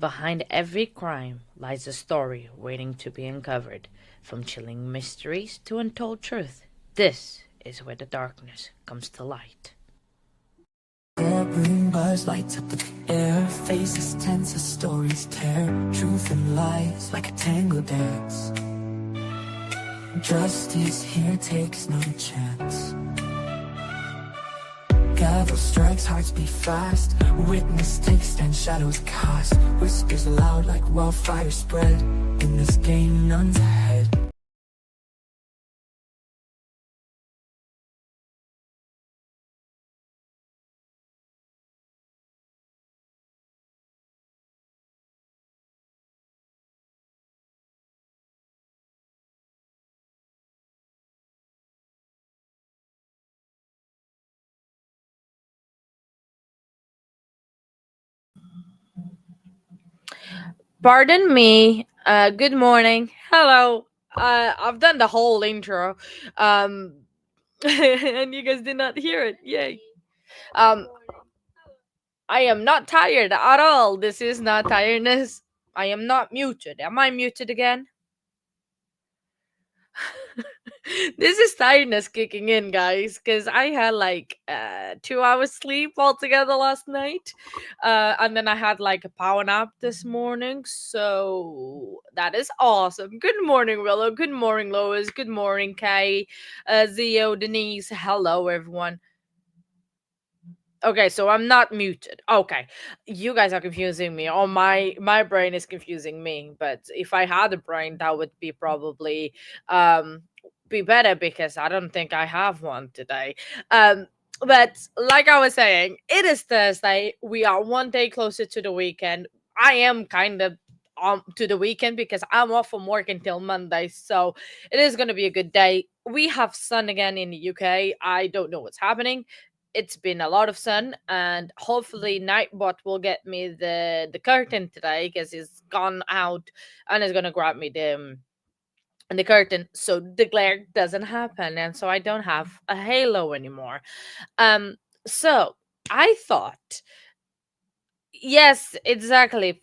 Behind every crime lies a story waiting to be uncovered, from chilling mysteries to untold truth. This is where the darkness comes to light. Green buzz lights up the air, faces tense as stories tear, truth and lies like a tango dance. Justice here takes no chance. Gavel strikes, hearts beat fast. Witness takes stand, shadows cast. Whispers loud like wildfire spread. In this game, none's ahead. Pardon me. Good morning. Hello. I've done the whole intro, um, and you guys did not hear it. Yay. Um, I am not tired at all. This is not tiredness. I am not muted. Am I muted again? This is tiredness kicking in, guys, because I had like 2 hours sleep altogether last night, and then I had like a power nap this morning, so that is awesome. Good morning, Willow. Good morning, Lois. Good morning, Kay, Zio, Denise. Hello, everyone. Okay, so I'm not muted. Okay, you guys are confusing me. Oh, my brain is confusing me. But if I had a brain, that would be probably be better, because I don't think I have one today. But like I was saying, it is Thursday. We are one day closer to the weekend. I am kind of to the weekend because I'm off from work until Monday, so it is going to be a good day. We have sun again in the UK. I don't know what's happening. It's been a lot of sun, and hopefully Nightbot will get me the curtain today, because he's gone out and is gonna grab me the curtain, so the glare doesn't happen, and so I don't have a halo anymore. um so I thought, yes, exactly.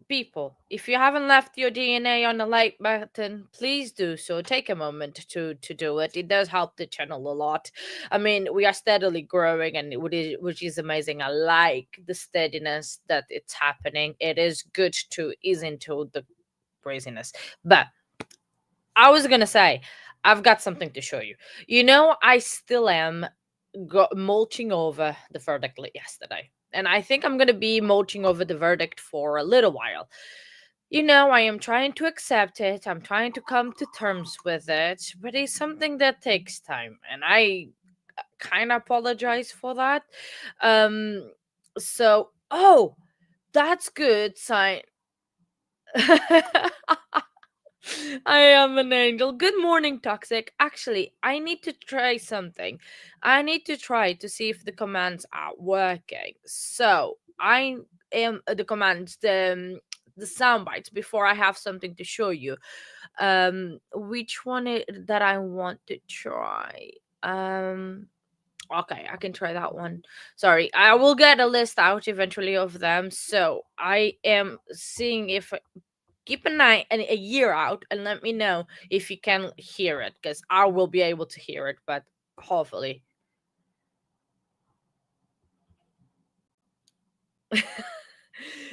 People, if you haven't left your DNA on the like button, please do so. Take a moment to do it. It does help the channel a lot. I mean, we are steadily growing, and which is amazing. I like the steadiness that it's happening. It is good to ease into the craziness. But I was gonna say, I've got something to show you. I still am mulching over the verdict yesterday. And I think I'm going to be mulching over the verdict for a little while. I am trying to accept it. I'm trying to come to terms with it, but it's something that takes time. And I kind of apologize for that. Oh, that's good sign. I am an angel. Good morning, Toxic. Actually, I need to try something. I need to try to see if the commands are working. So I am the commands, the sound bites, before I have something to show you. Which one that I want to try? Okay, I can try that one. Sorry, I will get a list out eventually of them. So I am seeing if keep an eye and a year out, and let me know if you can hear it, because I will be able to hear it, but hopefully.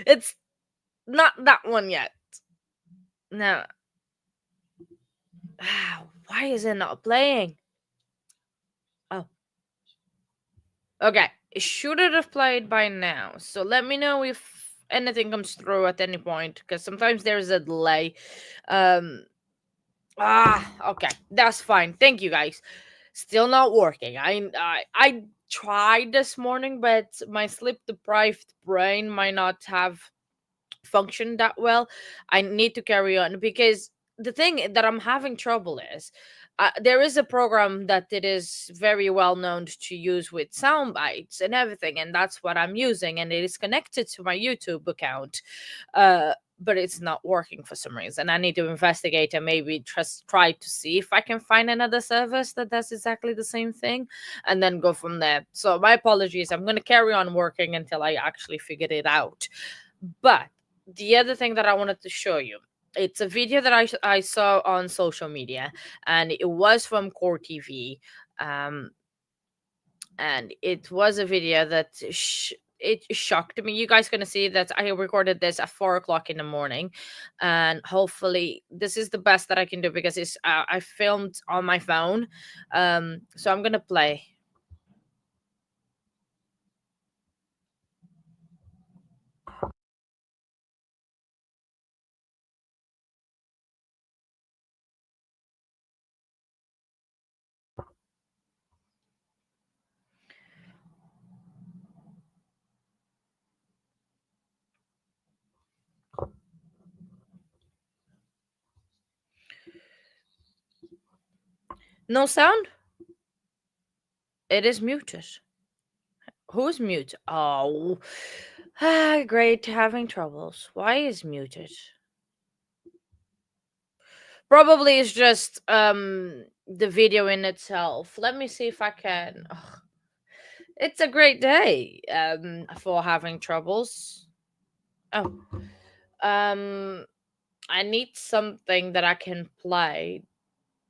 It's not that one yet. No. Why is it not playing? Oh, okay. It should have played by now. So let me know if anything comes through at any point, because sometimes there's a delay. Um. Okay, that's fine. Thank you, guys. Still not working. I tried this morning, but my sleep deprived brain might not have functioned that well. I need to carry on, because the thing that I'm having trouble is, there is a program that it is very well known to use with sound bites and everything, and that's what I'm using, and it is connected to my YouTube account. But it's not working for some reason. I need to investigate and maybe just try to see if I can find another service that does exactly the same thing, and then go from there. So my apologies. I'm going to carry on working until I actually figured it out. But the other thing that I wanted to show you, it's a video that I saw on social media, and it was from Core TV. Um, and it was a video that it shocked me. You guys gonna see that I recorded this at 4 o'clock in the morning, and hopefully this is the best that I can do because it's I filmed on my phone. So I'm gonna play. No sound. It is muted. Who's mute? Oh, great. Having troubles. Why is muted? Probably it's just the video in itself. Let me see if I can. Ugh. It's a great day for having troubles. Oh, um, I need something that I can play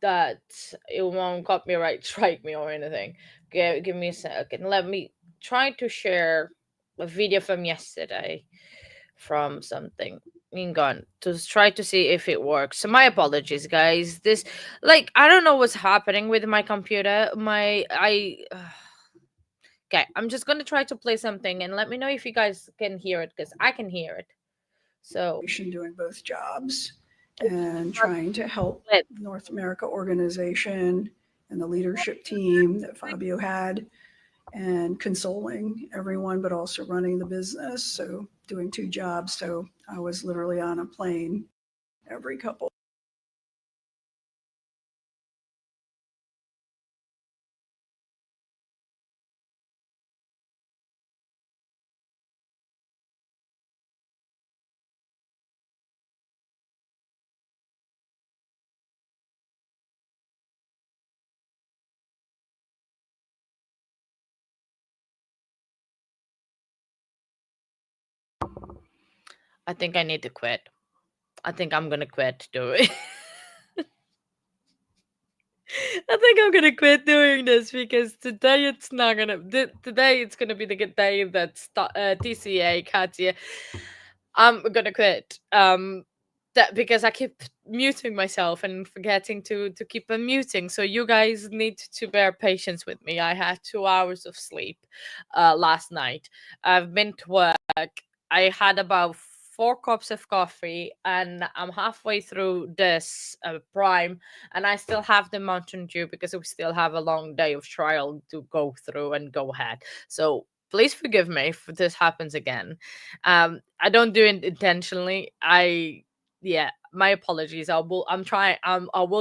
that it won't copyright strike me or anything. Give me a second. Let me try to share a video from yesterday from something. Gone to try to see if it works. So my apologies, guys. This, like, I don't know what's happening with my computer. Okay, I'm just gonna try to play something and let me know if you guys can hear it because I can hear it. So doing both jobs and trying to help the North America organization and the leadership team that Fabio had, and consoling everyone, but also running the business. So doing two jobs. So I was literally on a plane every couple. I think I need to quit. I think I'm gonna quit doing. I think I'm gonna quit doing this because today it's not gonna. Today it's gonna be the good day that TCA Katya. I'm gonna quit. That because I keep muting myself and forgetting to keep unmuting. So you guys need to bear patience with me. I had 2 hours of sleep, last night. I've been to work. I had about 4 cups of coffee, and I'm halfway through this prime, and I still have the Mountain Dew because we still have a long day of trial to go through and go ahead. So please forgive me if this happens again. I don't do it intentionally. Yeah, my apologies. I will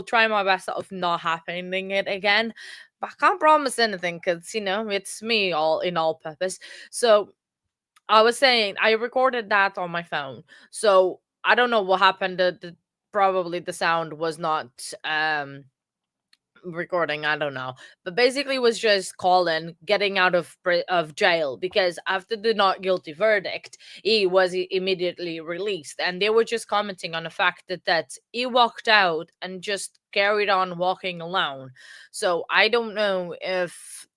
try my best of not happening it again, but I can't promise anything because it's me all in all purpose. So I was saying I recorded that on my phone. So I don't know what happened. Probably the sound was not recording. I don't know, but basically it was just Colin getting out of jail because after the not guilty verdict, he was immediately released, and they were just commenting on the fact that he walked out and just carried on walking alone. So I don't know if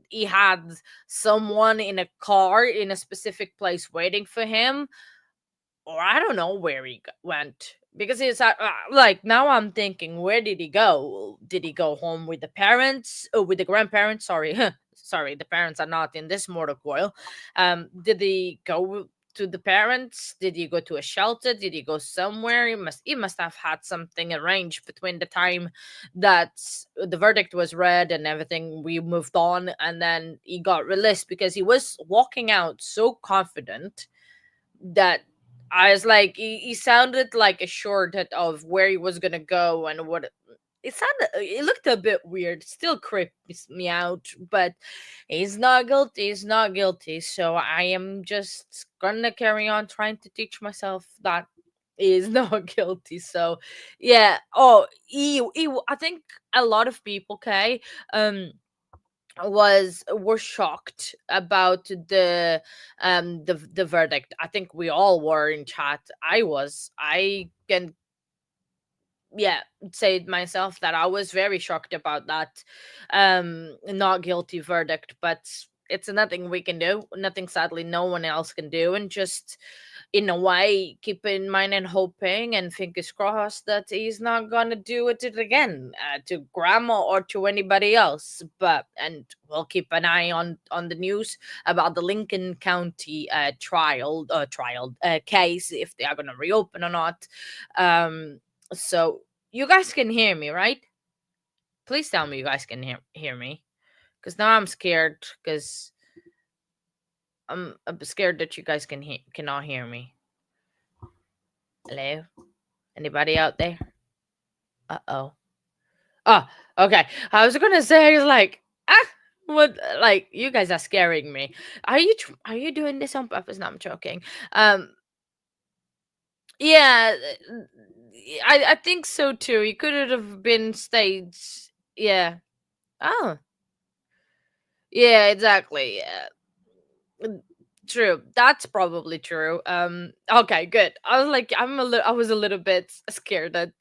he had someone in a car in a specific place waiting for him, or I don't know where he went. Because it's like now I'm thinking, where did he go? Did he go home with the parents or with the grandparents? Sorry, sorry, the parents are not in this mortal coil. Did he go to the parents? Did he go to a shelter? Did he go somewhere? He must have had something arranged between the time that the verdict was read and everything. We moved on, and then he got released because he was walking out so confident that I was like, he sounded like assured of where he was gonna go and what it sounded. It looked a bit weird. Still creeps me out, but he's not guilty. He's not guilty. So I am just gonna carry on trying to teach myself that he is not guilty. So yeah. Oh, I think a lot of people, okay, um were shocked about the verdict. I think we all were in chat. I can, yeah, say it myself that I was very shocked about that not guilty verdict. But it's nothing we can do, nothing sadly no one else can do, and just in a way keep in mind and hoping and fingers crossed that he's not gonna do it again, to grandma or to anybody else. But and we'll keep an eye on the news about the Lincoln County trial case, if they are gonna reopen or not. So you guys can hear me, right? Please tell me you guys can hear me, because now I'm scared, because I'm scared that you guys cannot hear me. Hello? Anybody out there? Uh-oh. Oh, okay. I was gonna say, like, what, like, you guys are scaring me. Are you doing this on purpose? No, I'm joking. Yeah, I think so too. You could have been staged. Yeah. Oh, yeah, exactly. Yeah. True. That's probably true. Okay, good. I was like, I was a little bit scared that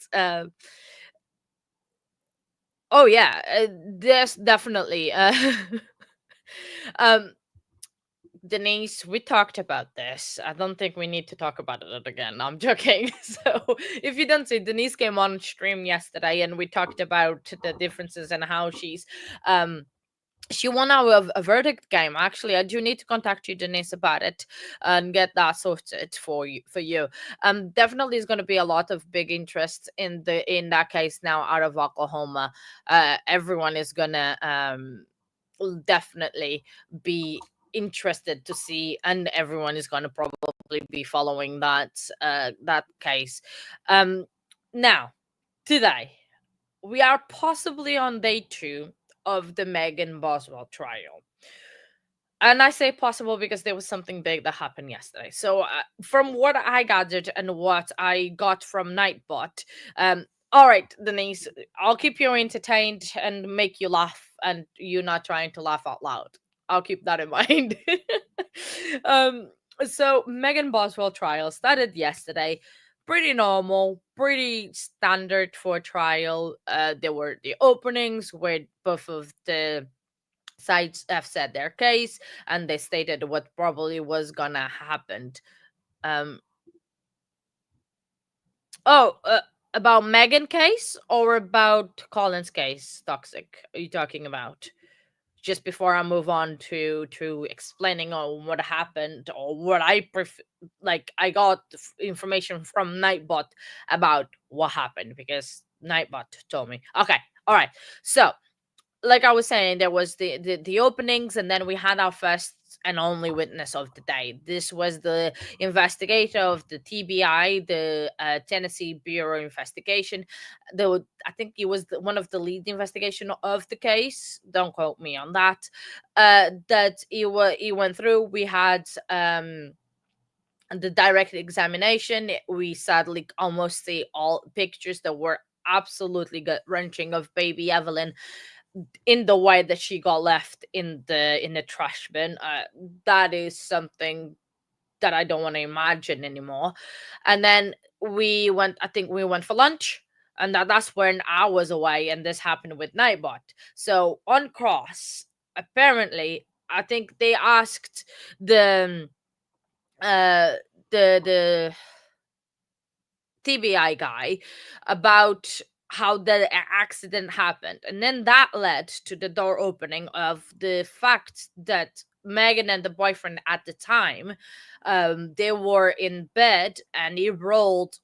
oh yeah, there's definitely um Denise, we talked about this. I don't think we need to talk about it again. I'm joking. So, if you don't see, Denise came on stream yesterday and we talked about the differences and how um she won a verdict game. Actually, I do need to contact you, Denise, about it and get that sorted for you. Definitely is going to be a lot of big interest in that case now out of Oklahoma. Everyone is gonna definitely be interested to see, and everyone is going to probably be following that case. um Now, today we are possibly on day 2 of the Megan Boswell trial. And I say possible because there was something big that happened yesterday. So, from what I gathered and what I got from Nightbot, all right, Denise, I'll keep you entertained and make you laugh, and you not trying to laugh out loud. I'll keep that in mind. um, so Megan Boswell trial started yesterday. Pretty normal, pretty standard for a trial. There were the openings where both of the sides have said their case, and they stated what probably was gonna happen. Um. Oh, about Megan case or about Colin's case? Toxic. Are you talking about? Just before I move on to explaining on what happened or what like I got information from Nightbot about what happened, because Nightbot told me. Okay, all right. So, like I was saying, there was the openings, and then we had our first and only witness of the day. This was the investigator of the TBI, the Tennessee Bureau of Investigation. I think he was one of the lead investigation of the case. Don't quote me on that. That he went through. We had the direct examination. We sadly almost see all pictures that were absolutely gut wrenching of baby Evelyn in the way that she got left in the trash bin. That is something that I don't want to imagine anymore. And then I think we went for lunch, and that's when I was away, and this happened with Nightbot. So on cross, apparently, I think they asked the uh the TBI guy about how the accident happened. And then that led to the door opening of the fact that Megan and the boyfriend at the time, they were in bed, and he rolled.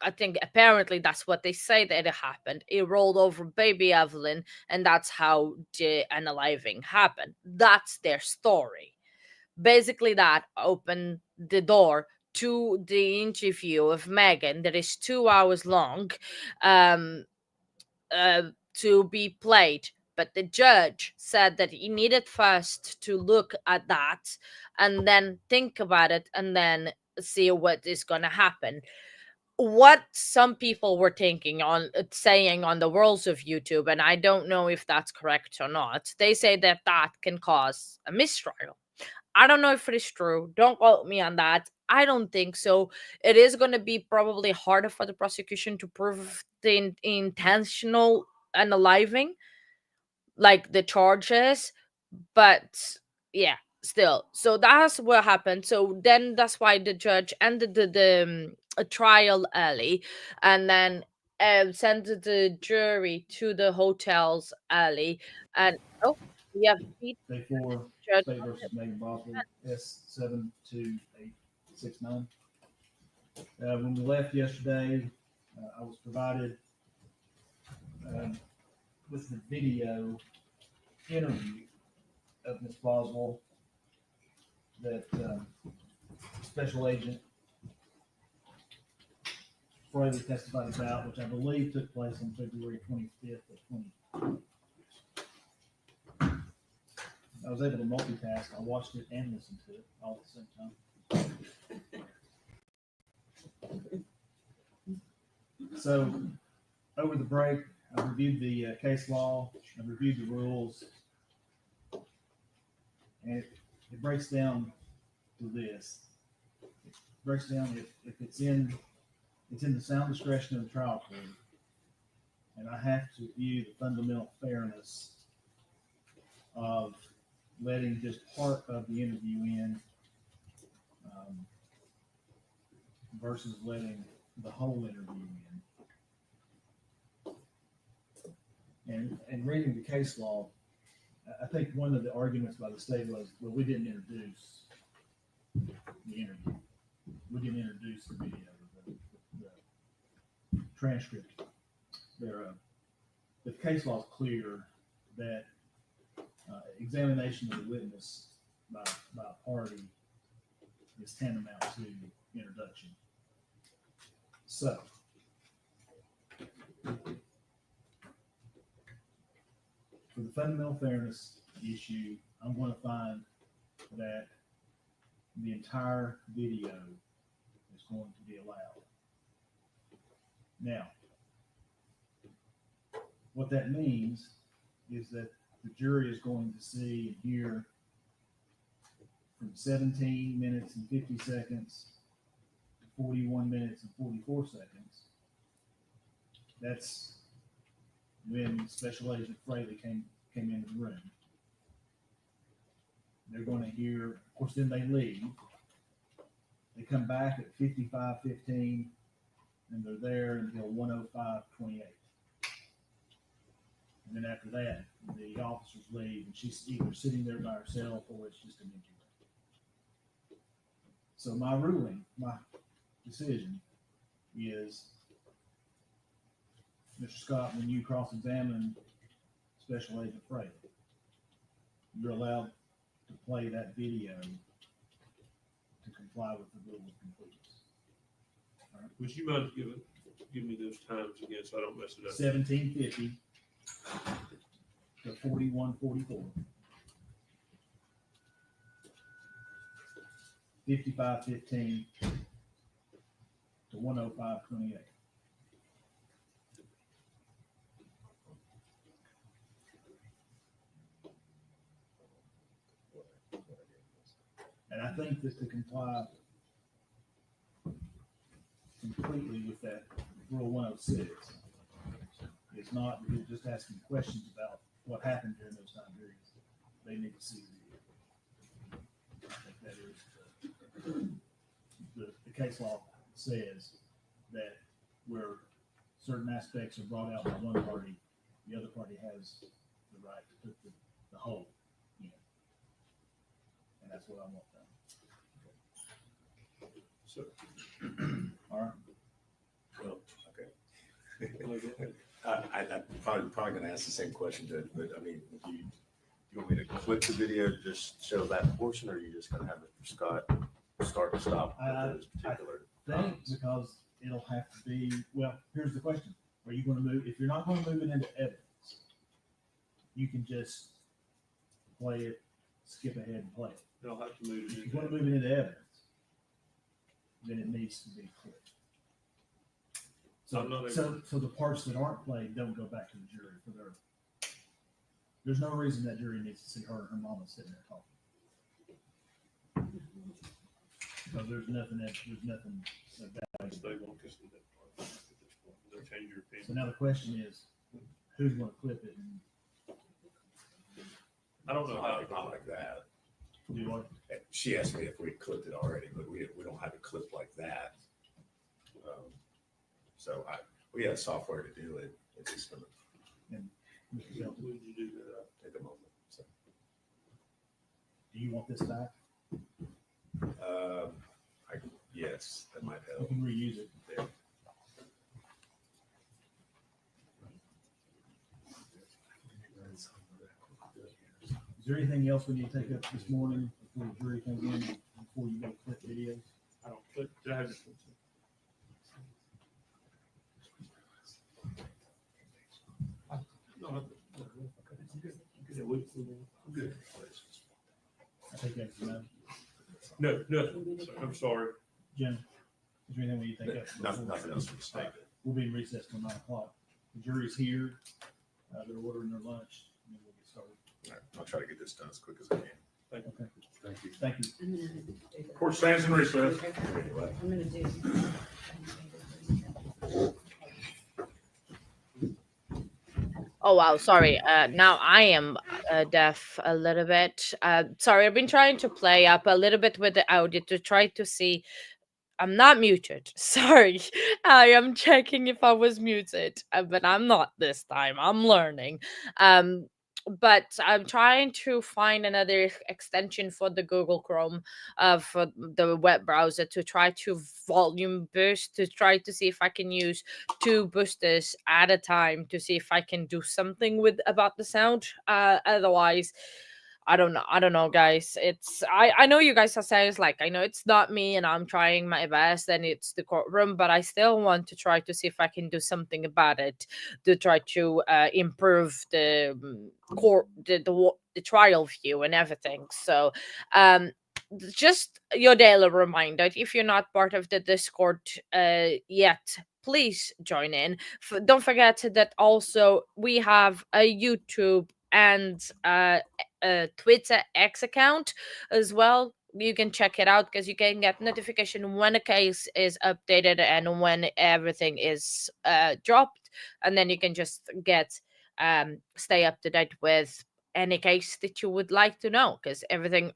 I think apparently that's what they say that it happened. He rolled over baby Evelyn, and that's how the unaliving happened. That's their story. Basically, that opened the door to the interview of Megan that is 2 hours long, um, to be played. But the judge said that he needed first to look at that and then think about it and then see what is going to happen. what some people were thinking on saying on the worlds of YouTube, and I don't know if that's correct or not. They say that that can cause a mistrial. I don't know if it is true. Don't quote me on that. I don't think so. It is going to be probably harder for the prosecution to prove the intentional unaliving, like the charges, but yeah, still. So that's what happened. So then that's why the judge ended a trial early, and then sent the jury to the hotels early. And oh, we have Day 4, judge. State versus Megan Boswell, S72869. When we left yesterday, I was provided with the video interview of Miss Boswell that Special Agent Fraley testified about, which I believe took place on February 25th of 2020. I was able to multitask. I watched it and listened to it all at the same time. So, over the break, I reviewed the case law, I reviewed the rules, and it breaks down to this. It breaks down if it's in the sound discretion of the trial court, and I have to view the fundamental fairness of letting just part of the interview in versus letting the whole interview in. And reading the case law, I think one of the arguments by the state was, well, we didn't introduce the interview. We didn't introduce the video, the transcript thereof. The case law is clear that examination of the witness by a party is tantamount to introduction. So, for the fundamental fairness issue, I'm going to find that the entire video is going to be allowed. Now, what that means is that the jury is going to see and hear from 17 minutes and 50 seconds to 41 minutes and 44 seconds. That's when Special Agent Fraley came into the room. They're going to hear, of course, then they leave. They come back at 55:15, and they're there until 1:05:28. And then after that, the officers leave, and she's either sitting there by herself or it's just an empty room. So my ruling, my decision is, Mr. Scott, when you cross-examine Special Agent Fraley, you're allowed to play that video to comply with the rule of completeness. All right. Would you mind give me those times again so I don't mess it up? 17:50 to 41:44. 55:15 to 1:05:28. And I think that to comply completely with that Rule 106 is not just asking questions about what happened during those time periods. They need to see the video. I think that is the case law says that where certain aspects are brought out by one party, the other party has the right to put the whole in. And that's what I want done. So, all right. Well, okay. I'm probably going to ask the same question, Judge, but I mean, do you want me to clip the video to just show that portion, or are you just going to have Mr. Scott start and stop at those particular times? Because it'll have to be, well, here's the question. Are you going to move, if you're not going to move it into evidence, you can just play it, skip ahead and play it. they'll have to move it. If you want to move it into evidence, then it needs to be clipped. I'm not So the parts that aren't played don't go back to the jury for their. There's no reason that jury needs to see her and her mama sitting there talking. So there's nothing that they want to see that part at this point. They'll change your opinion. So now the question is, who's going to clip it and I don't know how. Not like that. do what? She asked me if we clipped it already, but we don't have it clipped like that. So we have software to do it. It's just gonna Mr. Shelton, Would you do that? take a moment. So, do you want this back? yes, that might You help. can reuse it. There. Is there anything else we need to take up this morning before the jury comes in, before you go clip videos? I don't click. Did I have this? No, I'm good. Yeah, I'm good. I think that's enough. No, I'm sorry. Jim, is there anything we need to take up? Nothing else for the statement. We'll be in recess till 9 o'clock. The jury's here. They're ordering their lunch, and then we'll get started. All right, I'll try to get this done as quick as I can. Okay, Thank you. thank you. Court stands in recess. Anyway. I'm gonna do. Oh wow, sorry. Now I am deaf a little bit. Sorry, I've been trying to play up a little bit with the audio to try to see. I'm not muted. Sorry, I am checking if I was muted, but I'm not this time. I'm learning. But I'm trying to find another extension for the Google Chrome, for the web browser to try to volume boost to try to see if I can use 2 boosters at a time to see if I can do something with about the sound. Otherwise, I don't know, guys. I know you guys are saying like I know it's not me and I'm trying my best and it's the courtroom, but I still want to try to see if I can do something about it to try to improve the court the trial view and everything. So just your daily reminder, if you're not part of the Discord yet, please join in. Don't forget that also we have a YouTube and a Twitter X account as well. You can check it out because you can get notification when a case is updated and when everything is dropped, and then you can just get stay up to date with any case that you would like to know because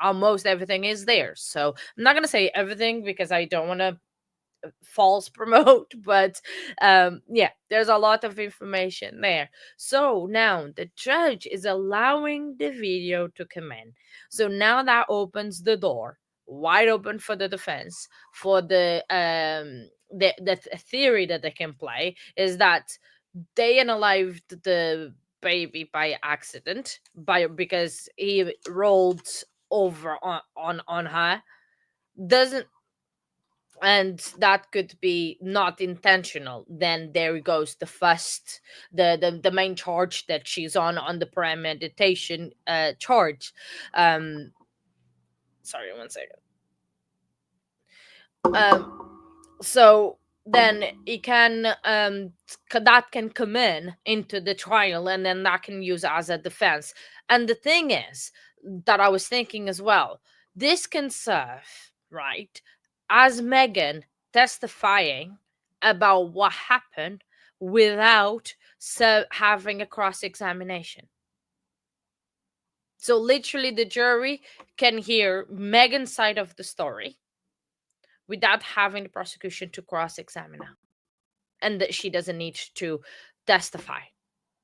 almost everything is there. So I'm not gonna say everything because I don't want to false promote, but yeah, there's a lot of information there. So now the judge is allowing the video to come in, so now that opens the door wide open for the defense for the theory that they can play is that they unalived the baby by accident because he rolled over on her. Doesn't And that could be not intentional. Then there goes the first the main charge that she's on the premeditation charge. Sorry, 1 second. So then it can that can come into the trial, and then that can use as a defense. And the thing is that I was thinking as well, this can serve, right, as Megan testifying about what happened without having a cross-examination. So literally the jury can hear Megan's side of the story without having the prosecution to cross-examine her. And that she doesn't need to testify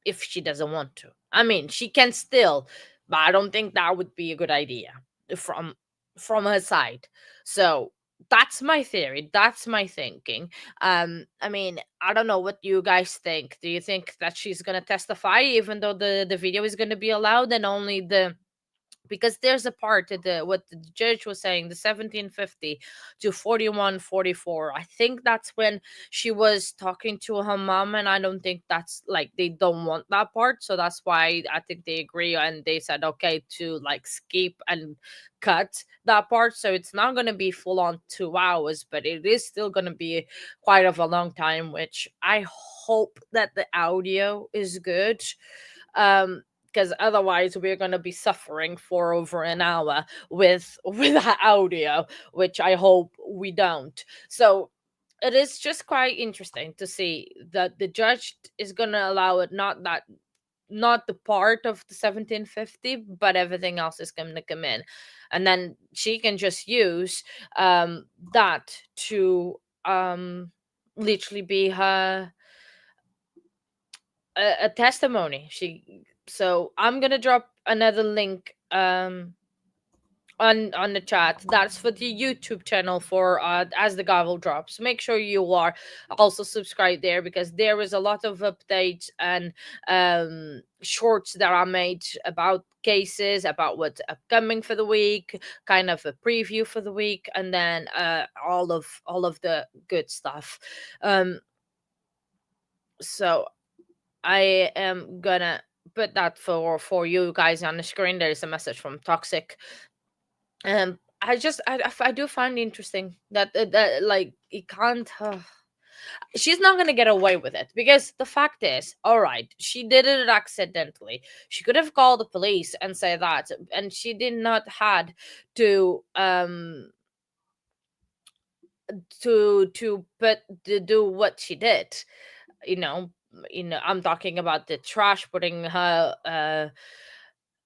if she doesn't want to. I mean, she can still, but I don't think that would be a good idea from her side. So that's my theory. That's my thinking. I mean, I don't know what you guys think. Do you think that she's going to testify even though the video is going to be allowed and only the because there's a part that what the judge was saying, the 1750 to 4144. I think that's when she was talking to her mom, and I don't think that's like they don't want that part, so that's why I think they agree and they said okay to like skip and cut that part, so it's not going to be full on 2 hours, but it is still going to be quite of a long time, which I hope that the audio is good. Because otherwise we're going to be suffering for over an hour with that audio, which I hope we don't. So it is just quite interesting to see that the judge is going to allow it, not the part of the 1750, but everything else is going to come in, and then she can just use that to literally be her a testimony. So I'm gonna drop another link on the chat. That's for the YouTube channel for as the gavel drops. Make sure you are also subscribed there, because there is a lot of updates and shorts that are made about cases, about what's upcoming for the week, kind of a preview for the week, and then all of the good stuff. So I am gonna put that for you guys on the screen. There is a message from Toxic. I do find interesting that like it can't. She's not gonna get away with it, because the fact is, all right, she did it accidentally. She could have called the police and say that, and she did not had to put to do what she did. You know, I'm talking about the trash putting her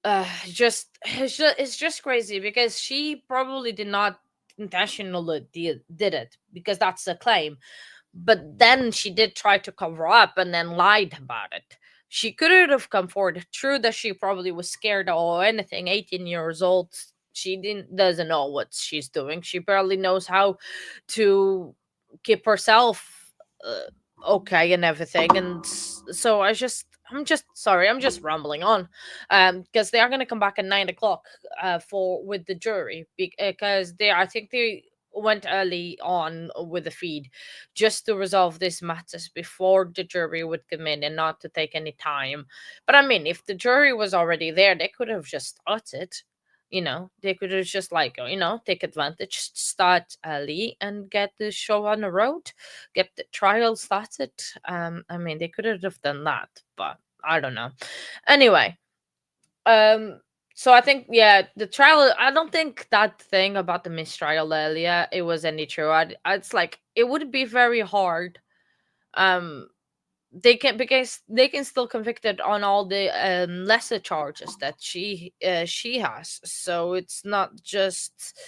it's just crazy, because she probably did not intentionally did it, because that's a claim, but then she did try to cover up and then lied about it. She couldn't have come forward. True that she probably was scared or anything. 18 years old, she doesn't know what she's doing. She barely knows how to keep herself okay and everything. And so I'm just sorry, I'm just rambling on, because they are going to come back at 9 o'clock for with the jury, because I think they went early on with the feed just to resolve these matters before the jury would come in, and not to take any time. But I mean, if the jury was already there, they could have just started. They could have just like, take advantage, start early and get the show on the road, get the trial started. I mean, they could have done that, but I don't know. Anyway, so I think, yeah, the trial, I don't think that thing about the mistrial earlier, it was any true. It's like, it would be very hard. Um, they can, because they can still convict it on all the lesser charges that she has. So it's not just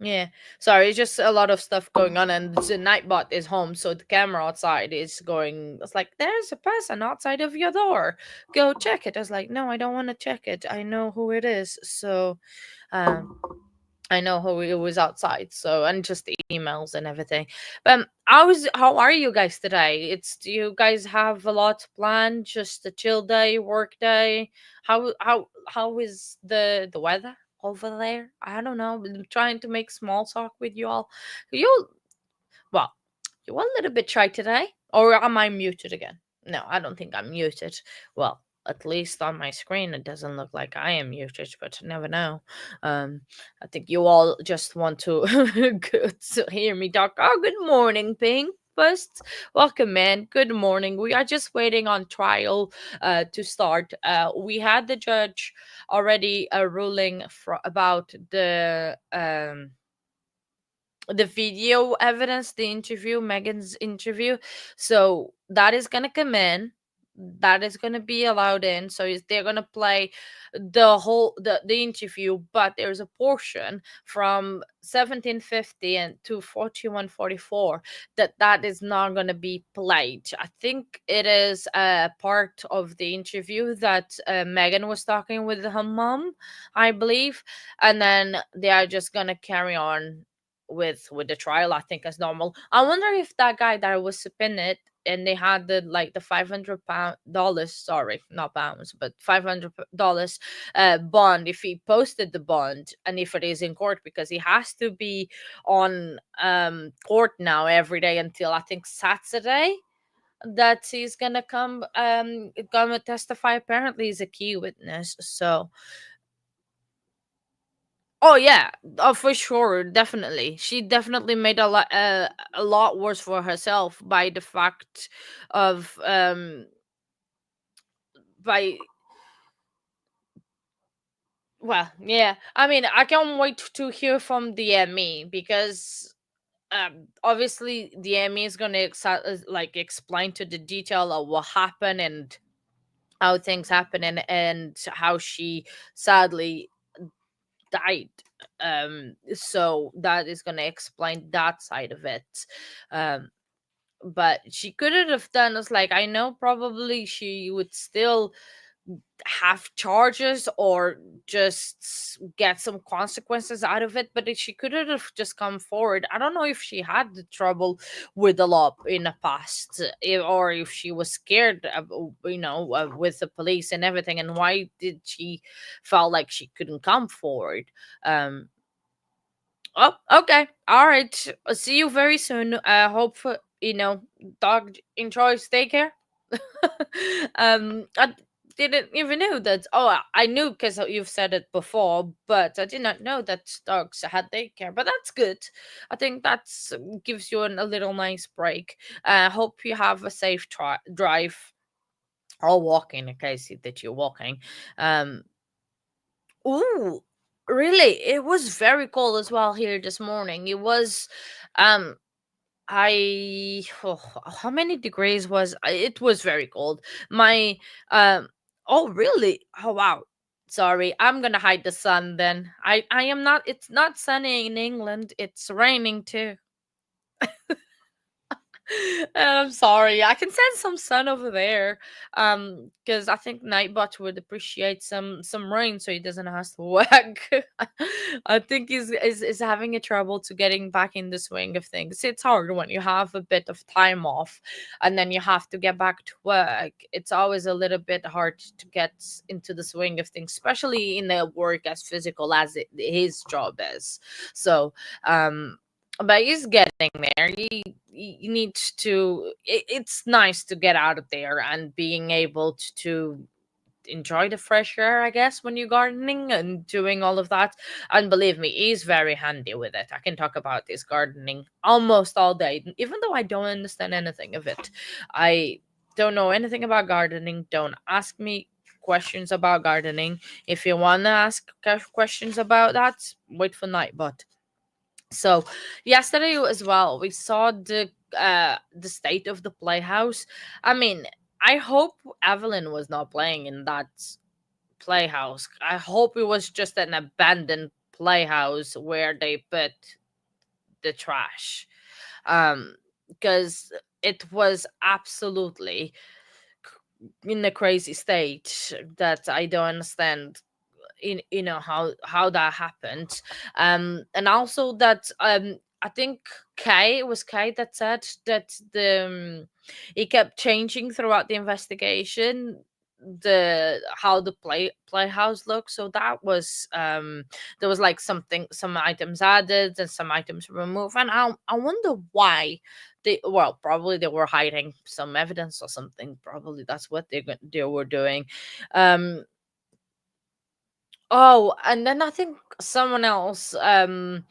yeah, sorry, it's just a lot of stuff going on, and the nightbot is home, so the camera outside is going. It's like, there's a person outside of your door. Go check it. I was like, no, I don't want to check it. I know who it is, so um, I know who it was outside. So, and just the emails and everything. But how are you guys today? Do you guys have a lot planned? Just a chill day, work day? How is the weather over there? I don't know. I'm trying to make small talk with you all. You well, you were a little bit shy today, or am I muted again? No, I don't think I'm muted. Well, at least on my screen, it doesn't look like I am muted, but never know. I think you all just want to, to hear me talk. Oh, good morning, Pink. First, welcome, man. Good morning. We are just waiting on trial to start. We had the judge already ruling about the video evidence, the interview, Megan's interview. So that is gonna come in. That is gonna be allowed in. So they're gonna play the interview, but there's a portion from 1750 and to 4144 that is not gonna be played. I think it is a part of the interview that Megan was talking with her mom, I believe, and then they are just gonna carry on with the trial, I think, as normal. I wonder if that guy that was subpoenaed and they had the like the $500, sorry, not pounds, but $500 bond if he posted the bond, and if it is in court, because he has to be on court now every day until I think Saturday, that he's gonna come and testify. Apparently he's a key witness. So oh yeah, oh for sure, definitely. She definitely made a lot worse for herself by the fact of by well, yeah. I mean, I can't wait to hear from the ME, because obviously the ME is going to like explain to the detail of what happened and how things happen, and how she sadly died. So that is going to explain that side of it. um but she couldn't have done us, like, I know probably she would still have charges or just get some consequences out of it, but if she couldn't have just come forward. I don't know if she had the trouble with the law in the past, or if she was scared of, with the police and everything, and why did she felt like she couldn't come forward. um Oh, okay. All right. I'll see you very soon. I hope dog enjoys daycare. I didn't even know that. Oh, I knew because you've said it before, but I did not know that dogs had daycare. But that's good. I think that's gives you a little nice break. Hope you have a safe drive or walking in case that you're walking. Um, Ooh, really? It was very cold as well here this morning. It was, um, how many degrees was it? Was very cold. My, oh, really? Oh, wow. Sorry, I'm gonna hide the sun then. I am not, it's not sunny in England, it's raining too. I'm sorry. I can send some sun over there. Because I think Nightbot would appreciate some rain so he doesn't have to work. I think is having a trouble to getting back in the swing of things. It's hard when you have a bit of time off and then you have to get back to work. It's always a little bit hard to get into the swing of things, especially in a work as physical as his job is. So but he's getting there. You need to. It's nice to get out of there and being able to enjoy the fresh air, I guess, when you're gardening and doing all of that. And believe me, he's very handy with it. I can talk about his gardening almost all day, even though I don't understand anything of it. I don't know anything about gardening. Don't ask me questions about gardening. If you want to ask questions about that, wait for Nightbot. So yesterday as well, we saw the state of the playhouse. I mean, I hope Evelyn was not playing in that playhouse. I hope it was just an abandoned playhouse where they put the trash. Because it was absolutely in a crazy state that I don't understand, how that happened. And also that I think Kay, it was Kay that said that he kept changing throughout the investigation the how the playhouse looked. So that was there was like some items added and some items removed, and I wonder why. Probably they were hiding some evidence or something. Probably that's what they were doing. um Oh, and then I think someone else um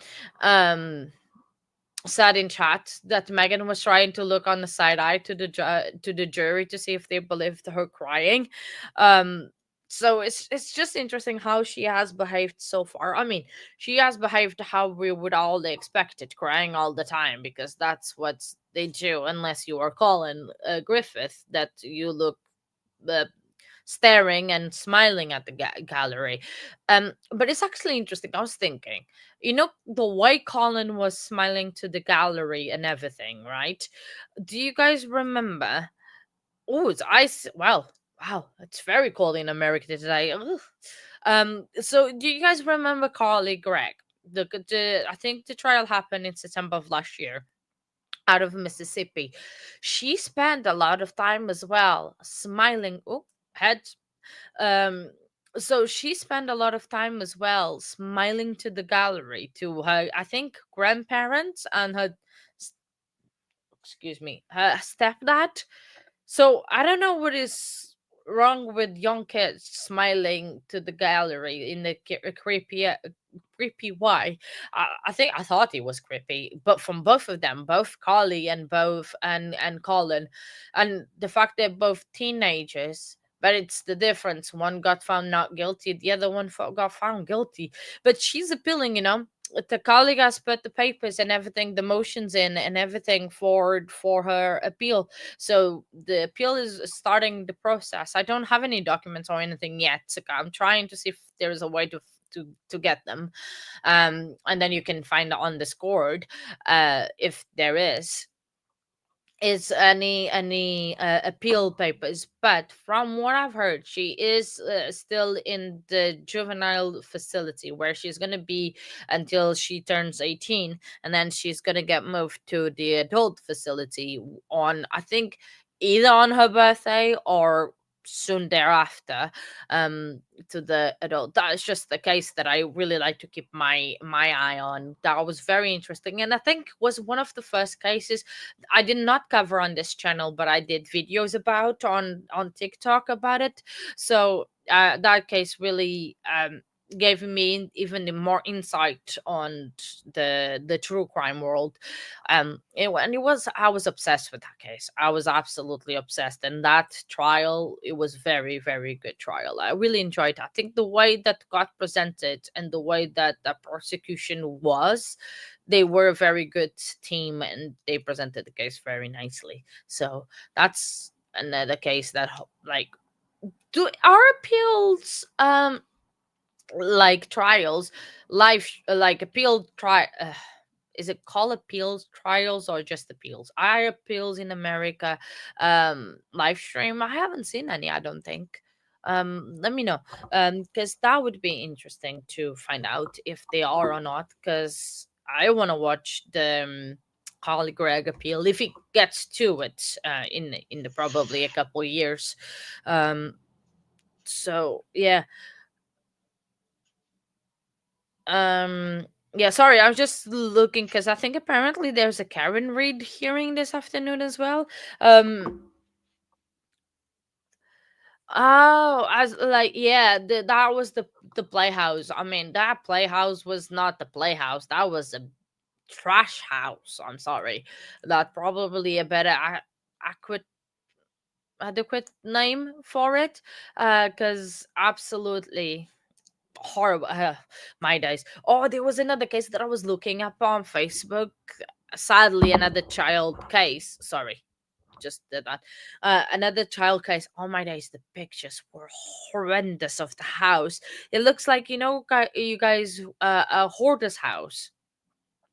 said in chat that Megan was trying to look on the side eye to to the jury to see if they believed her crying. So it's just interesting how she has behaved so far. I mean, she has behaved how we would all expect it, crying all the time, because that's what they do, unless you are Colin Griffith, that you look uh, staring and smiling at the gallery. But it's actually interesting. I was thinking, the way Colin was smiling to the gallery and everything, right? Do you guys remember? Oh, it's ice. Well, wow, it's very cold in America today. Ugh. So do you guys remember Carly Gregg? I think the trial happened in September of last year. out of Mississippi. She spent a lot of time as well smiling. Oh, head. Um, so she spent a lot of time as well smiling to the gallery, to her, I think, grandparents and her, s- excuse me, her stepdad. So I don't know what is wrong with young kids smiling to the gallery in the creepy way. I think I thought it was creepy, but from both of them, both Carly and both and Colin, and the fact they're both teenagers. But it's the difference. One got found not guilty, the other one got found guilty. But she's appealing, the colleague has put the papers and everything, the motions in and everything for her appeal. So the appeal is starting the process. I don't have any documents or anything yet. So I'm trying to see if there's a way to get them. And then you can find on Discord, if there is any appeal papers. But from what I've heard, she is still in the juvenile facility where she's going to be until she turns 18, and then she's going to get moved to the adult facility on, I think, either on her birthday or soon thereafter, um to the adult. That is just the case that I really like to keep my eye on. That was very interesting, and I think was one of the first cases I did not cover on this channel, but I did videos about on TikTok about it. So that case really gave me even more insight on the true crime world. And it was, I was obsessed with that case. I was absolutely obsessed, and that trial, it was very very good trial. I really enjoyed it. I think the way that got presented and the way that the prosecution was, they were a very good team and they presented the case very nicely. So that's another case that like, do our appeals like trials, like appeal try is it called appeals trials or just appeals? Are appeals in America live stream? I haven't seen any, I don't think. Let me know, because that would be interesting to find out if they are or not, because I want to watch the Holly Gregg appeal if he gets to it in the probably a couple years. um so yeah. Um, yeah, sorry, I was just looking because I think apparently there's a Karen Reed hearing this afternoon as well. Um, oh, as like, yeah, that was the playhouse. I mean, that playhouse was not the playhouse. That was a trash house. I'm sorry. That probably a better adequate adequate name for it. Because absolutely horrible. My days. Oh, there was another case that I was looking up on Facebook. Sadly, another child case. Sorry, just did that. Another child case. Oh my days, the pictures were horrendous of the house. It looks like, you guys, a hoarder's house.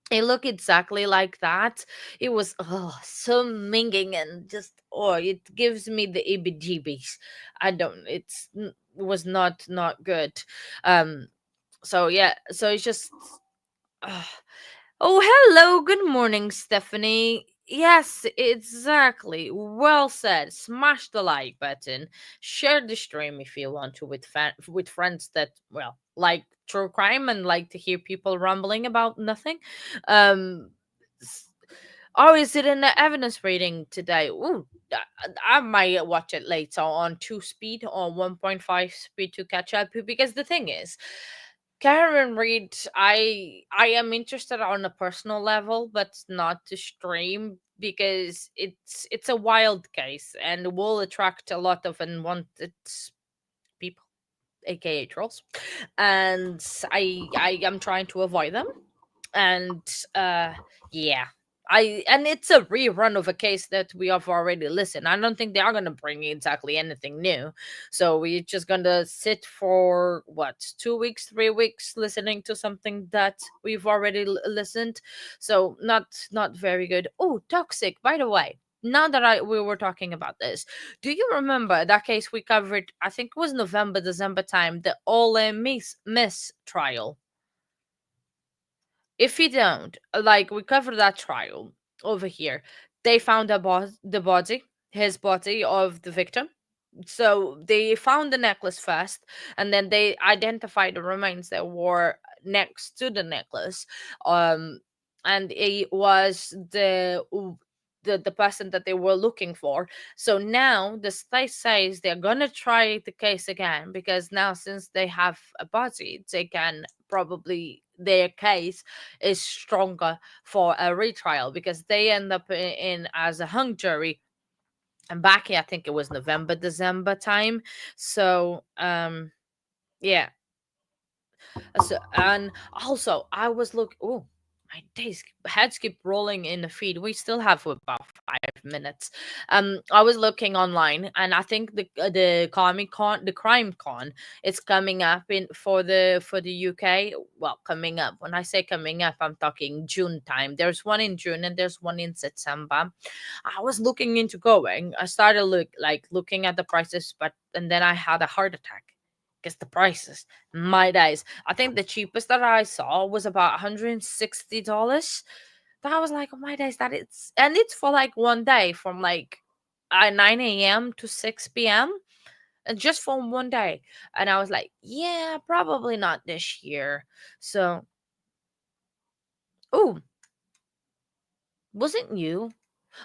It looked exactly like that. It was, so minging and just, it gives me the EBGBs. I don't. It was not good. Um, so yeah, so it's just uh, oh, hello, good morning, Stephanie. Yes, exactly, well said. Smash the like button, share the stream if you want to with with friends that, well, like true crime and like to hear people rumbling about nothing. um s- oh, is it an evidence reading today? Ooh, I might watch it later on 2 speed or 1.5 speed to catch up, because the thing is, Karen Reed, I am interested on a personal level, but not to stream, because it's a wild case and will attract a lot of unwanted people, aka trolls, and I am trying to avoid them. And uh yeah, and it's a rerun of a case that we have already listened. I don't think they are going to bring exactly anything new, so we're just going to sit for what, 2 weeks, 3 weeks listening to something that we've already listened. So not very good. Oh, toxic, by the way. Now that we were talking about this, do you remember that case we covered? I think it was November, December time, the Ole Miss trial. If you don't, like, we covered that trial. over here. They found the body, his body of the victim. So they found the necklace first, and then they identified the remains that were next to the necklace. Um, and it was the person that they were looking for. So now the state says they're gonna try the case again, because now since they have a body, they can probably, their case is stronger for a retrial, because they end up in as a hung jury. And back in, I think it was November, December time. So yeah. So, and also I was oh, my days heads keep rolling in the feed. We still have about 5 minutes. I was looking online, and I think the Comic Con, the Crime Con, it's coming up in for the UK. Well, coming up. When I say coming up, I'm talking June time. There's one in June and there's one in September. I was looking into going. I started looking at the prices, but and then I had a heart attack. Guess the prices. My days. I think the cheapest that I saw was about $160. That I was like, oh my days, that it's for like one day from like 9 a.m. to 6 p.m. and just for one day. And I was like, yeah, probably not this year. So, oh, wasn't you?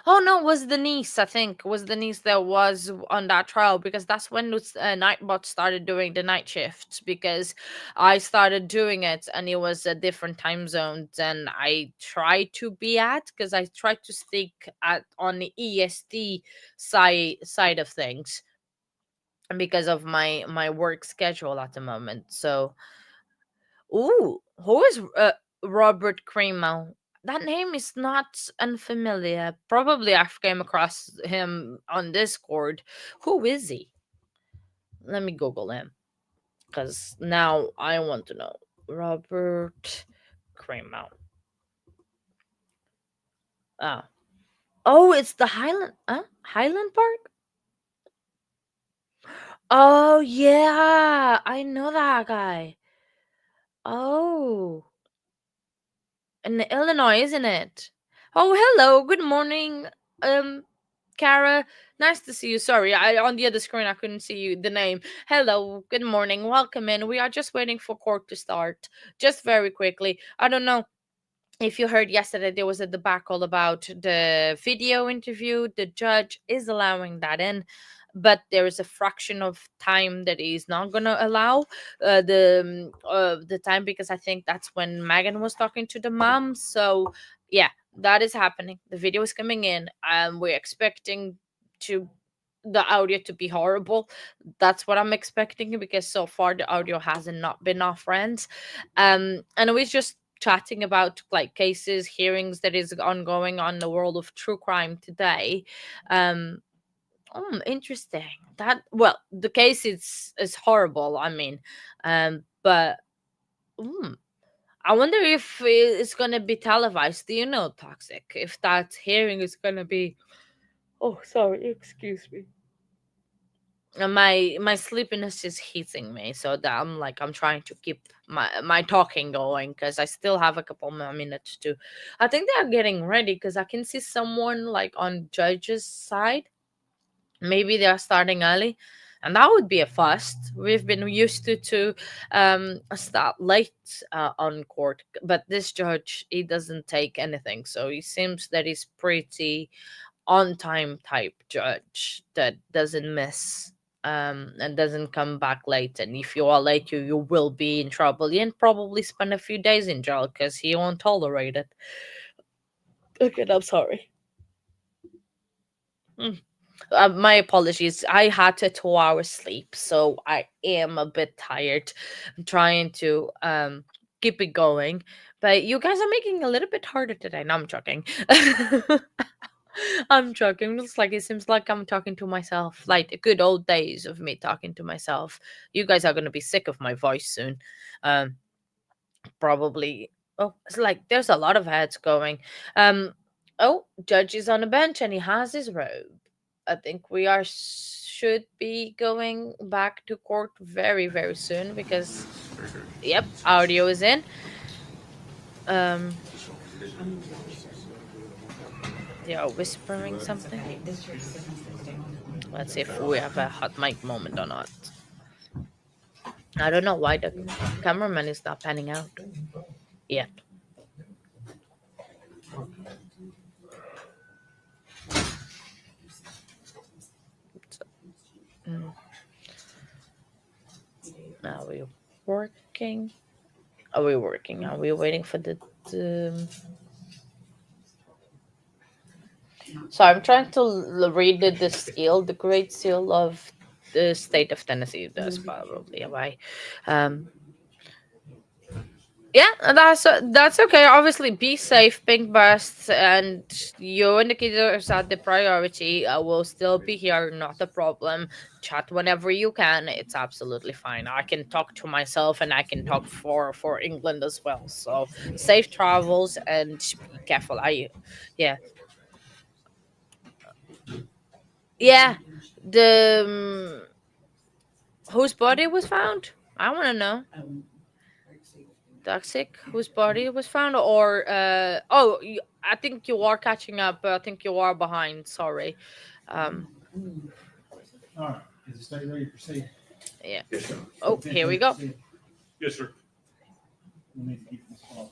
Oh no, it was the niece. I think it was the niece that was on that trial, because that's when Nightbot started doing the night shifts, because I started doing it and it was a different time zone than I tried to be at, because I tried to stick at on the EST side of things, and because of my work schedule at the moment. So, ooh, who is Robert Cremo? That name is not unfamiliar. Probably I've came across him on Discord. Who is he? Let me Google him, because now I want to know. Robert Cremo. Ah. Oh, it's the Highland Park? Oh yeah, I know that guy. Oh. In Illinois, isn't it? Oh, hello. Good morning, Kara. Nice to see you. Sorry, I on the other screen I couldn't see you the name. Hello. Good morning. Welcome in. We are just waiting for court to start. Just very quickly. I don't know if you heard yesterday, there was a debacle about the video interview. The judge is allowing that in, but there is a fraction of time that he's not going to allow the time, because I think that's when Megan was talking to the mom. So yeah, that is happening. The video is coming in, and we're expecting to the audio to be horrible. That's what I'm expecting, because so far the audio hasn't not been off rent. And we just chatting about like cases, hearings that is ongoing on the world of true crime today. um Interesting. That, well, the case is horrible, I mean, but mm, I wonder if it's gonna be televised. Do you know, Toxic, if that hearing is gonna be? Oh, sorry, excuse me. My sleepiness is hitting me, so that I'm trying to keep my talking going, because I still have a couple more minutes to. I think they are getting ready, because I can see someone like on judge's side. Maybe they are starting early, and that would be a first. We've been used to start late on court, but this judge, he doesn't take anything, so he seems that he's pretty on time type judge that doesn't miss and doesn't come back late. And if you are late, you will be in trouble and probably spend a few days in jail, because he won't tolerate it. Okay, I'm sorry. My apologies. I had a 2 hour sleep, so I am a bit tired. I'm trying to keep it going, but you guys are making it a little bit harder today. No, I'm joking. I'm joking. Looks like it seems like I'm talking to myself, like the good old days of me talking to myself. You guys are gonna be sick of my voice soon. Um, Probably. Oh, it's like there's a lot of heads going. Oh, judge is on a bench and he has his robe. I think we are should be going back to court very very soon, because yep, audio is in. Um, They are whispering something. Let's see if we have a hot mic moment or not. I don't know why the cameraman is not panning out yet. Are we working? Are we working? Are we waiting for the? So I'm trying to read the seal, the Great Seal of the state of Tennessee. That's probably why. Yeah, that's okay. Obviously, be safe, pink bursts, and your indicators are the priority. I will still be here, not a problem. Chat whenever you can. It's absolutely fine. I can talk to myself, and I can talk for England as well. So safe travels and be careful. Yeah, yeah. The whose body was found? I want to know. Toxic, whose body was found, or I think you are catching up, but I think you are behind. Sorry. All right, is the state ready to proceed? Yeah. Yes, sir. Oh, here we go. Yes, sir. We need to keep this off.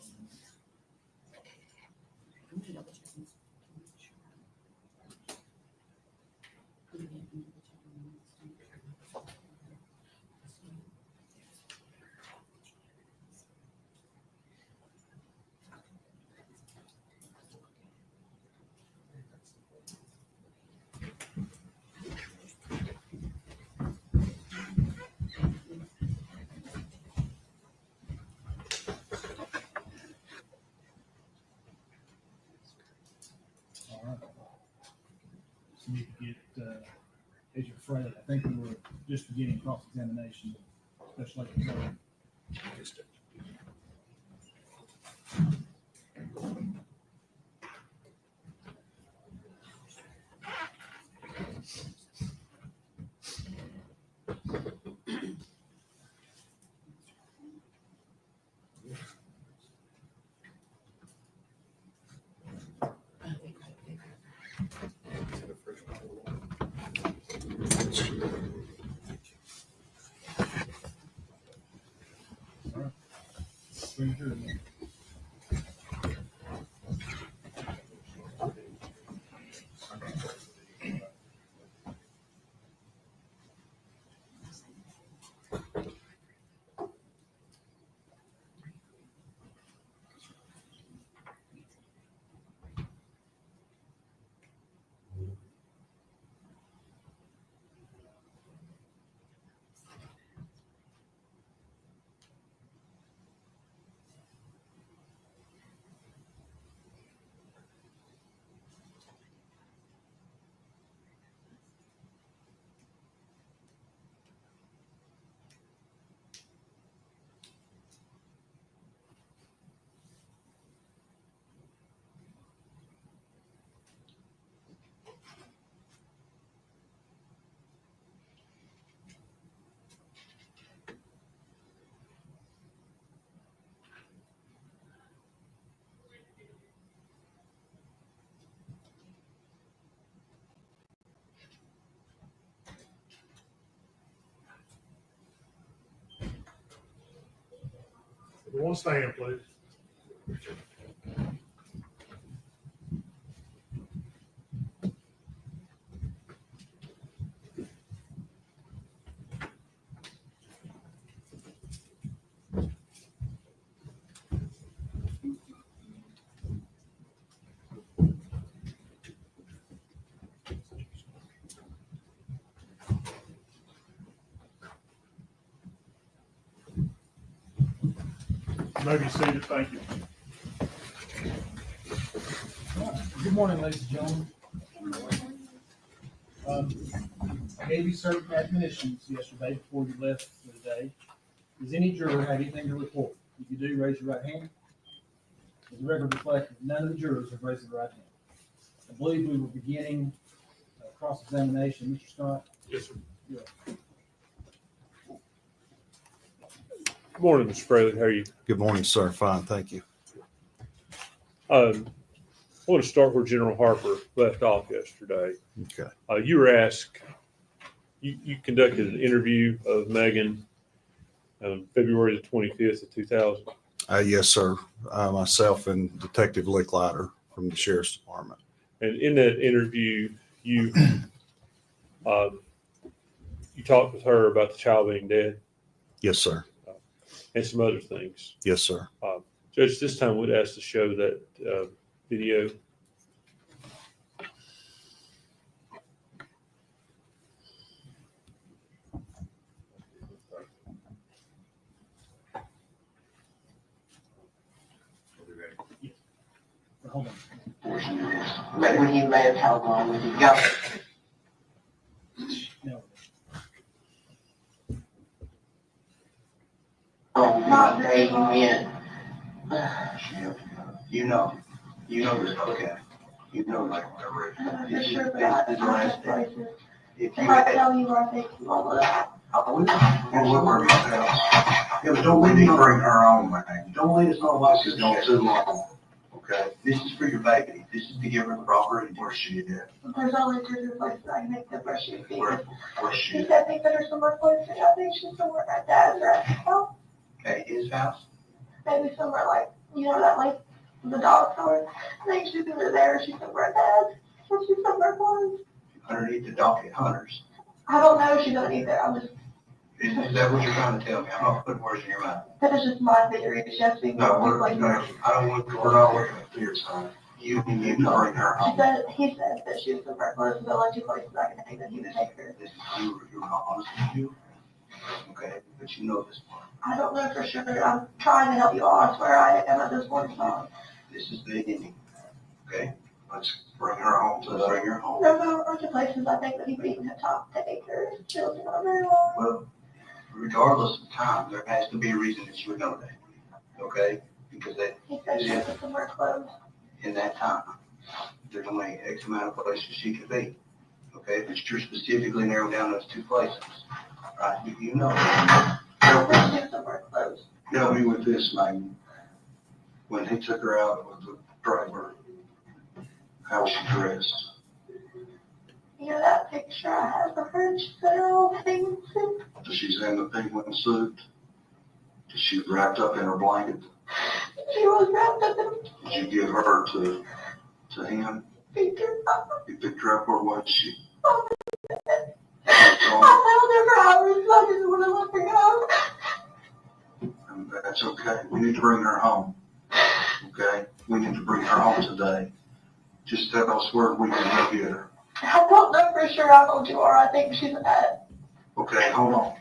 All right. Just need to get, as you're afraid, I think we were just beginning cross-examination, especially. Yes, sir. Pretty sure. One stand, please. Maybe seated, thank you. Good morning, ladies and gentlemen. I gave you certain admonitions yesterday before you left for the day. Does any juror have anything to report? If you do, raise your right hand. Does the record reflect that none of the jurors have raised their right hand? I believe we were beginning cross-examination. Mr. Scott? Yes, sir. Yeah. Good morning, Mr. Fraley. How are you? Good morning, sir. Fine, thank you. I want to start where General Harper left off yesterday. Okay. You were asked, you conducted an interview of Megan February the 25th of 2000. Yes, sir. Myself and Detective Licklider from the Sheriff's Department. And in that interview, you talked with her about the child being dead Yes, sir. and some other things. Yes, sir. Judge, this time we'd ask to show that video. Hold on. But when you left, how long was he gone? No. Oh, not day you went. You know this, okay. You know, like, whatever. This is Sure, but I the don't last have day. places. If If you I had, tell you where I think you want to, we'll worry about that. Yeah, but don't we need to bring her on, man. Don't let us know why she's gone too long. Okay, this is for your baby. This is to give her the proper, where's she at? there's only two places I can make the brush you feet. Where's she He at? said think that there's somewhere close to, I think she's somewhere at Dad's or at his house. Okay, his house? Maybe somewhere like, that like, the dog store. I think she's either there or she's somewhere at Dad's, or she's somewhere close. Underneath the dock at Hunter's. I don't know if she's underneath there, I'm just, Is that what you're trying to tell me? I'm not putting words in your mouth. that is just my theory, she has to be No, more like her. I don't want, we're not looking at fears, son. You need to bring her She home. said, he said that she was somewhere close to the only two places I can think that he would take her. You're not honest with you? Okay, but you know this part. I don't know for sure. I'm trying to help you all. I swear I am at this point in time. This is the ending, okay? Let's bring her home, so bring her home. There's a bunch of places I think that he would even have time to take her. She was not very long. Well, regardless of time, there has to be a reason that you would know that, okay? Because that, He said she was somewhere close. in that time, there's only X amount of places she could be, okay? But you're specifically narrowing down those two places, right? You know. I think she was somewhere close. Help me with this, Megan. When he took her out with the driver, how was she dressed? That picture I have of her, she said her old things. She's in the penguin suit. She wrapped up in her blanket. She was wrapped up in Did you give her to him? a picture. You picked her up, or was she? I held her for hours. I didn't want to let her go. And that's okay. We need to bring her home. Okay? We need to bring her home today. Just tell us where we can go get her. I don't know for sure how old you are. I think she's at. Okay, hold on.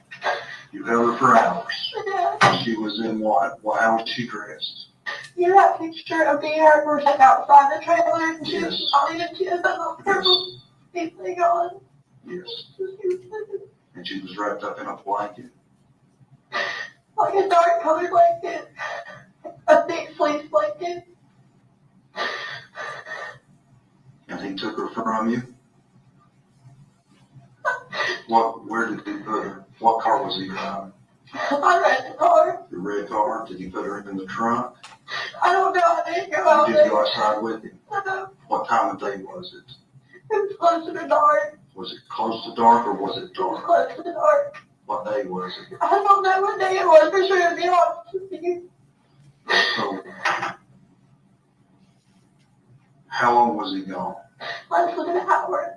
You held her for hours. Yeah. She was in what? How was she dressed? That picture of me and her were like outside the trailer and she was Yes. falling into a purple thing on. Yes. And she was wrapped up in a blanket. Like a dark colored blanket. A big fleece blanket. And he took her from you? Where did he put her? What car was he driving? I read the car. The red car? Did he put her in the trunk? I don't know. I didn't go out You there. did go outside with him? It What time of day was it? was close to the dark. Was it close to dark or was it It was dark? close to the dark. What day was it? I don't know what day it was for sure, to be honest with you. So, how long was he gone? Less than an hour.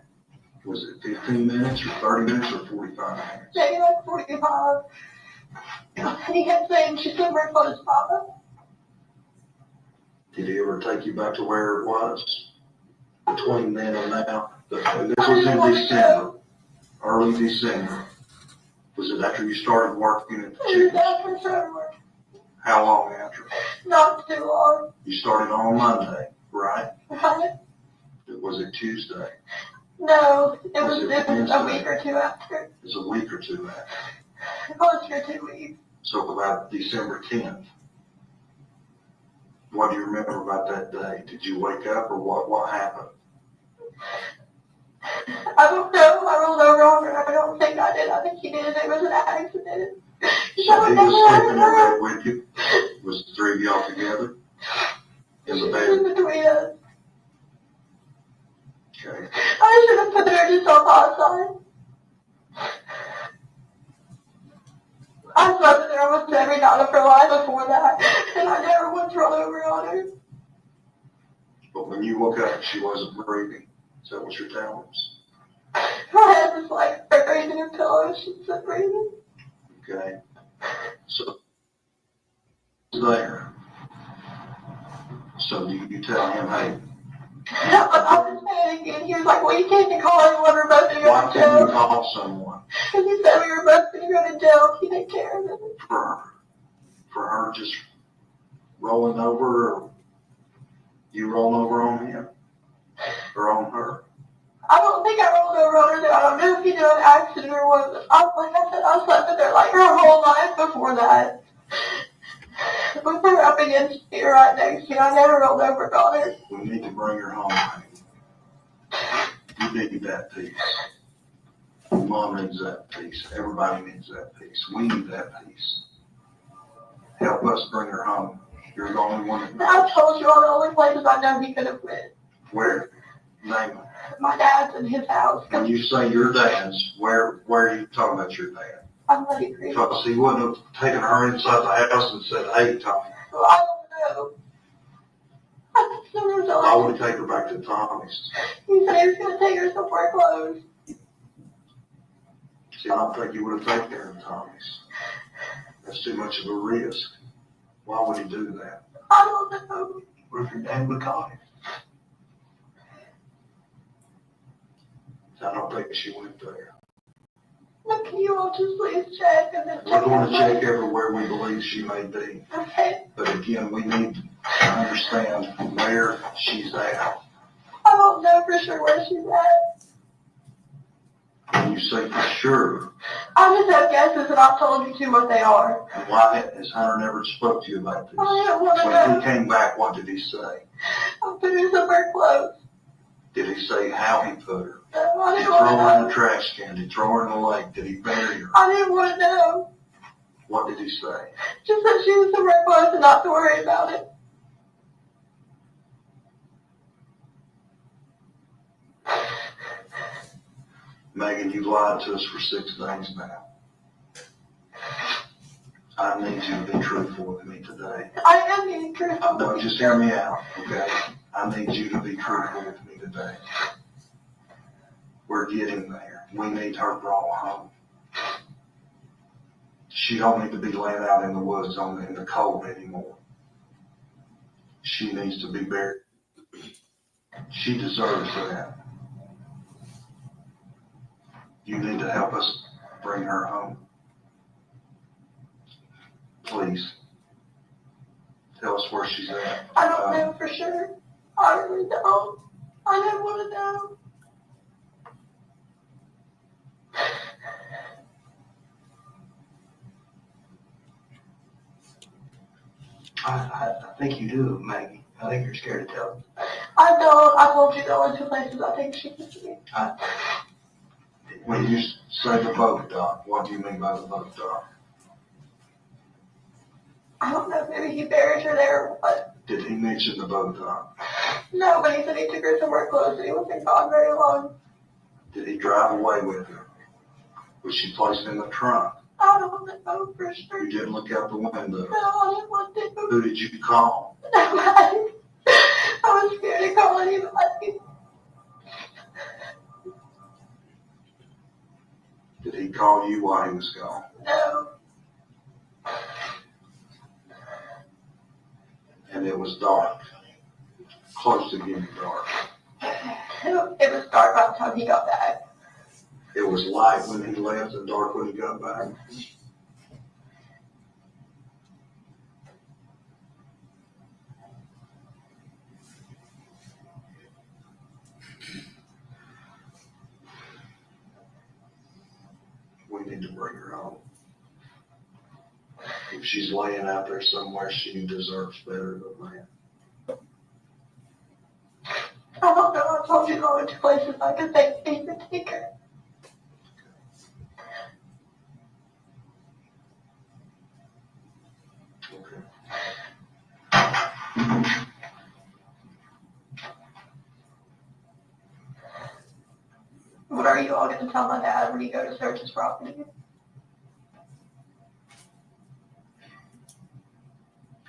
Was it 15 minutes or 30 minutes or 45 minutes? Maybe like 45. And he kept saying, she's somewhere close, Papa. Did he ever take you back to where it was? Between then and now? And this was in December, early December. Was it after you started working at the It was chicken? after Trevor. How long after? Not too long. You started on Monday, right? Right? Was it Tuesday? No, it was Was it a Wednesday? week or two after. It was a week or two after. Closer to 2 weeks. So about December 10th. What do you remember about that day? Did you wake up or what happened? I don't know. I rolled over on her. I don't think I did. I think he did. It was an accident. So he was sleeping in bed with you? Was the three of y'all together? In the She bed? was between but they're just on my side. I slept with her almost every night of her life before that, and I never once rolled over on her. But when you woke up, she wasn't breathing. Is that what you're telling us? Her head was like buried in her pillow. She wasn't breathing. Okay. So, there. So you tell him, hey, I was panicking. He was like, well, you can't call anyone. We're both going to go why to can't you jail. call someone Because he said we were both going to go to jail if he didn't care. for her just rolling over, or you rolling over on him or on her? I don't think I rolled over on her though. I don't know if he did an accident or what. Like I said, I slept with her like her whole life before that. With her up against me right next to me, I never rolled over on her. We need to bring her home, honey. You need that peace. Mom needs that peace. Everybody needs that peace. We need that peace. Help us bring her home. You're the only one that knows. I told you all the only places I know he could have went. Where? Name it. My dad's in his house. When you say your dad's, where are you talking about your dad? I'm Letty Creek. Because he wouldn't have taken her inside the house and said, hey, Tommy. Well, I don't know. I just never Why told would he take her back to Tommy's? He said he was going to take her somewhere close. See, I don't think he would have taken her to Tommy's. That's too much of a risk. Why would he do that? I don't know. What if your dad would call him? I don't think she went there. Look, can you all just please check and then We're going to check it? everywhere we believe she may be. Okay. But again, we need to understand where she's at. I don't know for sure where she's at. When you say for sure, I just have guesses and I've told you two what they are. why has Hunter never spoke to you about this? I don't want to When know. he came back, what did he say? I'll put her somewhere close. Did he say how he put her? No, I Did he didn't throw her in want the to know. trash can? Did he throw her in the lake? Did he bury her? I didn't want to know. What did he say? Just that she was somewhere close and not to worry about it. Megan, you lied to us for 6 days now. I need you to be truthful with me today. I am being truthful. No, just hear me out, okay? I need you to be truthful with me today. We're getting there. We need her brought home. She don't need to be laying out in the woods in the cold anymore. She needs to be buried. She deserves that. You need to help us bring her home. Please. Tell us where she's at. I don't know for sure. I really don't. I don't want to know. I think you do, Maggie. I think you're scared to tell. I don't. I told you the only two places I think she could be. When you say the boat dock, what do you mean by the boat dock? I don't know. Maybe he buried her there or what. Did he mention the boat dock? No, but he said he took her somewhere close and he wasn't gone very long. Did he drive away with her? Was she placed in the trunk? I don't know for sure. You didn't look out the window. No, I didn't want to. Who did you call? Nobody. I was scared to call anybody. Did he call you while he was gone? No. And it was dark. Close to getting dark. It was dark by the time he got back. It was light when he left and dark when he got back. We need to bring her home. If she's laying out there somewhere, she deserves better than that. I don't know. I told you the only two places I could think he could take her. Okay. you all get to tell my dad when you go to search his property?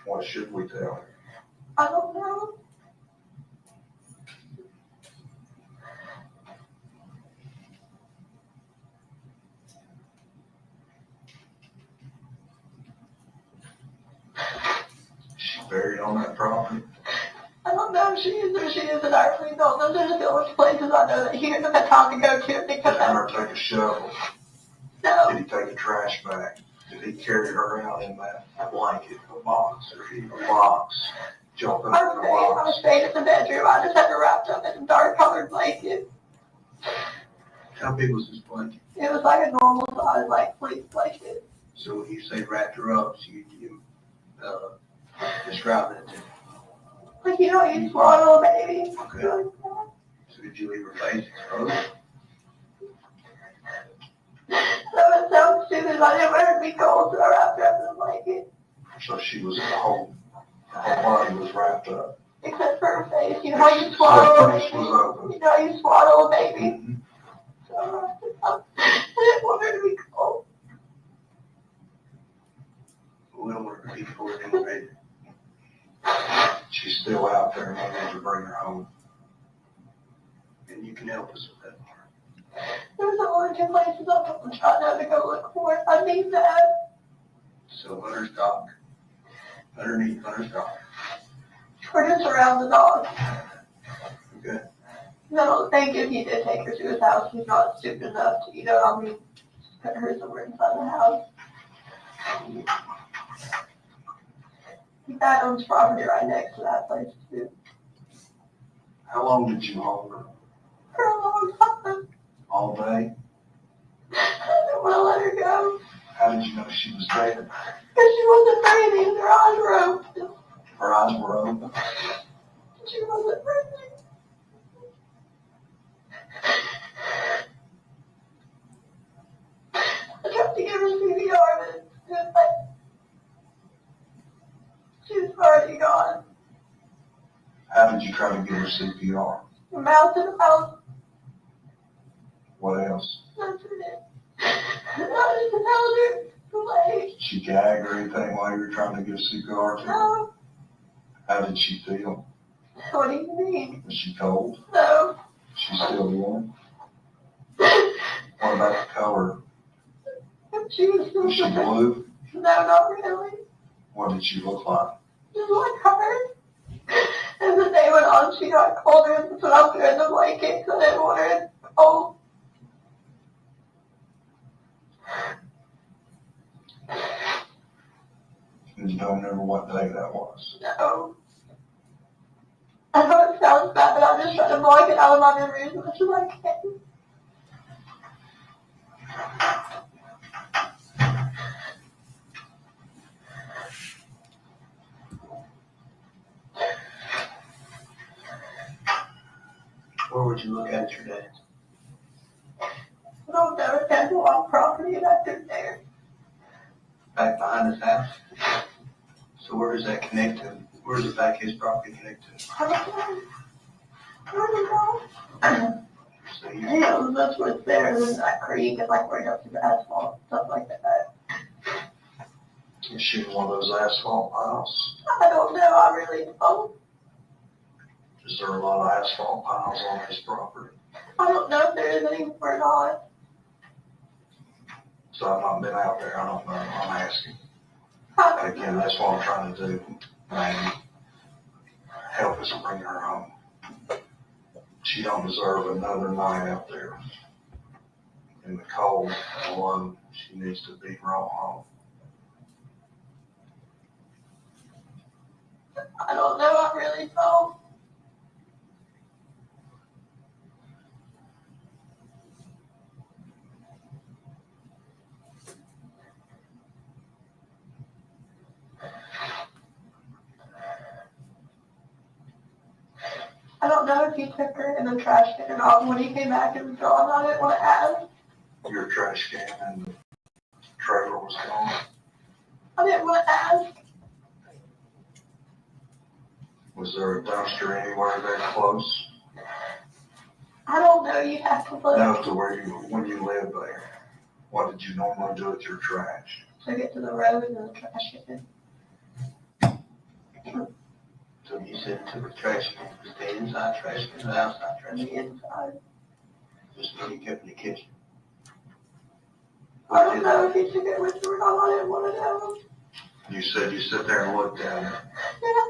What should we tell her? I don't know. She's buried on that property. I don't know if she is or she isn't. I really don't know. There's the only places I know that he hasn't had time to go to because Did Hunter take a shovel? no. Did he take a trash bag? Did he carry her out in that blanket, a box, or a box? Jumping in I a box? was staying in the bedroom. I just had her wrapped up in a dark colored blanket. How big was this blanket? It was like a normal size, like fleece blanket. So when you say wrapped her up, so you describe it to me. Like, you know, you swallow a baby. Okay. Like that. So did you leave her face exposed? So it sounds stupid, but it would be cold, so I wrapped her up in a blanket. So she was, the whole body was wrapped up. Except for her face. You know how you swallow a Her face baby? was open. You know how you swallow a baby? Mhm. So I wrapped it up. I didn't want her to be cold. We don't want her to be cold anyway. She's still out there and we need to bring her home. And you can help us with that part. There's only two places I'm trying not to go look for it. I need that. So Hunter's dock. Underneath Hunter's dock. Or just around the dog. Okay. I don't think if he did take her to his house, he's not stupid enough to, you know what I mean, put her somewhere inside the house. He owns property right next to that place too. How long did you hold her? For a long time. All day? I didn't want to let her go. How did you know she was dead? Because she wasn't breathing. Her eyes were open. Her eyes were open. She wasn't breathing. I tried to give her CPR, but it was like, she was already gone. How did you try to give her CPR? Mouth to mouth. What else? That's it. I just held her. Like, Did she gag or anything while you were trying to give CPR to her? no. How did she feel? What do you mean? Was she cold? No. She's still warm? What about the color? She was still Was she blue? No, not really. What did she look like? Just like her. As the day went on, she got colder and put up her in the blanket because I didn't want her cold. And you don't remember what day that was? No. I know it sounds bad, but I'm just trying to block it out of my memory as much as I can. Where would you look at your dad? I don't know if that's on property and I took there. Back behind his house? So where does that connect to? Where does the back of his property connect to? I don't know. I don't know. So you, Yeah, that's what's there. There's that creek and like right up to the asphalt, stuff like that. you're shooting one of those asphalt piles. I don't know. I really don't. Is there a lot of asphalt piles on his property? I don't know if there is any or not. So I've not been out there. I don't know. I'm asking. I But don't again, know. that's what I'm trying to do. Maybe help us bring her home. She don't deserve another night out there in the cold alone. She needs to be brought home. I don't know. I really don't. I don't know if he took her in the trash can or not. When he came back and was gone, I didn't want to ask. Your trash can and the trailer was gone. I didn't want to ask. Was there a dumpster anywhere there close? I don't know, you have to look. No, to where when you lived there, what did you normally do with your trash? To get to the road and the trash can. So you said to the trash can, was the inside trash can or the outside trash On the can? inside. Just when you kept in the kitchen? I don't know if you took it with you or not, I didn't want to know. You said you sit there and looked at her. Yeah.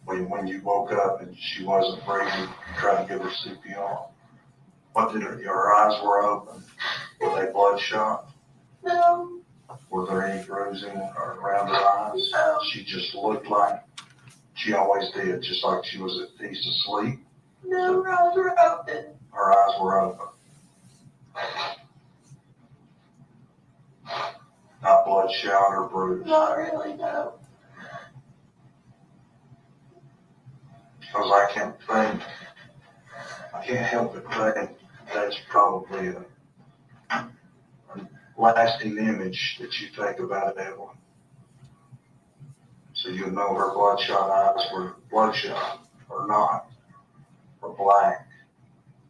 When you woke up and she wasn't breathing, you tried to give her CPR. What did her eyes were open? Were they bloodshot? No. Were there any bruising around her eyes? No. She just looked like she always did, just like she was at peace asleep. No, her eyes were open. Her eyes were open. Not bloodshot or bruised. Not really, no. Because I can't help but think that's probably a lasting image that you think about Evelyn. So you know her bloodshot eyes were bloodshot or not, or black,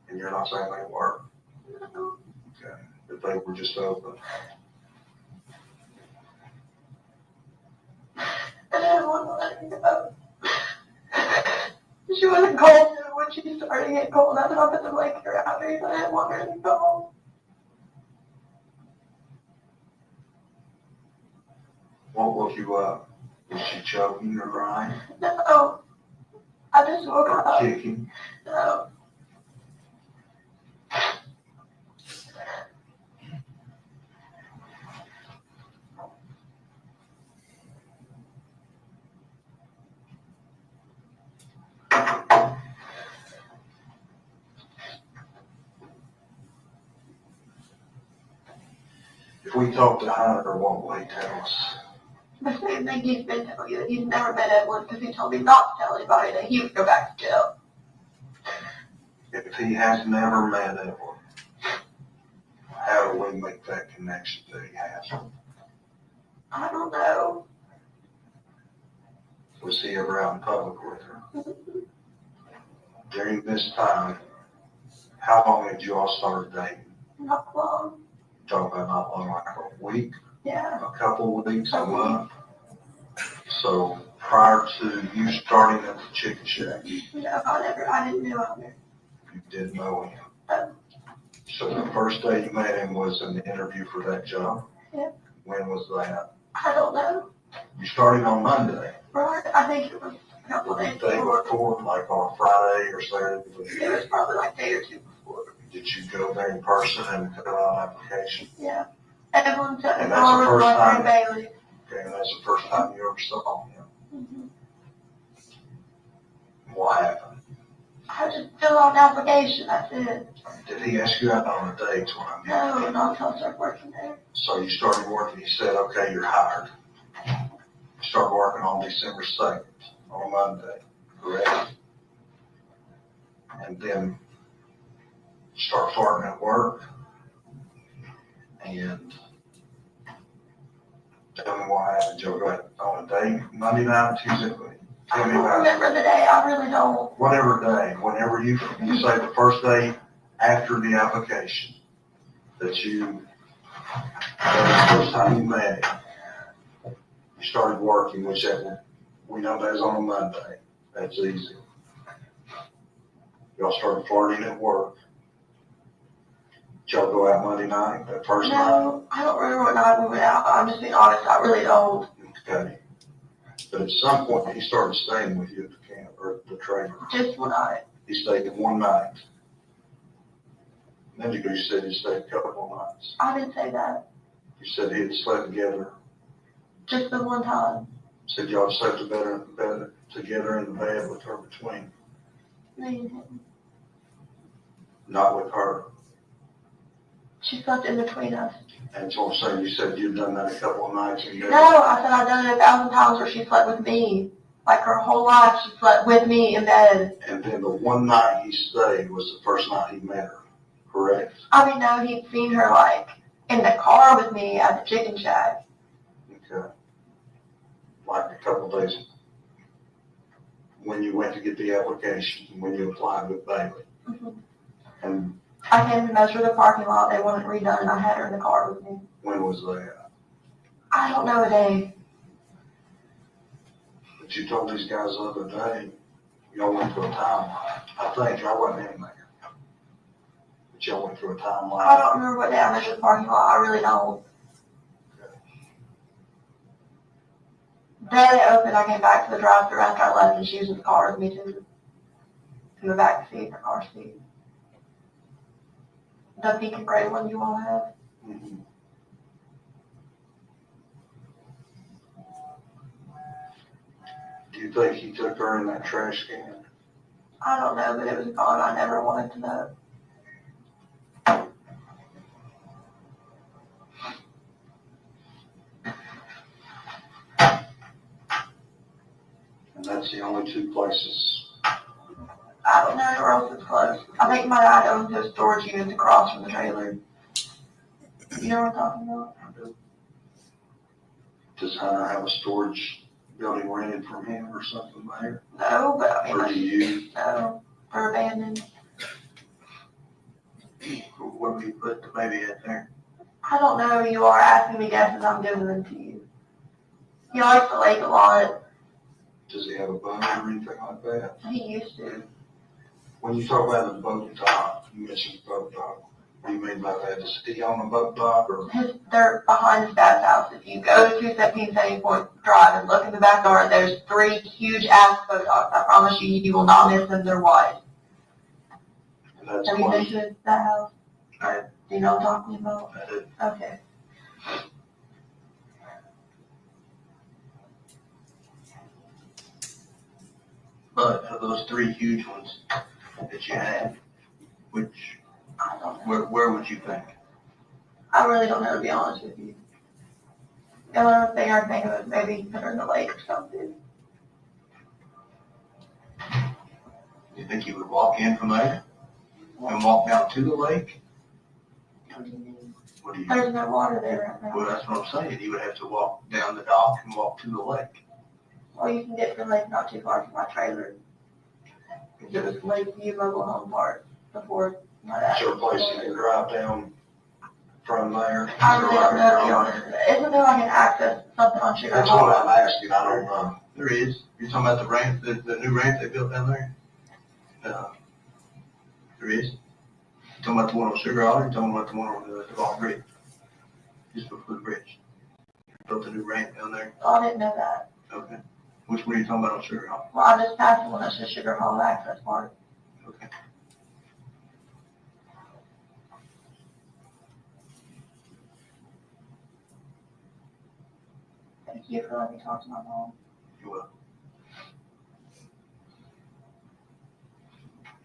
and you're not saying they were. No. Okay, that they were just open. I didn't want to let her go. She wasn't cold when she started to get cold. I was hoping to wake her out here, but I didn't want her to go home. What woke you up? Was she choking or crying No. I just woke or up. kicking? No. If we talk to Hunter, what will he tell us? The same thing he's been telling you, that he's never met Evelyn because he told me not to tell anybody that he would go back to jail. If he has never met Evelyn, how do we make that connection that he has? I don't know. Was he ever out in public with her? During this time, how long had you all started dating? Not long. Talking about not long, like a week, Yeah. a couple of weeks, a month? So prior to you starting at the chicken shack, you No, I didn't know him. didn't know him. So the first day you met him was an interview for that job? Yeah. When was that? I don't know. You started on Monday. Right? I think it was a couple of The days day before. before, like on Friday or Saturday? It was probably like a day or two before. Did you go there in person and fill out an application? Yeah. Evelyn took And the that's the door first with time? my Bailey. Okay, and that's the first time you ever saw him. Mm-hmm. What happened? I just filled out an application, that's it. Did he ask you out on a date? When I'm No, not until I started working there. So you started working, he said, okay, you're hired. You started working on December 2nd, on Monday, correct? And then start farting at work. And tell me what happened. You'll go on a date, Monday night, Tuesday, I tell me don't about it. remember the day, I really don't. Whatever day, whenever you say the first day after the application, that that was the first time you met him, you started working, which we know that was on a Monday. That's easy. Y'all started flirting at work. Did y'all go out Monday night, that first night? No, I don't remember what night we went out. I'm just being honest, I really don't. Okay. But at some point, he started staying with you at the camp, or the trailer. Just one night. He stayed one night. Then you said he stayed a couple of nights. I didn't say that. You said he had slept together. Just the one time. Said y'all slept together in the bed with her between, Me and him. not with her. She slept in between us. And so I'm saying, you said you'd done that a couple of nights and you No, I said I've done it 1,000 times where she slept with me. Like her whole life, she slept with me in bed. And then the one night he stayed was the first night he met her, correct? I mean, no, he'd seen her like in the car with me at the chicken shack. Okay. Like a couple of days when you went to get the application, when you applied with Bailey. Mm-hmm. And I came to measure the parking lot, they wanted redone, I had her in the car with me. when was that? I don't know a day. But you told these guys the other day, y'all went through a timeline. I think y'all wasn't in there. But y'all went through a timeline. I don't remember what day I measured the parking lot, I really don't. The day they opened, I came back to the drive-thru after I left, and she was in the car with me too. In the back seat, her car seat. The pink and gray one you all have. Mhm. Do you think he took her in that trash can? I don't know, but it was gone. I never wanted to know. And that's the only two places. I don't know where else it's close. I think my dad owns those storage units across from the trailer. You know what I'm talking about? Does Hunter have a storage building rented from him or something there? No, but I Or do mean, you? no, for abandoned. What do you put the baby at there? I don't know. You are asking me guesses. I'm giving them to you. He likes the lake a lot. Does he have a boat or anything like that? He used to. When you talk about the boat dock, you mentioned boat dock. What do you mean by that? Is he on the boat dock or? They're behind his dad's house. If you go to 217 Point Drive and look in the backyard, there's 3 huge ass boat docks. I promise you, you will not miss them. They're wide. And that's Have you been close. to that house? I- Do you know what I'm talking about? I did. Okay. But of those 3 huge ones that you had, which, I don't know. where would you think? I really don't know, to be honest with you. The only thing I think of is maybe put her in the lake or something. You think you would walk in from there and walk down to the lake? What do you mean? What do you? There's no water there right Well, now. that's what I'm saying. You would have to walk down the dock and walk to the lake. Well, you can get to the lake not too far from my trailer. It was Lakeview Mobile Home Park before my dad. Is there a place you can drive down from there? I really don't know, to be honest. Isn't there like an access, something on Sugar That's Hall? what I'm asking. I don't know. There is. You're talking about the ramp, the new ramp they built down there? There is. You talking about the one on Sugar Hall, or you talking about the one on the Long Bridge? Just before the bridge. Built a new ramp down there? Oh, I didn't know that. Okay. Which one are you talking about on Sugar Hall? Well, I just passed the one that says Sugar Hall Access Park. Okay. Thank you for letting me talk to my mom. You will.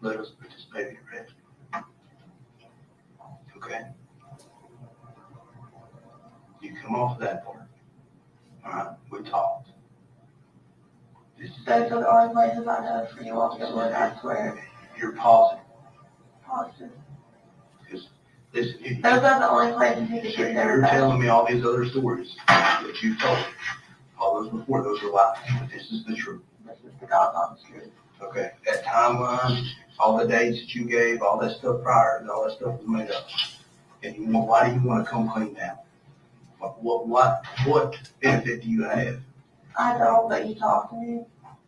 Let us put this baby to rest. Okay? You come off that part. All right, we talked. This is, Those are the only places I know for you all to go look, I swear. you're positive. Positive. This, Those are the only places you can so get there. you're telling me all these other stories that you've told. All those before, those are lies. But this is the truth. This is the God's honest truth. Okay? That timeline, all the dates that you gave, all that stuff prior, all that stuff was made up. And you want, why do you want to come clean now? What benefit do you have? I don't, but you talk to me.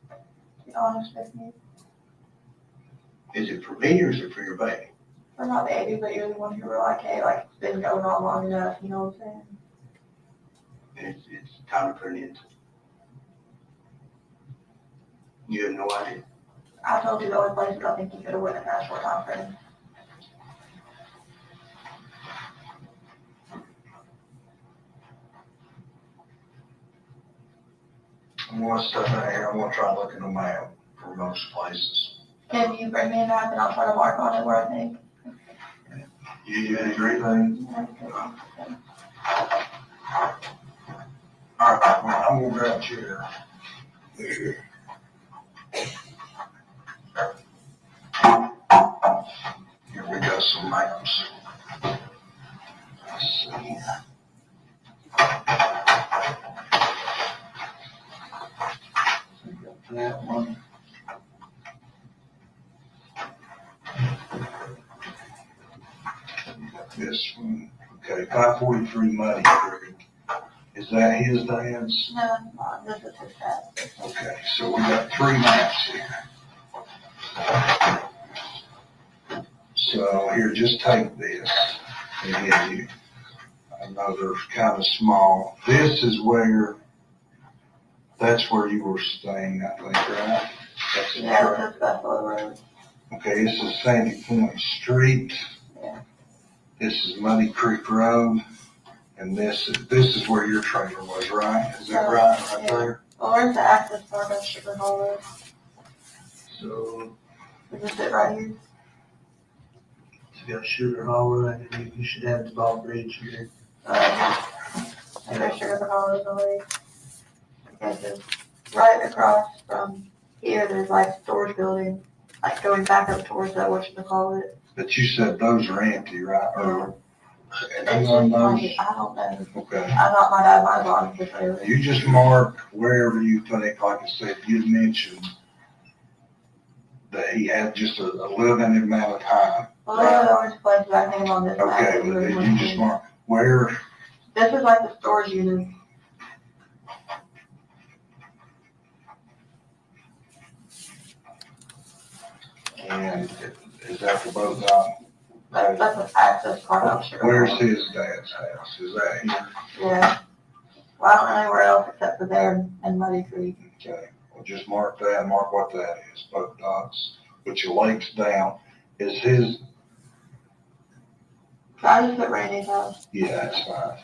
To be honest with me. Is it for me or is it for your baby? For my baby, but you're the one who were like, hey, like, it's been going on long enough, you know what I'm saying? And it's time to put an end to it. You have no idea. I told you the only places I think you could have went in that short time frame. I'm gonna step out here, I'm gonna try to look in the map for most places. Can you bring me a map and I'll try to mark on it where I think? You agree, anything? All right, well, I'm gonna grab a chair. Here we got some maps. Let's see. That one. this one. Okay, 543 Muddy Creek. Is that his dad's? No, it's not. This is his dad. Okay, so we got 3 maps here. So here, just take this and give you another kind of small. This is where, that's where you were staying, I think, right? That's the Yeah, track. this is Buffalo Road. Okay, this is Sandy Point Street. Yeah. This is Muddy Creek Road. And this is where your trailer was, right? Is that right there? Well, where's the access part of Sugar Hall Road? So Is this it right here? it's got Sugar Hall Road, and you should have the ball bridge here. And there's Sugar Hall Road already. Okay, so right across from here, there's like storage building, like going back up towards that, whatchamacallit. But you said those are empty, right? Or, and It's who on just like, those? I don't know. Okay. I thought my dad might have gone to the trailer. You just mark wherever you think, like I said, you mentioned that he had just a limited amount of time. Well, there's the orange places I think on this map. Okay, but then you just mark where, This is like the storage unit. and is that for both of them? That's an access part of Sugar Hall. Where's his dad's house? Is that here? Yeah. Well, I don't know anywhere else except for there and Muddy Creek. Okay, well, just mark that, mark what that is, both dots. Put your legs down. Is his, So I just put Randy's house. yeah, that's fine.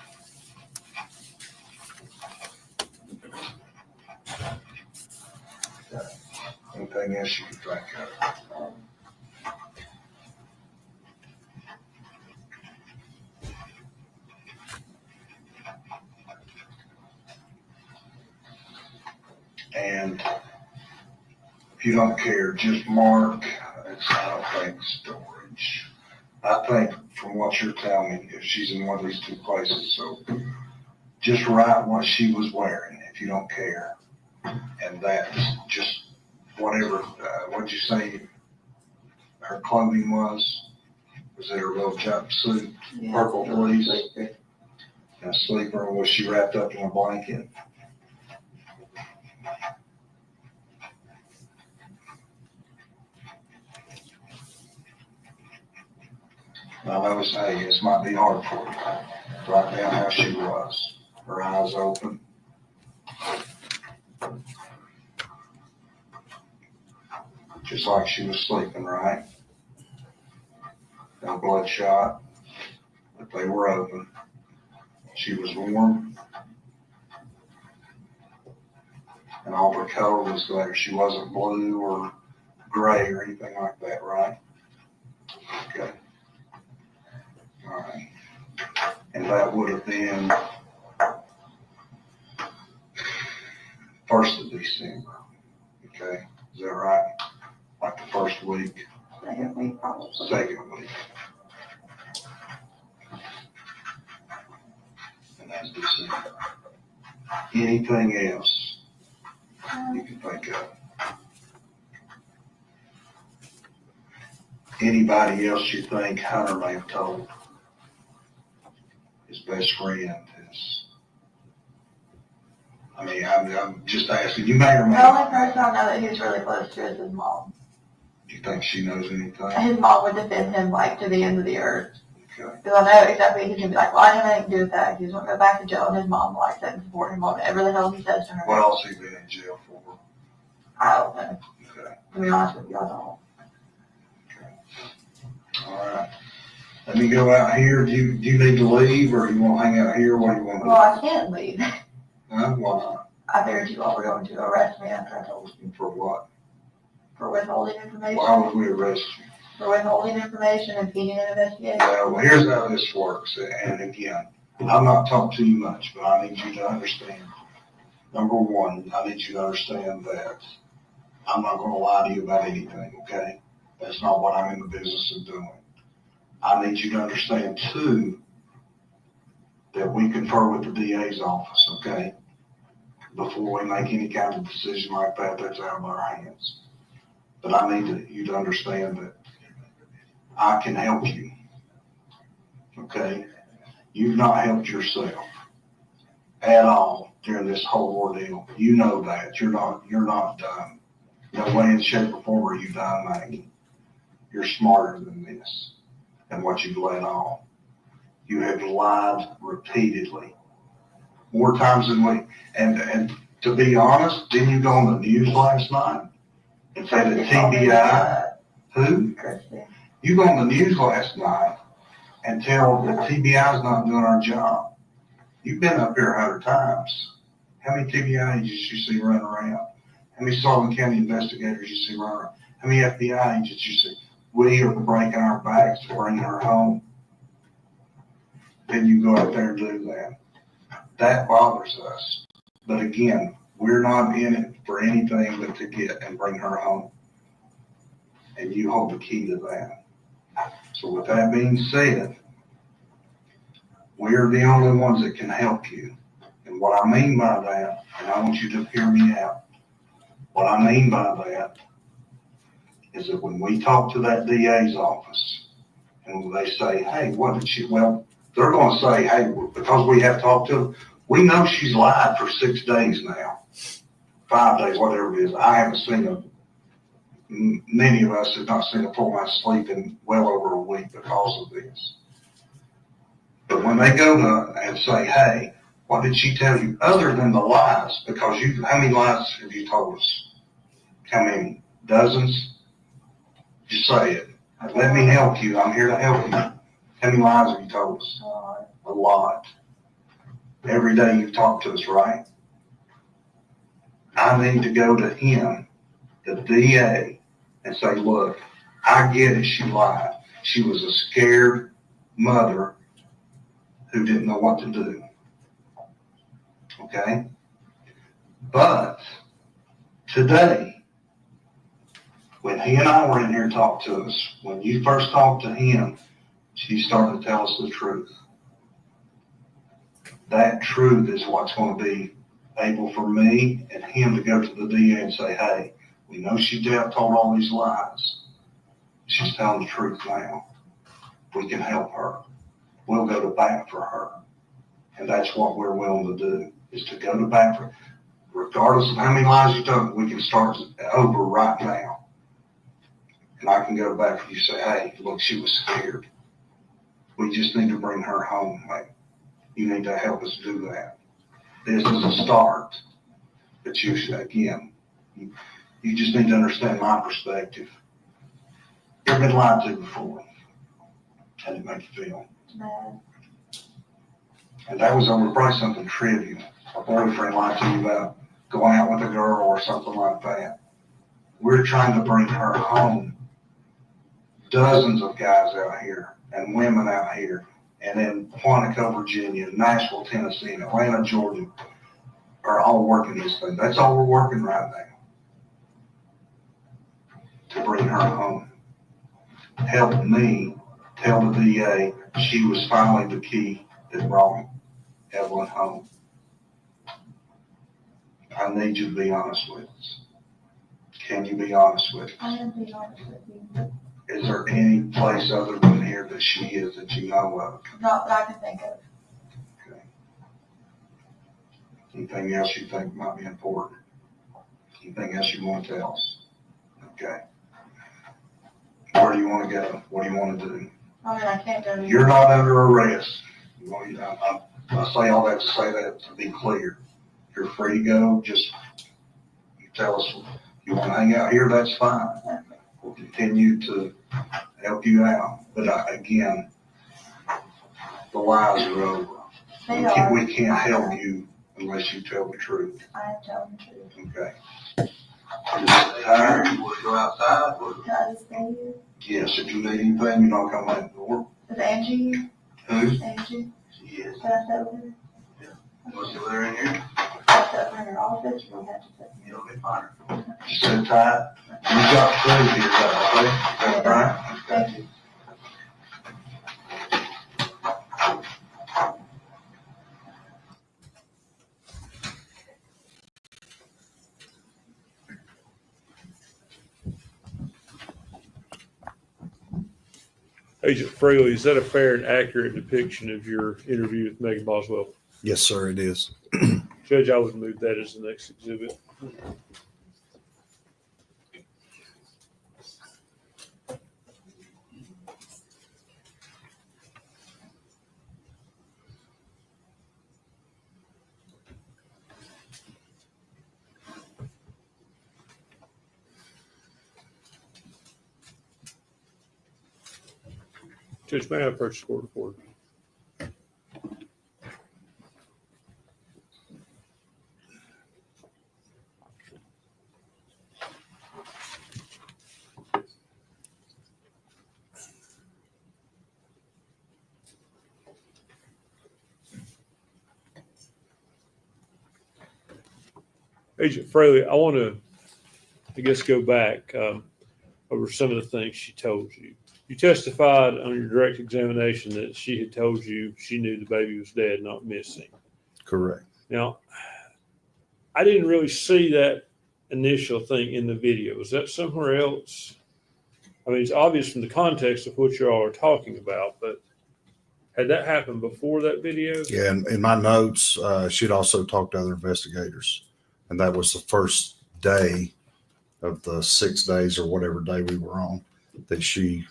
Okay. Anything else you can think of? And if you don't care, just mark, I don't think storage. I think from what you're telling me, if she's in one of these 2 places, so just write what she was wearing if you don't care. And that's just whatever, what'd you say her clothing was? Was it her little jumpsuit, Yeah, purple it's fleece, sleeper. and a sleeper, or was she wrapped up in a blanket? Now, I would say this might be hard for you. Write down how she was. Her eyes open. Just like she was sleeping, right? No bloodshot, but they were open. She was warm. And all her color was there. She wasn't blue or gray or anything like that, right? Okay. All right. And that would have been 1st of December. Okay, is that right? Like the first week, Second week probably. second week. And that's December. Anything else you can think of? Anybody else you think Hunter may have told? His best friend, I'm just asking, you may or may The only not. person I know that he's really close to is his mom. Do you think she knows anything? His mom would defend him like to the end of the earth. Okay. Because I know exactly he's gonna be like, well, I didn't have anything to do with that. He's gonna go back to jail, and his mom likes that and support him on whatever the hell he says to her. What else he been in jail for? I don't know. Okay. To be honest with you, I don't. All right. Let me go out here. Do you need to leave, or you want to hang out here? What do you want to do? Well, I can't leave. Huh? Why not? I figured you all were going to arrest me after I told you. For what? For withholding information. Why would we arrest you? For withholding information, impeding an investigation. Well, here's how this works. And again, I'm not talking too much, but I need you to understand. Number one, I need you to understand that I'm not going to lie to you about anything, okay? That's not what I'm in the business of doing. I need you to understand, too, that we confer with the DA's office, okay? Before we make any kind of decision like that, that's out of our hands. But I need you to understand that I can help you. okay? You've not helped yourself at all during this whole ordeal. You know that. You're not done. No way in shape or form are you done, Maggie. You're smarter than this and what you've let on. You have lied repeatedly, more times than we, and to be honest, didn't you go on the news last night and say that TBI, who? You go on the news last night and tell that TBI is not doing our job. You've been up here 100 times. How many TBI agents you see running around? How many Sullivan County investigators you see running around? How many FBI agents you see? We are breaking our backs to bring her home. Then you go out there and do that. That bothers us. But again, we're not in it for anything but to get and bring her home. And you hold the key to that. So with that being said, we're the only ones that can help you. And what I mean by that, and I want you to hear me out, what I mean by that is that when we talk to that DA's office and they say, hey, what did she, well, they're going to say, hey, because we have talked to her, we know she's lied for 6 days now, 5 days, whatever it is. I haven't seen her. Many of us have not seen a full night's sleep in well over a week because of this. But when they go to and say, hey, what did she tell you other than the lies? Because how many lies have you told us? How many? Dozens? Just say it. Let me help you. I'm here to help you. How many lies have you told us? A lot. Every day you've talked to us, right? I need to go to him, the DA, and say, look, I get it, she lied. She was a scared mother who didn't know what to do. Okay? But today, when he and I were in here and talked to us, when you first talked to him, she started to tell us the truth. That truth is what's going to be able for me and him to go to the DA and say, hey, we know she told all these lies. She's telling the truth now. We can help her. We'll go to bat for her. And that's what we're willing to do, is to go to bat for her. Regardless of how many lies you told, we can start over right now. And I can go back for you and say, hey, look, she was scared. We just need to bring her home, mate. You need to help us do that. This is a start. But you should, again, you just need to understand my perspective. You've been lied to before. How did it make you feel? Bad. And that was over probably something trivial. A boyfriend lied to you about going out with a girl or something like that. We're trying to bring her home. Dozens of guys out here and women out here, and in Quantico, Virginia, Nashville, Tennessee, and Atlanta, Georgia, are all working this thing. That's all we're working right now. To bring her home. Help me tell the DA she was finally the key that brought Evelyn home. I need you to be honest with us. Can you be honest with us? I am being honest with you. Is there any place other than here that she is that you know of? Not that I can think of. Okay. Anything else you think might be important? Anything else you want to tell us? Okay. Where do you want to go? What do you want to do? I mean, I can't go to. You're not under arrest. I say all that to say that to be clear. You're free to go. Just you tell us you want to hang out here, that's fine. We'll continue to help you out. But again, the lies are over. We can't help you unless you tell the truth. I am telling the truth. Okay. Tired? You want to go outside? Can I just stay here? Yes, if you need anything, you don't come in the door. Is Angie here? Who? Angie? She is. Can I stay over here? You want to sit there in here? Can I stay over in her office? Or we have to sit here? It'll be fine. Just sit tight. You got food here, okay? Is that right? Thank you. Agent Fraley, is that a fair and accurate depiction of your interview with Megan Boswell? Yes, sir, it is. Judge, I would move that as the next exhibit. Judge, may I approach the court reporter? Agent Fraley, I want to, go back over some of the things she told you. You testified on your direct examination that she had told you she knew the baby was dead, not missing. Correct. Now, I didn't really see that initial thing in the video. Was that somewhere else? I mean, it's obvious from the context of what you all are talking about, but had that happened before that video? Yeah, and in my notes, she'd also talked to other investigators, and that was the first day of the 6 days or whatever day we were on that she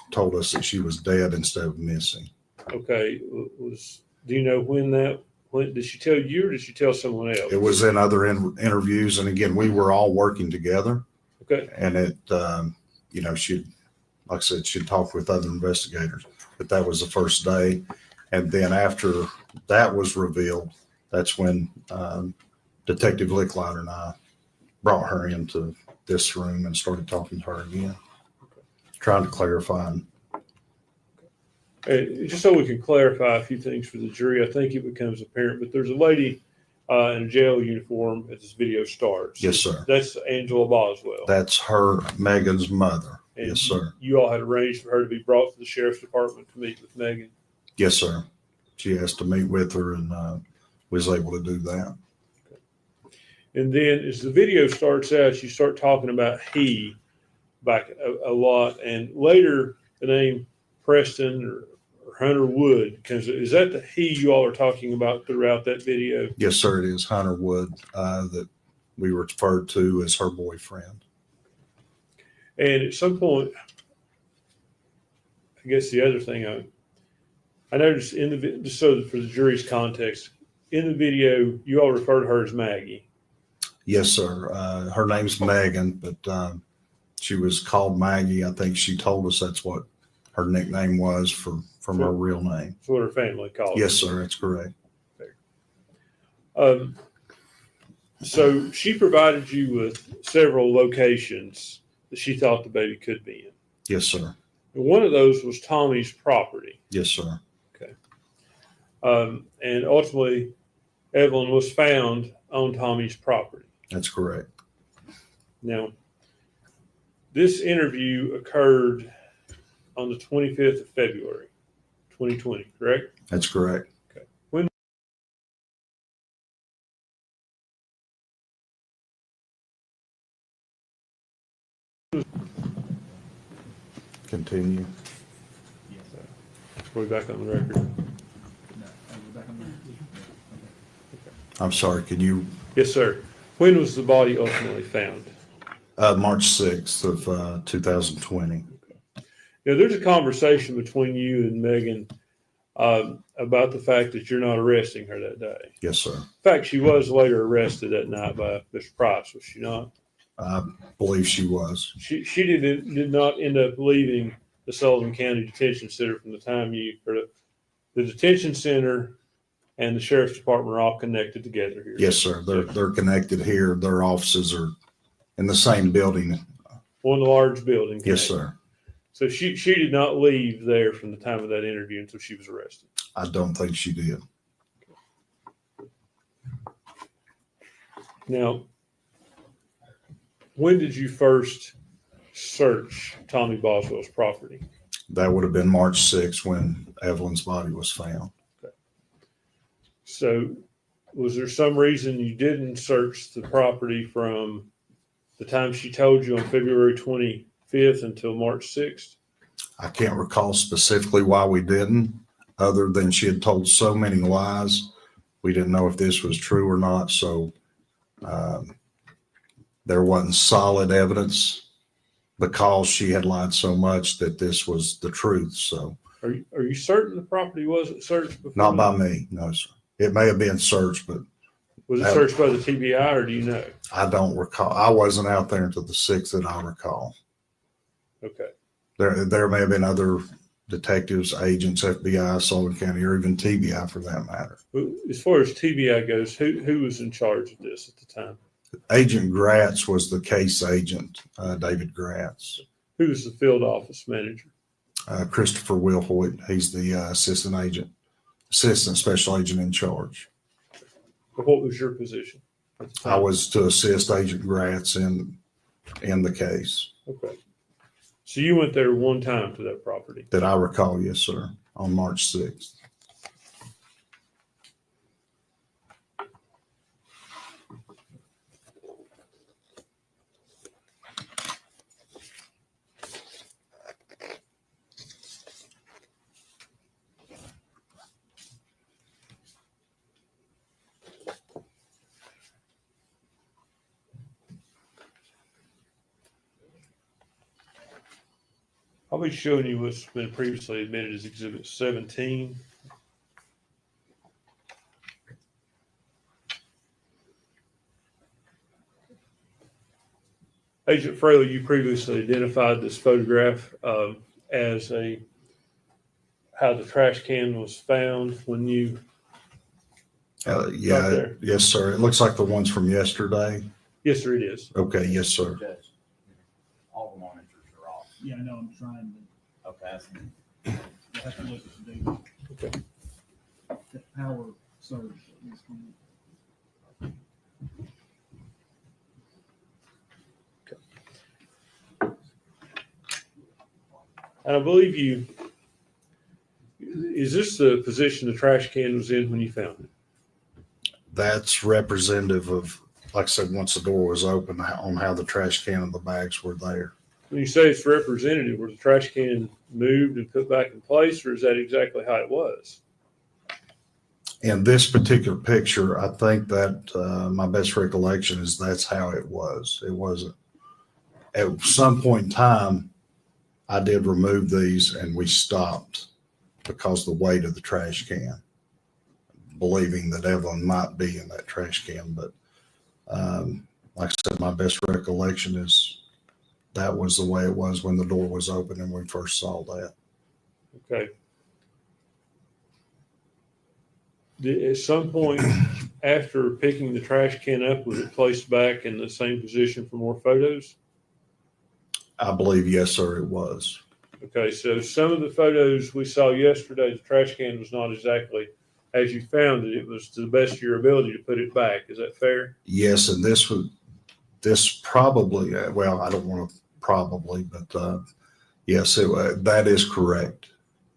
told us that she was dead instead of missing. Okay. Do you know when did she tell you or did she tell someone else? It was in other interviews, and again, we were all working together. Okay. And it, she'd, like I said, she'd talked with other investigators, but that was the first day. And then after that was revealed, that's when Detective Licklider and I brought her into this room and started talking to her again, trying to clarify. Just so we can clarify a few things for the jury, I think it becomes apparent, but there's a lady in a jail uniform as this video starts. Yes, sir. That's Angela Boswell. That's her, Megan's mother. And yes, sir. You all had arranged for her to be brought to the sheriff's department to meet with Megan? Yes, sir. She asked to meet with her and was able to do that. And then as the video starts out, you start talking about he back a lot. And later the name Preston or Hunter Wood comes. Is that the he you all are talking about throughout that video? Yes, sir. It is Hunter Wood that we referred to as her boyfriend. And at some point, I guess the other thing I noticed just so for the jury's context, in the video, you all refer to her as Maggie. Yes, sir. Her name's Megan, but she was called Maggie. I think she told us that's what her nickname was from her real name. That's what her family called her. Yes, sir. That's correct. So she provided you with several locations that she thought the baby could be in. Yes, sir. And one of those was Tommy's property. Yes, sir. Okay. And ultimately, Evelyn was found on Tommy's property. That's correct. Now, this interview occurred on the 25th of February, 2020, correct? That's correct. Okay. When Continue. We're back on the record. No, we're back on I'm sorry. Can you? Yes, sir. When was the body ultimately found? March 6th of 2020. Now, there's a conversation between you and Megan about the fact that you're not arresting her that day. Yes, sir. In fact, she was later arrested that night by Mr. Price, was she not? I believe she was. She did not end up leaving the Sullivan County Detention Center from the time the detention center and the sheriff's department are all connected together here. Yes, sir. They're connected here. Their offices are in the same building. One large building. Yes, sir. So she did not leave there from the time of that interview until she was arrested. I don't think she did. Now, when did you first search Tommy Boswell's property? That would have been March 6th when Evelyn's body was found. Okay. So was there some reason you didn't search the property from the time she told you on February 25th until March 6th? I can't recall specifically why we didn't, other than she had told so many lies. We didn't know if this was true or not. So there wasn't solid evidence because she had lied so much that this was the truth. So Are you certain the property wasn't searched before? not by me, no, sir. It may have been searched, but Was it searched by the TBI, or do you know? I don't recall. I wasn't out there until the 6th that I recall. Okay. There may have been other detectives, agents, FBI, Sullivan County, or even TBI for that matter. As far as TBI goes, who was in charge of this at the time? Agent Gratz was the case agent, David Gratz. Who was the field office manager? Christopher Wilhoit. He's the assistant special agent in charge. What was your position? I was to assist Agent Gratz in the case. Okay. So you went there one time to that property? That I recall, yes, sir, on March 6th. I'll be showing you what's been previously admitted as Exhibit 17. Agent Fraley, you previously identified this photograph as how the trash can was found when you Yeah, yes, sir. It looks like the ones from yesterday. Yes, sir, it is. Okay, yes, sir. All the monitors are off. Yeah, I know, I'm trying to, Okay, that's I have to look at the data. Okay. The power surge. is going- And I believe is this the position the trash can was in when you found it? That's representative of, like I said, once the door was open, on how the trash can and the bags were there. When you say it's representative, was the trash can moved and put back in place, or is that exactly how it was? In this particular picture, I think that my best recollection is that's how it was. It wasn't. At some point in time, I did remove these and we stopped because of the weight of the trash can, believing that Evelyn might be in that trash can. But like I said, my best recollection is that was the way it was when the door was open and we first saw that. Okay. At some point after picking the trash can up, was it placed back in the same position for more photos? I believe, yes, sir, it was. Okay, so some of the photos we saw yesterday, the trash can was not exactly as you found it. It was to the best of your ability to put it back. Is that fair? Yes, and this probably, well, I don't want to probably, but yes, that is correct.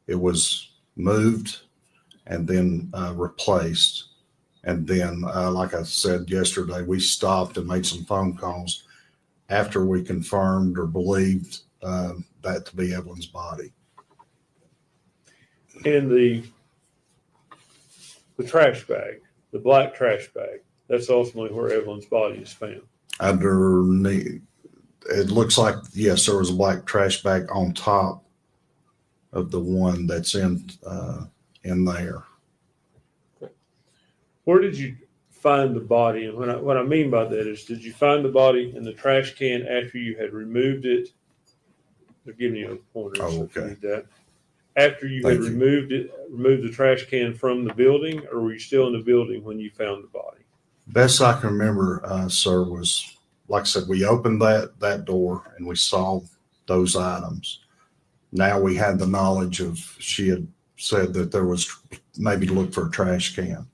It was moved and then replaced. And then, like I said yesterday, we stopped and made some phone calls after we confirmed or believed that to be Evelyn's body. And the trash bag, the black trash bag, that's ultimately where Evelyn's body is found. Underneath, it looks like, yes, there was a black trash bag on top of the one that's in there. Where did you find the body? And what I mean by that is, did you find the body in the trash can after you had removed it? They're giving you a pointer. Oh, so if you okay. need that. After you had removed the trash can from the building, or were you still in the building when you found the body? Best I can remember, sir, was, like I said, we opened that door and we saw those items. Now we had the knowledge of, she had said that there was maybe to look for a trash can.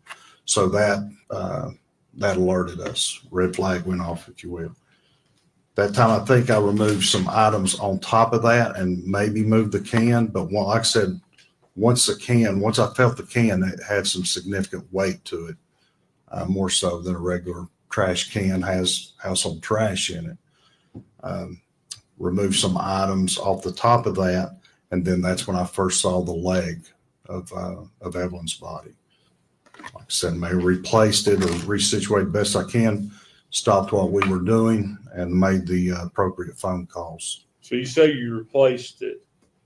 So that alerted us. Red flag went off, if you will. That time, I think I removed some items on top of that and maybe moved the can. But like I said, once I felt the can, it had some significant weight to it, more so than a regular trash can has household trash in it. Removed some items off the top of that And then that's when I first saw the leg of Evelyn's body. Like I said, may have replaced it or resituated best I can, stopped what we were doing and made the appropriate phone calls. So you say you replaced it.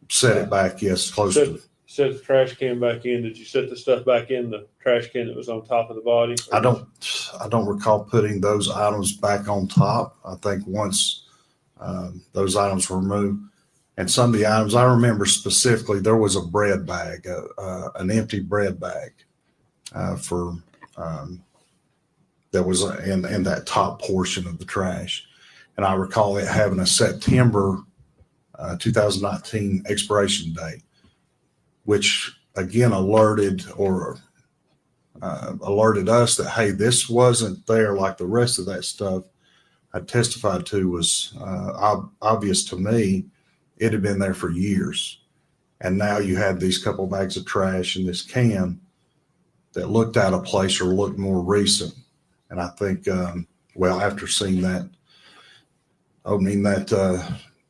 Set it back, yes, close Set, to. set the trash can back in. Did you set the stuff back in the trash can that was on top of the body? I don't recall putting those items back on top. I think once those items were removed, and some of the items I remember specifically, there was a bread bag, an empty bread bag that was in that top portion of the trash. And I recall it having a September 2019 expiration date, which again alerted us that, hey, this wasn't there like the rest of that stuff I testified to was obvious to me. It had been there for years. And now you had these couple bags of trash in this can that looked out of place or looked more recent. And I think, after seeing that, opening that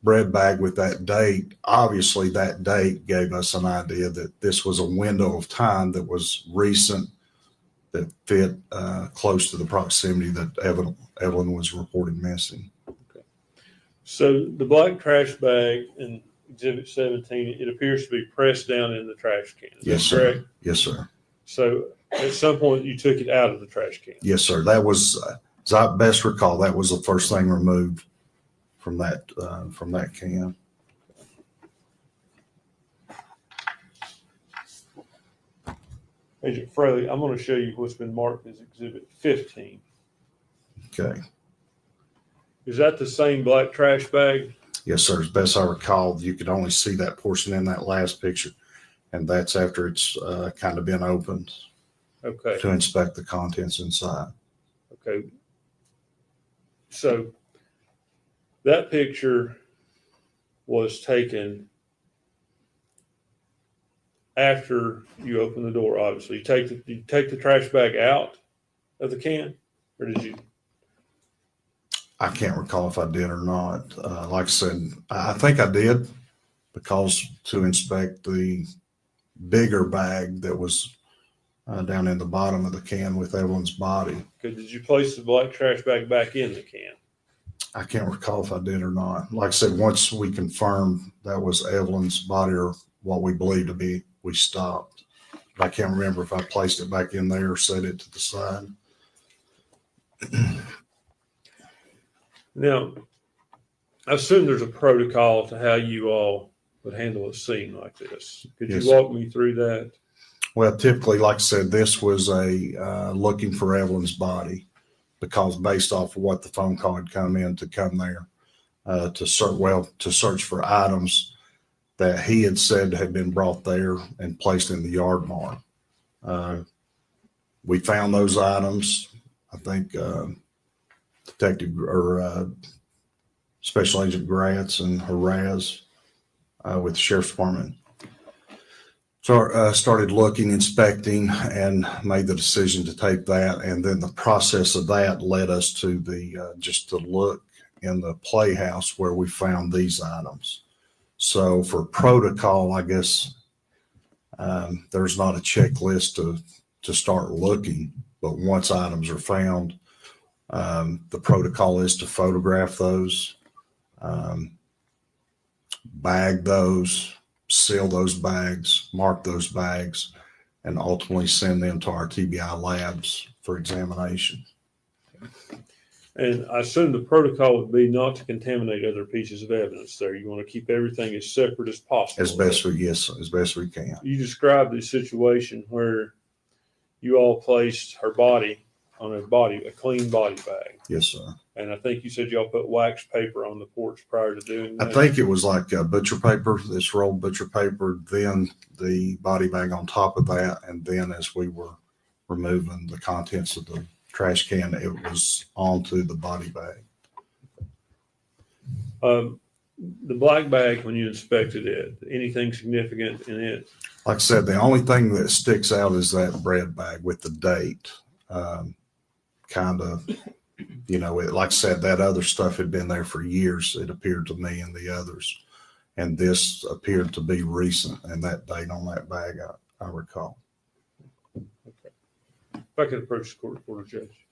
bread bag with that date, obviously that date gave us an idea that this was a window of time that was recent, that fit close to the proximity that Evelyn was reported missing. Okay. So the black trash bag in Exhibit 17, it appears to be pressed down in the trash can. Is Yes, that correct? sir. Yes, sir. So at some point you took it out of the trash can. Yes, sir. That was, as I best recall, that was the first thing removed from that can. Agent Fraley, I'm going to show you what's been marked as Exhibit 15. Okay. Is that the same black trash bag? Yes, sir. As best I recall, you could only see that portion in that last picture, and that's after it's kind of been opened. Okay. To inspect the contents inside. Okay. So that picture was taken after you open the door, obviously. Did you take the trash bag out of the can, or did you? I can't recall if I did or not. Like I said, I think I did, because to inspect the bigger bag that was down in the bottom of the can with Evelyn's body. Okay, did you place the black trash bag back in the can? I can't recall if I did or not. Like I said, once we confirmed that was Evelyn's body or what we believed to be, we stopped. But I can't remember if I placed it back in there or set it to the side. Now, I assume there's a protocol to how you all would handle a scene like this. Could Yes. you walk me through that? Well, typically, like I said, this was a looking for Evelyn's body, because based off of what the phone call had come in to come there to search for items that he had said had been brought there and placed in the yard barn. We found those items. I think Detective or Special Agent Gratz and Haraz with the Sheriff's Department started looking, inspecting, and made the decision to take that. And then the process of that led us to just to look in the playhouse where we found these items. So for protocol, I guess there's not a checklist to start looking, but once items are found, the protocol is to photograph those, bag those, seal those bags, mark those bags, and ultimately send them to our TBI labs for examination. And I assume the protocol would be not to contaminate other pieces of evidence there. You want to keep everything as separate as possible. As best we can. You described the situation where you all placed her body on a clean body bag. Yes, sir. And I think you said y'all put wax paper on the porch prior to doing that. I think it was like butcher paper, this rolled butcher paper, then the body bag on top of that. And then as we were removing the contents of the trash can, it was onto the body bag. The black bag, when you inspected it, anything significant in it? Like I said, the only thing that sticks out is that bread bag with the date. Kind of, like I said, that other stuff had been there for years, it appeared to me, and the others. And this appeared to be recent, and that date on that bag, I recall. If I could approach the court reporter, Judge.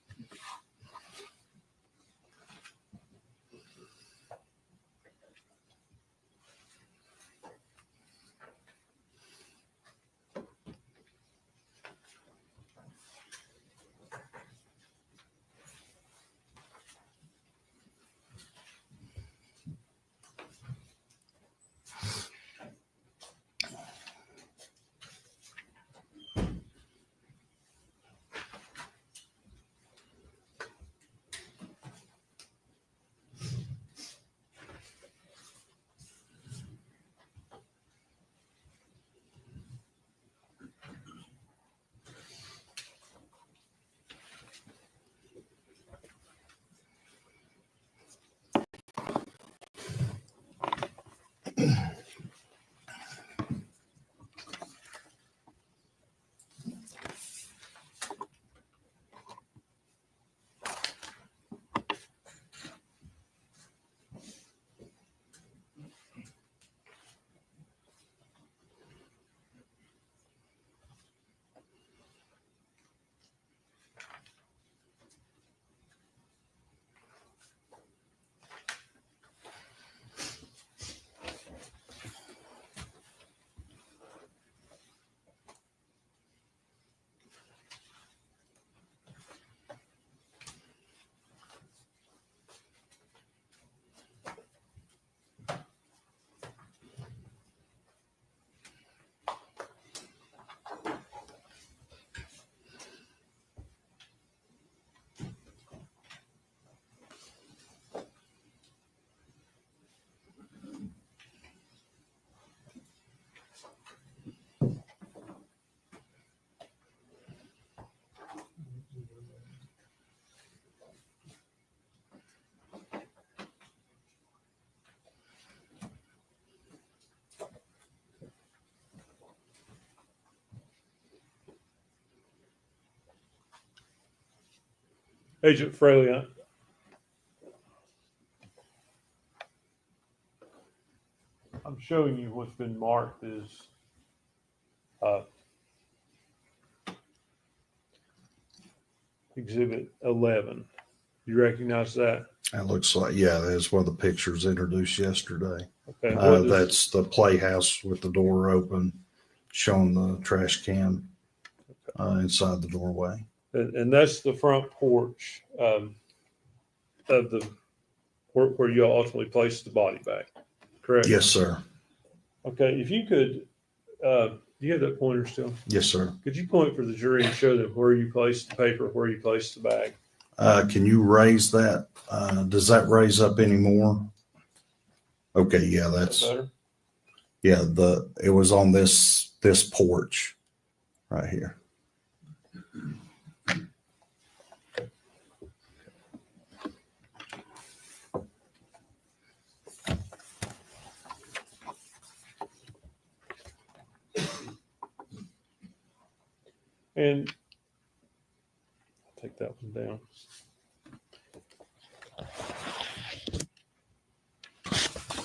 Agent Fraley, I'm showing you what's been marked as Exhibit 11. You recognize that? It looks like, yeah, that's one of the pictures introduced yesterday. Okay. That's the playhouse with the door open, showing the trash can inside the doorway. And that's the front porch of the where you ultimately place the body bag, correct? Yes, sir. Okay. If you could, do you have that pointer still? Yes, sir. Could you point for the jury and show them where you placed the paper, where you placed the bag? Can you raise that? Does that raise up anymore? Okay, yeah, that's Better? yeah. It was on this porch right here. And I'll take that one down.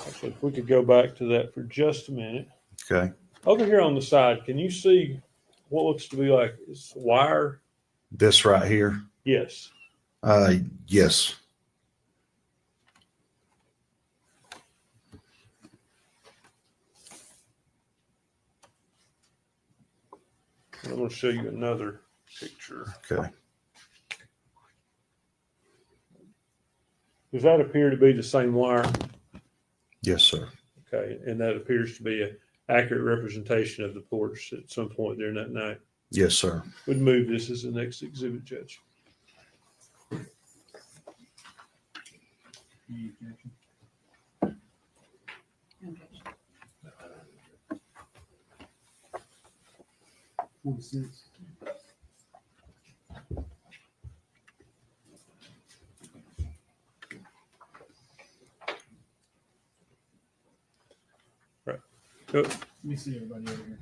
Actually, if we could go back to that for just a minute. Okay. Over here on the side, can you see what looks to be like it's wire? This right here. Yes. Yes. I'm going to show you another picture. Okay. Does that appear to be the same wire? Yes, sir. Okay. And that appears to be an accurate representation of the porch at some point during that night. Yes, sir. We'd move this as the next exhibit, Judge. Any objection? $46. Go. Let me see everybody over here.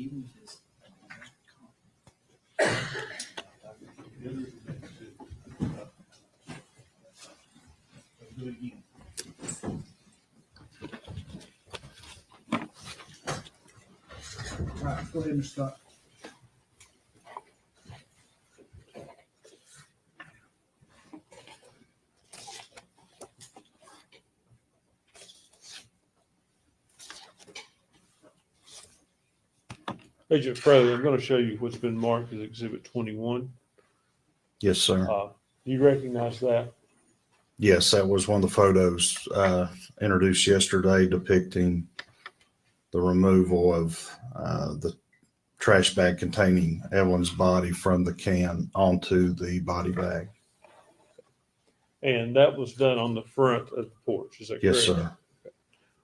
Do it again. All right, go ahead, Mr. Scott. Agent Fraley, I'm going to show you what's been marked as Exhibit 21. Yes, sir. Do you recognize that? Yes, that was one of the photos introduced yesterday depicting the removal of the trash bag containing Evelyn's body from the can onto the body bag. And that was done on the front of the porch. Is that correct? Yes, sir.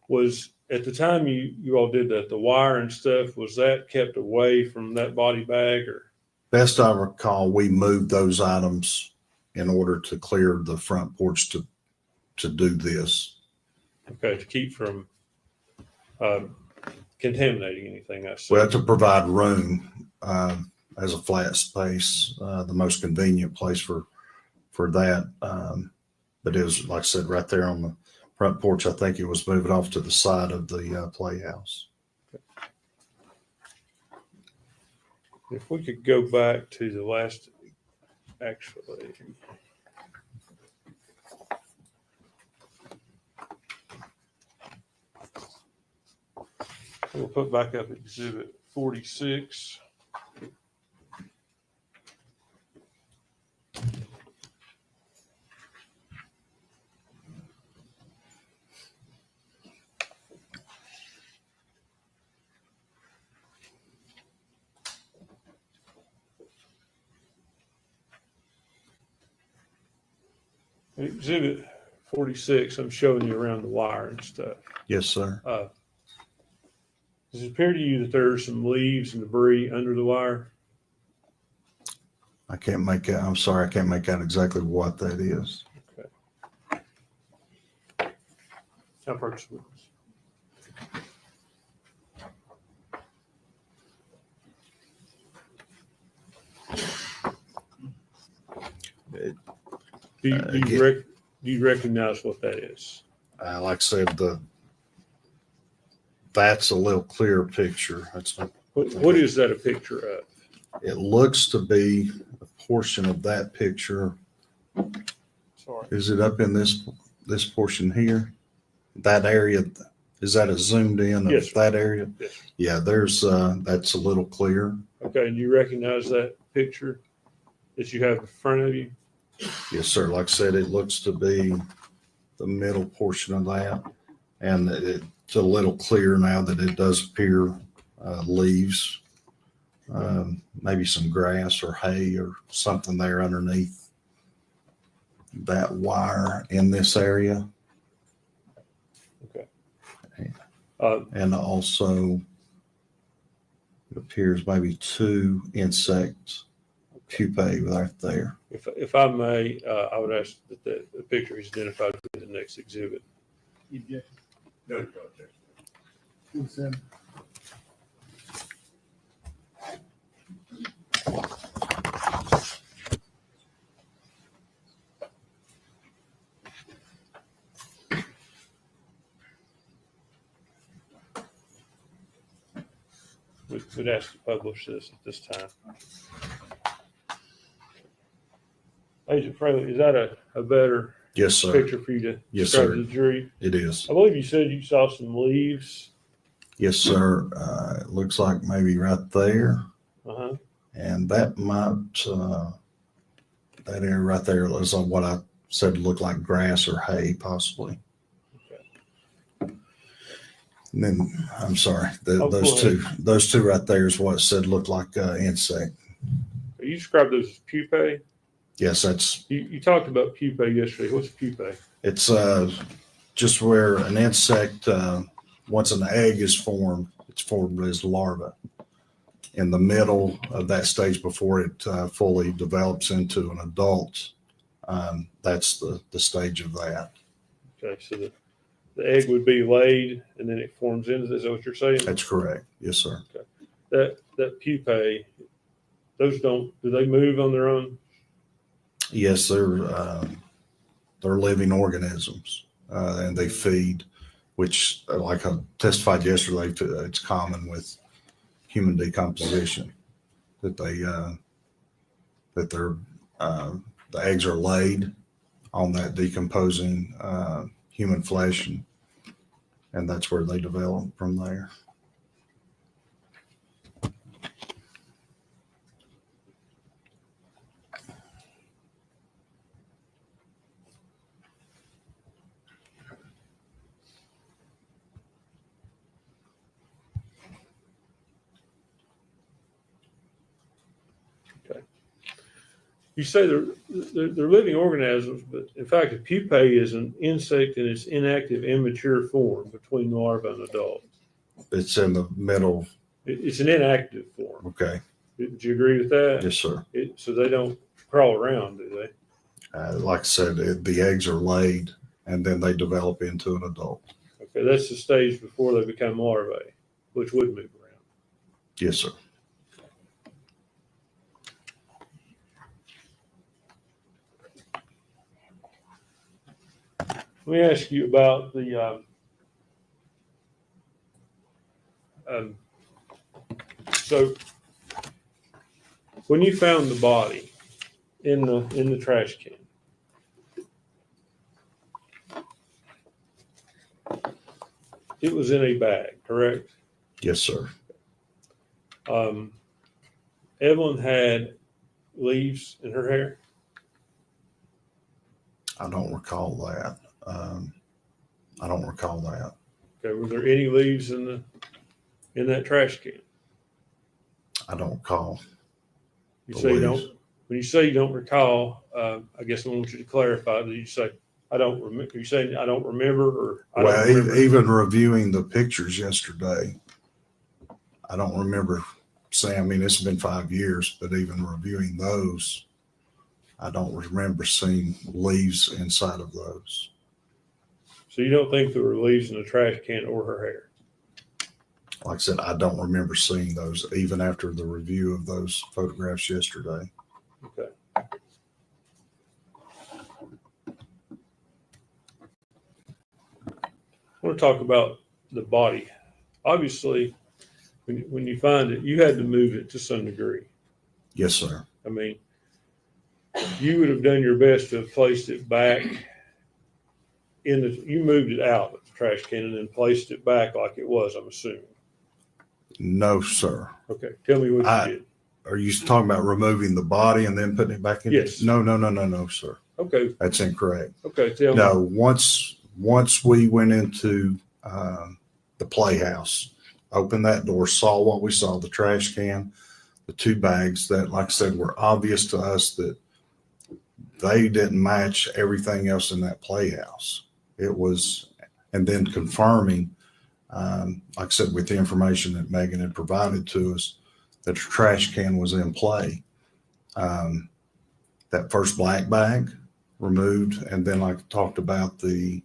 Was at the time you all did that, the wire and stuff, was that kept away from that body bag, or? Best I recall, we moved those items in order to clear the front porch to do this. Okay, to keep from contaminating anything, I see. Well, to provide room as a flat space, the most convenient place for that. But it was, like I said, right there on the front porch. I think it was moving off to the side of the playhouse. If we could go back to the last, actually. We'll put back up Exhibit 46. Exhibit 46, I'm showing you around the wire and stuff. Yes, sir. Does it appear to you that there are some leaves and debris under the wire? I can't make out. I'm sorry. I can't make out exactly what that is. Okay. Now, purchase witness. Do you recognize what that is? Like I said, that's a little clearer picture. That's not, What is that a picture of? it looks to be a portion of that picture. Sorry. Is it up in this portion here? That area, is that a zoomed in Yes, of sir. that area? Yes. Yeah, there's that's a little clear. Okay, and you recognize that picture that you have in front of you? Yes, sir. Like I said, it looks to be the middle portion of that. And it's a little clear now that it does appear leaves, maybe some grass or hay or something there underneath that wire in this area. Okay. And also it appears maybe 2 insect pupae right there. If I may, I would ask that the picture is identified for the next exhibit. Objection. No, no objection. 47. We'd ask to publish this at this time. Agent Fraley, is that a better Yes, sir. picture for you to Yes, describe sir. to the jury? It is. I believe you said you saw some leaves. Yes, sir. It looks like maybe right there. Uh-huh. And that might, that area right there is what I said looked like grass or hay, possibly. Okay. And then, I'm sorry, Oh, those two right there is what it said looked like insect. You described those as pupae. Yes, that's, You talked about pupae yesterday. What's pupae? it's just where an insect, once an egg is formed, it's formed as larva. In the middle of that stage before it fully develops into an adult, that's the stage of that. Okay, so the egg would be laid and then it forms into. Is that what you're saying? That's correct. Yes, sir. that pupae, those do they move on their own? Yes, they're living organisms, and they feed, which, like I testified yesterday, it's common with human decomposition that the eggs are laid on that decomposing human flesh, and that's where they develop from there. You say they're living organisms, but in fact, a pupae is an insect in its inactive, immature form between larva and adult. It's in the middle. It's an inactive form. Okay. Would you agree with that? Yes, sir. So they don't crawl around, do they? Like I said, the eggs are laid and then they develop into an adult. Okay, that's the stage before they become larvae, which would move around. Yes, sir. Let me ask you about the so when you found the body in the trash can, it was in a bag, correct? Yes, sir. Evelyn had leaves in her hair. I don't recall that. I don't recall that. Okay, were there any leaves in that trash can? I don't recall. You say you don't. When you say you don't recall, I guess I want you to clarify. Do you say I don't remember? You saying I don't remember, or I Well, don't remember? even reviewing the pictures yesterday, I don't remember saying. I mean, it's been 5 years, but even reviewing those, I don't remember seeing leaves inside of those. So you don't think there were leaves in the trash can or her hair? Like I said, I don't remember seeing those even after the review of those photographs yesterday. Okay. I want to talk about the body. Obviously, when you find it, you had to move it to some degree. Yes, sir. I mean, you would have done your best to have placed it back you moved it out of the trash can and then placed it back like it was, I'm assuming. No, sir. Okay. Tell me what you did. Are you talking about removing the body and then putting it back in? Yes. No, sir. Okay. That's incorrect. Okay. Tell me. No, once we went into the playhouse, opened that door, saw what we saw, the trash can, the 2 bags that, like I said, were obvious to us that they didn't match everything else in that playhouse. It was, and then confirming, like I said, with the information that Megan had provided to us, that the trash can was in play. That first black bag removed, and then I talked about the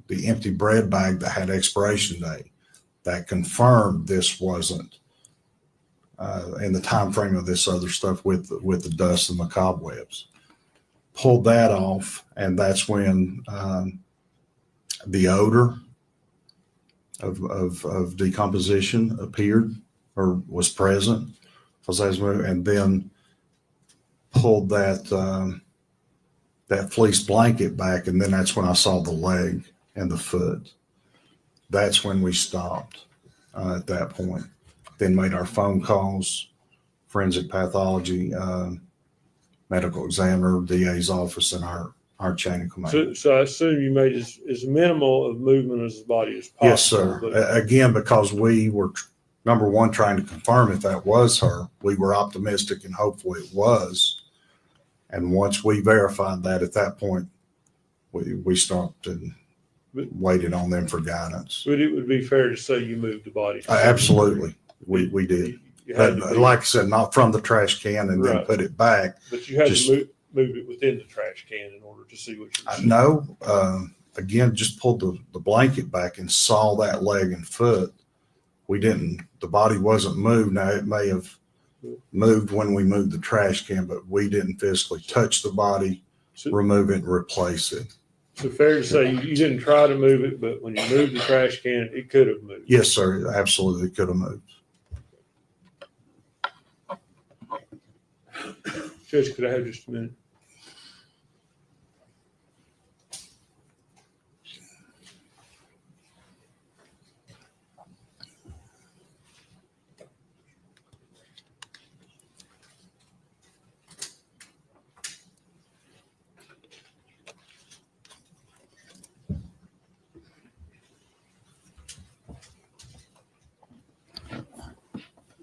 empty bread bag that had expiration date. That confirmed this wasn't in the time frame of this other stuff with the dust and the cobwebs. Pulled that off, and that's when the odor of decomposition appeared or was present, and then pulled that fleece blanket back, and then that's when I saw the leg and the foot. That's when we stopped at that point. Then made our phone calls, forensic pathology, medical examiner, DA's office, and our chain of command. So I assume you made as minimal of movement as the body as possible. Yes, sir. Again, because we were, number one, trying to confirm if that was her. We were optimistic and hopeful it was. And once we verified that, at that point, we stopped and waited on them for guidance. But it would be fair to say you moved the body. Absolutely. We did. But like I said, not from the trash can and then put it back. But you had to move it within the trash can in order to see what you were seeing. No. Again, just pulled the blanket back and saw that leg and foot the body wasn't moved. Now, it may have moved when we moved the trash can, but we didn't physically touch the body, remove it, and replace it. So fair to say you didn't try to move it, but when you moved the trash can, it could have moved. Yes, sir. Absolutely could have moved. Judge, could I have just a minute?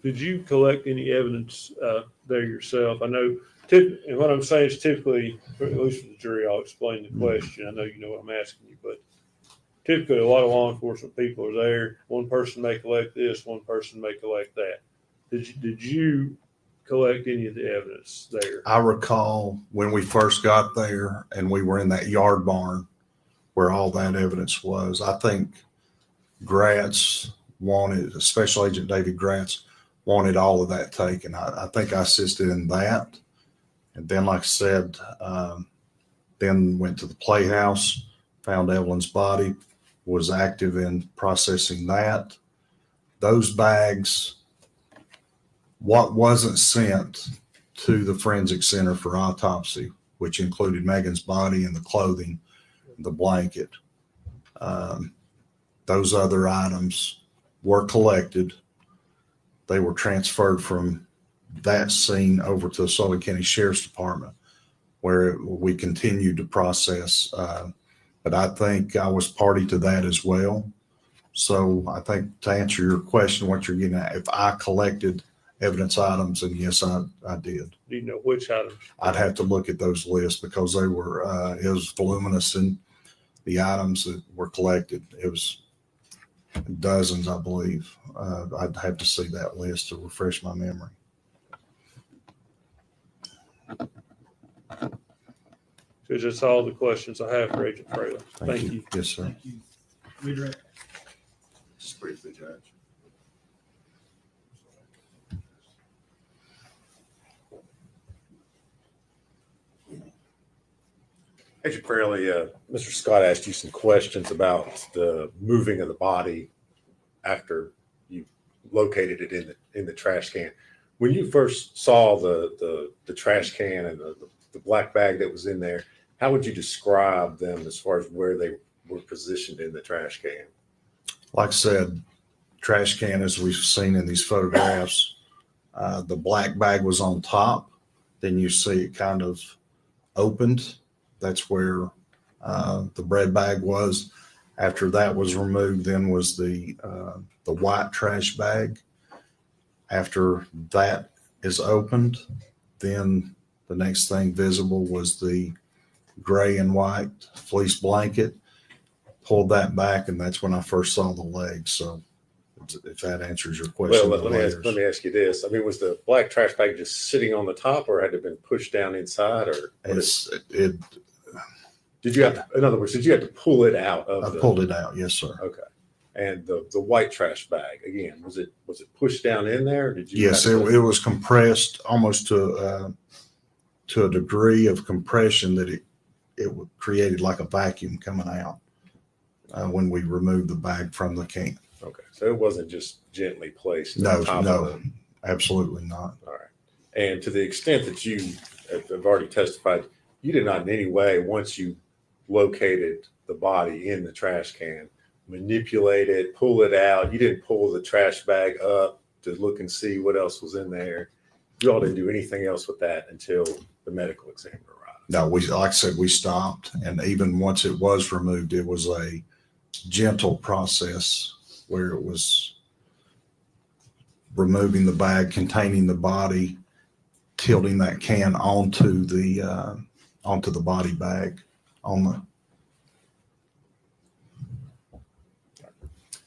Did you collect any evidence there yourself? I know, and what I'm saying is typically, at least for the jury, I'll explain the question. I know you know what I'm asking you, but typically a lot of law enforcement people are there. One person may collect this, one person may collect that. Did you collect any of the evidence there? I recall when we first got there and we were in that yard barn where all that evidence was. I think Gratz wanted, Special Agent David Gratz wanted all of that taken. I think I assisted in that. And then, like I said, then went to the playhouse, found Evelyn's body, was active in processing that. Those bags, what wasn't sent to the forensic center for autopsy, which included Megan's body and the clothing, the blanket, those other items were collected. They were transferred from that scene over to the Sullivan County Sheriff's Department, where we continued to process. But I think I was party to that as well. So I think to answer your question, what you're getting at, if I collected evidence items, and yes, I did. Do you know which items? I'd have to look at those lists because they were, it was voluminous in the items that were collected. It was dozens, I believe. I'd have to see that list to refresh my memory. Because that's all the questions I have for Agent Fraley. Thank you. Yes, sir. Thank you. Redirect. Just briefly, Judge. Agent Fraley, Mr. Scott asked you some questions about the moving of the body after you located it in the trash can. When you first saw the trash can and the black bag that was in there, how would you describe them as far as where they were positioned in the trash can? Like I said, trash can, as we've seen in these photographs, the black bag was on top. Then you see it kind of opened. That's where the bread bag was. After that was removed, then was the white trash bag. After that is opened, then the next thing visible was the gray and white fleece blanket. Pulled that back, and that's when I first saw the legs. So if that answers your question. Well, let me ask you this. I mean, was the black trash bag just sitting on the top, or had it been pushed down inside, or did you have to, in other words, did you have to pull it out of I pulled it out, yes, sir. Okay. And the white trash bag, again, was it pushed down in there? Or did you? Yes, it was compressed almost to a degree of compression that it created like a vacuum coming out when we removed the bag from the can. Okay, so it wasn't just gently placed. No, absolutely not. All right. And to the extent that you have already testified, you did not in any way, once you located the body in the trash can, manipulate it, pull it out. You didn't pull the trash bag up to look and see what else was in there. You all didn't do anything else with that until the medical examiner arrived. No, like I said, we stopped. And even once it was removed, it was a gentle process where it was removing the bag containing the body, tilting that can onto the body bag on the.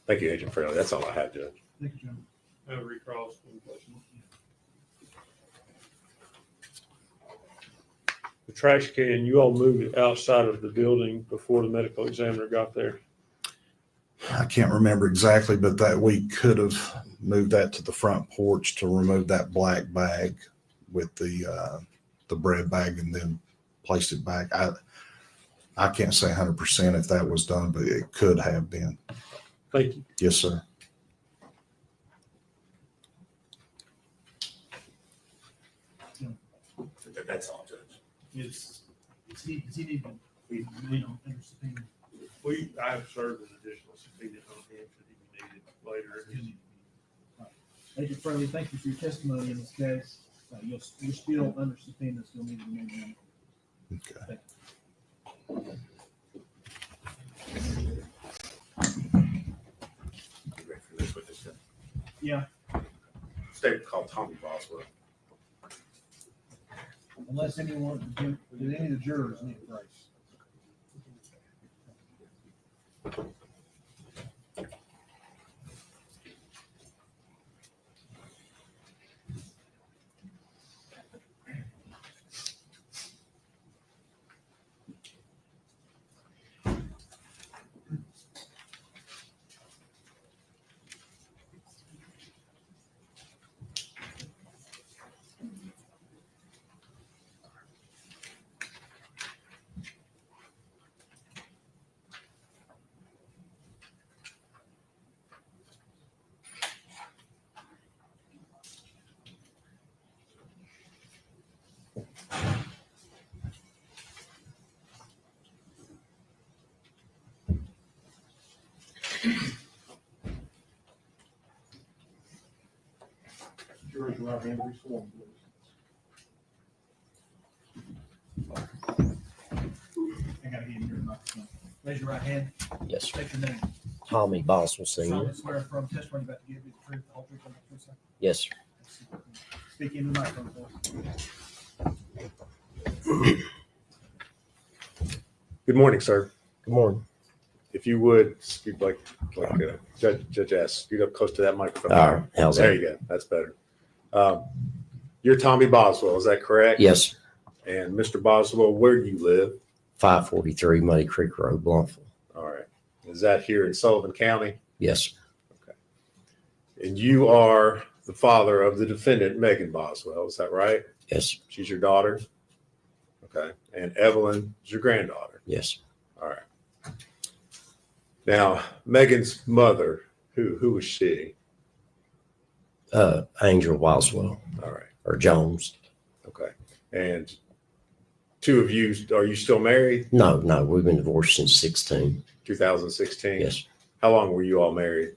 Thank you, Agent Fraley. That's all I had, Judge. Thank you, John. Recalls, any questions? The trash can, you all moved it outside of the building before the medical examiner got there? I can't remember exactly, but that we could have moved that to the front porch to remove that black bag with the bread bag and then placed it back. I can't say 100% if that was done, but it could have been. Thank you. Yes, sir. That's all, Judge. Does he need to be made on under subpoena? I have served an additional subpoena on him that he needed later. He'll need to be. All right. Agent Fraley, thank you for your testimony in this case. You're still under subpoena, still need to be made. Okay. You ready for this witness? Yeah, Statement called Tommy Boswell. unless anyone, did any of the jurors need a brace? Jury's right hand, be sworn, please. I gotta get in your microphone. Raise your right hand. Yes, sir. State your name. Tommy Boswell Sr. Solemnly swear affirm testimony about to give you the truth, the whole truth, and nothing but the truth, Yes, sir. sir. Speak into the microphone, please. Good morning, sir. Good morning. If you would, scoot like Judge asked, scoot up close to that microphone. All right. How's There that? you go. That's better. You're Tommy Boswell, is that correct? Yes, sir. And Mr. Boswell, where do you live? 543 Muddy Creek Road, Blountville. All right. Is that here in Sullivan County? Yes, sir. Okay. And you are the father of the defendant, Megan Boswell, is that right? Yes, sir. She's your daughter? Okay. And Evelyn is your granddaughter? Yes, sir. All right. Now, Megan's mother, who was she? Angel Boswell All right. or Jones. Okay. And two of you, are you still married? No, we've been divorced since 16. 2016? Yes, sir. How long were you all married?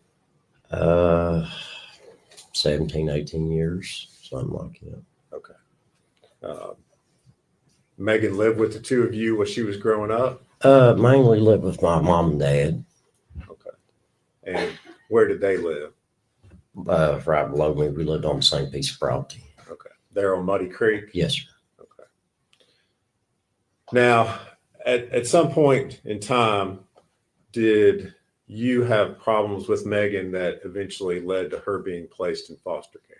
17, 18 years, something like that. Okay. Megan lived with the two of you when she was growing up? Mainly lived with my mom and dad. Okay. And where did they live? Right below me, we lived on the same piece of property. Okay. There on Muddy Creek? Yes, sir. Okay. Now, at some point in time, did you have problems with Megan that eventually led to her being placed in foster care?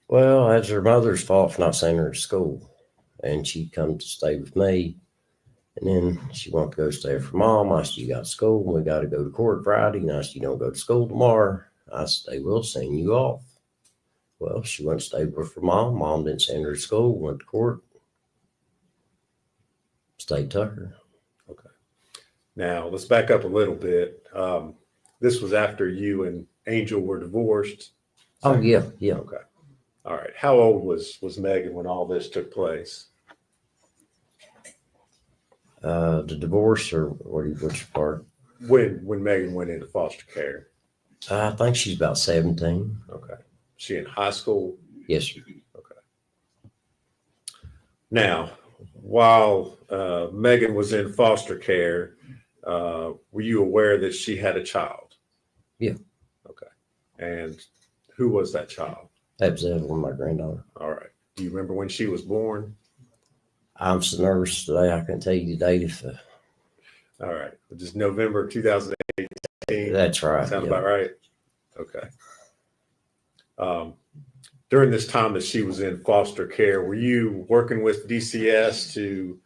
Well, that's her mother's fault for not sending her to school. And she'd come to stay with me. And then she wanted to go stay with her mom. I said, you got school. We got to go to court Friday. And I said, you don't go to school tomorrow. I said, they will send you off. Well, she went to stay with her mom. Mom didn't send her to school. Went to court. Stayed to her. Okay. Now, let's back up a little bit. This was after you and Angel were divorced. Oh, yeah. Okay. All right. How old was Megan when all this took place? The divorce or which part? When Megan went into foster care? I think she's about 17. Okay. She in high school? Yes, sir. Okay. Now, while Megan was in foster care, were you aware that she had a child? Yeah. Okay. And who was that child? That was Evelyn, my granddaughter. All right. Do you remember when she was born? I'm so nervous today. I can tell you the date if. All right. Just November 2018. That's right. Sound Yeah. about right? Okay. During this time that she was in foster care, were you working with DCS to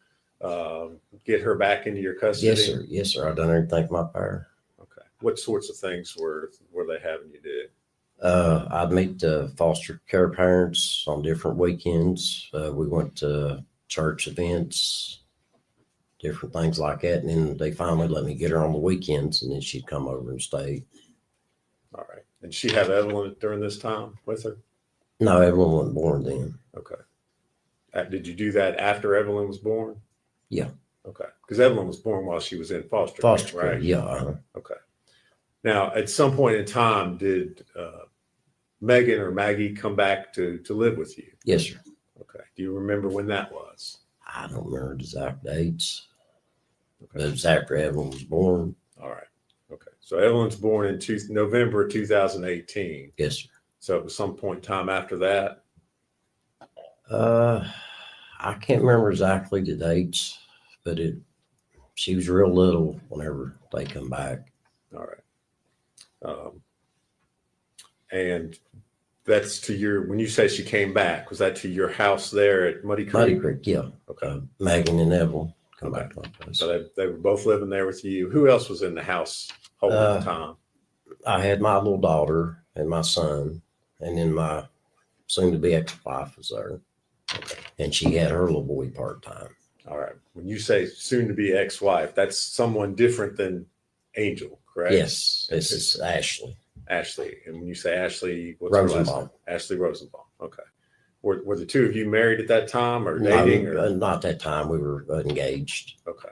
get her back into your custody? Yes, sir. Yes, sir. I done everything in my power. Okay. what sorts of things were they having you do? I'd meet the foster care parents on different weekends. We went to church events, different things like that. And then they finally let me get her on the weekends, and then she'd come over and stay. All right. And she had Evelyn during this time with her? No, Evelyn wasn't born then. Okay. Did you do that after Evelyn was born? Yeah. Okay. Because Evelyn was born while she was in foster Foster care, care, right? yeah. Okay. Now, at some point in time, did Megan or Maggie come back to live with you? Yes, sir. Okay. Do you remember when that was? I don't remember the exact dates. Okay. But it was after Evelyn was born. All right. Okay. So Evelyn's born in November 2018. Yes, sir. So it was some point in time after that? I can't remember exactly the dates, but she was real little whenever they come back. All right. And that's when you say she came back, was that to your house there at Muddy Creek? Muddy Creek, yeah. Okay. Megan and Evelyn come back to my place. So they were both living there with you. Who else was in the house at the time? I had my little daughter and my son, and then my soon-to-be ex-wife was there. Okay. And she had her little boy part-time. All right. When you say soon-to-be ex-wife, that's someone different than Angel, correct? Yes, this is Ashley. Ashley. And when you say Ashley, what's her last Rosenbaum. name? Ashley Rosenbaum. Okay. Were the two of you married at that time or dating? No, not that time. We were engaged. Okay.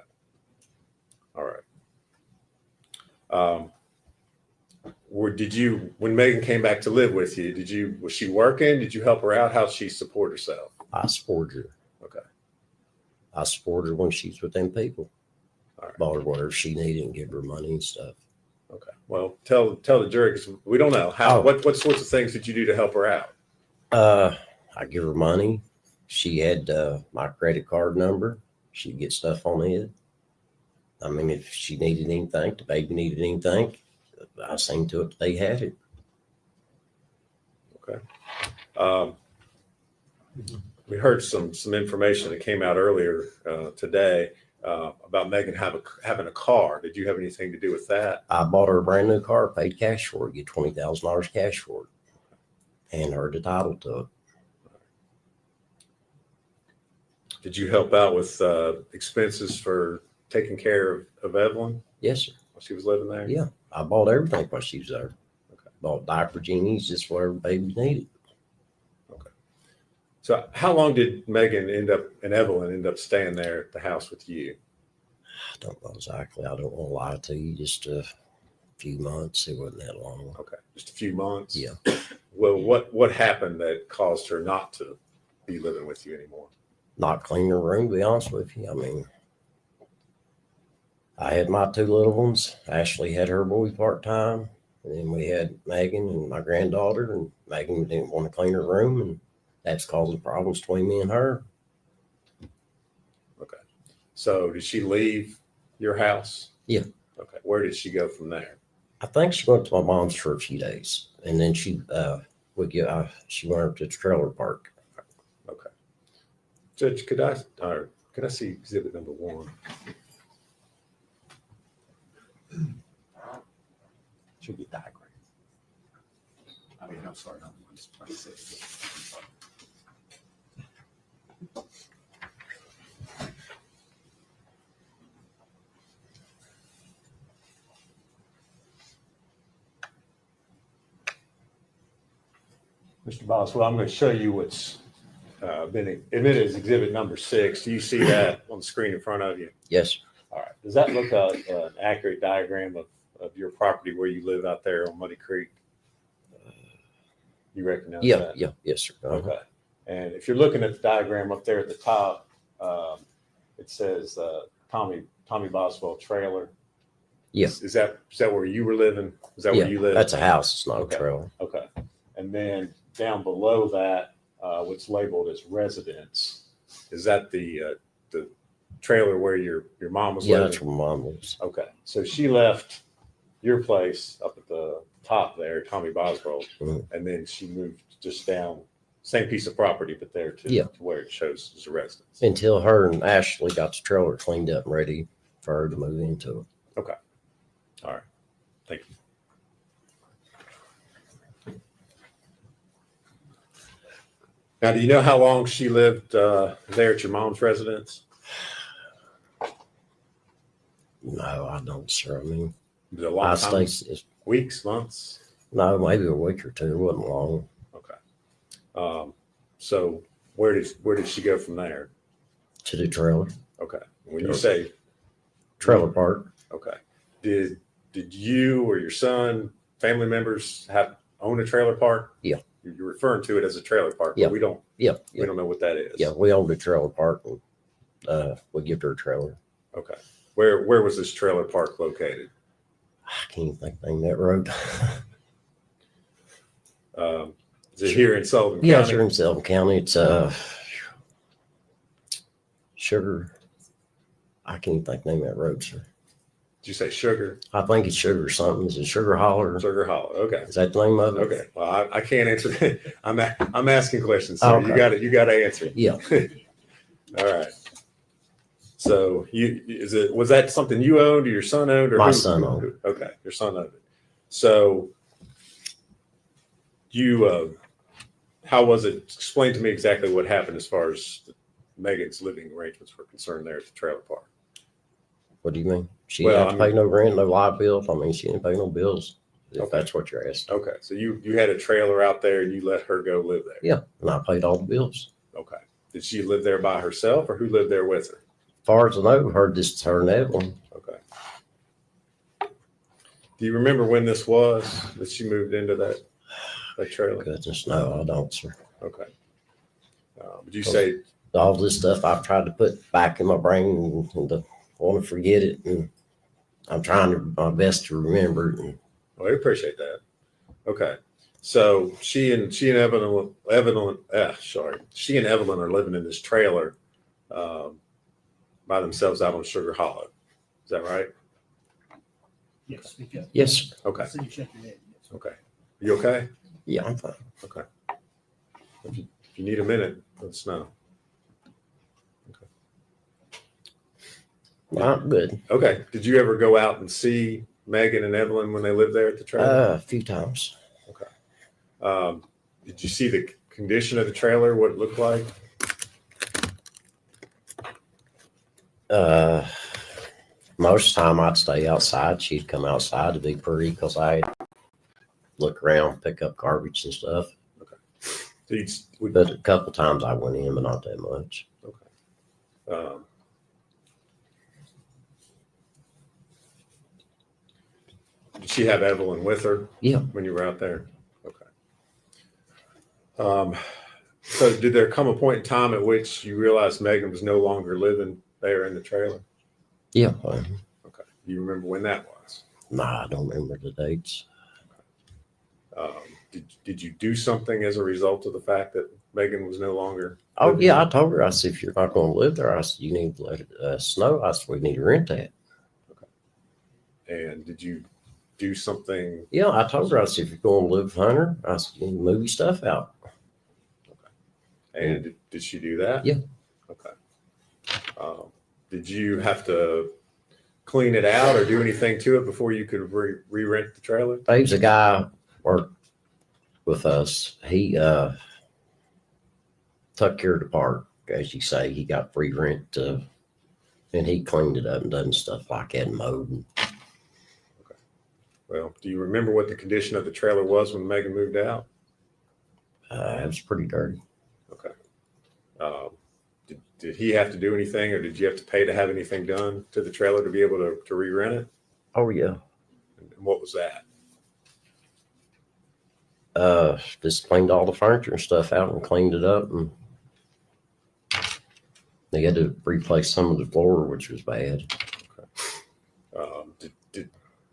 All right. When Megan came back to live with you, was she working? Did you help her out? How'd she support herself? I supported her. Okay. I supported her when she's with them people. All right. Bought her whatever she needed and give her money and stuff. Okay. Well, tell the jury, because we don't know what sorts of things did you do to help her out? I give her money. She had my credit card number. She'd get stuff on it. I mean, if she needed anything, the baby needed anything, I seen to it that they had it. Okay. We heard some information that came out earlier today about Megan having a car. Did you have anything to do with that? I bought her a brand new car, paid cash for it, get $20,000 cash for it, and her the title to it. Did you help out with expenses for taking care of Evelyn Yes, sir. while she was living there? Yeah, I bought everything while she was there. Okay. Bought diaper genies, just whatever babies needed. Okay. So how long did Megan and Evelyn end up staying there at the house with you? I don't know exactly. I don't want to lie to you. Just a few months. It wasn't that long. Okay. Just a few months? Yeah. Well, what happened that caused her not to be living with you anymore? Not clean her room, to be honest with you. I mean, I had my two little ones. Ashley had her boy part-time. And then we had Megan and my granddaughter, and Megan didn't want to clean her room, and that's causing problems between me and her. Okay. So did she leave your house? Yeah. Okay. Where did she go from there? I think she went to my mom's for a few days, and then she went up to the trailer park. Okay. Judge, could I see exhibit number 1? Should be diagram. I mean, I'm sorry, not 126. Mr. Boswell, I'm going to show you what's been admitted as exhibit number 6. Do you see that on the screen in front of you? Yes. All right. Does that look like an accurate diagram of your property where you live out there on Muddy Creek? You recognize that? Yeah. Yes, sir. Okay. And if you're looking at the diagram up there at the top, it says Tommy Boswell trailer. Yeah. Is that where you were living? Is that where you live? That's a house. It's not Okay. a trailer. Okay. And then down below that, what's labeled as residence, is that the trailer where your mom was Yeah, living? that's where my mom lives. Okay. So she left your place up at the top there, Tommy Boswell, Mhm. and then she moved just down, same piece of property, but there to where it shows as a residence. Until her and Ashley got the trailer cleaned up and ready for her to move into it. Okay. All right. Thank you. Now, do you know how long she lived there at your mom's residence? No, I don't, sir. I mean, Was it a long I time? stayed, Weeks, months? no, maybe a week or two. It wasn't long. Okay. So where did she go from there? To the trailer, Okay. When you say trailer park. okay, did you or your son, family members own a trailer park? Yeah. You're referring to it as a trailer park. Yeah. But we don't Yeah. know what that is. Yeah, we owned a trailer park and we give her a trailer. Okay. Where was this trailer park located? I can't even think the name of that road. Is it here in Sullivan Yeah, County? sure, in Sullivan County. It's Sugar. I can't even think the name of that road, sir. Did you say Sugar? I think it's Sugar something. Is it Sugar Holler? Sugar Hollow. Okay. Is that the name of it? Okay. Well, I can't answer that. I'm asking questions. So Okay. you got to answer. Yeah. All right. So was that something you owned or your son owned or My son owned. Okay. Your son owned it. So how was it? Explain to me exactly what happened as far as Megan's living arrangements were concerned there at the trailer park. What do you mean? She Well, didn't have to pay no rent, no light bills. I mean, she didn't pay no bills. If Okay. that's what you're asking. Okay. So you had a trailer out there and you let her go live there. Yeah, and I paid all the bills. Okay. Did she live there by herself or who lived there with her? As far as I know, heard this her and Evelyn. Okay. Do you remember when this was that she moved into that trailer? Goodness, no, I don't, sir. Okay. Would you say, All this stuff I've tried to put back in my brain and to want to forget it, and I'm trying my best to remember it. And well, I appreciate that. Okay. So she and Evelyn are living in this trailer by themselves out on Sugar Hollow. Is that right? Yes, because. yes, Okay. So you shake your head. Yes. Okay. You okay? yeah, I'm fine. Okay. If you need a minute, let us know. I'm good. Okay. Did you ever go out and see Megan and Evelyn when they lived there at the trailer? A few times. Did you see the condition of the trailer, what it looked like? Most of the time I'd stay outside. She'd come outside to be pretty because I'd look around, pick up garbage and stuff. But a couple times I went in, but not that much. Okay. Did she have Evelyn with her? Yeah. When you were out there? Okay. So did there come a point in time at which you realized Megan was no longer living there in the trailer? Yeah. Okay. Do you remember when that was? Nah, I don't remember the dates. Did you do something as a result of the fact that Megan was no longer? Oh, living yeah. there? I told her, I said, if you're not going to live there, I said, you need to let it snow. I said, we need to rent that. And did you do something? Yeah, I told her, I said, if you're going to live with Hunter, I said, you need to move your stuff out. And did she do that? Yeah. Okay. Did you have to clean it out or do anything to it before you could re-rent the trailer? Dave's a guy worked with us. He took care of the park, as you say. He got free rent, and he cleaned it up and done stuff like that and mowed. Okay. Well, do you remember what the condition of the trailer was when Megan moved out? It was pretty dirty. Okay. Did he have to do anything, or did you have to pay to have anything done to the trailer to be able to re-rent it? Oh, yeah. And what was that? Just cleaned all the furniture and stuff out and cleaned it up, and they had to replace some of the floor, which was bad. Did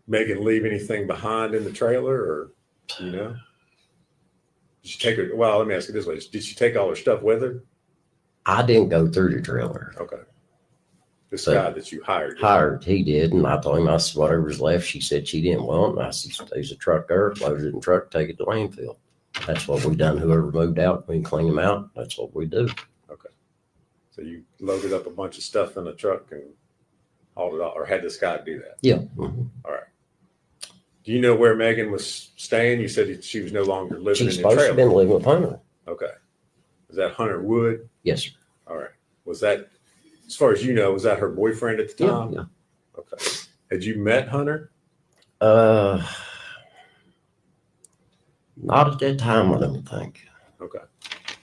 Megan leave anything behind in the trailer, or you know? Did she take her? Well, let me ask you this way: did she take all her stuff with her? I didn't go through the trailer. Okay. This But guy that you hired. He did, and I told him, I said, whatever's left, she said she didn't want. And I said, there's a truck there, load it in the truck, take it to landfill. That's what we done. Whoever moved out, we can clean them out. That's what we do. Okay. So you loaded up a bunch of stuff in a truck and hauled it off, or had this guy do that? Yeah. Mm-hmm. All right. Do you know where Megan was staying? You said she was no longer living She's in the supposed to have been trailer. living with Hunter. Okay. Is that Hunter Wood? Yes, sir. All right. Was that, as far as you know, was that her boyfriend at the time? Yeah. Okay. Had you met Hunter? Not at that time, I don't think. Okay.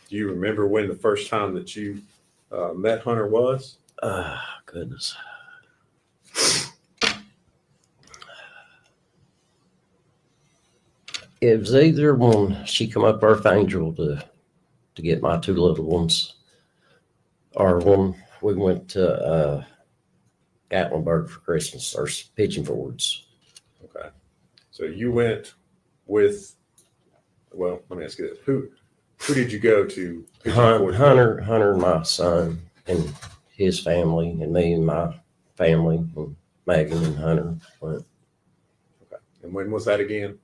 Do you remember when the first time that you met Hunter was? Goodness. It was either when she come up Earth Angel to get my two little ones, or when we went to Gatlinburg for Christmas, or Pigeon Fords. Okay. So you went with, well, let me ask you this. Who did you go to? Pigeon Forge with? Hunter, my son, and his family, and me and my family, and Megan and Hunter went. Okay. And when was that again?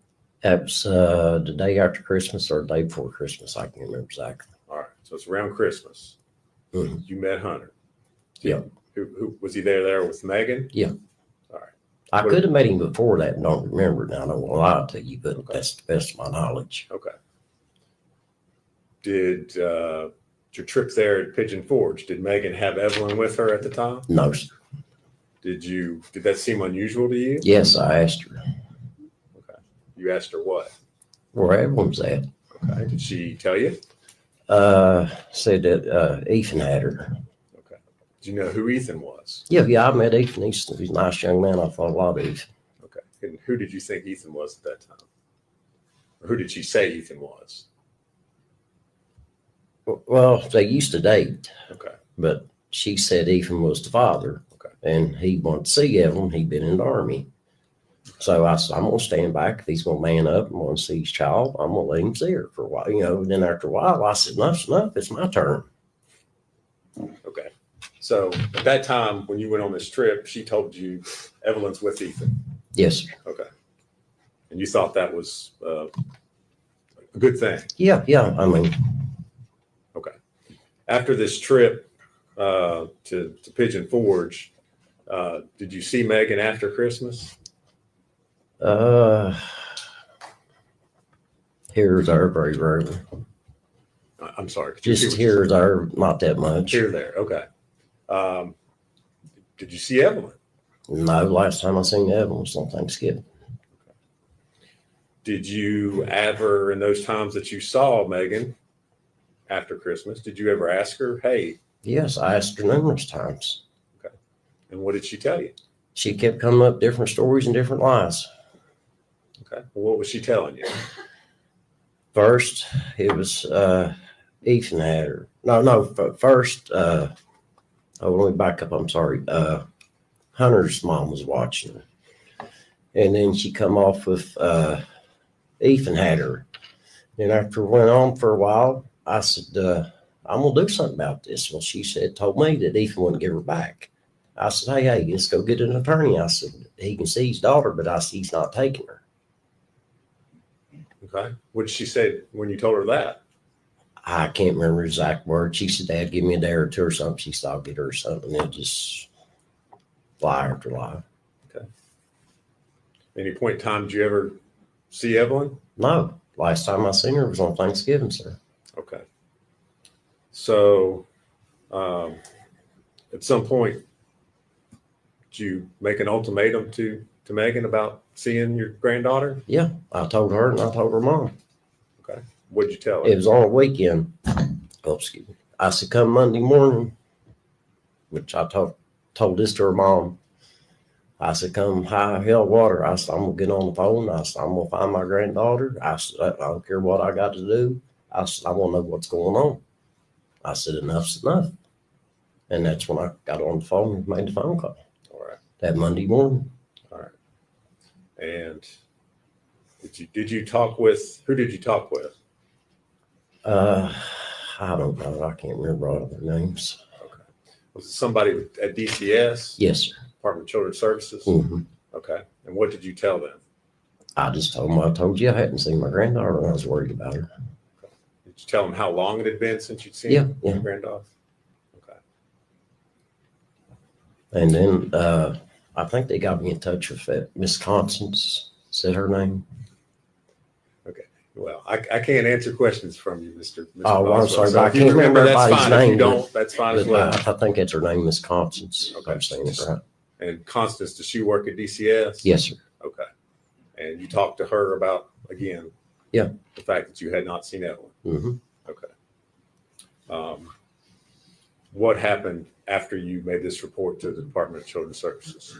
That was the day after Christmas or the day before Christmas. I can't remember exactly. All right. So it's around Christmas. Mhm. You met Hunter. Yeah. Who was he there with Megan? Yeah. All right. I could have met him before that and don't remember it now. I don't want to lie to you, but Okay. that's the best of my knowledge. Okay. Did your trip there at Pigeon Forge, did Megan have Evelyn with her at the time? No, sir. Did that seem unusual to you? Yes, I asked her Okay. You asked her what? where Evelyn's at. Okay. Did she tell you? Said that Ethan had her. Okay. Do you know who Ethan was? Yeah, I met Ethan. He's a nice young man. I thought a lot of Ethan. Okay. And who did you think Ethan was at that time? Or who did she say Ethan was? Well, they used to date, Okay. but she said Ethan was the father. Okay. And he wanted to see Evelyn. He'd been in the Army. So I said, I'm going to stand back. If he's going to man up and want to see his child, I'm going to let him see her for a while. Then after a while, I said, enough's enough. It's my turn. Okay. So at that time, when you went on this trip, she told you Evelyn's with Ethan. Yes, sir. Okay. And you thought that was a good thing. Yeah. I mean, Okay. After this trip to Pigeon Forge, did you see Megan after Christmas? here or there, very rarely. I'm sorry. Could you repeat Just what you here or said? there, not that much. Here or there. Okay. Did you see Evelyn? No, last time I seen Evelyn was on Thanksgiving. Did you ever, in those times that you saw Megan after Christmas, did you ever ask her, hey? Yes, I asked her numerous times. Okay. And what did she tell you? She kept coming up with different stories and different lies. Okay. Well, what was she telling you? First, it was Ethan had her. No. First, let me back up. I'm sorry. Hunter's mom was watching her, and then she come off with Ethan had her. And after it went on for a while, I said, I'm gonna do something about this. Well, she told me that Ethan wouldn't give her back. I said, hey, let's go get an attorney. I said, he can see his daughter, but I said, he's not taking her. Okay. What did she say when you told her that? I can't remember exact words. She said, Dad, give me a day or two or something. She said, I'll get her something. And it just lie after lie. Okay. Any point in time did you ever see Evelyn? No. Last time I seen her was on Thanksgiving, sir. Okay. So at some point, did you make an ultimatum to Megan about seeing your granddaughter? Yeah. I told her and I told her mom. Okay. What'd you tell her? It was on a weekend. Oh, excuse me. I said, come Monday morning, which I told this to her mom. I said, come high hell water. I said, I'm going to get on the phone. I said, I'm going to find my granddaughter. I said, I don't care what I got to do. I said, I want to know what's going on. I said, enough's enough. And that's when I got on the phone and made the phone call. All right. That Monday morning. All right. And did you talk with, who did you talk with? I don't know. I can't remember all of their names. Okay. Was it somebody at DCS? Yes, sir. Department of Children's Services? Mm-hmm. Okay. And what did you tell them? I just told them I told you I hadn't seen my granddaughter and I was worried about her. Did you tell them how long it had been since you'd seen Yeah. your granddaughter? Okay. And then I think they got me in touch with Miss Constance Said her name. Well, I can't answer questions from you, Mr. Oh, well, I'm Boswell. sorry, So but I if you can't remember that's everybody's fine. If you name, don't, that's fine as But well. I think that's her name, Miss Constance. If Okay. I'm saying it right. And Constance, does she work at DCS? Yes, sir. Okay. And you talked to her about, again, Yeah. the fact that you had not seen Evelyn. Mm-hmm. Okay. What happened after you made this report to the Department of Children's Services?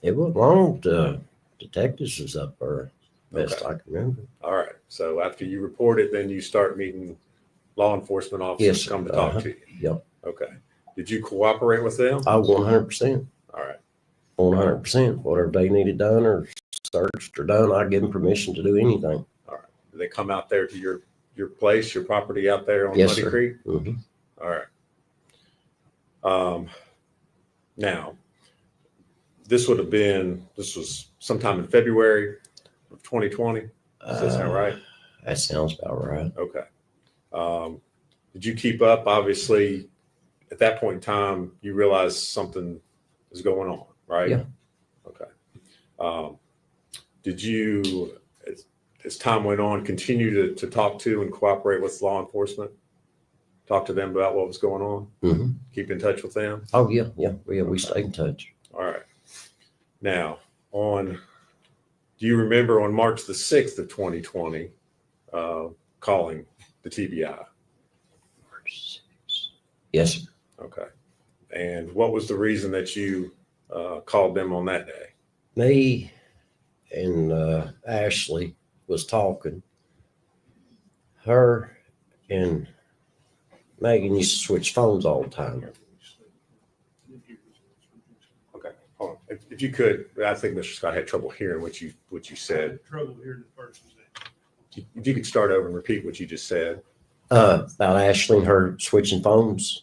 It wasn't long. The detectives was up there, best I can remember. All right. So after you report it, then you start meeting law enforcement officers Yes, come to talk to you. Yep. Okay. Did you cooperate with them? I 100%. All right. 100%. Whatever they needed done or searched or done, I give them permission to do anything. All right. Did they come out there to your place, your property out there on Yes, Muddy sir. Creek? Mm-hmm. All right. Now, this was sometime in February of 2020. Does that sound right? That sounds about right. Okay. Did you keep up? Obviously, at that point in time, you realized something was going on, right? Yeah. Okay. Did you, as time went on, continue to talk to and cooperate with law enforcement? Talk to them about what was going on? Mm-hmm. Keep in touch with them? Oh, yeah. We stayed in touch. All right. Now, do you remember on March the 6th of 2020, calling the TBI? Yes, sir. Okay. And what was the reason that you called them on that day? Me and Ashley was talking. Her and Megan used to switch phones all the time. Okay. Hold on. If you could, I think Mr. Scott had trouble hearing what you said. Trouble hearing the first thing. If you could start over and repeat what you just said. About Ashley and her switching phones.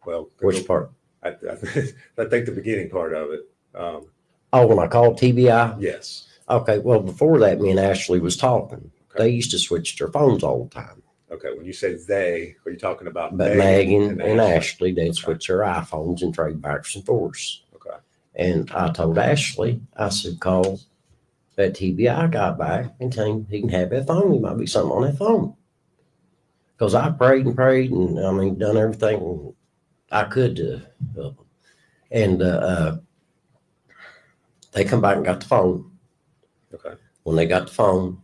Well, Which part? I think the beginning part of it. When I called TBI? Yes. Okay, well, before that, me and Ashley was talking. Okay. They used to switch their phones all the time. Okay. When you say they, are you talking about But Megan and Ashley, they'd switch their iPhones and trade backwards and forwards. Okay. And I told Ashley, I said, call that TBI guy back and tell him he can have that phone. There might be something on that phone. Because I prayed and prayed and, done everything I could to help them. And they come back and got the phone. Okay. When they got the phone,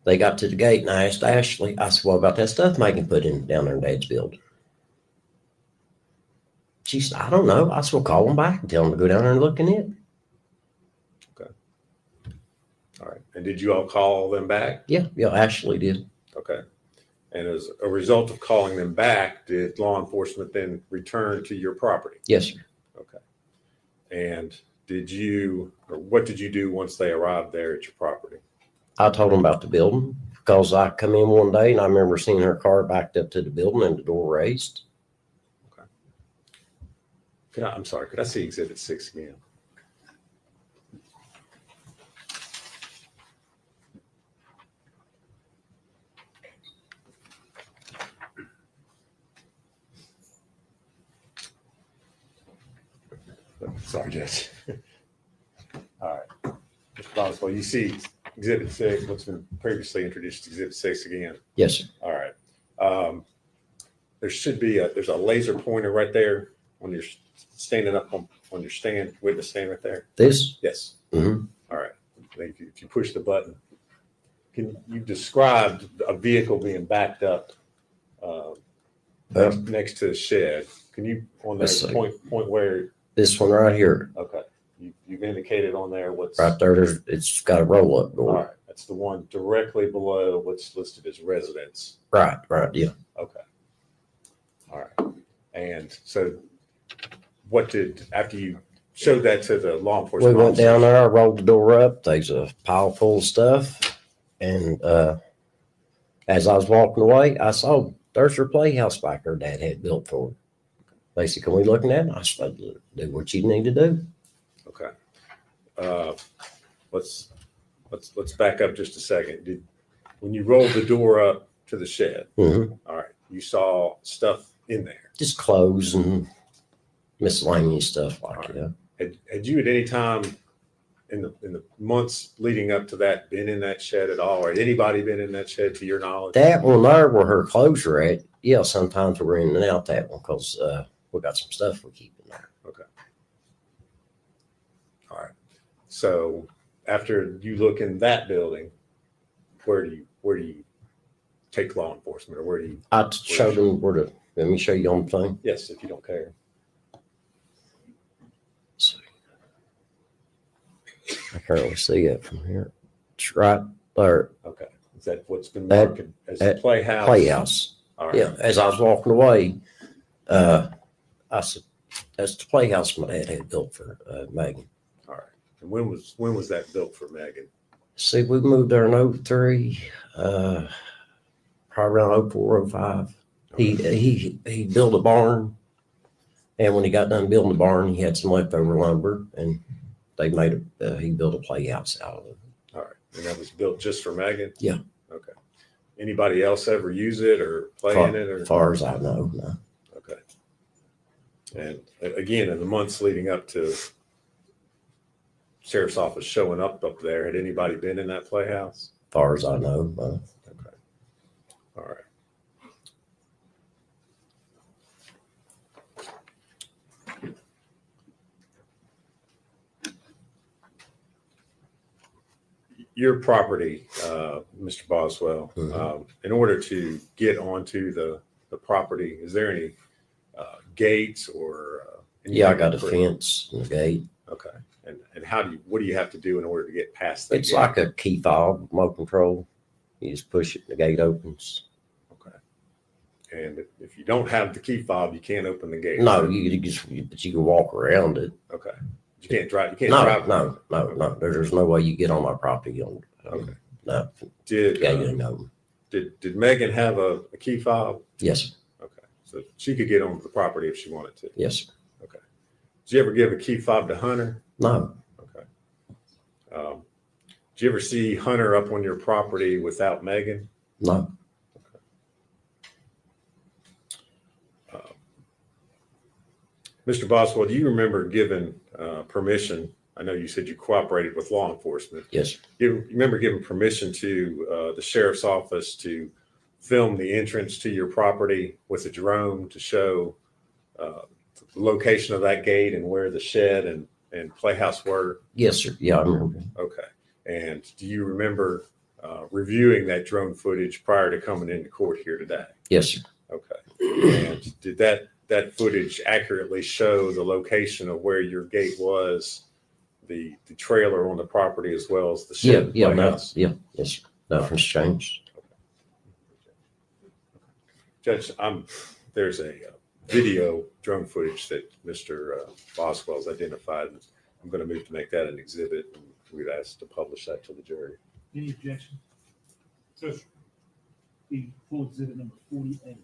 they got to the gate and I asked Ashley, I said, what about that stuff Megan put down there in Dad's building? She said, I don't know. I said, well, call them back and tell them to go down there and look in it. Okay. All right. And did you all call them back? Yeah, Ashley did. Okay. And as a result of calling them back, did law enforcement then return to your property? Yes, sir. Okay. And what did you do once they arrived there at your property? I told them about the building because I come in one day and I remember seeing her car backed up to the building and the door raised. Okay. I'm sorry, could I see Exhibit 6 again? Sorry, Judge. All right. Mr. Boswell, you see Exhibit 6, what's been previously introduced to Exhibit 6 again? Yes, sir. All right. There's a laser pointer right there when you're standing up on your witness stand right there. This? Yes. Mm-hmm. All right. If you push the button, can you describe a vehicle being backed up next to the shed? Can you on that point where? This one right here. Okay. You've indicated on there what's right there. It's got a roll up door. All right. That's the one directly below what's listed as residence. Right. Yeah. Okay. All right. And so after you showed that to the law enforcement We went officers, down there, I rolled the door up. There's a pile full of stuff. And as I was walking away, I saw there's her playhouse back her dad had built for her. They said, can we look at that? I said, do what you need to do. Okay. Let's back up just a second. When you rolled the door up to the shed, Mm-hmm. all right, you saw stuff in there. Just clothes and miscellaneous stuff like that. Had you at any time in the months leading up to that been in that shed at all, or had anybody been in that shed to your knowledge? That one there where her clothes are at, yeah, sometimes we're in and out that one because we got some stuff we keep in there. Okay. All right. So after you look in that building, where do you take law enforcement, or where do you? I showed them where to. Let me show you on the thing. Yes, if you don't care. So, I can't really see it from here. It's right there. Okay. Is that what's been That- marked as a playhouse? Playhouse. All right. Yeah. As I was walking away, I said, "That's the playhouse my dad had built for Megan." All right. And when was that built for Megan? See, we moved there in 03, probably around 04, 05. He built a barn, and when he got done building the barn, he had some leftover lumber, and they made he built a playhouse out of it. All right. And that was built just for Megan? Yeah. Okay. Anybody else ever use it or play in it? Or As far as I know, no. Okay. And again, in the months leading up to sheriff's office showing up there, had anybody been in that playhouse? As far as I know, no. Okay. All right. Your property, Mr. Boswell, in order to get onto the property, is there any gates or? Yeah, I got a fence and a gate. Okay. And what do you have to do in order to get past that? It's gate? like a key fob, remote control. You just push it, and the gate opens. Okay. And if you don't have the key fob, you can't open the gate. No, but you can walk around it. Okay. You can't drive. You can't drive. No. There's no way you get on my property. Okay. No. Did No. Did Megan have a key fob? Yes, sir. Okay. So she could get onto the property if she wanted to. Yes, sir. Okay. Did you ever give a key fob to Hunter? No. Okay. Did you ever see Hunter up on your property without Megan? No. Mr. Boswell, do you remember giving permission? I know you said you cooperated with law enforcement. Yes, sir. You remember giving permission to the sheriff's office to film the entrance to your property with a drone to show the location of that gate and where the shed and playhouse were? Yes, sir. Yeah, I remember. Okay. And do you remember reviewing that drone footage prior to coming into court here today? Yes, sir. Okay. And did that footage accurately show the location of where your gate was, the trailer on the property, as well as the shed? Yes, sir. Nothing's changed. Judge, there's a video drone footage that Mr. Boswell's identified. I'm going to move to make that an exhibit, and we'd ask to publish that to the jury. Any objection? So, be full exhibit number 48.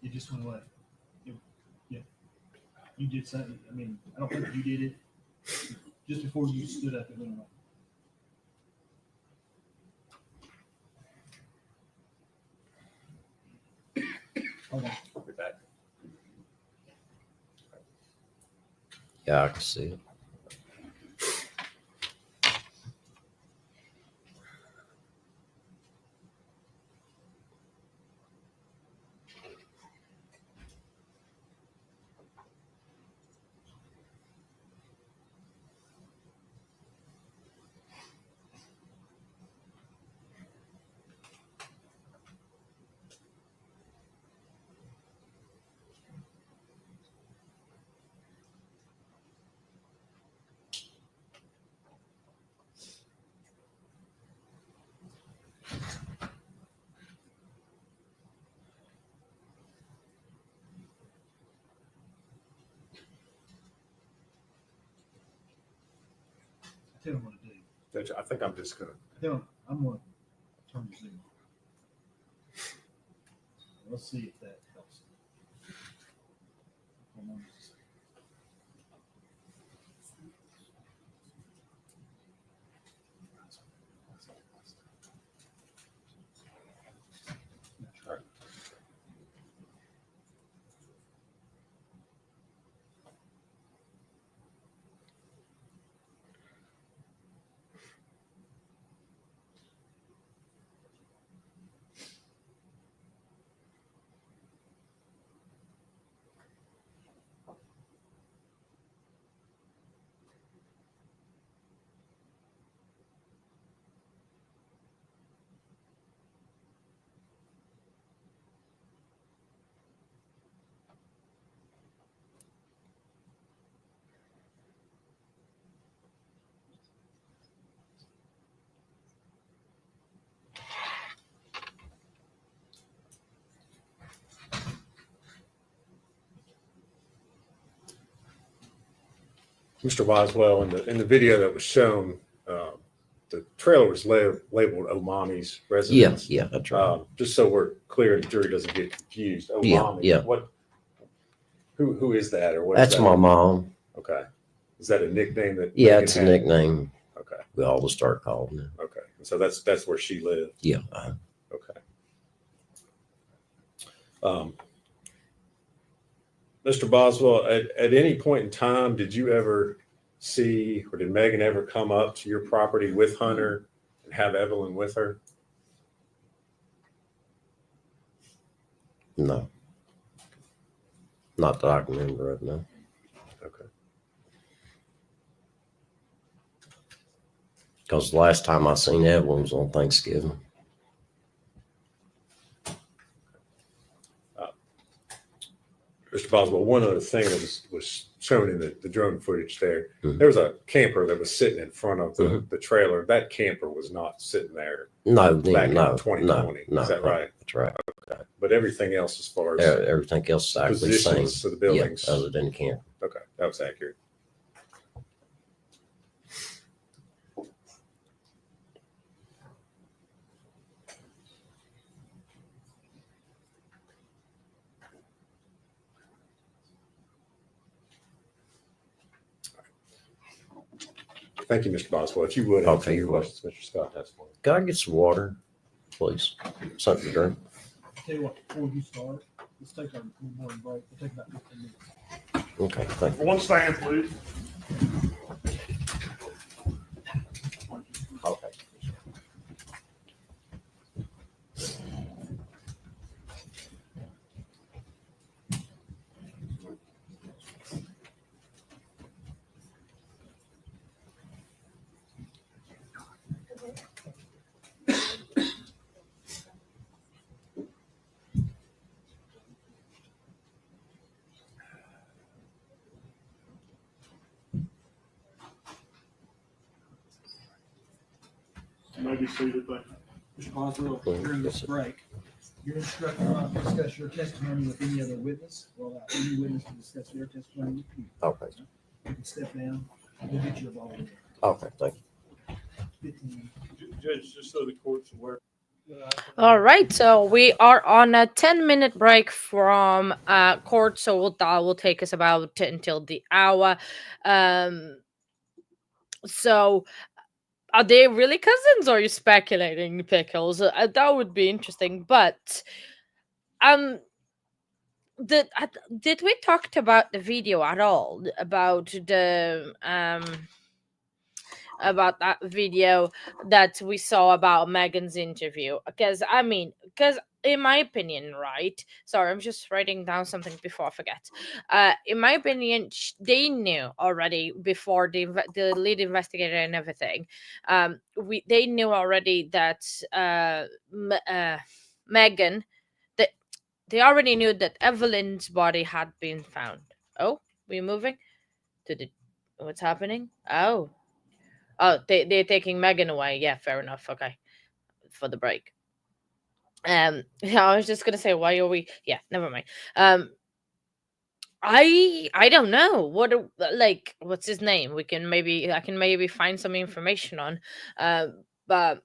You just went away. Yeah. You did something. I mean, I don't think you did it. Just before you stood up, it went away. Hold on. We're back. Yeah, I can see it. tell them what to do. I think I'm just gonna. I'm gonna turn your Zoom on. Let's see if that helps. Hold on just a second. Mr. Boswell, in the video that was shown, the trailer was labeled Omami's residence. Yeah, that's right. Just so we're clear and the jury doesn't get confused. Omami, Yeah. Who is that, or what? That's my mom. Okay. Is that a nickname that? Yeah, Megan it's a had? nickname. Okay. We all just start calling it. Okay. So that's where she lived. Yeah. Okay. Mr. Boswell, at any point in time, did you ever see, or did Megan ever come up to your property with Hunter and have Evelyn with her? No. Not that I can remember of, no. Okay. Because the last time I seen Evelyn was on Thanksgiving. Mr. Boswell, one other thing that was shown in the drone footage there, there was a camper that was sitting in front of the trailer. That camper was not sitting there No, back in no, 2020. no, Is that right? That's right. Okay. But everything else, as far as Everything else is actually the same. positions of the buildings. Yeah, other than the camper. Okay, that was accurate. Thank you, Mr. Boswell. If you would answer your questions, Mr. Scott, that's fine. Can I get some water, please? Something to drink. Tell you what, before you start, let's take our morning break. We'll take about 15 minutes. Okay, thank you. One stand, please. Okay. Maybe seated, but Mr. Boswell, during this break, you're instructed not to discuss your testimony with any other witness or allow any witness to discuss their testimony with you. Okay. You can step down. We'll get you a ball. Okay, thank you. 15. Judge, just so the court's aware. All right, so we are on a 10-minute break from court, so that will take us about until the hour. So are they really cousins, or are you speculating, Pickles? That would be interesting. But did we talk about the video at all? About the about that video that we saw about Megan's interview? Because in my opinion, right? Sorry, I'm just writing down something before I forget. In my opinion, they knew already before the lead investigator and everything. They knew already that Megan, that they already knew that Evelyn's body had been found. Oh, we're moving to the what's happening? Oh, they're taking Megan away. Yeah, fair enough. Okay, for the break. Yeah, I was just gonna say, why are we? Yeah, never mind. I don't know like what's his name. I can maybe find some information on, but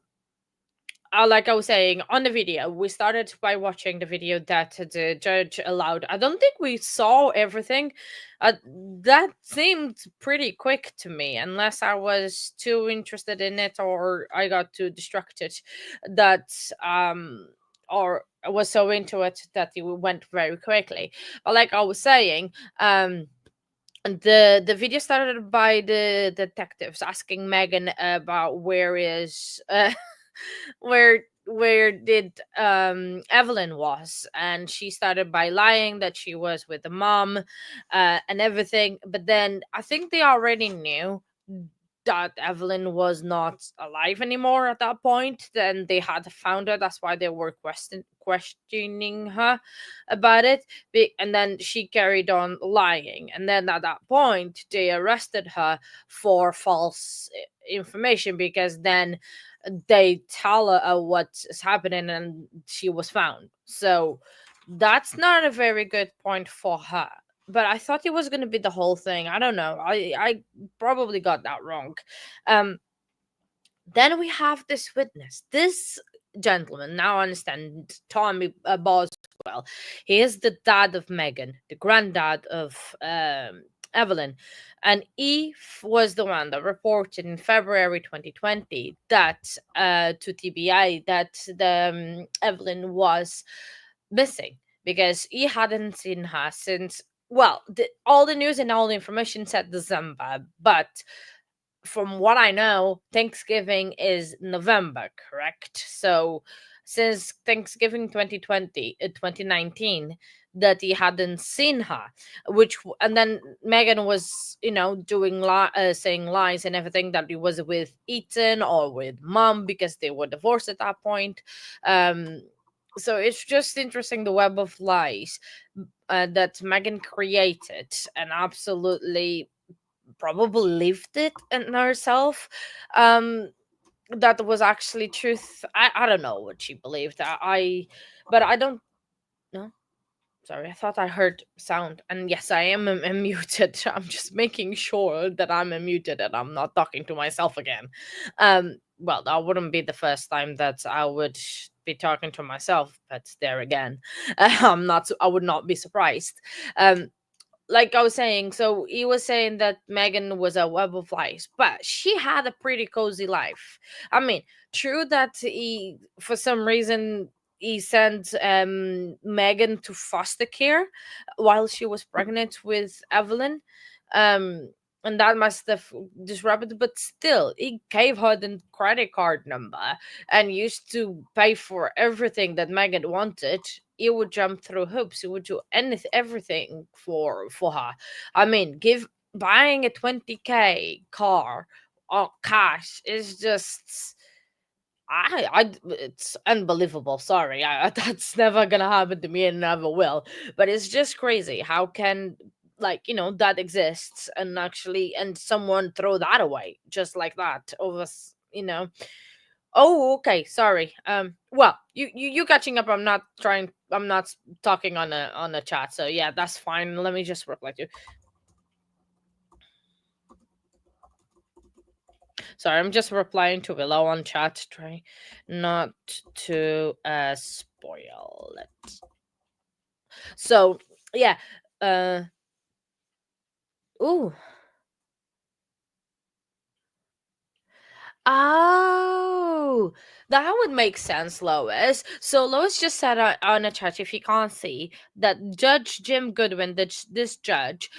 like I was saying on the video, we started by watching the video that the judge allowed. I don't think we saw everything. That seemed pretty quick to me, unless I was too interested in it or I got too distracted. That or I was so into it that it went very quickly. But like I was saying, the video started by the detectives asking Megan about where did Evelyn was, and she started by lying that she was with the mom and everything. But then I think they already knew that Evelyn was not alive anymore at that point. Then they had found her. That's why they were questioning her about it. And then she carried on lying. And then at that point, they arrested her for false information, because then they tell her what's happening and she was found. So that's not a very good point for her. But I thought it was going to be the whole thing. I don't know. I probably got that wrong. Um, then we have this witness, this gentleman. Now I understand, Tommy Boswell. He is the dad of Megan, the granddad of Evelyn, and he was the one that reported in February 2020 that to TBI that the Evelyn was missing, because he hadn't seen her since, well, all the news and all the information said December, but from what I know, Thanksgiving is November, correct? So since Thanksgiving 2019, that he hadn't seen her, and then Megan was, doing saying lies and everything, that he was with Ethan or with mom because they were divorced at that point. So it's just interesting, the web of lies that Megan created and absolutely probably lived it in herself. That was actually truth. I don't know what she believed. But I don't know. Sorry, I thought I heard sound, and yes, I am muted. I'm just making sure that I'm muted and I'm not talking to myself again. Well, that wouldn't be the first time that I would be talking to myself, but there again, I would not be surprised. Like I was saying, so he was saying that Megan was a web of lies, but she had a pretty cozy life. I mean, true that for some reason, he sent Megan to foster care while she was pregnant with Evelyn. Um, and that must have disrupted, but still, he gave her the credit card number and used to pay for everything that Megan wanted. He would jump through hoops. He would do everything for her. I mean, buying a 20K car or cash is just it's unbelievable. Sorry, that's never gonna happen to me and never will. But it's just crazy. How can, like, that exists and someone throw that away just like that over Oh, okay. Sorry. Well, you catching up. I'm not talking on a chat. So yeah, that's fine. Let me just reply to. Sorry, I'm just replying to Willow on chat. Try not to spoil it. So yeah. Ooh. Oh, that would make sense, Lois. So Lois just said on a chat, if you can't see, that Judge Jim Goodwin, this judge,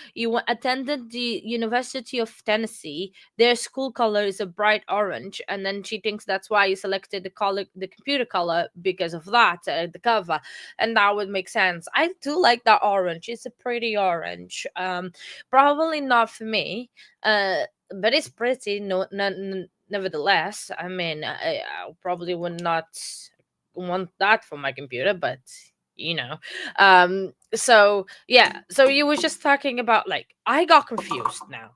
attended the University of Tennessee. Their school color is a bright orange, and then she thinks that's why he selected the computer color because of that, the cover, and that would make sense. I do like that orange. It's a pretty orange. Probably not for me. But it's pretty. No, nevertheless, I mean, I probably would not want that for my computer, but so yeah, so you were just talking about, like, I got confused now.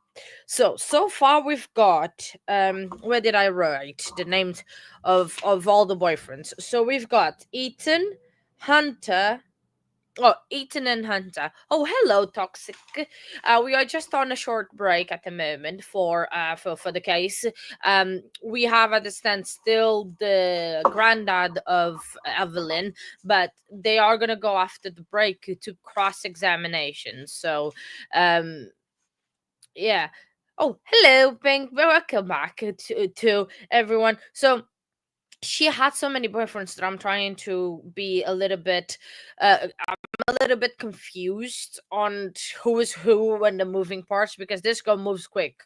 So far we've got where did I write the names of all the boyfriends? So we've got Ethan, Hunter, Oh, Ethan and Hunter. Oh, hello, Toxic. We are just on a short break at the moment for the case. We have at the stand still the granddad of Evelyn, but they are gonna go after the break to cross examination. So, yeah. Oh, hello, Pink. Welcome back to everyone. So she had so many boyfriends that I'm trying to be a little bit a little bit confused on who is who and the moving parts because this girl moves quick.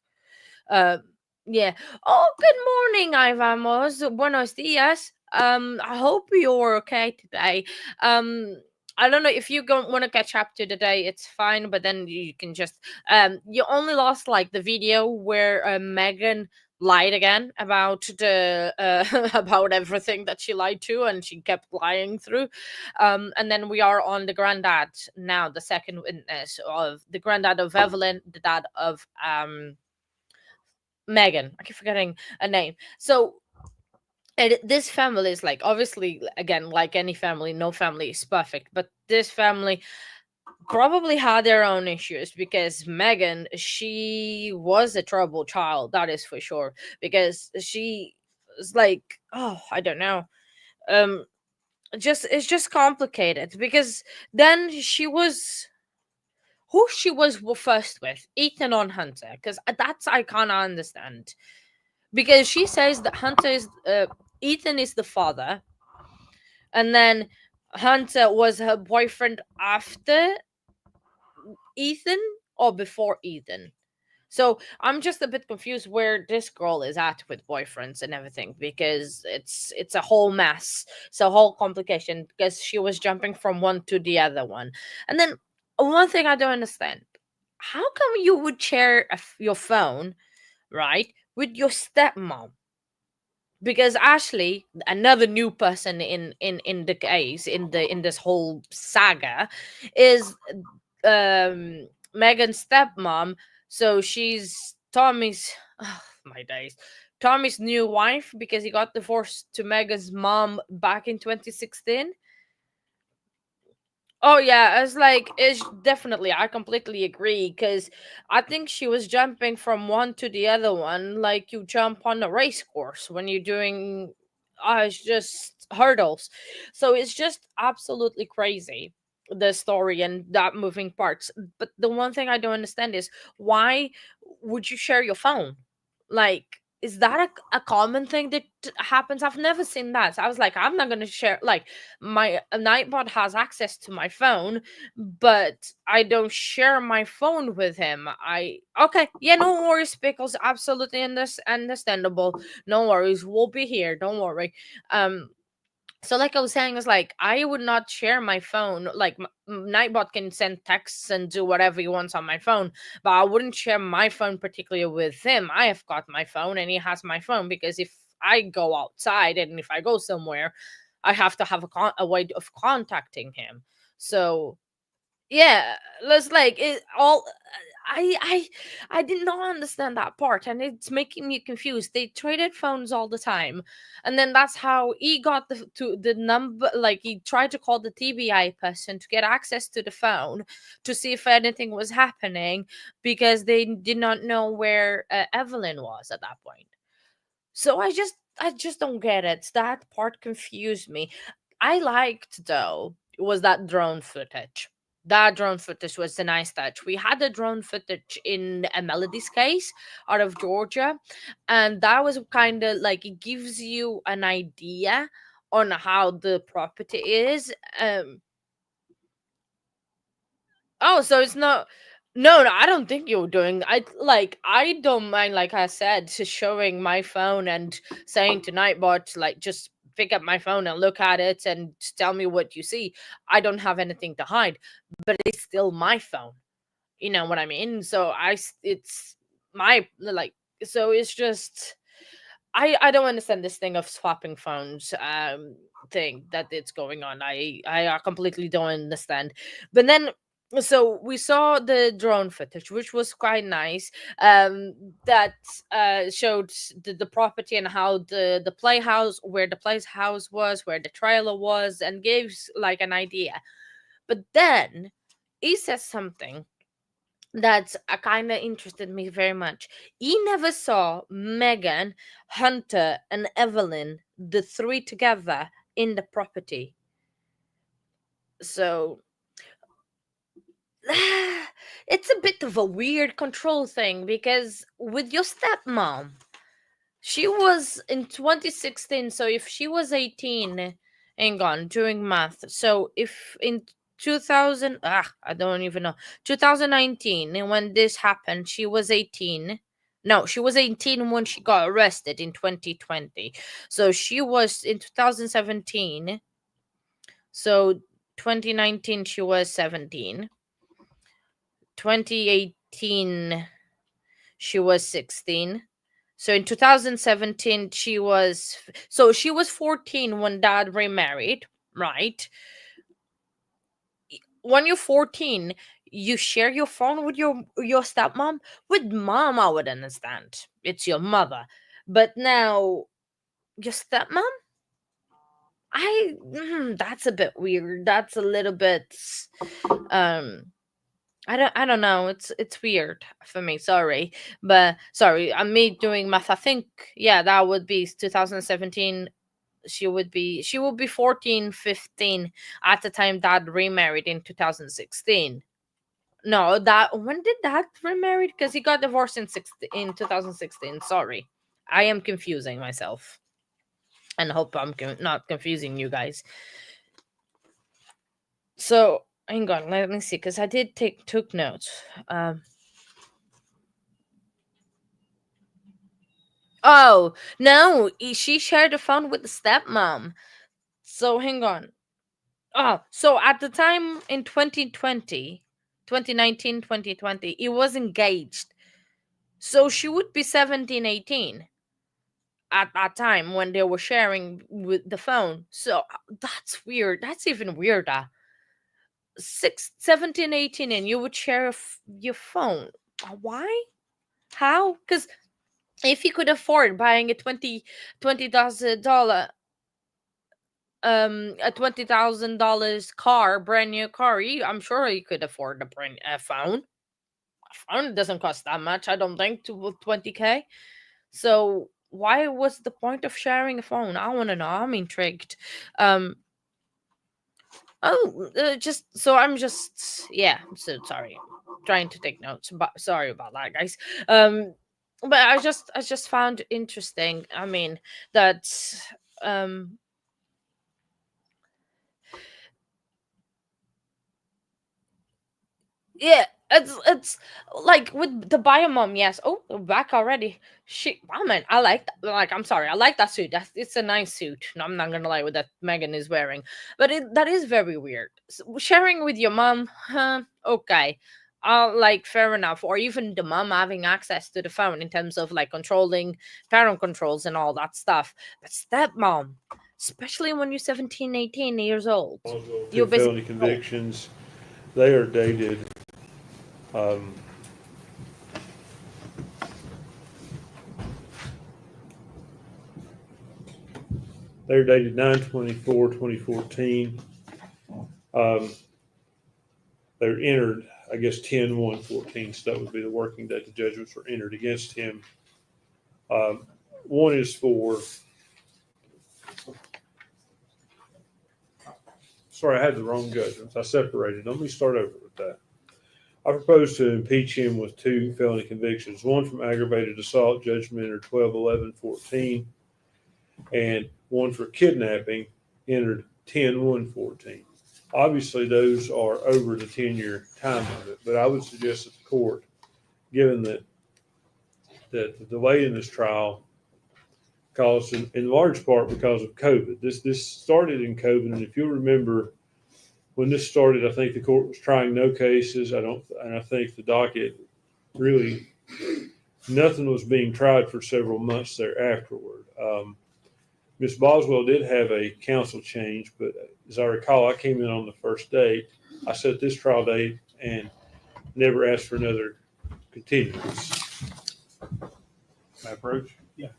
Uh, yeah. Oh, good morning, Ivamos. Buenos dias. I hope you're okay today. Um, I don't know if you don't want to catch up to the day, it's fine. But then you can just you only lost like the video where Megan lied again about the about everything that she lied to and she kept lying through, and then we are on the granddad now, the second witness of the granddad of Evelyn, the dad of Megan. I keep forgetting a name. So and this family is like, obviously, again, like any family, no family is perfect, but this family probably had their own issues because Megan, she was a troubled child, that is for sure. Because she was like, oh, I don't know. Um just it's just complicated because then she was who she was first with, Ethan on Hunter, because that's I can't understand. Because she says that Hunter is Ethan is the father, and then Hunter was her boyfriend after Ethan or before Ethan. So I'm just a bit confused where this girl is at with boyfriends and everything because it's a whole mess. It's a whole complication because she was jumping from one to the other one. And then one thing I don't understand: how come you would share your phone, right, with your stepmom? Because Ashley, another new person in the case, in this whole saga, is Megan's stepmom. So she's Tommy's my days, Tommy's new wife because he got divorced to Megan's mom back in 2016. Oh yeah, it's like it's definitely I completely agree because I think she was jumping from one to the other one like you jump on a race course when you're doing it's just hurdles. So it's just absolutely crazy, the story and that moving parts. But the one thing I don't understand is why would you share your phone? Like, is that a common thing that happens? I've never seen that. So I was like, I'm not gonna share like my Nightbot has access to my phone, but I don't share my phone with him. I okay, yeah, no worries, Pickles. Absolutely understandable. No worries, we'll be here. Don't worry. Um, so like I was saying, is like I would not share my phone. Like Nightbot can send texts and do whatever he wants on my phone, but I wouldn't share my phone particularly with him. I have got my phone and he has my phone because if I go outside and if I go somewhere, I have to have a way of contacting him. So yeah, let's like it all. I did not understand that part, and it's making me confused. They traded phones all the time, and then that's how he got the number. Like he tried to call the TBI person to get access to the phone to see if anything was happening because they did not know where Evelyn was at that point. So I just don't get it. That part confused me. I liked though was that drone footage. That drone footage was a nice touch. We had the drone footage in a Melody's case out of Georgia, and that was kind of like it gives you an idea on how the property is. Oh, so it's not. No, no, I don't think you're doing. I don't mind. Like I said, to showing my phone and saying to Nightbot, like, just pick up my phone and look at it and tell me what you see. I don't have anything to hide, but it's still my phone. You know what I mean? So it's my like. So it's just. I don't understand this thing of swapping phones thing that it's going on. I completely don't understand. But then so we saw the drone footage which was quite nice, that showed the property and how the playhouse, where the playhouse was, where the trailer was, and gives like an idea. But then he says something that kind of interested me very much. He never saw Megan, Hunter, and Evelyn, the three together, in the property. So it's a bit of a weird control thing, because with your stepmom, she was in 2016. So if she was 18, hang on, doing math. So if in 2000, I don't even know, 2019, and when this happened, she was 18. No, she was 18 when she got arrested in 2020. So she was in 2017. So 2019, she was 17. 2018, she was 16. So in 2017, she was 14 when dad remarried, right? When you're 14, you share your phone with your stepmom. With mom, I would understand. It's your mother. But now your stepmom, that's a bit weird. That's a little bit I don't know. It's weird for me. Sorry. But sorry, I'm me doing math. I think yeah, that would be 2017. She would be 14, 15 at the time dad remarried in 2016. No, that when did dad remarried? Because he got divorced in 2016. Sorry. I am confusing myself. And I hope I'm not confusing you guys. So hang on, let me see, because I did took notes. Oh no, she shared a phone with the stepmom. So hang on. Oh, so at the time in 2020, 2019, 2020, he was engaged. So she would be 17, 18 at that time when they were sharing with the phone. So that's weird. That's even weirder. 17, 18, and you would share your phone. Why? How? Because if you could afford buying a $20,000 a $20,000 car, brand new car, I'm sure you could afford a phone. A phone doesn't cost that much, I don't think, to 20K. So why was the point of sharing a phone? I want to know. I'm intrigued. Just so I'm just yeah. I'm so sorry. Trying to take notes, but sorry about that, guys. But I just found interesting. I mean that um yeah, it's like with the bio mom. Yes. Oh, we're back already. Wow, man, I like that. Like, I'm sorry, I like that suit. It's a nice suit. No, I'm not gonna lie with that Megan is wearing, but that is very weird. Sharing with your mom, huh? Okay, like fair enough. Or even the mom having access to the phone in terms of like controlling parent controls and all that stuff. But stepmom, especially when you're 17, 18 years old, you're Two basically felony convictions. They are dated. They're dated 9/24/2014. They're entered, I guess, 10/1/14. So that would be the working date the judgments were entered against him. One is for, sorry, I had the wrong judgments. I separated. Let me start over with that. I propose to impeach him with two felony convictions, one from aggravated assault, judgment entered 12/11/14, and one for kidnapping, entered 10/1/14. Obviously, those are over the 10-year time limit, but I would suggest that the court, given that the delay in this trial caused in large part because of COVID. This started in COVID, and if you'll remember, when this started, I think the court was trying no cases. And I think the docket really, nothing was being tried for several months there afterward. Ms. Boswell did have a counsel change, but as I recall, I came in on the first date. I set this trial date and never asked for another continuance. My approach? Yeah.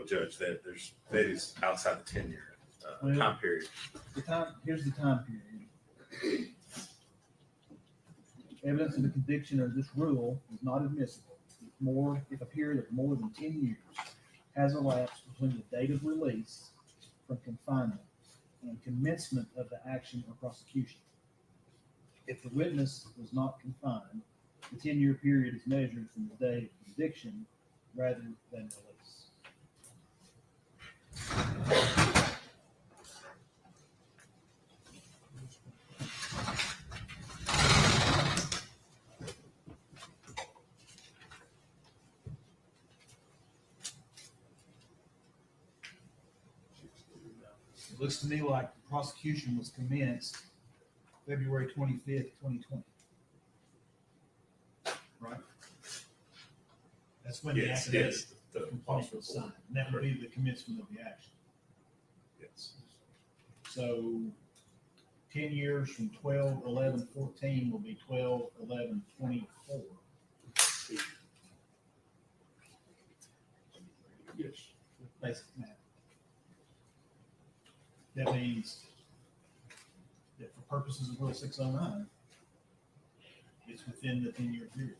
Well, Judge, that is outside the 10-year time period. Here's the time period. Evidence of the conviction of this rule is not admissible if a period of more than 10 years has elapsed between the date of release from confinement and commencement of the action or prosecution. If the witness was not confined, the 10-year period is measured from the day of conviction rather than release. It looks to me like the prosecution was commenced February 25th, 2020. Right? That's when the accident complaint was signed. And that would be the commencement of the action. Yes. So 10 years from 12/11/14 will be 12/11/24. Yes. Basic math. That means that for purposes of Rule 609, it's within the 10-year period.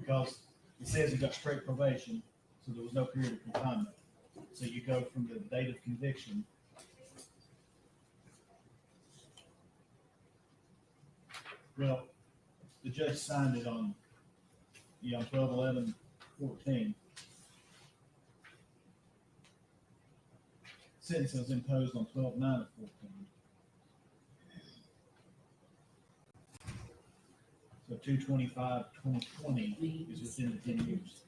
Because it says you got straight probation, so there was no period of confinement. So you go from the date of conviction. Well, the judge signed it on 12/11/14. Sentence was imposed on 12/9/14. So 2/25/2020 is within the 10 years.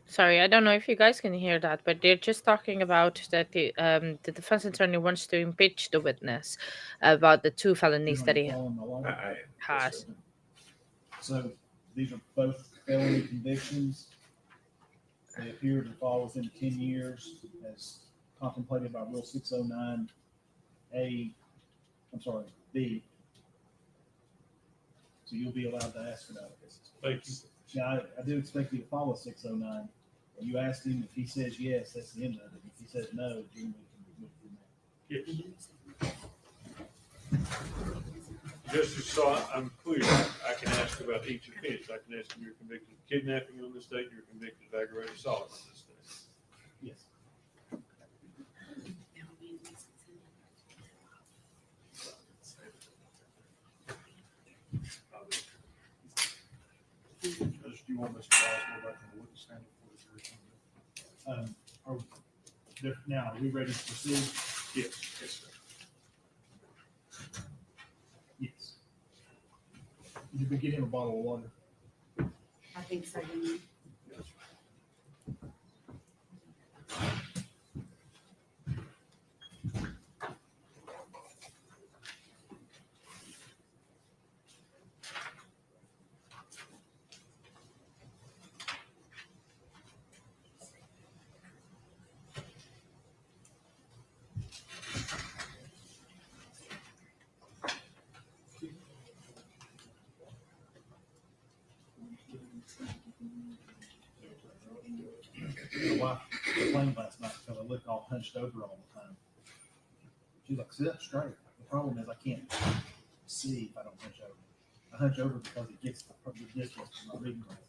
Sorry, I don't know if you guys can hear that, but they're just talking about that the defense attorney wants to impeach the witness about the 2 felonies that he has. So these are both felony convictions. They appear to fall within 10 years as contemplated by Rule 609B. So you'll be allowed to ask about this. Thank you. Now, I do expect you to follow 609. You asked him, if he says yes, that's the end of it. If he says no, then we can move from there. Yes. Just so I'm clear, I can ask about each offense. I can ask if you're convicted of kidnapping on this date, you're convicted of aggravated assault on this date. Yes. Judge, do you want Mr. Boswell back in the witness stand before the jury? Now, are we ready to proceed? Yes. Yes, sir. Yes. Did we get him a bottle of water? I think so. My wife complained last night because I look all hunched over all the time. She's like, sit up straight. The problem is I can't see if I don't hunch over. I hunch over because it gets the distance from my reading glasses.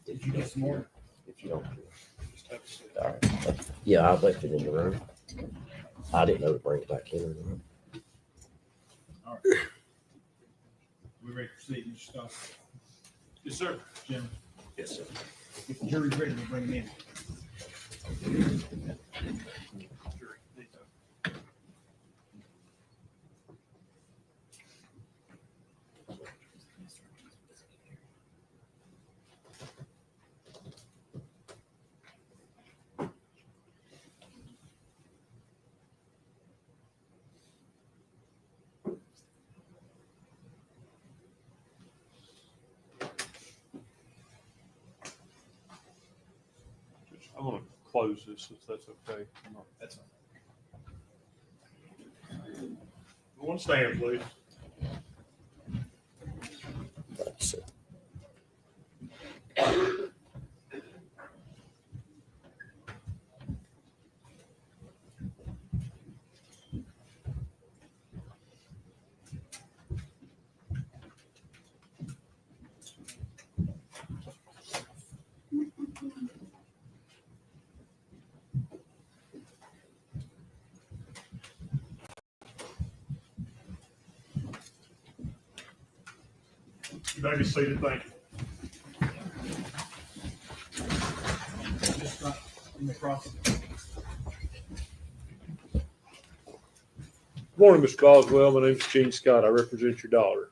Did you get some more? If you don't. All right. Yeah, I left it in the room. I didn't know to bring it back in or not. All right. We ready to proceed, Mr. Scott? Yes, sir. Jim? Yes, sir. If the jury's ready, we'll bring him in. I'm gonna close this if that's okay. That's fine. One stand, please. Let's see. You may be seated, thank you. Just not in the process. Good morning, Mr. Boswell. My name's Gene Scott. I represent your daughter.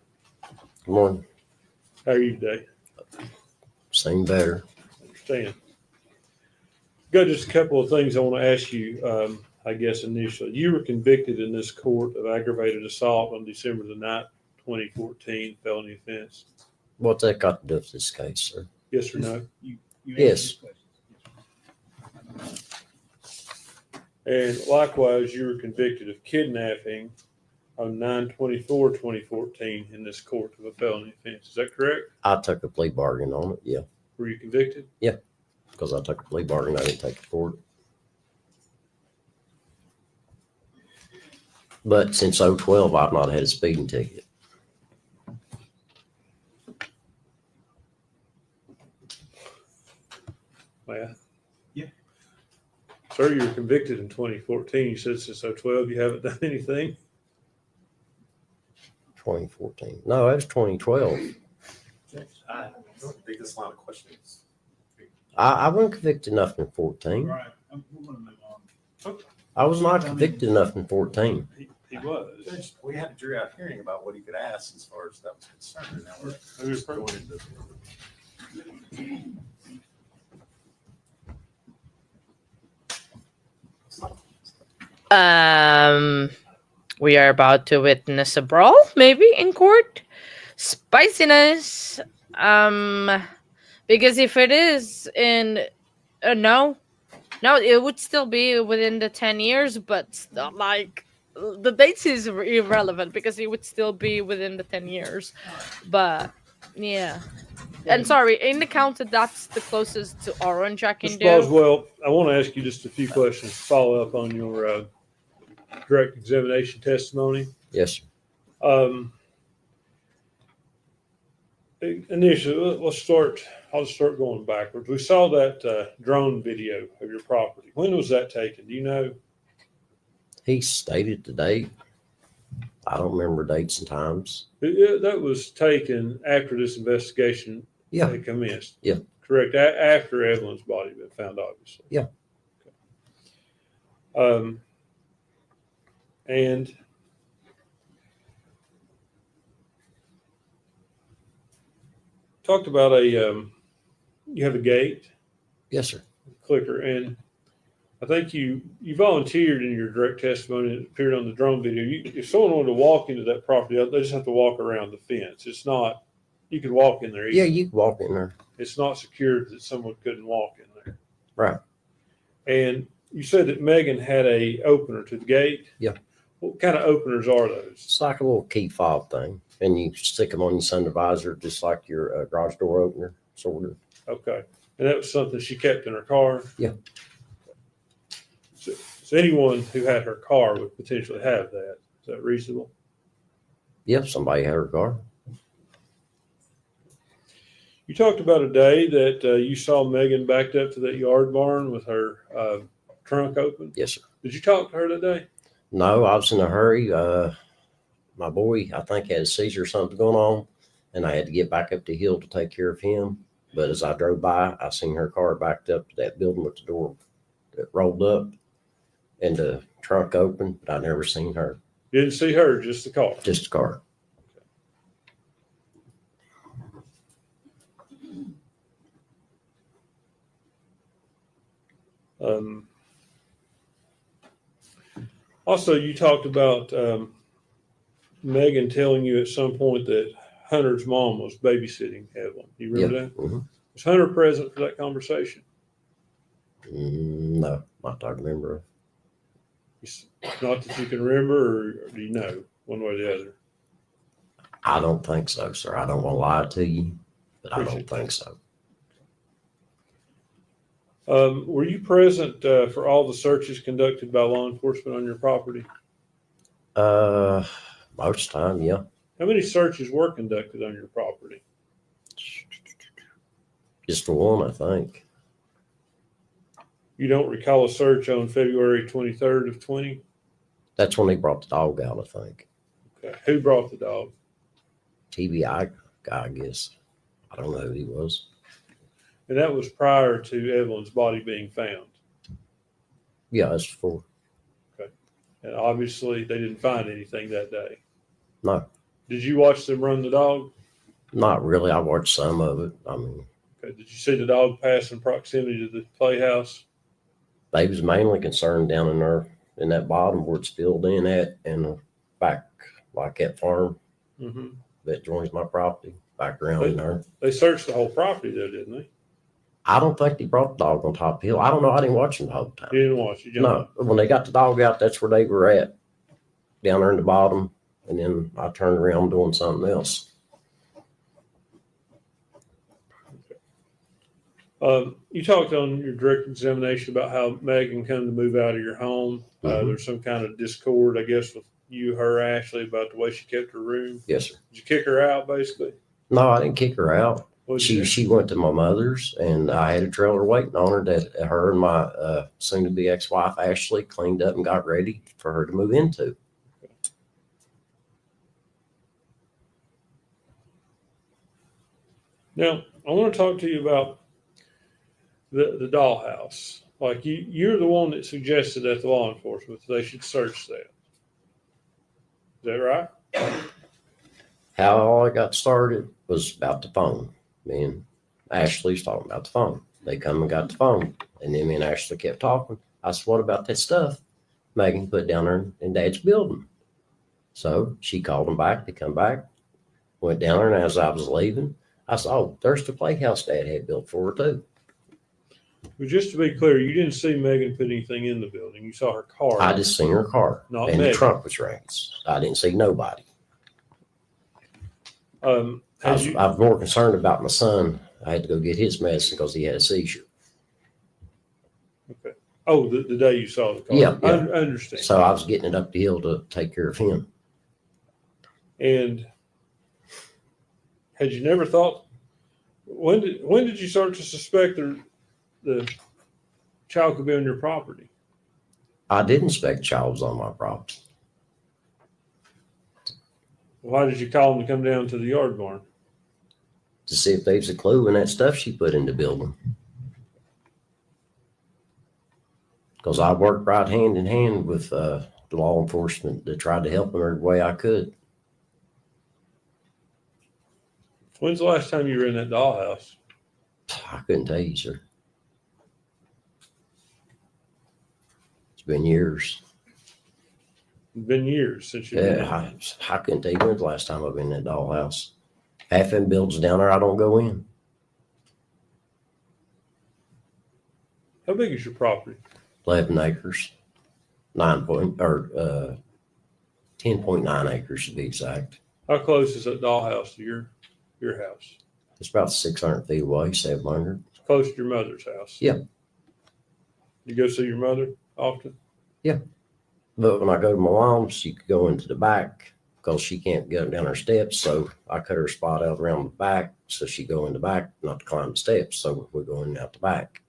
Good morning. How are you today? Same better. Understand. Got just a couple of things I want to ask you. I guess initially, you were convicted in this court of aggravated assault on December the 9th, 2014, felony offense. What's that got to do with this case, sir? Yes or no? You Yes. answer these questions. And likewise, you were convicted of kidnapping on 9/24/2014 in this court of a felony offense. Is that correct? I took a plea bargain on it, yeah. Were you convicted? Because I took a plea bargain, I didn't take it forward. But since 2012, I've not had a speeding ticket. Well, Yeah. Sir, you were convicted in 2014. You said since 2012 you haven't done anything. 2014. No, that was 2012. I don't think this line of questions. I wasn't convicted enough in 14. All right, we're gonna move on. I was not convicted enough in 14. He was. Judge, we had a jury out hearing about what he could ask as far as that was concerned. And now we're Who's going into. We are about to witness a brawl, maybe in court. Spiciness. Because if it is in no, it would still be within the 10 years, but still, like the dates is irrelevant because it would still be within the 10 years. But yeah. And sorry, in the counter, that's the closest to orange I can Mr. do. Boswell, I want to ask you just a few questions to follow up on your direct examination testimony. Yes, sir. Initially, I'll start going backwards. We saw that drone video of your property. When was that taken? Do you know? He stated the date. I don't remember dates and times. That was taken after this investigation Yeah. had commenced. Yeah. Correct. After Evelyn's body had been found, obviously. Yeah. Okay. And talked about you have a gate Yes, sir. clicker, and I think you volunteered in your direct testimony. It appeared on the drone video. If someone wanted to walk into that property, they just have to walk around the fence. It's not. You could walk in there. Yeah, easily. you can walk in there. It's not secured that someone couldn't walk in there. Right. And you said that Megan had a opener to the gate. Yeah. What kind of openers are those? It's like a little key fob thing, and you stick them on your sun visor, just like your garage door opener, sort of. Okay. And that was something she kept in her car? Yeah. So anyone who had her car would potentially have that. Is that reasonable? Yep, somebody had her car. You talked about a day that you saw Megan backed up to that yard barn with her trunk open. Yes, sir. Did you talk to her that day? No, I was in a hurry. My boy, I think, had a seizure or something going on, and I had to get back up the hill to take care of him. But as I drove by, I seen her car backed up to that building with the door that rolled up and the trunk open, but I never seen her. You didn't see her, just the car. Just the car. Also, you talked about Megan telling you at some point that Hunter's mom was babysitting Evelyn. You remember that? Mm-hmm. Was Hunter present for that conversation? No, not that I remember of. It's not that you can remember, or do you know one way or the other? I don't think so, sir. I don't want to lie to you, but I don't Appreciate think so. Were you present for all the searches conducted by law enforcement on your property? Most time, yeah. How many searches were conducted on your property? Just for one, I think. You don't recall a search on February 23rd of 20? That's when they brought the dog out, I think. Okay. Who brought the dog? TBI guy, I guess. I don't know who he was. And that was prior to Evelyn's body being found. Yeah, that's before. And obviously they didn't find anything that day. No, Did you watch them run the dog? not really. I watched some of it. I mean, Okay. Did you see the dog pass in proximity to the playhouse? they was mainly concerned down in there in that bottom where it's filled in at and back like that farm Mm-hmm. that joins my property back around in there. They searched the whole property though, didn't they? I don't think they brought the dog on top of the hill. I don't know. I didn't watch them the whole time. You didn't watch it? No, when they got the dog out, that's where they were at, down there in the bottom. And then I turned around doing something else. You talked on your direct examination about how Megan come to move out of your home. Mhm. There's some kind of discord, I guess, with you, her, Ashley, about the way she kept her room. Yes, sir. Did you kick her out, basically? No, I didn't kick her out. What'd you do? She went to my mother's, and I had a trailer waiting on her that her and my soon-to-be ex-wife Ashley cleaned up and got ready for her to move into. Now, I want to talk to you about the dollhouse. Like you're the one that suggested that to law enforcement that they should search that. Is that right? How all I got started was about the phone. Me and Ashley's talking about the phone. They come and got the phone, and then me and Ashley kept talking. I said, "What about that stuff Megan put down there in Dad's building?" So she called them back. They come back, went down there, and as I was leaving, I said, "Oh, there's the playhouse Dad had built for her too." But just to be clear, you didn't see Megan put anything in the building. You saw her car. I just seen her car, Not and Megan. the trunk was raised. I didn't see nobody. I'm more concerned about my son. I had to go get his medicine because he had a seizure. Okay. Oh, the day you saw the car. Yeah, I yeah. understand. So I was getting it up the hill to take care of him. And had you never thought, when did you start to suspect the child could be on your property? I didn't expect child was on my property. Why did you call them to come down to the yard barn? To see if there's a clue in that stuff she put in the building. Because I worked right hand in hand with the law enforcement that tried to help them every way I could. When's the last time you were in that dollhouse? I couldn't tell you, sir. It's been years. It's been years since you've been in. I couldn't tell you when's the last time I've been in that dollhouse. Half them buildings down there, I don't go in. How big is your property? 11 acres, 10.9 acres to be exact. How close is that dollhouse to your house? It's about 600 feet away, 700. It's close to your mother's house. Yeah. You go see your mother often? Yeah. But when I go to my mom's, she could go into the back because she can't go down her steps. So I cut her spot out around the back so she go in the back, not to climb the steps. So we're going out the back.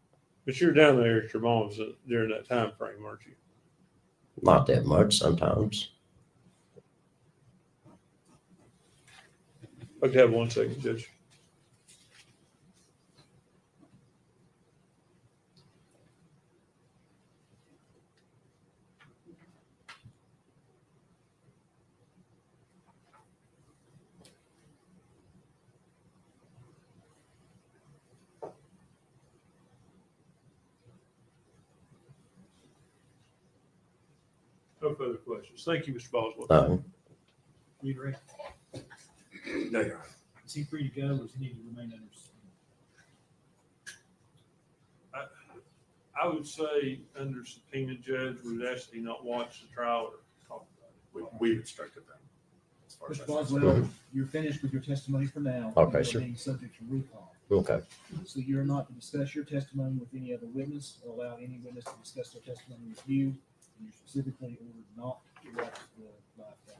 But you were down there at your mom's during that time frame, weren't you? Not that much sometimes. I could have 1 second, Judge. No further questions. Thank you, Mr. Boswell. You ready? No, Your Honor. Is he free to go, or does he need to remain under? I would say under subpoena, judge, would actually not watch the trial or talk about it. We've instructed them. As far as Mr. that's Boswell, you're finished with your testimony for now. Okay, You are sure. being subject to recall. Okay. So you're not to discuss your testimony with any other witness or allow any witness to discuss their testimony with you. And you're specifically ordered not to watch the live cast.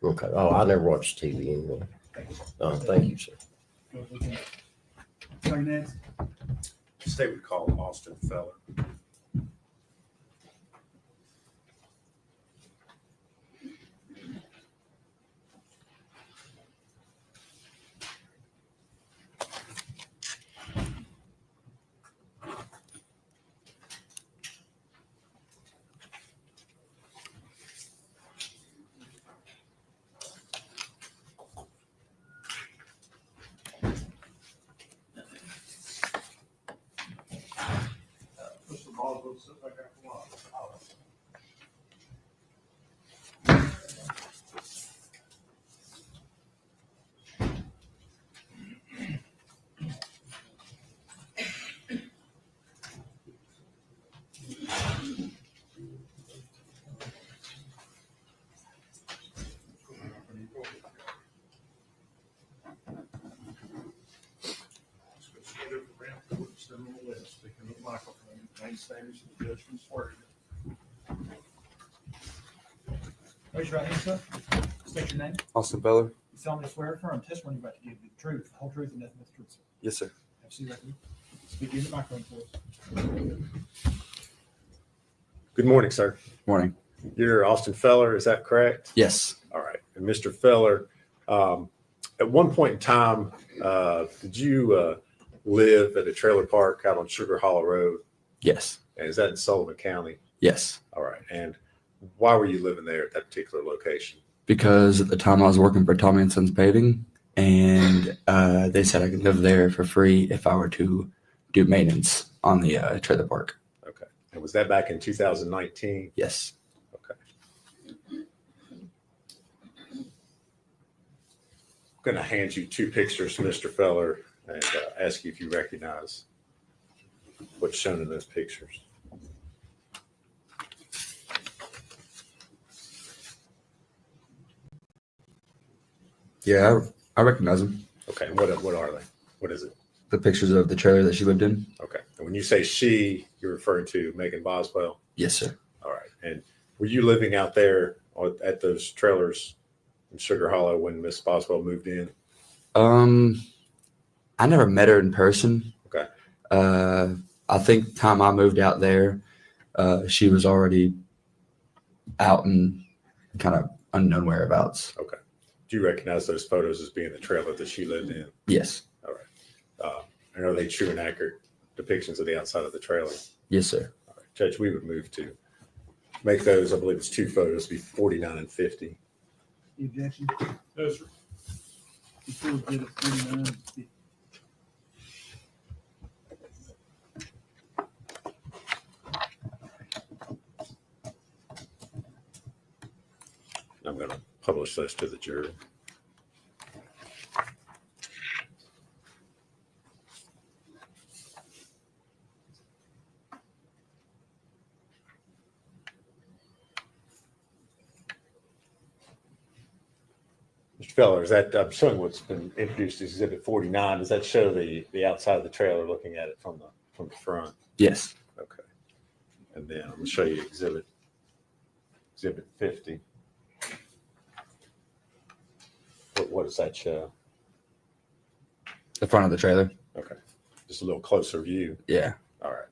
Okay. Oh, I never watched TV anyway. Thank you, sir. Sorry, next. State would call Austin Feller. Mr. Boswell, sit back there for a while. Speaking of microphone, main standards of the judgment swear. Raise your right hand, sir. State your name. Austin Feller? You solemnly swear or affirm testimony you're about to give the truth, the whole truth, and nothing but the truth, sir. Yes, sir. Have a seat right here. Speak in the microphone for us. Good morning, sir. Morning. You're Austin Feller, is that correct? Yes. All right. And Mr. Feller, at one point in time, did you live at a trailer park out on Sugar Hollow Road? Yes. And is that in Sullivan County? Yes. All right. And why were you living there at that particular location? Because at the time I was working for Tommy and Sons Paving, and they said I could live there for free if I were to do maintenance on the trailer park. Okay. And was that back in 2019? Yes. Okay. I'm going to hand you two pictures, Mr. Feller, and ask you if you recognize what's shown in those pictures. Yeah, I recognize them. Okay. And what are they? What is it? The pictures of the trailer that she lived in. Okay. And when you say she, you're referring to Megan Boswell? Yes, sir. All right. And were you living out there at those trailers in Sugar Hollow when Miss Boswell moved in? I never met her in person. Okay. I think the time I moved out there, she was already out and kind of unknown whereabouts. Okay. Do you recognize those photos as being the trailer that she lived in? Yes. All right. And are they true and accurate depictions of the outside of the trailer? Yes, sir. All right. Judge, we would move to make those, I believe it's two photos, be 49 and 50. Any objection? No, sir. Before we get it 49, I'm going to publish those to the jury. Mr. Feller, is that, I'm showing what's been introduced as Exhibit 49. Does that show the outside of the trailer looking at it from the front? Yes. Okay. And then I'm going to show you Exhibit 50. What does that show? The front of the trailer. Okay. Just a little closer view. Yeah. All right.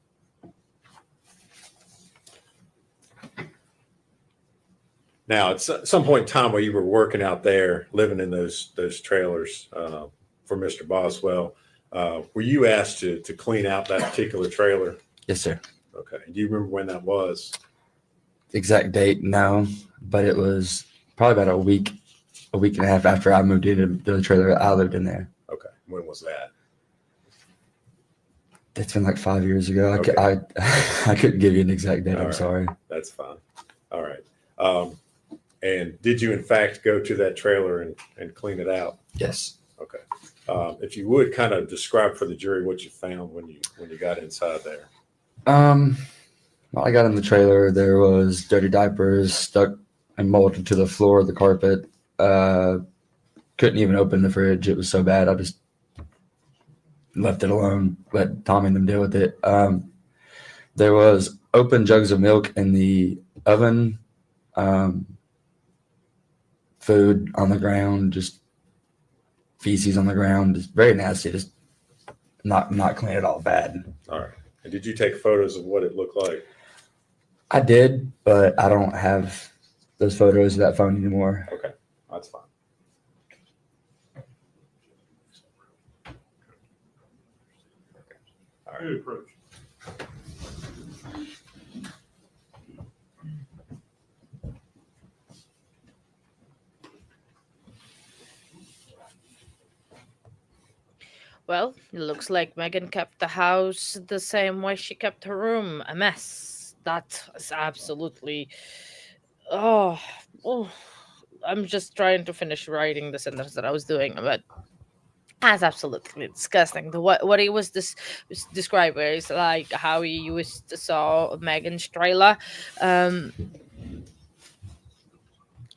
Now, at some point in time while you were working out there, living in those trailers for Mr. Boswell, were you asked to clean out that particular trailer? Yes, sir. Okay. Do you remember when that was? Exact date, no, but it was probably about a week and a half after I moved into the trailer. I lived in there. Okay. When was that? It's been like 5 years ago. Okay. I couldn't give you an exact date. All I'm right. sorry. That's fine. All right. And did you in fact go to that trailer and clean it out? Yes. Okay. If you would kind of describe for the jury what you found when you got inside there. Well, I got in the trailer. There was dirty diapers stuck and molded to the floor of the carpet. Couldn't even open the fridge. It was so bad. I just left it alone. Let Tommy and them deal with it. There was open jugs of milk in the oven. Food on the ground, just feces on the ground, just very nasty. Just not clean at all. Bad. All right. And did you take photos of what it looked like? I did, but I don't have those photos of that phone anymore. Okay, that's fine. All right. Good approach. Well, it looks like Megan kept the house the same way she kept her room, a mess. That is absolutely. Oh, oh. I'm just trying to finish writing the sentence that I was doing, but that's absolutely disgusting. What he was describing is like how he used to saw Megan's trailer.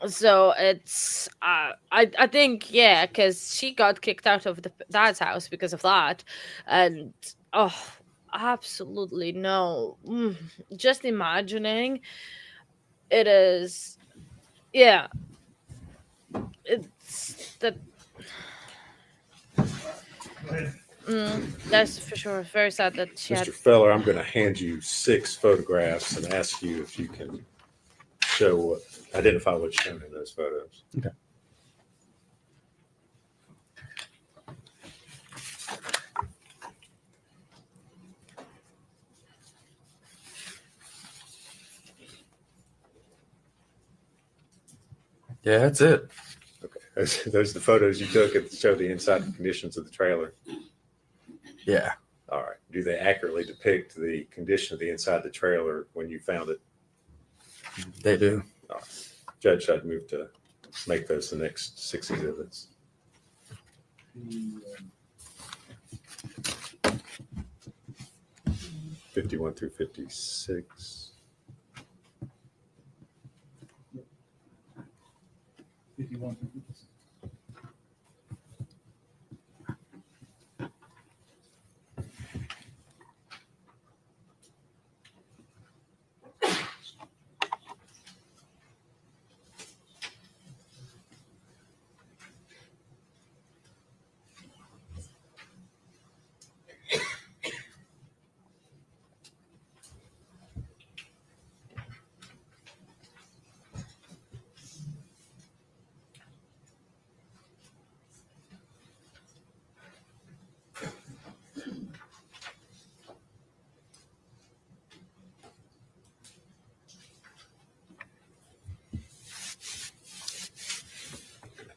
So it's I think, yeah, because she got kicked out of the dad's house because of that, and oh, absolutely no. Just imagining it is, yeah, it's that. That's for sure very sad that she had. Mr. Feller, I'm going to hand you 6 photographs and ask you if you can identify what's shown in those photos. Okay. Yeah, that's it. Okay. Those are the photos you took that show the inside conditions of the trailer. Yeah. All right. Do they accurately depict the condition of the inside of the trailer when you found it? They do. All right. Judge, I'd move to make those the next 6 exhibits. The, 51 through 56. 51 through 56.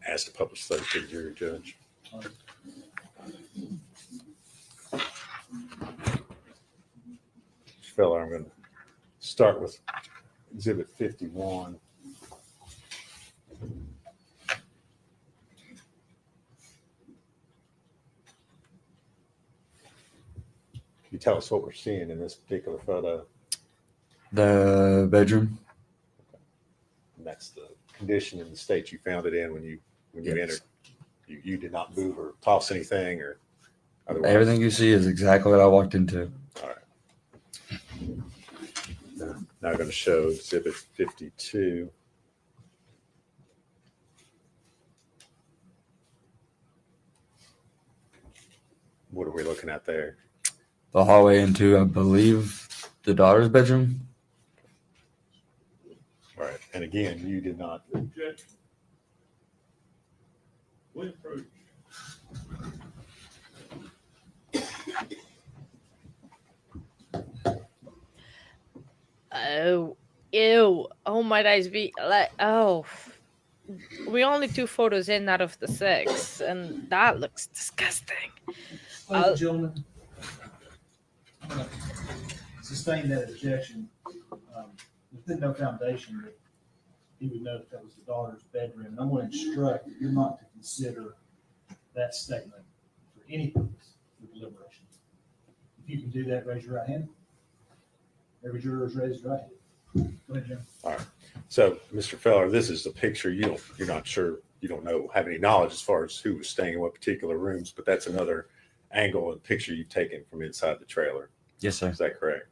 Asked to publish those to the jury, Judge. Feller, I'm going to start with exhibit 51. Can you tell us what we're seeing in this particular photo? The bedroom. And that's the condition and the state you found it in when you Yes. entered. You did not move or toss anything or otherwise. Everything you see is exactly what I walked into. All right. Now I'm going to show exhibit 52. What are we looking at there? The hallway into, I believe, the daughter's bedroom. All right. And again, you did not. Objection. What approach? Oh, ew! Oh, my eyes be like, oh. We only 2 photos in out of the 6, and that looks disgusting. Ladies and gentlemen, I'm gonna sustain that objection. There's been no foundation that he would know that was the daughter's bedroom. And I'm going to instruct that you're not to consider that statement for any purpose for deliberation. If you can do that, raise your right hand. Every juror is raised right. Go ahead, Jim. All right. So, Mr. Feller, this is the picture. You're not sure, you don't have any knowledge as far as who was staying in what particular rooms, but that's another angle and picture you've taken from inside the trailer. Yes, sir. Is that correct?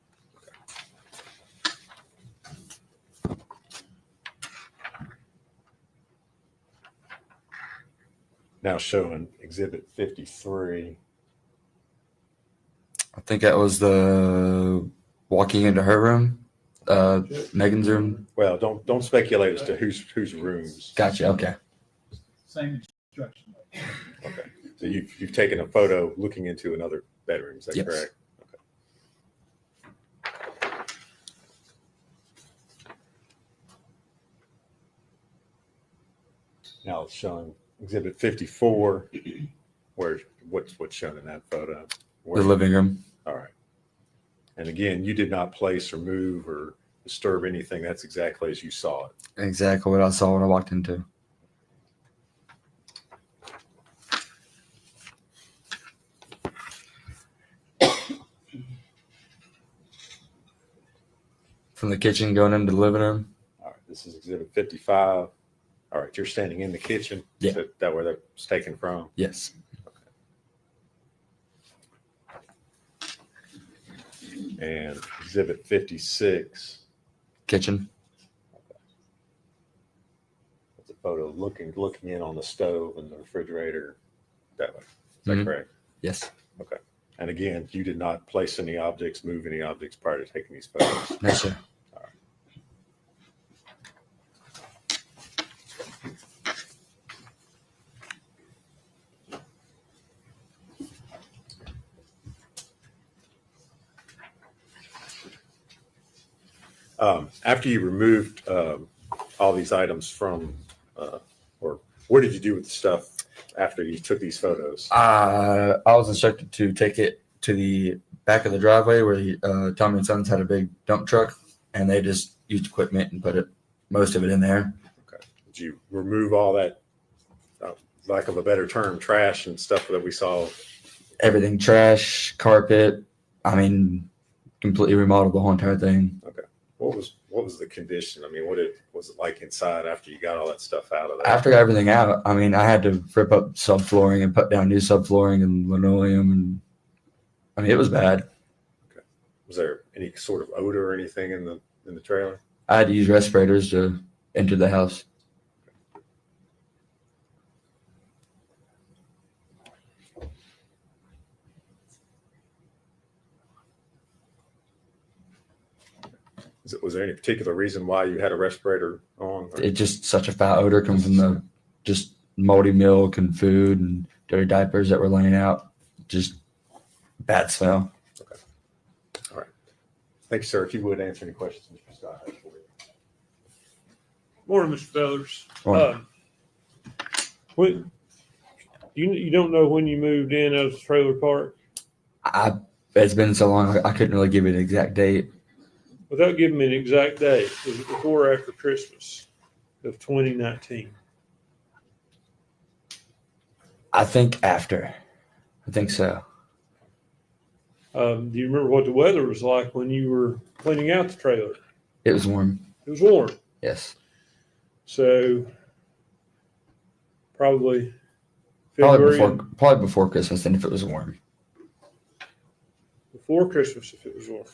Now showing Exhibit 53. I think that was the walking into her room, Megan's room. Well, don't speculate as to whose rooms. Gotcha. Okay. Same instruction. Okay. So you've taken a photo looking into another bedroom. Is that Yes. correct? Now it's showing Exhibit 54, where what's shown in that photo? The living room. All right. And again, you did not place or move or disturb anything. That's exactly as you saw it. Exactly what I saw when I walked into. From the kitchen going into the living room. All right. This is Exhibit 55. All right. You're standing in the kitchen. Yeah. Is that where that was taken from? Yes. And Exhibit 56. Kitchen. It's a photo looking in on the stove and the refrigerator. That way. Is that correct? Yes. Okay. And again, you did not place any objects, move any objects prior to taking these photos. No, sir. All right. After you removed all these items from, or what did you do with the stuff after you took these photos? I was instructed to take it to the back of the driveway where Tommy and Sons had a big dump truck, and they just used equipment and put most of it in there. Okay. Did you remove all that, lack of a better term, trash and stuff that we saw? Everything, trash, carpet. I mean, completely remodeled the whole entire thing. Okay. What was the condition? I mean, was it like inside after you got all that stuff out of there? After I got everything out, I mean, I had to rip up subflooring and put down new subflooring and linoleum, and I mean, it was bad. Okay. Was there any sort of odor or anything in the trailer? I had to use respirators to enter the house. Was there any particular reason why you had a respirator on? It just such a foul odor coming from the just moldy milk and food and dirty diapers that were laying out. Just bad smell. Okay. All right. Thank you, sir. If you would answer any questions, Mr. Scott has for you. Morning, Mr. Fellers. Morning. When you don't know when you moved in out of the trailer park? It's been so long, I couldn't really give you an exact date. Without giving me an exact date, was it before or after Christmas of 2019? I think after. I think so. Do you remember what the weather was like when you were cleaning out the trailer? It was warm. It was warm. Yes. So probably February. Probably before Christmas, and if it was warm. Before Christmas, if it was warm.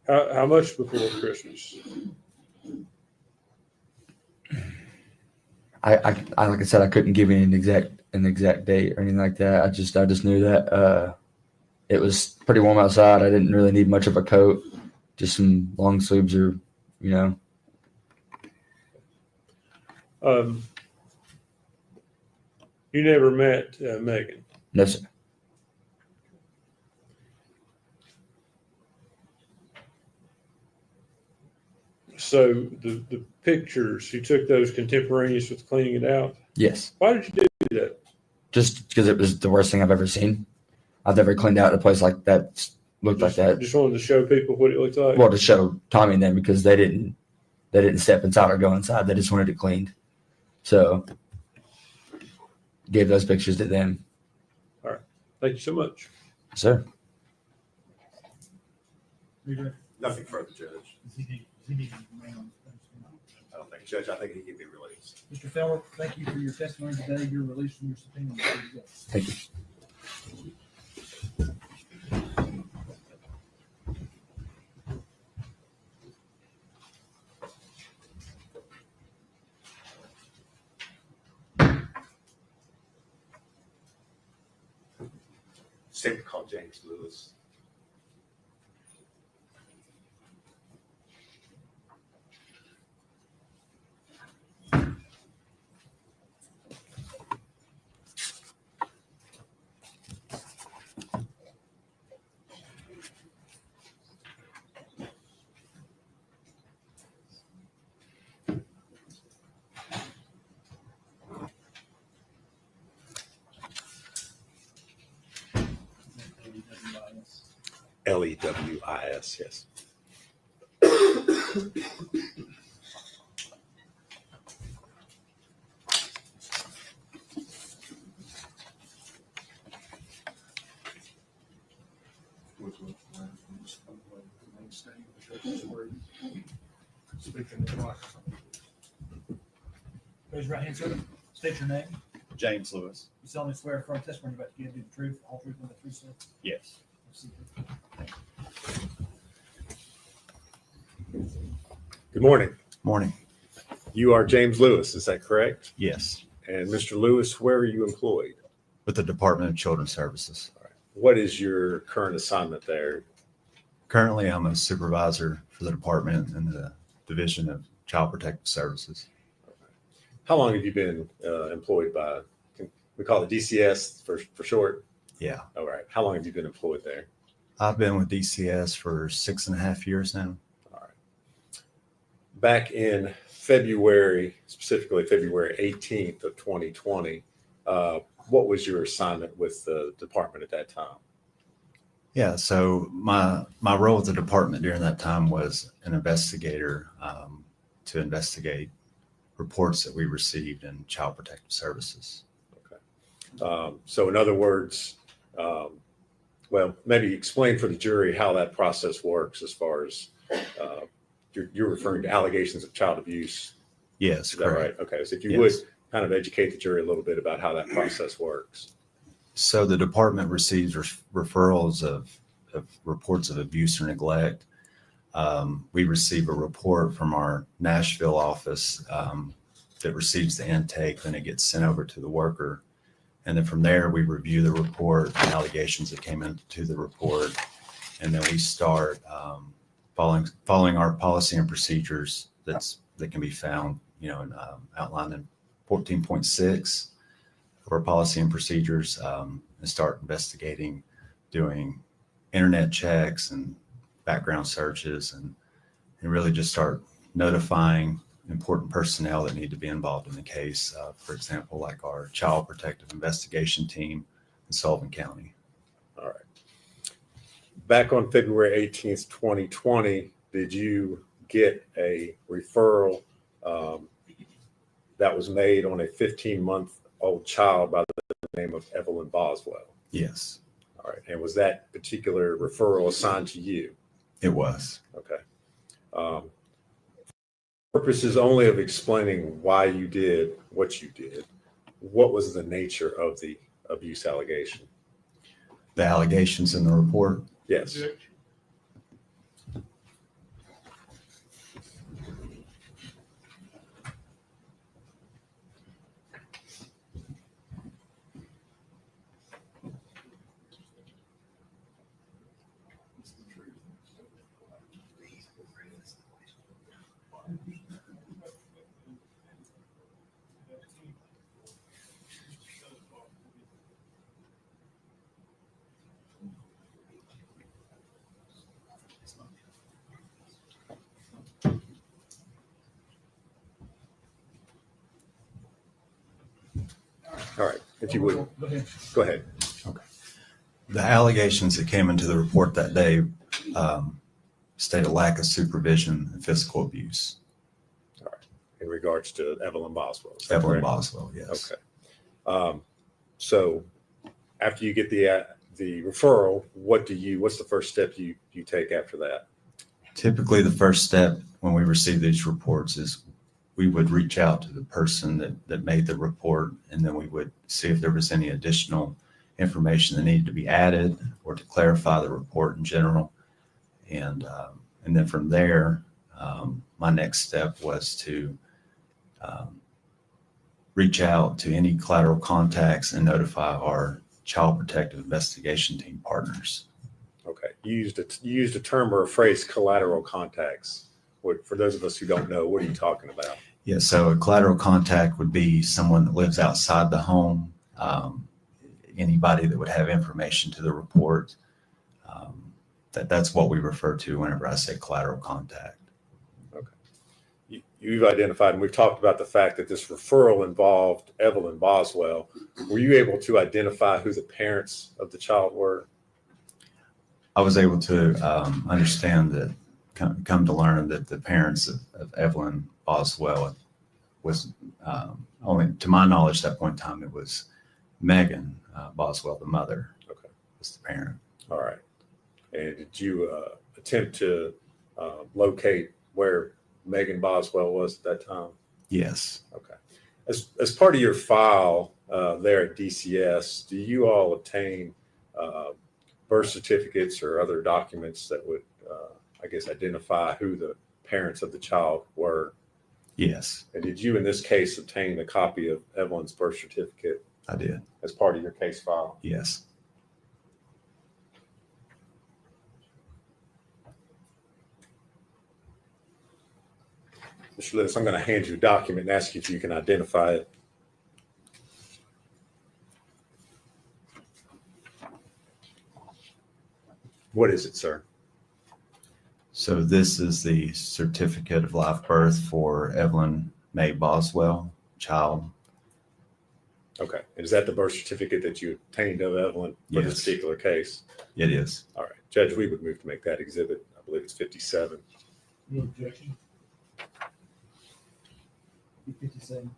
How much before Christmas? I like I said, I couldn't give you an exact date or anything like that. I just knew that it was pretty warm outside. I didn't really need much of a coat, just some long sleeves or You never met Megan? No, sir. So the pictures, you took those contemporaneous with cleaning it out? Yes. Why did you do that? Just because it was the worst thing I've ever seen. I've never cleaned out a place like that, looked like that. Just wanted to show people what it looked like? Well, to show Tommy and them, because they didn't step inside or go inside. They just wanted it cleaned. So gave those pictures to them. All right. Thank you so much. Sir. Nothing further, Judge. Does he need to remain on the bench? I don't think, Judge, I think he can be released. Mr. Feller, thank you for your testimony today. You're released from your subpoena. Thank you. Statement called James Lewis. Lewis, yes. Raise your right hand, sir. State your name. James Lewis. You solemnly swear affirm testimony you're about to give you the truth, the whole truth, and the truth, sir. Yes. Good morning. Morning. You are James Lewis, is that correct? Yes. And Mr. Lewis, where are you employed? With the Department of Children's Services. All right. What is your current assignment there? Currently, I'm a supervisor for the department in the Division of Child Protective Services. How long have you been employed by, we call it DCS for short? Yeah. All right. How long have you been employed there? I've been with DCS for 6.5 years now. All right. Back in February, specifically February 18th of 2020, what was your assignment with the department at that time? Yeah, so my role at the department during that time was an investigator to investigate reports that we received in Child Protective Services. Okay. So in other words, well, maybe explain for the jury how that process works as far as you're referring to allegations of child abuse. Yes, is that right? Okay, so if you would kind of educate the jury a little bit about how that process works. So the department receives referrals of reports of abuse or neglect. We receive a report from our Nashville office that receives the intake, then it gets sent over to the worker. And then from there, we review the report, the allegations that came into the report, and then we start following our policy and procedures that can be found, outlined in 14.6 of our policy and procedures, and start investigating, doing internet checks and background searches, and really just start notifying important personnel that need to be involved in the case. For example, like our Child Protective Investigation Team in Sullivan County. All right. Back on February 18th, 2020, did you get a referral that was made on a 15-month-old child by the name of Evelyn Boswell? Yes. All right. And was that particular referral assigned to you? It was. Okay. Purposes only of explaining why you did what you did, what was the nature of the abuse allegation? The allegations in the report? Yes. All right, if you would, go ahead. Okay. The allegations that came into the report that day state a lack of supervision and physical abuse. All right, in regards to Evelyn Boswell. Evelyn Boswell, yes. Okay. So after you get the the referral, what's the first step you take after that? Typically, the first step when we receive these reports is we would reach out to the person that made the report, and then we would see if there was any additional information that needed to be added or to clarify the report in general. And then from there, my next step was to reach out to any collateral contacts and notify our child protective investigation team partners. Okay, you used a term or a phrase, collateral contacts. For those of us who don't know, what are you talking about? Yeah, so a collateral contact would be someone that lives outside the home, anybody that would have information to the report. That's what we refer to whenever I say collateral contact. Okay. You've identified, and we've talked about the fact that this referral involved Evelyn Boswell. Were you able to identify who the parents of the child were? I was able to understand that, come to learn that the parents of Evelyn Boswell was only, to my knowledge, at that point in time, it was Megan Boswell, the mother. Okay, was the parent. All right. And did you attempt to locate where Megan Boswell was at that time? Yes. Okay. As part of your file there at DCS, do you all obtain birth certificates or other documents that would, I guess, identify who the parents of the child were? Yes. And did you, in this case, obtain a copy of Evelyn's birth certificate? I did. As part of your case file? Yes. Mr. Lewis, I'm going to hand you a document and ask you if you can identify it. What is it, sir? So this is the certificate of live birth for Evelyn Mae Boswell, child. Okay. And is that the birth certificate that you obtained of Evelyn for Yes. this particular case? It is. All right. Judge, we would move to make that exhibit. I believe it's 57. No objection. 57.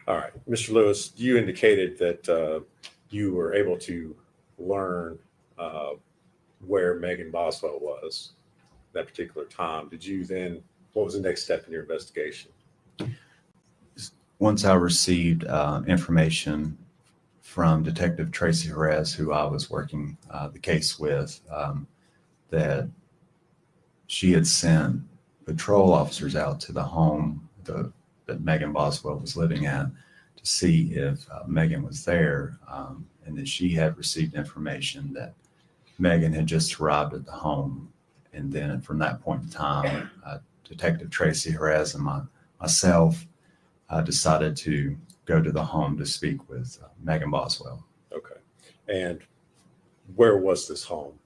All right. Mr. Lewis, you indicated that you were able to learn where Megan Boswell was that particular time. Did you then, what was the next step in your investigation? Once I received information from Detective Tracy Jerez, who I was working the case with, that she had sent patrol officers out to the home that Megan Boswell was living at to see if Megan was there, and that she had received information that Megan had just arrived at the home. And then from that point in time, Detective Tracy Jerez and myself decided to go to the home to speak with Megan Boswell. Okay. And where was this home?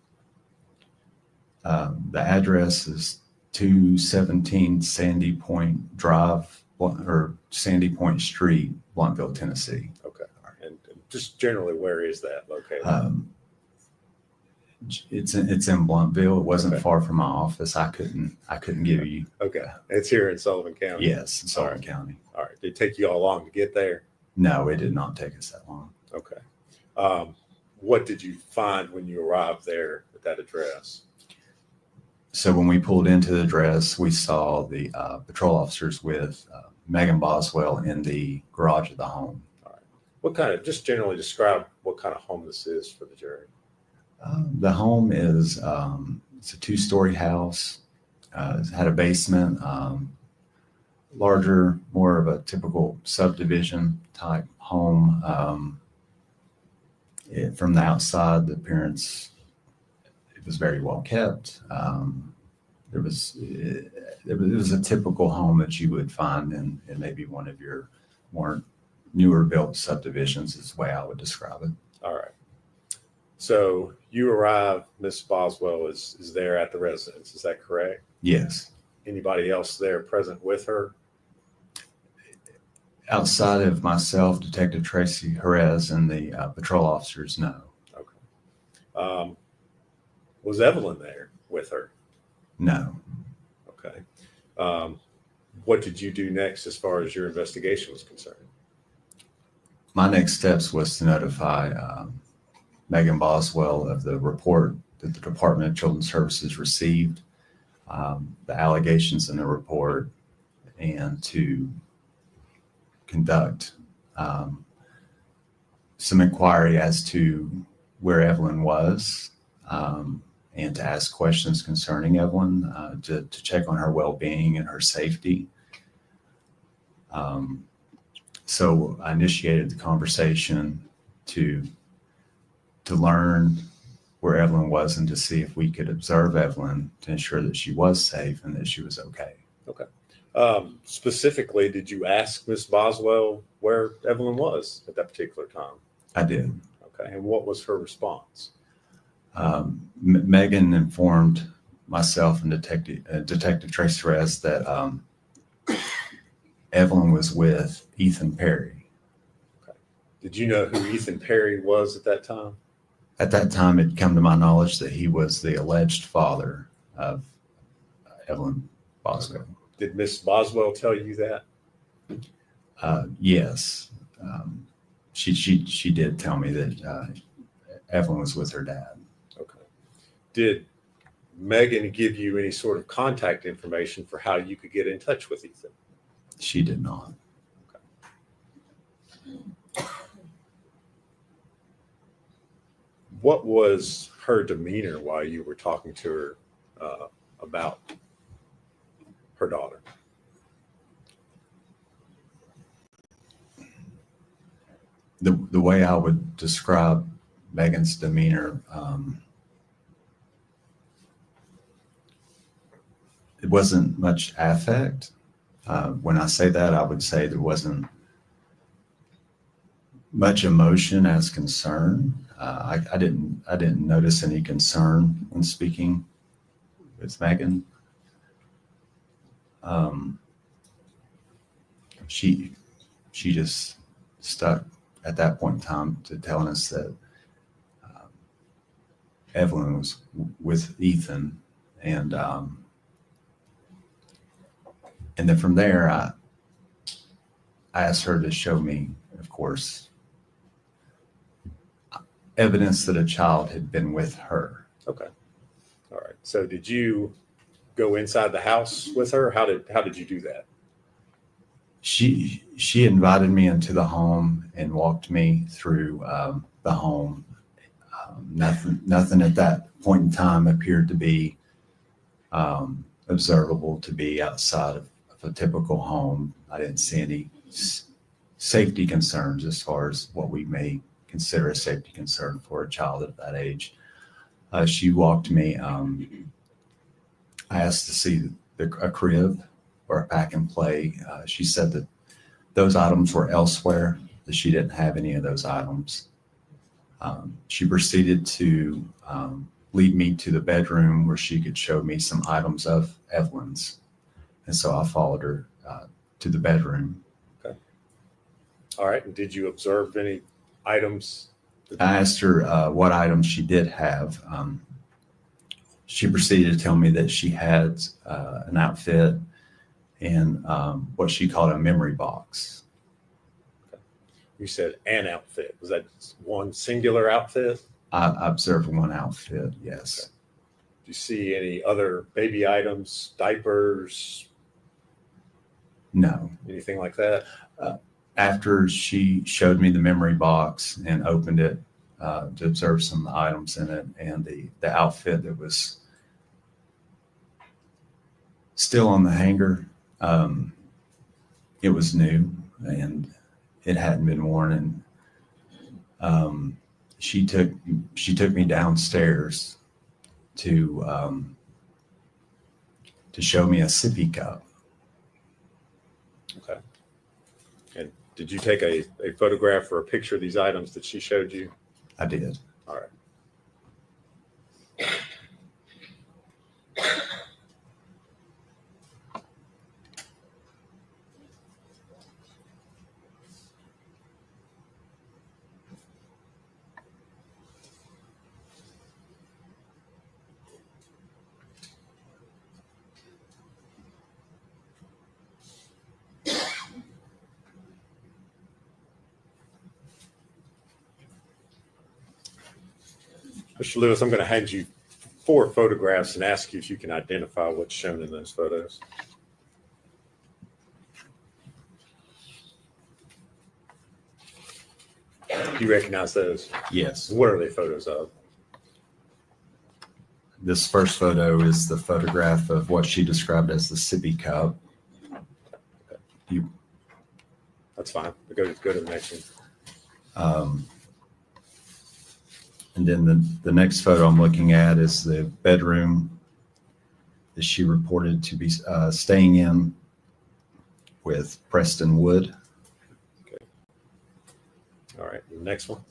The address is 217 Sandy Point Drive, or Sandy Point Street, Blountville, Tennessee. Okay. And just generally, where is that located? It's in Blountville. It wasn't far from my office. I couldn't give you. Okay. It's here in Sullivan County. Yes, in Sullivan County. All right. Did it take you all long to get there? No, it did not take us that long. Okay. What did you find when you arrived there at that address? So when we pulled into the address, we saw the patrol officers with Megan Boswell in the garage of the home. All right. What kind of, just generally describe what kind of home this is for the jury. The home is it's a 2-story house. It had a basement, larger, more of a typical subdivision type home. From the outside, the appearance, it was very well kept. It was a typical home that you would find in maybe one of your more newer built subdivisions, is the way I would describe it. All right. So you arrive, Miss Boswell is there at the residence. Is that correct? Yes. Anybody else there present with her? Outside of myself, Detective Tracy Jerez, and the patrol officers, no. Okay. Was Evelyn there with her? No. Okay. What did you do next as far as your investigation was concerned? my next steps was to notify Megan Boswell of the report that the Department of Children's Services received, the allegations in the report, and to conduct some inquiry as to where Evelyn was, and to ask questions concerning Evelyn, to check on her well-being and her safety. So I initiated the conversation to learn where Evelyn was and to see if we could observe Evelyn to ensure that she was safe and that she was okay. Okay. Specifically, did you ask Miss Boswell where Evelyn was at that particular time? I did. Okay. And what was her response? Megan informed myself and Detective Tracy Rez that Evelyn was with Ethan Perry. Okay. Did you know who Ethan Perry was at that time? At that time, it come to my knowledge that he was the alleged father of Evelyn Boswell. Did Miss Boswell tell you that? Yes. She did tell me that Evelyn was with her dad. Okay. Did Megan give you any sort of contact information for how you could get in touch with Ethan? She did not. Okay. What was her demeanor while you were talking to her about her daughter? The way I would describe Megan's demeanor, it wasn't much affect. When I say that, I would say there wasn't much emotion as concern. I didn't notice any concern when speaking with Megan. She just stuck at that point in time to telling us that Evelyn was with Ethan, and then from there, I asked her to show me, of course, evidence that a child had been with her. Okay. All right. So did you go inside the house with her? How did you do that? She invited me into the home and walked me through the home. Nothing at that point in time appeared to be observable to be outside of a typical home. I didn't see any safety concerns as far as what we may consider a safety concern for a child at that age. She walked me. I asked to see a crib or a pack and play. She said that those items were elsewhere, that she didn't have any of those items. She proceeded to lead me to the bedroom where she could show me some items of Evelyn's. And so I followed her to the bedroom. Okay. All right. And did you observe any items? I asked her what items she did have. She proceeded to tell me that she had an outfit and what she called a memory box. Okay. You said an outfit. Was that one singular outfit? I observed one outfit, yes. Okay. Do you see any other baby items, diapers? No. Anything like that? After she showed me the memory box and opened it to observe some items in it, and the outfit that was still on the hanger, it was new and it hadn't been worn. And she took me downstairs to show me a sippy cup. Okay. And did you take a photograph or a picture of these items that she showed you? I did. All right. Mr. Lewis, I'm going to hand you 4 photographs and ask you if you can identify what's shown in those photos. Do you recognize those? Yes. What are they photos of? This first photo is the photograph of what she described as the sippy cup. That's fine. Go to the next one. And then the next photo I'm looking at is the bedroom that she reported to be staying in with Preston Wood. Okay. All right. The next one.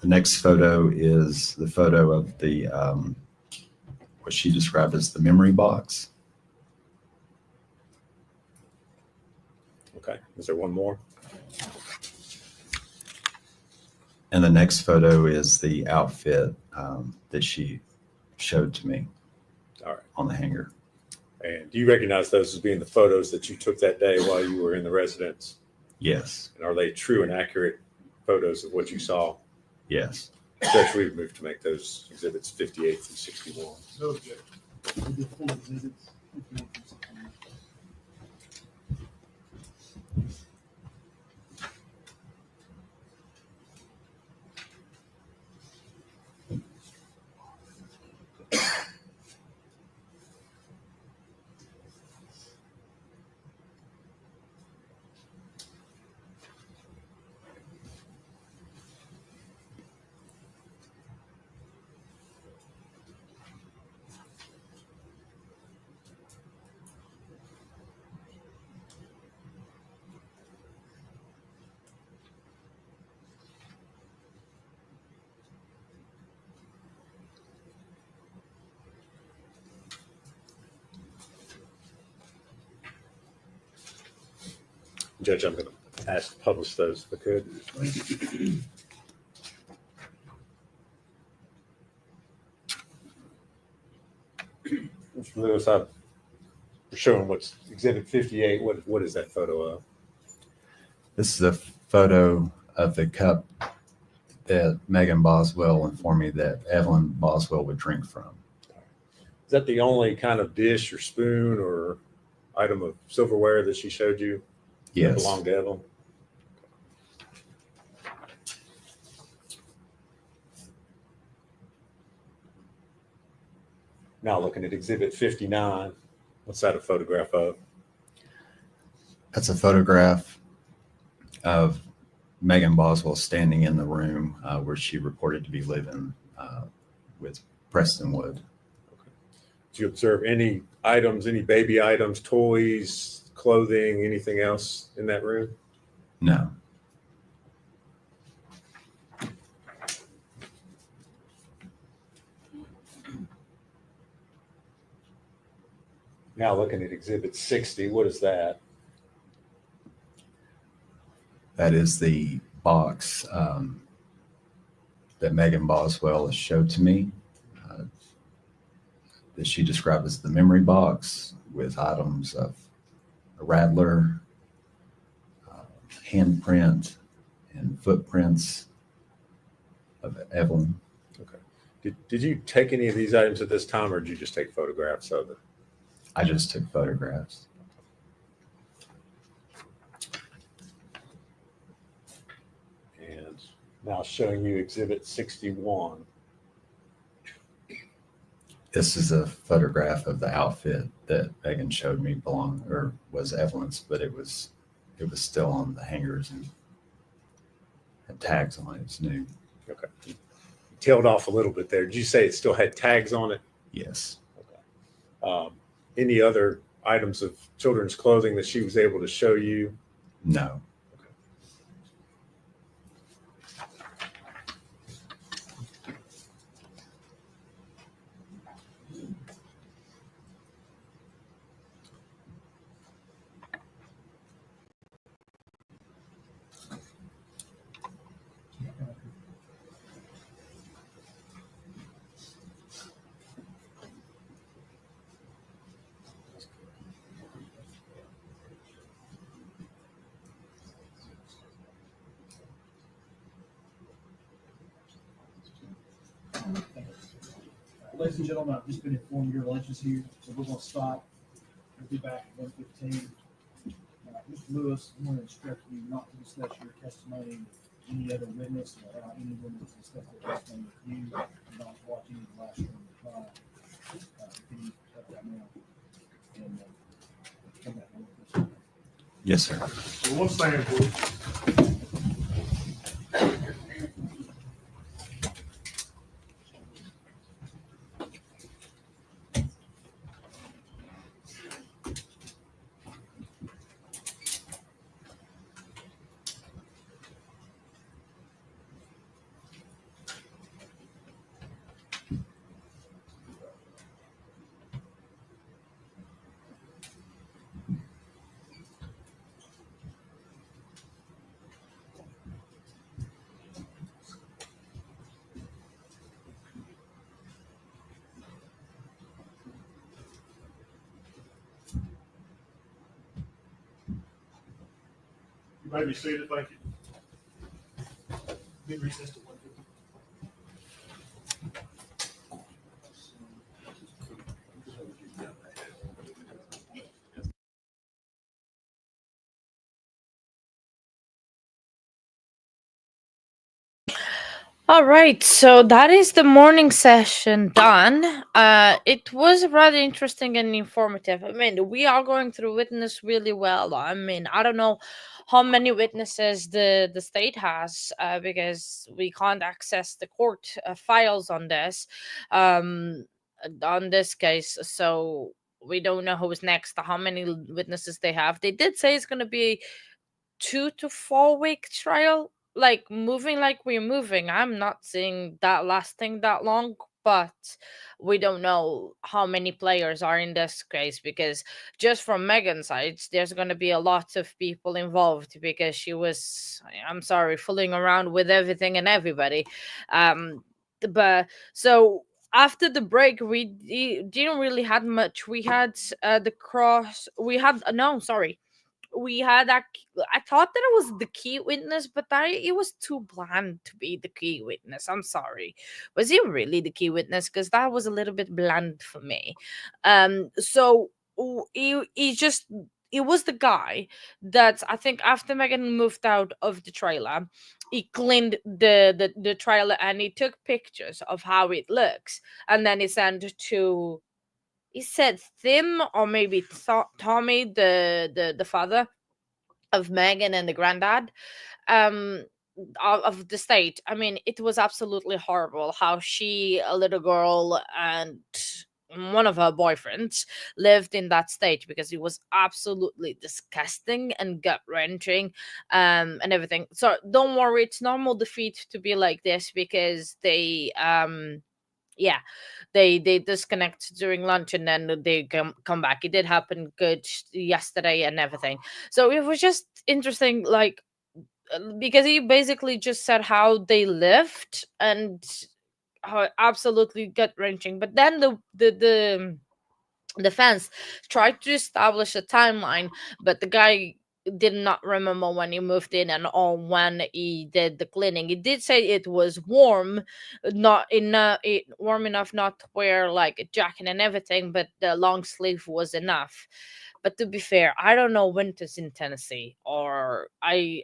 The next photo is the photo of the what she described as the memory box. Okay. Is there one more? And the next photo is the outfit that she showed to me. All right. On the hanger. And do you recognize those as being the photos that you took that day while you were in the residence? Yes. And are they true and accurate photos of what you saw? Yes. Judge, we've moved to make those exhibits 58 through 61. No objection. We did full exhibits. Judge, I'm going to ask to publish those if I could. Mr. Lewis, I'm showing what's exhibit 58. What is that photo of? This is a photo of the cup that Megan Boswell informed me that Evelyn Boswell would drink from. Is that the only kind of dish or spoon or item of silverware that she showed you? Yes. That belonged to Evelyn? Now looking at exhibit 59, what's that a photograph of? That's a photograph of Megan Boswell standing in the room where she reported to be living with Preston Wood. Okay. Did you observe any items, any baby items, toys, clothing, anything else in that room? No. Now looking at exhibit 60, what is that? That is the box that Megan Boswell has showed to me that she described as the memory box with items of a rattler, handprint, and footprints of Evelyn. Okay. Did you take any of these items at this time, or did you just take photographs of it? I just took photographs. And now showing you exhibit 61. This is a photograph of the outfit that Megan showed me was Evelyn's, but it was still on the hangers and had tags on it. It's new. Okay. You tailed off a little bit there. Did you say it still had tags on it? Yes. Okay. Any other items of children's clothing that she was able to show you? No. Ladies and gentlemen, I've just been informed your lunch is here, so we're gonna stop. We'll be back at 1:15. Mr. Lewis, I'm gonna instruct you not to discuss your testimony with any other witness, or allow any witness to discuss their testimony with you, and not watch any of the live stream of the trial. Can you cut that now? And, come back and look. Yes, sir. So we'll stand for it. You may be seated. Thank you. Be recessed to 1:15. All right, so that is the morning session done. It was rather interesting and informative. I mean, we are going through witness really well. I mean, I don't know how many witnesses the state has because we can't access the court files on this case. So we don't know who's next, how many witnesses they have. They did say it's going to be 2 to 4 week trial, like moving like we're moving. I'm not seeing that lasting that long, but we don't know how many players are in this case because just from Megan's side there's going to be a lot of people involved because she was, I'm sorry, fooling around with everything and everybody. But so after the break we didn't really had much. We had the cross, we had no, sorry, we had that. I thought that it was the key witness, but it was too bland to be the key witness. I'm sorry. Was he really the key witness? Because that was a little bit bland for me. So he just, it was the guy that I think after Megan moved out of the trailer, he cleaned the trailer and he took pictures of how it looks, and then he sent to, he said Tim or maybe Tommy, the father of Megan and the granddad um of the state. I mean, it was absolutely horrible how she, a little girl, and one of her boyfriends lived in that state because it was absolutely disgusting and gut wrenching and everything. So don't worry, it's normal defeat to be like this because they yeah, they disconnect during lunch and then they come back. It did happen good yesterday and everything, so it was just interesting, like because he basically just said how they lived and how absolutely gut wrenching. But then the defense tried to establish a timeline, but the guy did not remember when he moved in and or when he did the cleaning. He did say it was warm, not enough, warm enough not to wear like a jacket and everything, but the long sleeve was enough. But to be fair, I don't know winters in Tennessee, or I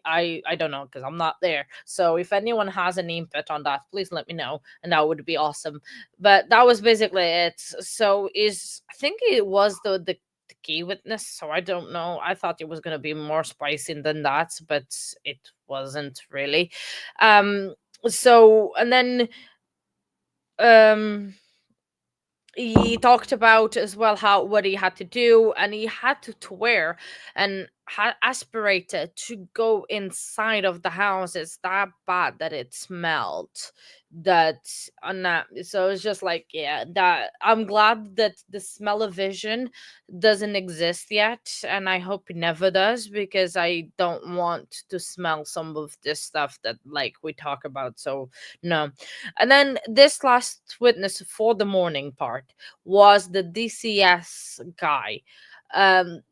don't know because I'm not there. So if anyone has any input on that, please let me know, and that would be awesome. But that was basically it. So is, I think it was the key witness. So I don't know. I thought it was gonna be more spicy than that, but it wasn't really. So and then um he talked about as well how what he had to do, and he had to wear an aspirator to go inside of the house. It's that bad that it smelled, that on that. So it's just like, yeah, that I'm glad that the smell of vision doesn't exist yet, and I hope it never does, because I don't want to smell some of this stuff that like we talk about. So no. And then this last witness for the morning part was the DCS guy. Um,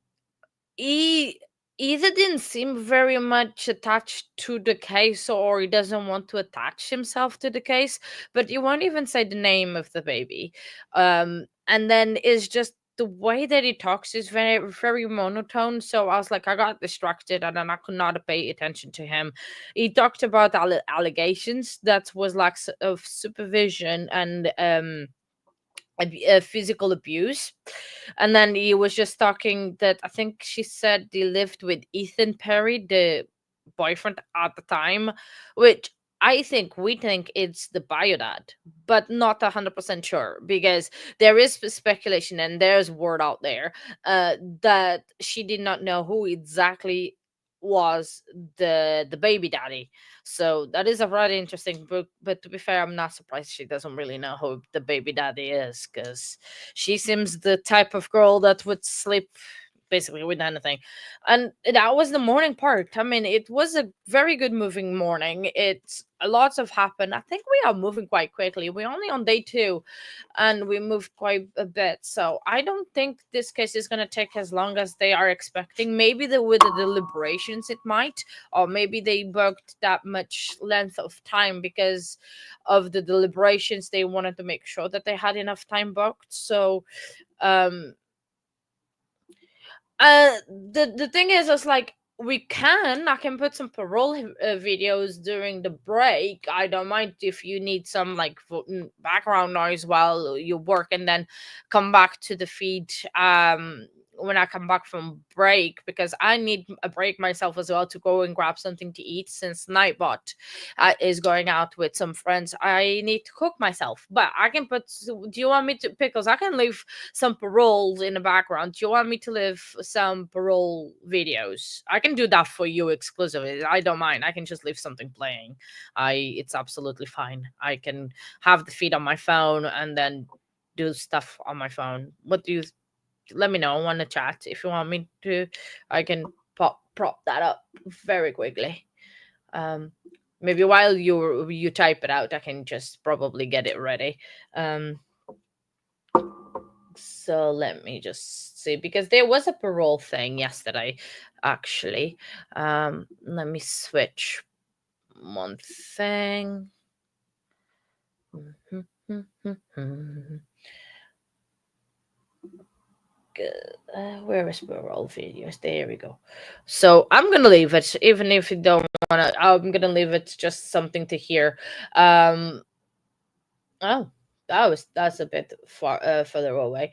he either didn't seem very much attached to the case or he doesn't want to attach himself to the case, but he won't even say the name of the baby. And then it's just the way that he talks is very, very monotone. So I was like, I got distracted and then I could not pay attention to him. He talked about allegations that was lack of supervision and physical abuse. And then he was just talking that I think she said he lived with Ethan Perry, the boyfriend at the time, which we think it's the bio dad, but not 100% sure, because there is speculation and there's word out there that she did not know who exactly was the baby daddy. So that is a very interesting book. But to be fair, I'm not surprised she doesn't really know who the baby daddy is, because she seems the type of girl that would sleep basically with anything. And that was the morning part. I mean, it was a very good moving morning. It's lots of happened. I think we are moving quite quickly. We're only on day 2 and we moved quite a bit. So I don't think this case is going to take as long as they are expecting. Maybe with the deliberations it might, or maybe they booked that much length of time because of the deliberations. They wanted to make sure that they had enough time booked. So the thing is, it's like I can put some parole videos during the break. I don't mind if you need some like background noise while you work, and then come back to the feed when I come back from break, because I need a break myself as well to go and grab something to eat, since Nightbot is going out with some friends. I need to cook myself, but I can put, do you want me to, because I can leave some paroles in the background. Do you want me to leave some parole videos? I can do that for you exclusively. I don't mind. I can just leave something playing. It's absolutely fine. I can have the feed on my phone and then do stuff on my phone. What do you let me know on the chat if you want me to. I can prop that up very quickly. Maybe while you type it out, I can just probably get it ready. So let me just see, because there was a parole thing yesterday, actually. Let me switch one thing. Where is parole videos? There we go. So I'm gonna leave it, even if you don't wanna. I'm gonna leave it just something to hear. Oh, that's a bit further away.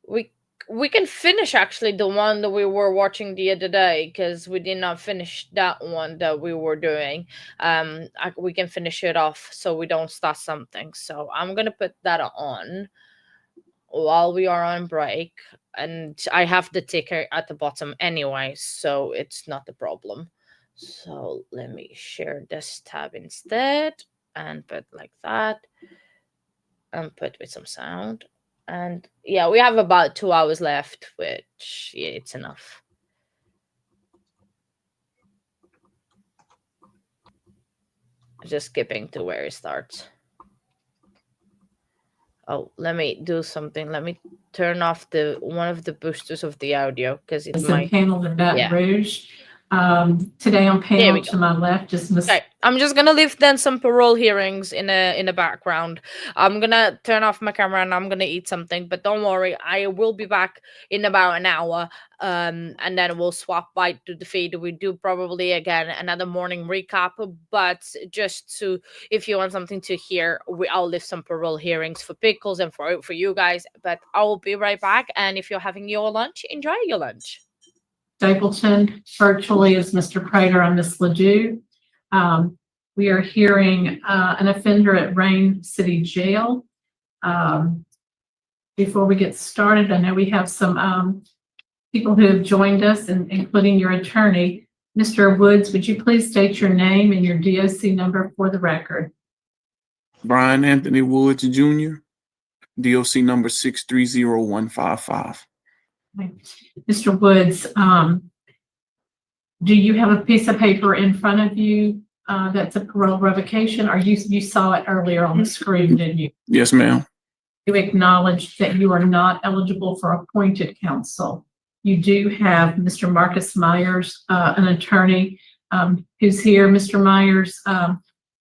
We can finish actually the one that we were watching the other day, because we did not finish that one that we were doing. We can finish it off so we don't start something. So I'm gonna put that on while we are on break, and I have the ticker at the bottom anyway, so it's not a problem. So let me share this tab instead and put like that, and put with some sound. And yeah, we have about 2 hours left, which yeah, it's enough. Just skipping to where it starts. Oh, let me do something. Let me turn off one of the boosters of the audio, because it might. Panel in Baton Rouge. Today on panel to my left is Miss. Okay, I'm just gonna leave then some parole hearings in the background. I'm gonna turn off my camera and I'm gonna eat something, but don't worry, I will be back in about an hour. And then we'll swap back to the feed. We do probably again another morning recap, but just to, if you want something to hear, I'll leave some parole hearings for Pickles and for you guys. But I will be right back. And if you're having your lunch, enjoy your lunch. Stapleton. Virtually is Mr. Prater and Miss Ledoux. We are hearing an offender at Rain City Jail. Before we get started, I know we have some people who have joined us, including your attorney. Mr. Woods, would you please state your name and your DOC number for the record? Brian Anthony Woods Jr., DOC number 630155. Mr. Woods, do you have a piece of paper in front of you that's a parole revocation, or you saw it earlier on the screen, didn't you? Yes, ma'am. You acknowledge that you are not eligible for appointed counsel. you do have Mr. Marcus Myers, an attorney, who's here. Mr. Myers,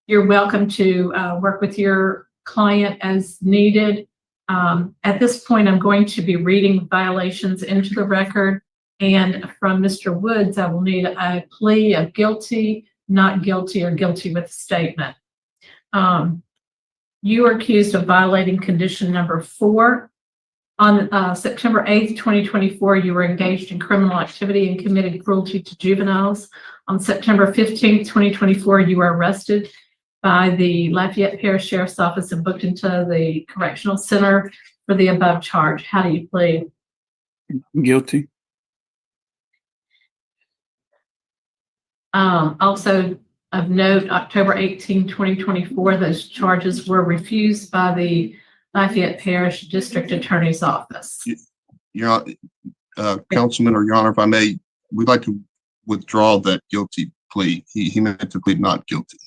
you're welcome to work with your client as needed. At this point, I'm going to be reading violations into the record. And from Mr. Woods, I will need a plea of guilty, not guilty, or guilty with a statement. You are accused of violating condition number 4. On September 8th, 2024, you were engaged in criminal activity and committed cruelty to juveniles. On September 15th, 2024, you were arrested by the Lafayette Parish Sheriff's Office and booked into the Correctional Center for the above charge. How do you plead? Guilty. Also of note, October 18, 2024, those charges were refused by the Lafayette Parish District Attorney's Office. Your Councilman, or Your Honor, if I may, we'd like to withdraw that guilty plea. He meant to plead not guilty.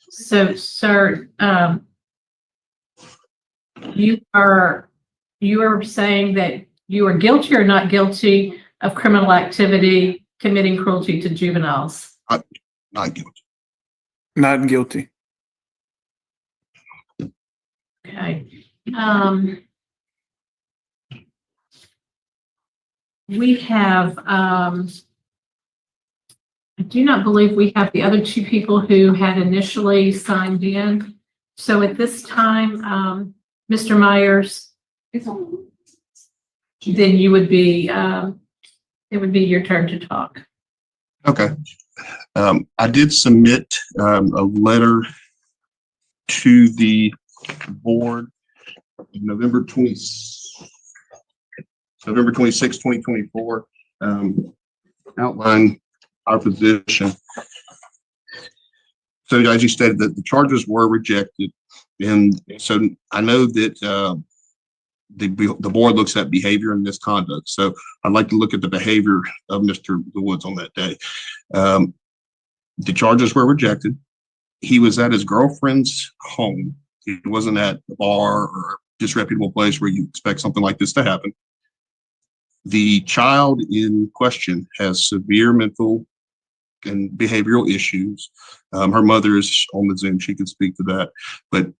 So, sir, you are saying that you are guilty or not guilty of criminal activity committing cruelty to juveniles? Not guilty. Not guilty. Okay. We have, I do not believe we have the other 2 people who had initially signed in. So at this time, Mr. Myers, then you would be, it would be your turn to talk. Okay. I did submit a letter to the board November 26, 2024, outline our position. So as you stated, that the charges were rejected. And so I know that the board looks at behavior and misconduct. So I'd like to look at the behavior of Mr. Woods on that day. The charges were rejected. He was at his girlfriend's home. He wasn't at the bar or a disreputable place where you expect something like this to happen. The child in question has severe mental and behavioral issues. Her mother is on the Zoom. She can speak to that. But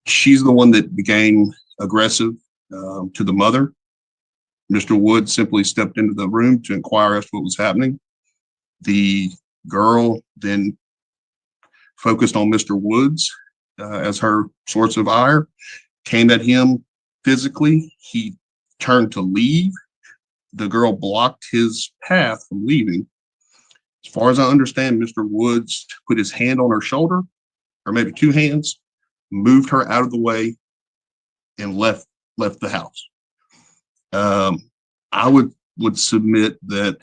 she's the one that became aggressive to the mother. Mr. Woods simply stepped into the room to inquire as to what was happening. The girl then focused on Mr. Woods as her source of ire, came at him physically. He turned to leave. The girl blocked his path from leaving. As far as I understand, Mr. Woods put his hand on her shoulder, or maybe 2 hands, moved her out of the way, and left the house. I would submit that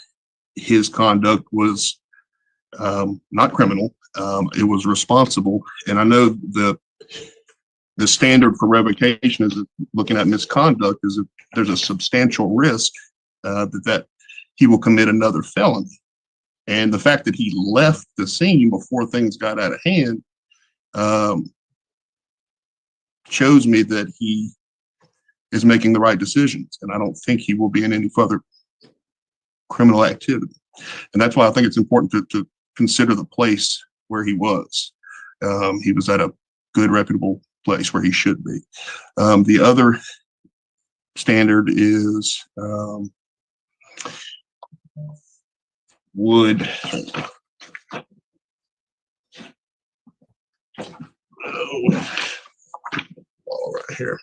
his conduct was not criminal. It was responsible. And I know the standard for revocation is looking at misconduct is if there's a substantial risk that he will commit another felony. And the fact that he left the scene before things got out of hand shows me that he is making the right decisions. And I don't think he will be in any further criminal activity. And that's why I think it's important to consider the place where he was. He was at a good, reputable place where he should be. The other standard is would all right here.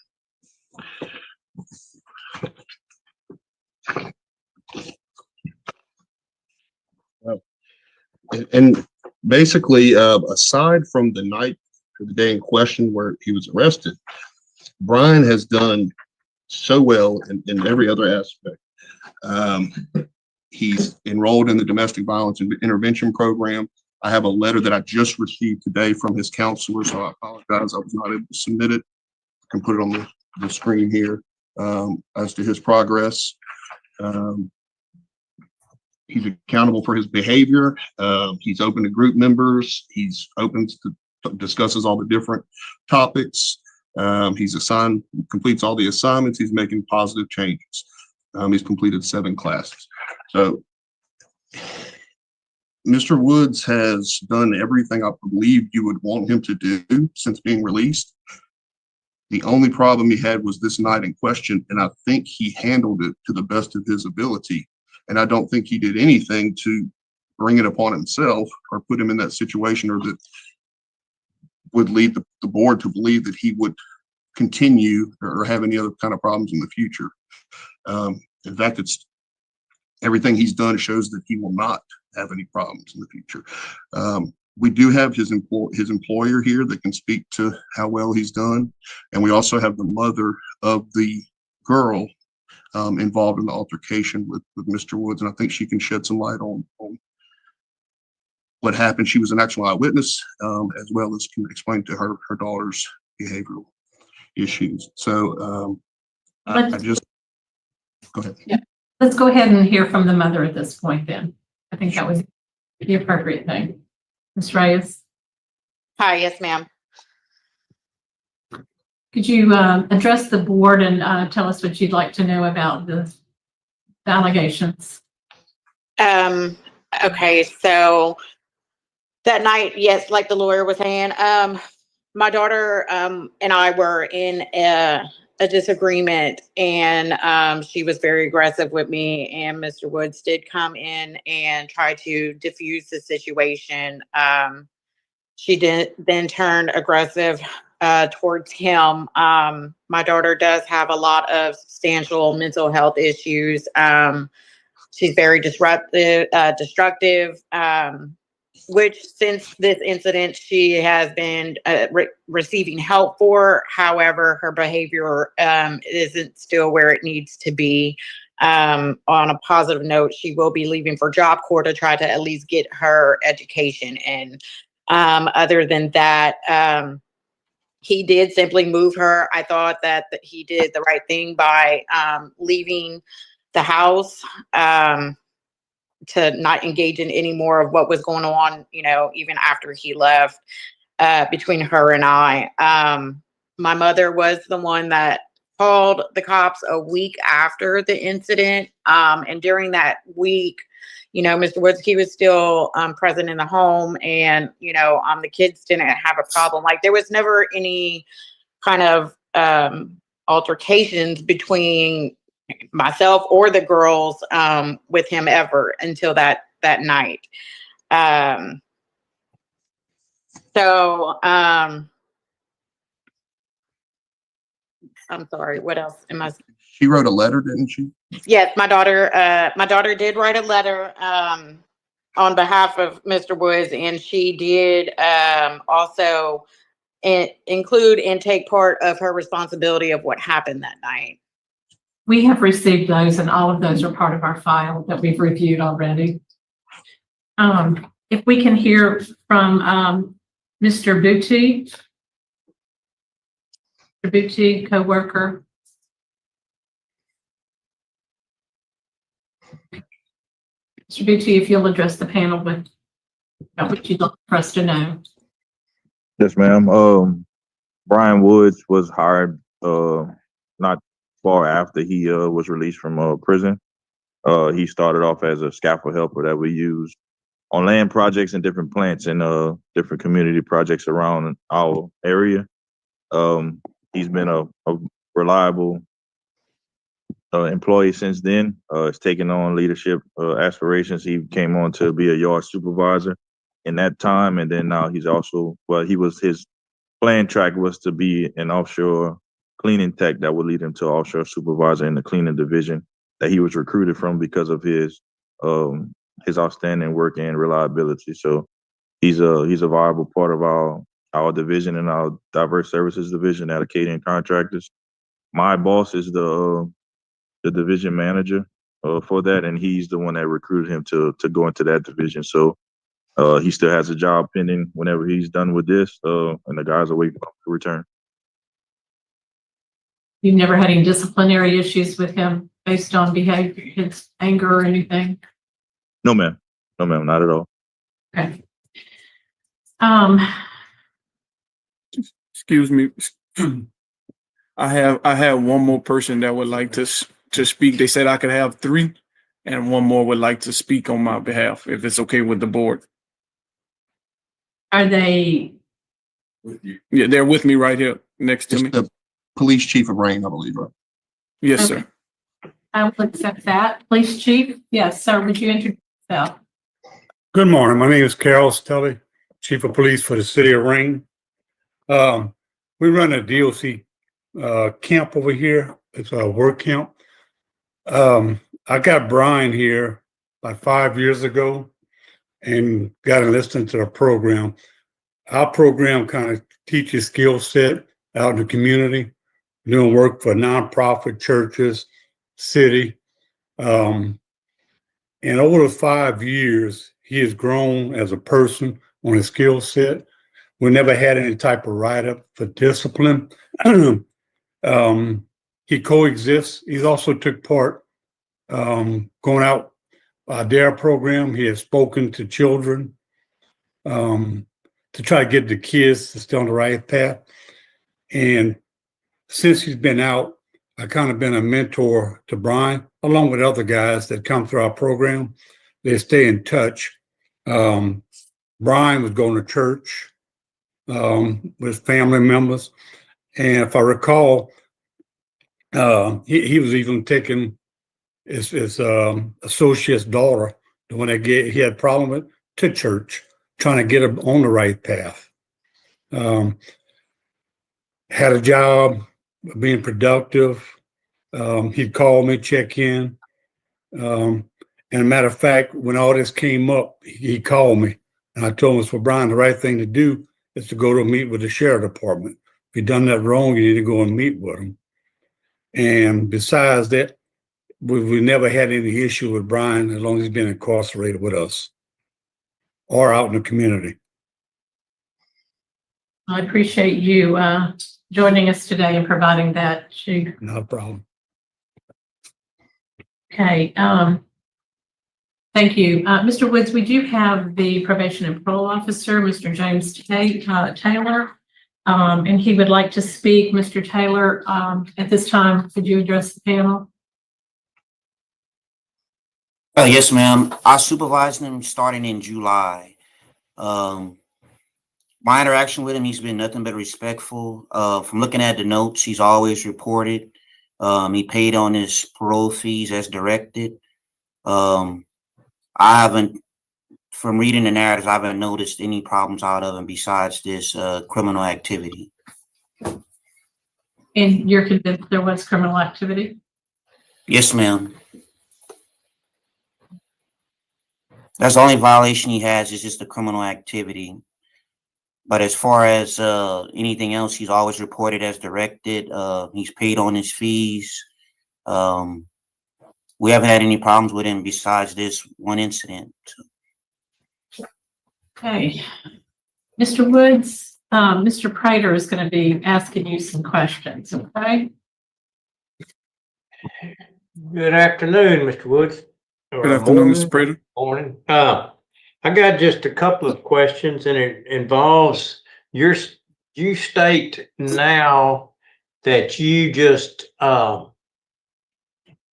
And basically, aside from the night or the day in question where he was arrested, Brian has done so well in every other aspect. He's enrolled in the domestic violence intervention program. I have a letter that I just received today from his counselor, so I apologize I was not able to submit it. I can put it on the screen here as to his progress. He's accountable for his behavior. He's open to group members. He's open to discusses all the different topics. He's assigned, completes all the assignments. He's making positive changes. He's completed 7 classes. So Mr. Woods has done everything I believe you would want him to do since being released. The only problem he had was this night in question, and I think he handled it to the best of his ability. And I don't think he did anything to bring it upon himself or put him in that situation, or that would lead the board to believe that he would continue or have any other kind of problems in the future. In fact, it's everything he's done shows that he will not have any problems in the future. We do have his employer here that can speak to how well he's done. And we also have the mother of the girl involved in the altercation with Mr. Woods. And I think she can shed some light on what happened. She was an actual eyewitness, as well as can explain to her daughter's behavioral issues. So I just, go ahead. Yeah. Let's go ahead and hear from the mother at this point then. I think that was the appropriate thing. Ms. Reyes? Hi, yes, ma'am. Could you address the board and tell us what you'd like to know about the allegations? Okay, so that night, yes, like the lawyer was saying, my daughter and I were in a disagreement, and she was very aggressive with me, and Mr. Woods did come in and try to diffuse the situation. She then turned aggressive towards him. My daughter does have a lot of substantial mental health issues. She's very destructive, which since this incident, she has been receiving help for. However, her behavior isn't still where it needs to be. On a positive note, she will be leaving for Job Corps to try to at least get her education. And other than that, he did simply move her. I thought that he did the right thing by leaving the house, to not engage in any more of what was going on, even after he left, between her and I. My mother was the one that called the cops a week after the incident. And during that week, Mr. Woods, he was still present in the home, and, the kids didn't have a problem. Like, there was never any kind of altercations between myself or the girls with him ever until that night. I'm sorry, what else am I? She wrote a letter, didn't she? Yes, my daughter did write a letter on behalf of Mr. Woods, and she did also include and take part of her responsibility of what happened that night. We have received those, and all of those are part of our file that we've reviewed already. If we can hear from Mr. Booty. Mr. Booty, co-worker. Mr. Booty, if you'll address the panel with what you'd like for us to know. Yes, ma'am. Brian Woods was hired not far after he was released from prison. He started off as a scaffold helper that we used on land projects and different plants and different community projects around our area. He's been a reliable employee since then. Has taken on leadership aspirations. He came on to be a yard supervisor in that time, and then now he's also, his plan track was to be an offshore cleaning tech that would lead him to offshore supervisor in the cleaning division that he was recruited from because of his outstanding work and reliability. So he's a viable part of our division and our diverse services division at Acadian Contractors. My boss is the division manager for that, and he's the one that recruited him to go into that division. So he still has a job pending whenever he's done with this, and the guys are waiting for him to return. You've never had any disciplinary issues with him based on behavior, his anger or anything? No, ma'am. No, ma'am. Not at all. Okay. Excuse me, I have one more person that would like to speak. They said I could have three, and one more would like to speak on my behalf, if it's okay with the board. Are they? Yeah, they're with me right here next to It's me. the police chief of Rain, I believe, right? Yes, Okay. sir. I will accept that. Police chief? Yes, sir. Would you introduce yourself? Good morning. My name is Carol Stelly, Chief of Police for the City of Rain. We run a DOC camp over here. It's a work camp. I got Brian here like 5 years ago and got him listening to the program. Our program kind of teaches skill set out in the community, doing work for nonprofit churches, city. And over the 5 years, he has grown as a person on his skill set. We never had any type of write-up for discipline. He coexists. He's also took part going out DARE program. He has spoken to children to try to get the kids to stay on the right path. And since he's been out, I kind of been a mentor to Brian, along with other guys that come through our program. They stay in touch. Brian was going to church with family members. And if I recall, he was even taking his associate's daughter, the one that he had a problem with, to church, trying to get her on the right path. Had a job, being productive. He'd call me, check in. And a matter of fact, when all this came up, he called me. And I told him, "For Brian, the right thing to do is to go to meet with the sheriff department. If you've done that wrong, you need to go and meet with him." And besides that, we never had any issue with Brian as long as he's been incarcerated with us or out in the community. I appreciate you joining us today and providing that, Chief. Not a problem. Okay. Thank you. Mr. Woods, we do have the probation and parole officer, Mr. James Taylor, and he would like to speak. Mr. Taylor, at this time, could you address the panel? Yes, ma'am. I supervised him starting in July. My interaction with him, he's been nothing but respectful. From looking at the notes, he's always reported. He paid on his parole fees as directed. I haven't, from reading the narratives, I haven't noticed any problems out of him besides this criminal activity. And you're convinced there was criminal activity? Yes, ma'am. That's the only violation he has is just the criminal activity. But as far as anything else, he's always reported as directed. He's paid on his fees. We haven't had any problems with him besides this one incident. Okay. Mr. Woods, Mr. Prater is going to be asking you some questions, okay? Good afternoon, Mr. Woods. Good afternoon, Mr. Prater. Morning. I got just a couple of questions, and it involves you state now that you just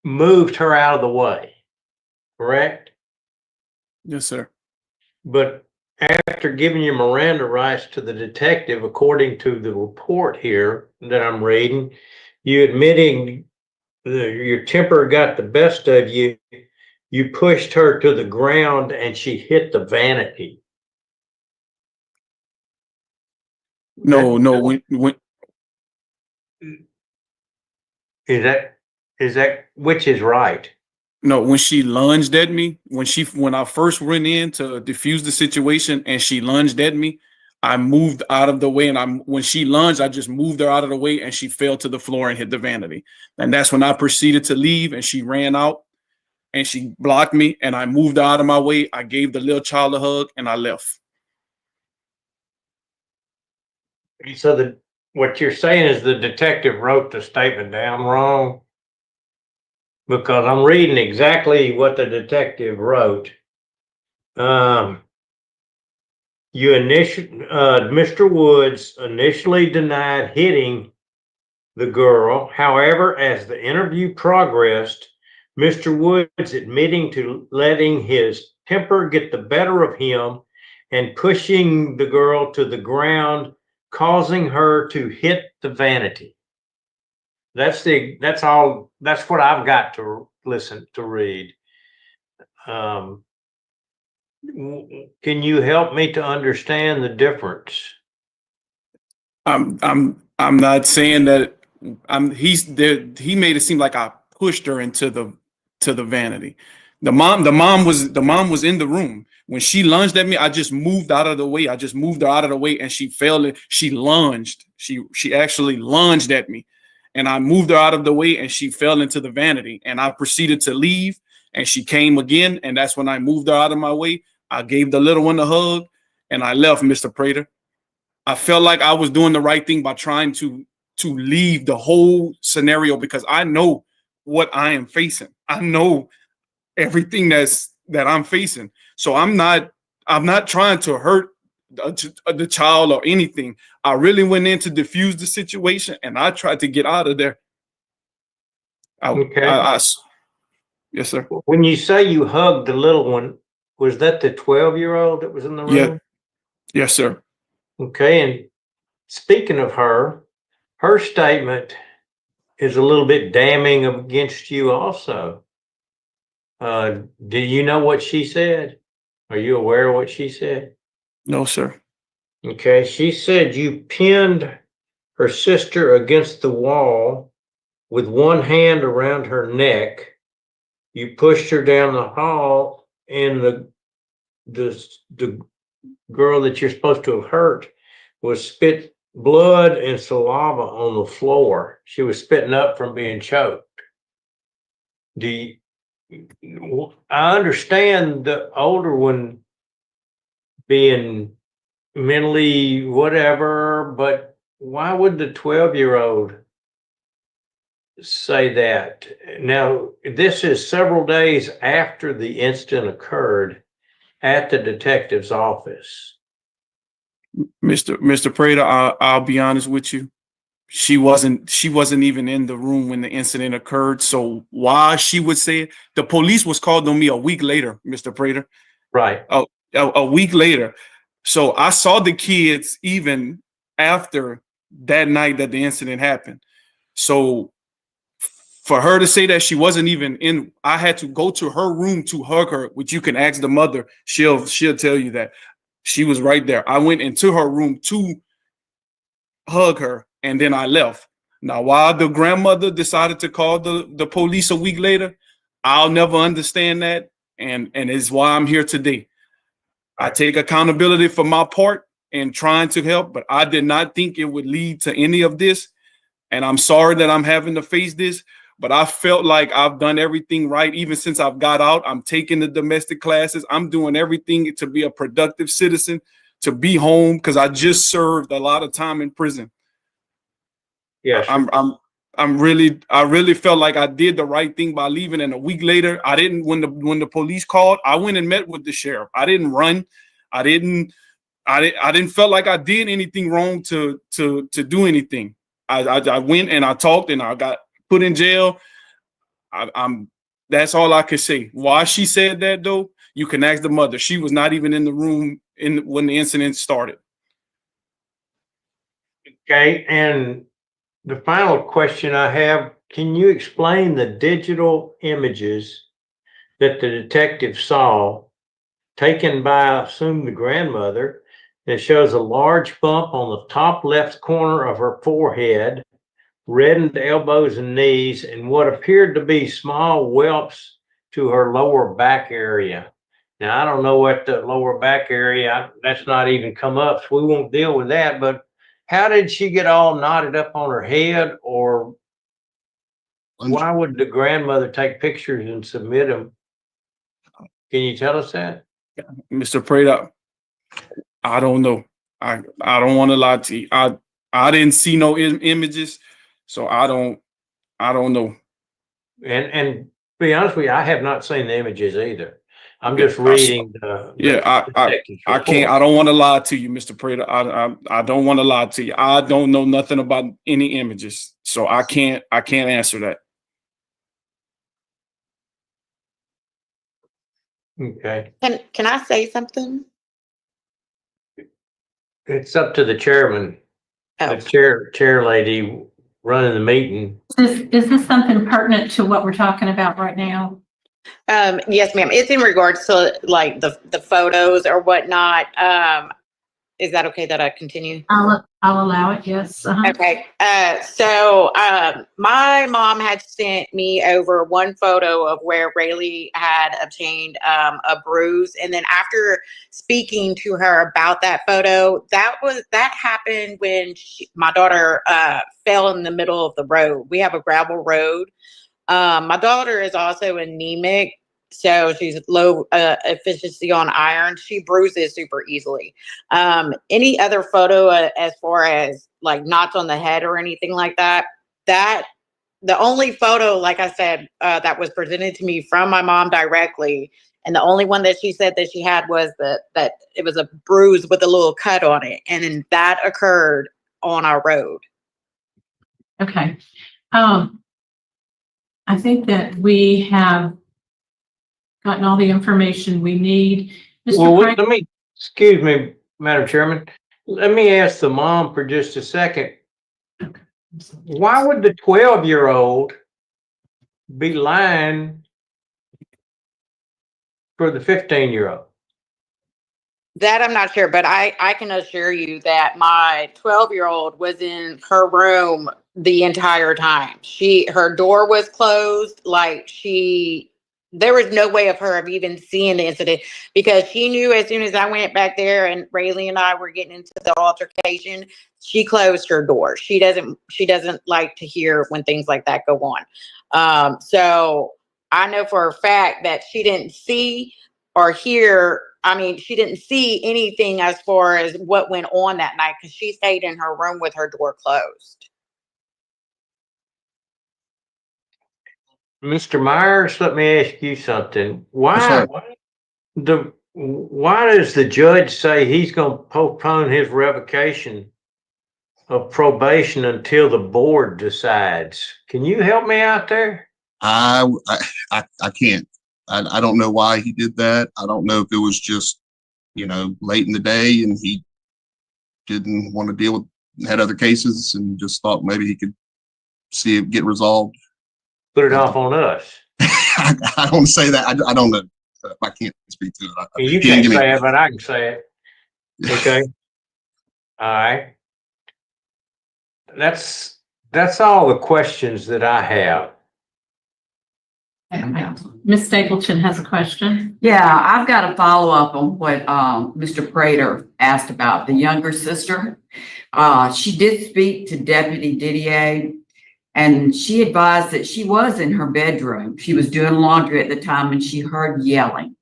moved her out of the way, correct? Yes, sir. But after giving your Miranda rights to the detective, according to the report here that I'm reading, you admitting your temper got the best of you. You pushed her to the ground and she hit the vanity. No, when is that which is right? No, when she lunged at me, when I first went in to defuse the situation and she lunged at me, I moved out of the way, and when she lunged, I just moved her out of the way and she fell to the floor and hit the vanity. And that's when I proceeded to leave, and she ran out and she blocked me, and I moved her out of my way. I gave the little child a hug and I left. So what you're saying is the detective wrote the statement down wrong? Because I'm reading exactly what the detective wrote. Mr. Woods initially denied hitting the girl. However, as the interview progressed, Mr. Woods admitting to letting his temper get the better of him and pushing the girl to the ground, causing her to hit the vanity. That's what I've got to read. Can you help me to understand the difference? I'm not saying that he's there. He made it seem like I pushed her into the vanity. The mom was in the room. When she lunged at me, I just moved out of the way. I just moved her out of the way and she fell. She lunged. She actually lunged at me. And I moved her out of the way and she fell into the vanity. And I proceeded to leave and she came again. And that's when I moved her out of my way. I gave the little one a hug and I left, Mr. Prater. I felt like I was doing the right thing by trying to leave the whole scenario because I know what I am facing. I know everything that I'm facing. So I'm not trying to hurt the child or anything. I really went in to diffuse the situation and I tried to get out of there. Yes, sir. When you say you hugged the little one, was that the 12-year-old that was in the room? Yeah. Yes, sir. Okay, and speaking of her statement is a little bit damning against you also. Do you know what she said? Are you aware of what she said? No, sir. Okay, she said you pinned her sister against the wall with one hand around her neck. You pushed her down the hall, and the girl that you're supposed to have hurt was spit blood and saliva on the floor. She was spitting up from being choked. I understand the older one being mentally whatever, but why would the 12-year-old say that? Now, this is several days after the incident occurred at the detective's office. Mr. Prater, I'll be honest with you. She wasn't even in the room when the incident occurred. So why she would say it? The police was called on me a week later, Mr. Prater. Right. A week later. So I saw the kids even after that night that the incident happened. So for her to say that she wasn't even in, I had to go to her room to hug her, which you can ask the mother. She'll tell you that she was right there. I went into her room to hug her and then I left. Now, why the grandmother decided to call the police a week later, I'll never understand that. And it's why I'm here today. I take accountability for my part in trying to help, but I did not think it would lead to any of this. And I'm sorry that I'm having to face this, but I felt like I've done everything right. Even since I've got out, I'm taking the domestic classes. I'm doing everything to be a productive citizen, to be home, because I just served a lot of time in prison. Yes. I really felt like I did the right thing by leaving. And a week later, I didn't, when the police called, I went and met with the sheriff. I didn't run. I didn't feel like I did anything wrong to do anything. I went and I talked and I got put in jail. That's all I could say. Why she said that though, you can ask the mother. She was not even in the room when the incident started. Okay, and the final question I have, can you explain the digital images that the detective saw taken by, I assume, the grandmother, that shows a large bump on the top left corner of her forehead, reddened elbows and knees, and what appeared to be small whelps to her lower back area? Now, I don't know what the lower back area, that's not even come up, so we won't deal with that, but how did she get all knotted up on her head, or why would the grandmother take pictures and submit them? Can you tell us that? Mr. Prater, I don't know. I don't want to lie to you. I didn't see no images, so I don't know. And to be honest with you, I have not seen the images either. I'm just reading the. I can't. I don't want to lie to you, Mr. Prater. I don't want to lie to you. I don't know nothing about any images, so I can't answer that. Okay. Can I say something? It's up to the chairman, Oh. the chair lady running the meeting. Is this something pertinent to what we're talking about right now? Yes, ma'am. It's in regards to like the photos or whatnot. Is that okay that I continue? I'll allow it. Yes. Okay. So my mom had sent me over one photo of where Rayleigh had obtained a bruise, and then after speaking to her about that photo, that happened when my daughter fell in the middle of the road. We have a gravel road. My daughter is also anemic, so she's low efficiency on iron. She bruises super easily. Any other photo as far as like knots on the head or anything like that, the only photo, like I said, that was presented to me from my mom directly, and the only one that she said that she had was that it was a bruise with a little cut on it, and then that occurred on our road. Okay. I think that we have gotten all the information we need. Well, let me, excuse me, Madam Chairman, let me ask the mom for just a second. Why would the 12-year-old be lying for the 15-year-old? That I'm not sure, but I can assure you that my 12-year-old was in her room the entire time. Her door was closed. There was no way of her of even seeing the incident, because she knew as soon as I went back there and Rayleigh and I were getting into the altercation, she closed her door. She doesn't like to hear when things like that go on. So I know for a fact that she didn't see or hear. I mean, she didn't see anything as far as what went on that night, because she stayed in her room with her door closed. Mr. Myers, let me ask you something. Why does the judge say he's going to postpone his revocation of probation until the board decides? Can you help me out there? I can't. I don't know why he did that. I don't know if it was just, late in the day and he didn't want to deal with, had other cases and just thought maybe he could see it get resolved. Put it off on us. I don't say that. I don't know. I can't speak to it. You can't say it, but I can say it. Okay. All right. That's all the questions that I have. Ms. Stapleton has a question. Yeah, I've got a follow-up on what Mr. Prater asked about the younger sister. She did speak to Deputy Didier, and she advised that she was in her bedroom. She was doing laundry at the time and she heard yelling.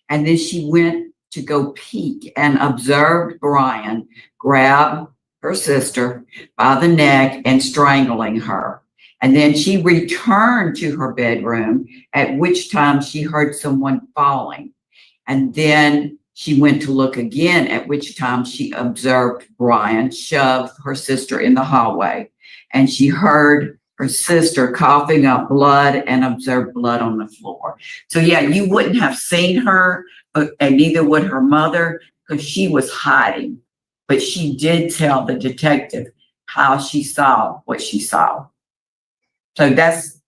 And then she went to go peek and observed Brian grab her sister by the neck and strangling her. And then she returned to her bedroom, at which time she heard someone falling. And then she went to look again, at which time she observed Brian shove her sister in the hallway. And she heard her sister coughing up blood and observed blood on the floor. So yeah, you wouldn't have seen her, and neither would her mother, because she was hiding. But she did tell the detective how she saw what she saw. So that's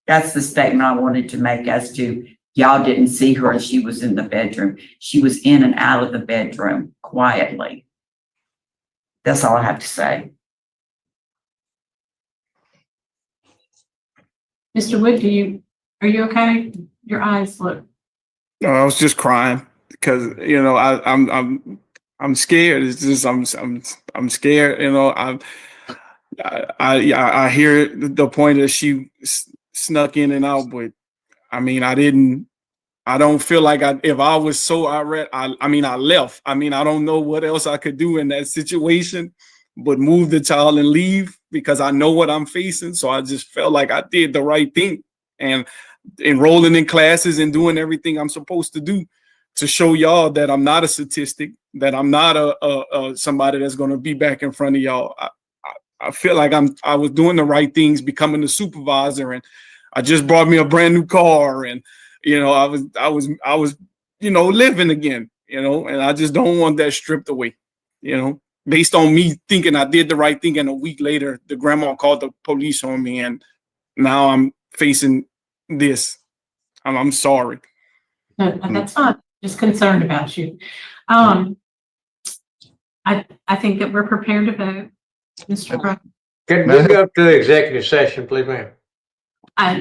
the statement I wanted to make as to y'all didn't see her and she was in the bedroom. She was in and out of the bedroom quietly. That's all I have to say. Mr. Wood, are you okay? Your eyes look. No, I was just crying because I'm scared. It's just I'm scared. I hear the point that she snuck in and out, but I mean, I don't feel like if I was so irate, I left. I mean, I don't know what else I could do in that situation, but move the child and leave because I know what I'm facing. So I just felt like I did the right thing and enrolling in classes and doing everything I'm supposed to do. to show y'all that I'm not a statistic, that I'm not a somebody that's going to be back in front of y'all. I feel like I was doing the right things, becoming the supervisor, and I just brought me a brand new car, and I was living again, and I just don't want that stripped away, based on me thinking I did the right thing, and a week later the grandma called the police on me, and now I'm facing this. I'm sorry. No, that's not just concerned about you. I think that we're prepared to vote, Mr. Brown. Can we go to the executive session, please, ma'am?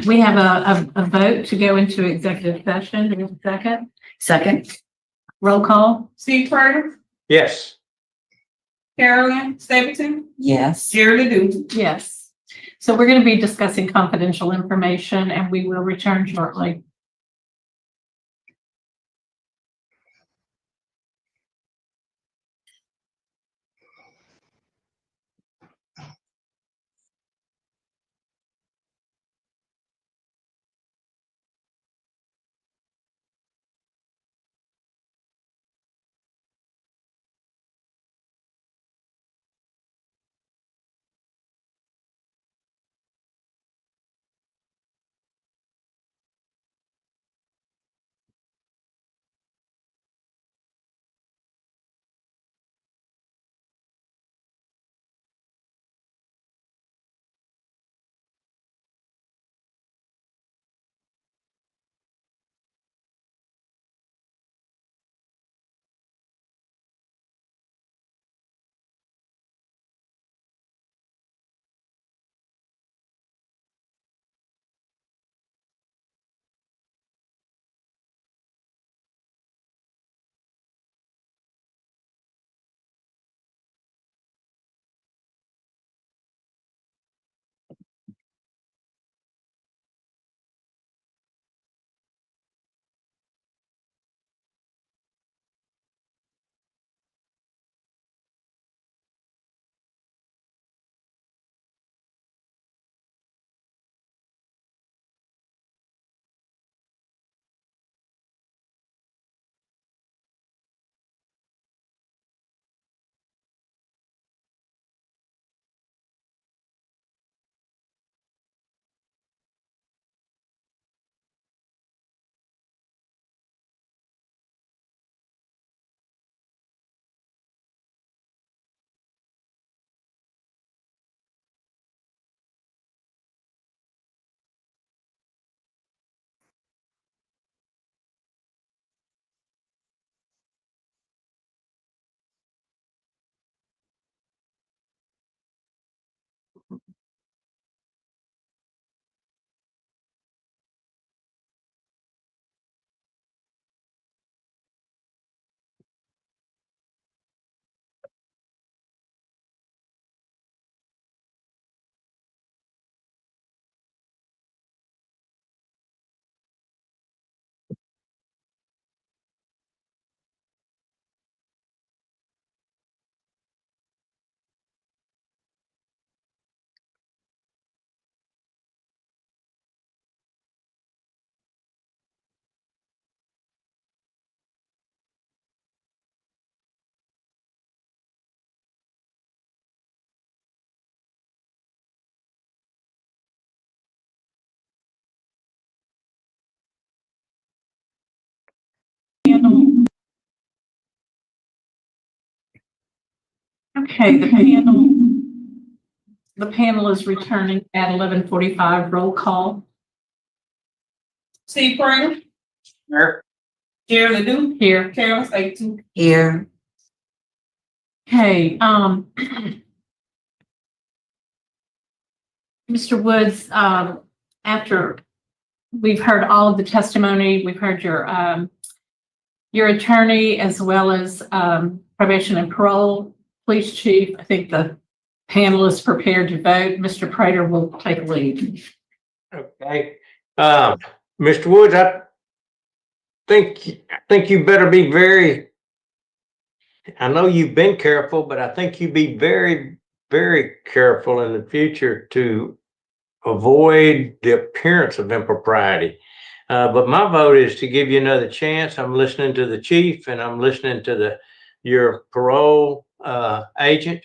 We have a vote to go into executive session. Do we have a second? Second. Roll call. Steve Carter, Yes. Carolyn Stapleton, Yes. Jerry Ledoux. Yes. So we're going to be discussing confidential information, and we will return shortly. Okay, the panel is returning at 11:45. Roll call. Steve Carter, Here. Jerry Ledoux, Here. Carolyn Stapleton. Here. Okay, Mr. Woods, after we've heard all of the testimony, we've heard your attorney as well as probation and parole, police chief. I think the panel is prepared to vote. Mr. Prater will take a lead. Okay. Mr. Woods, I think you better be I know you've been careful, but I think you be very, very careful in the future to avoid the appearance of impropriety. But my vote is to give you another chance. I'm listening to the chief and I'm listening to your parole agent.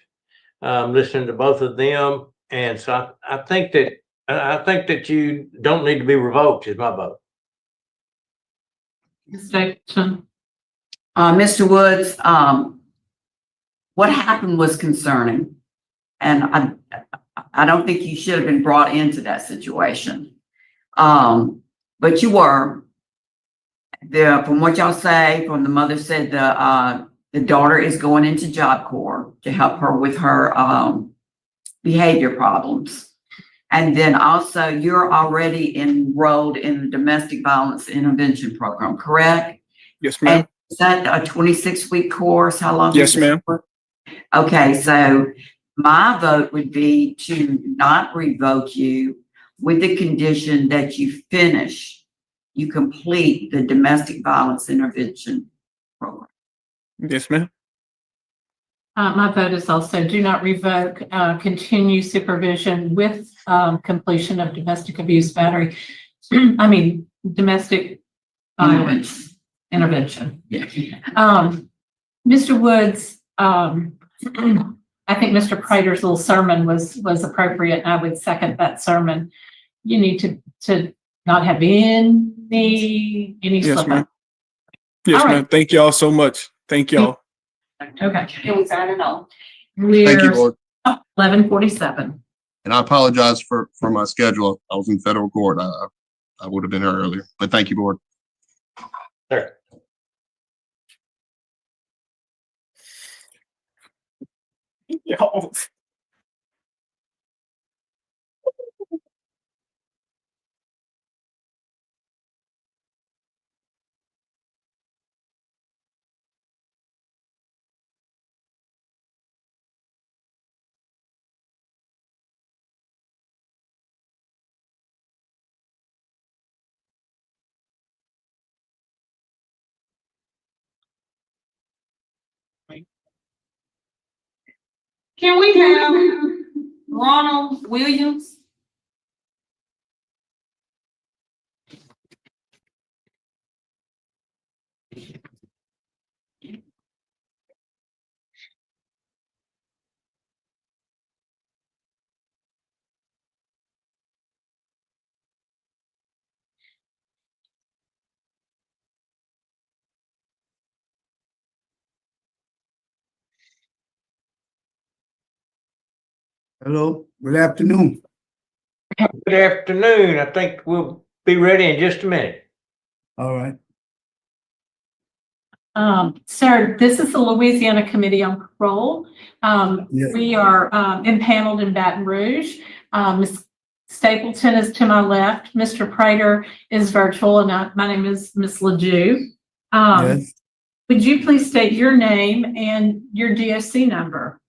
I'm listening to both of them. And so I think that you don't need to be revoked is my vote. Ms. Stapleton? Mr. Woods, what happened was concerning, and I don't think you should have been brought into that situation. But you were. From what y'all say, from the mother said the daughter is going into Job Corps to help her with her behavior problems. And then also you're already enrolled in the domestic violence intervention program, correct? Yes, ma'am. And is that a 26-week course? How long? Yes, ma'am. Okay, so my vote would be to not revoke you with the condition that you complete the domestic violence intervention program. Yes, ma'am. My vote is also do not revoke, continue supervision with completion of domestic abuse battery. I mean, domestic violence intervention. Yeah. Mr. Woods, I think Mr. Prater's little sermon was appropriate, and I would second that sermon. You need to not have any Yes, slip ma'am. up. Yes, All right. ma'am. Thank y'all so much. Thank y'all. Okay. It was at all. Thank you, Lord. 11:47. And I apologize for my schedule. I was in federal court. I would have been here earlier, but thank you, Board. Sure. Y'all. Can we have Ronald Williams? Hello, good afternoon. Good afternoon. I think we'll be ready in just a minute. All right. Sir, this is the Louisiana Committee on Parole. Yes. We are impaneled in Baton Rouge. Ms. Stapleton is to my left. Mr. Prater is virtual, and my name is Ms. LeJew. Yes. Would you please state your name and your DOC number?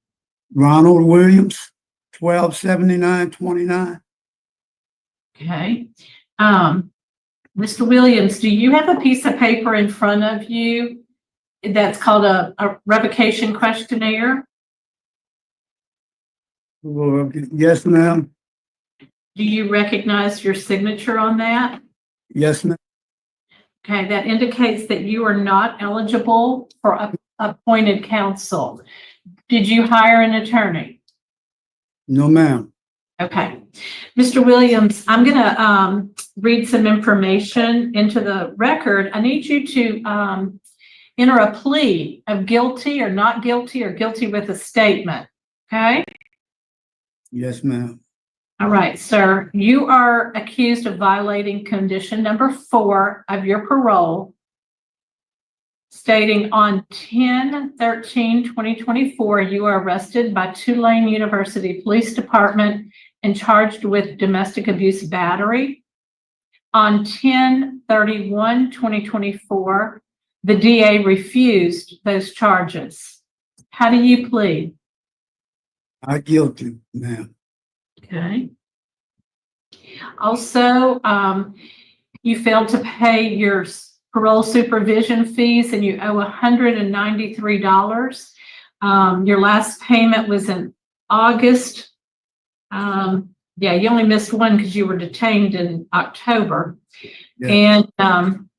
Ronald Williams, 127929. Okay. Mr. Williams, do you have a piece of paper in front of you that's called a revocation questionnaire? Well, yes, ma'am. Do you recognize your signature on that? Yes, ma'am. Okay, that indicates that you are not eligible for appointed counsel. Did you hire an attorney? No, ma'am. Okay. Mr. Williams, I'm going to read some information into the record. I need you to enter a plea of guilty or not guilty or guilty with a statement. Okay? Yes, ma'am. All right, sir. You are accused of violating condition number 4 of your parole, stating on 10/13/2024, you are arrested by Tulane University Police Department and charged with domestic abuse battery. On 10/31/2024, the DA refused those charges. How do you plead? I guilty, ma'am. Okay. Also, you failed to pay your parole supervision fees and you owe $193. Your last payment was in August. Yeah, you only missed one because you were detained in October. Yeah. And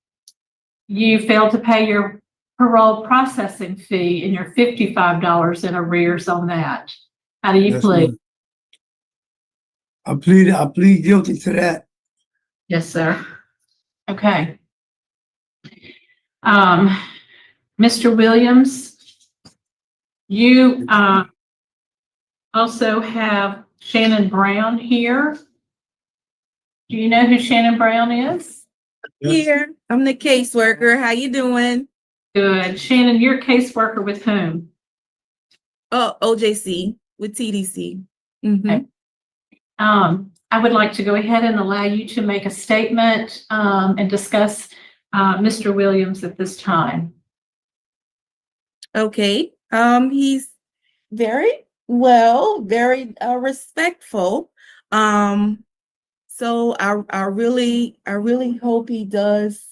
you failed to pay your parole processing fee and your $55 in arrears on that. How do you Yes, plead? ma'am. I plead guilty to that. Yes, sir. Okay. Mr. Williams, you also have Shannon Brown here. Do you know who Shannon Brown is? Here, I'm the caseworker. How you doing? Good. Shannon, you're a caseworker with whom? Oh, OJC with TDC. Okay. I would like to go ahead and allow you to make a statement and discuss Mr. Williams at this time. Okay. He's very very respectful. So I really hope he does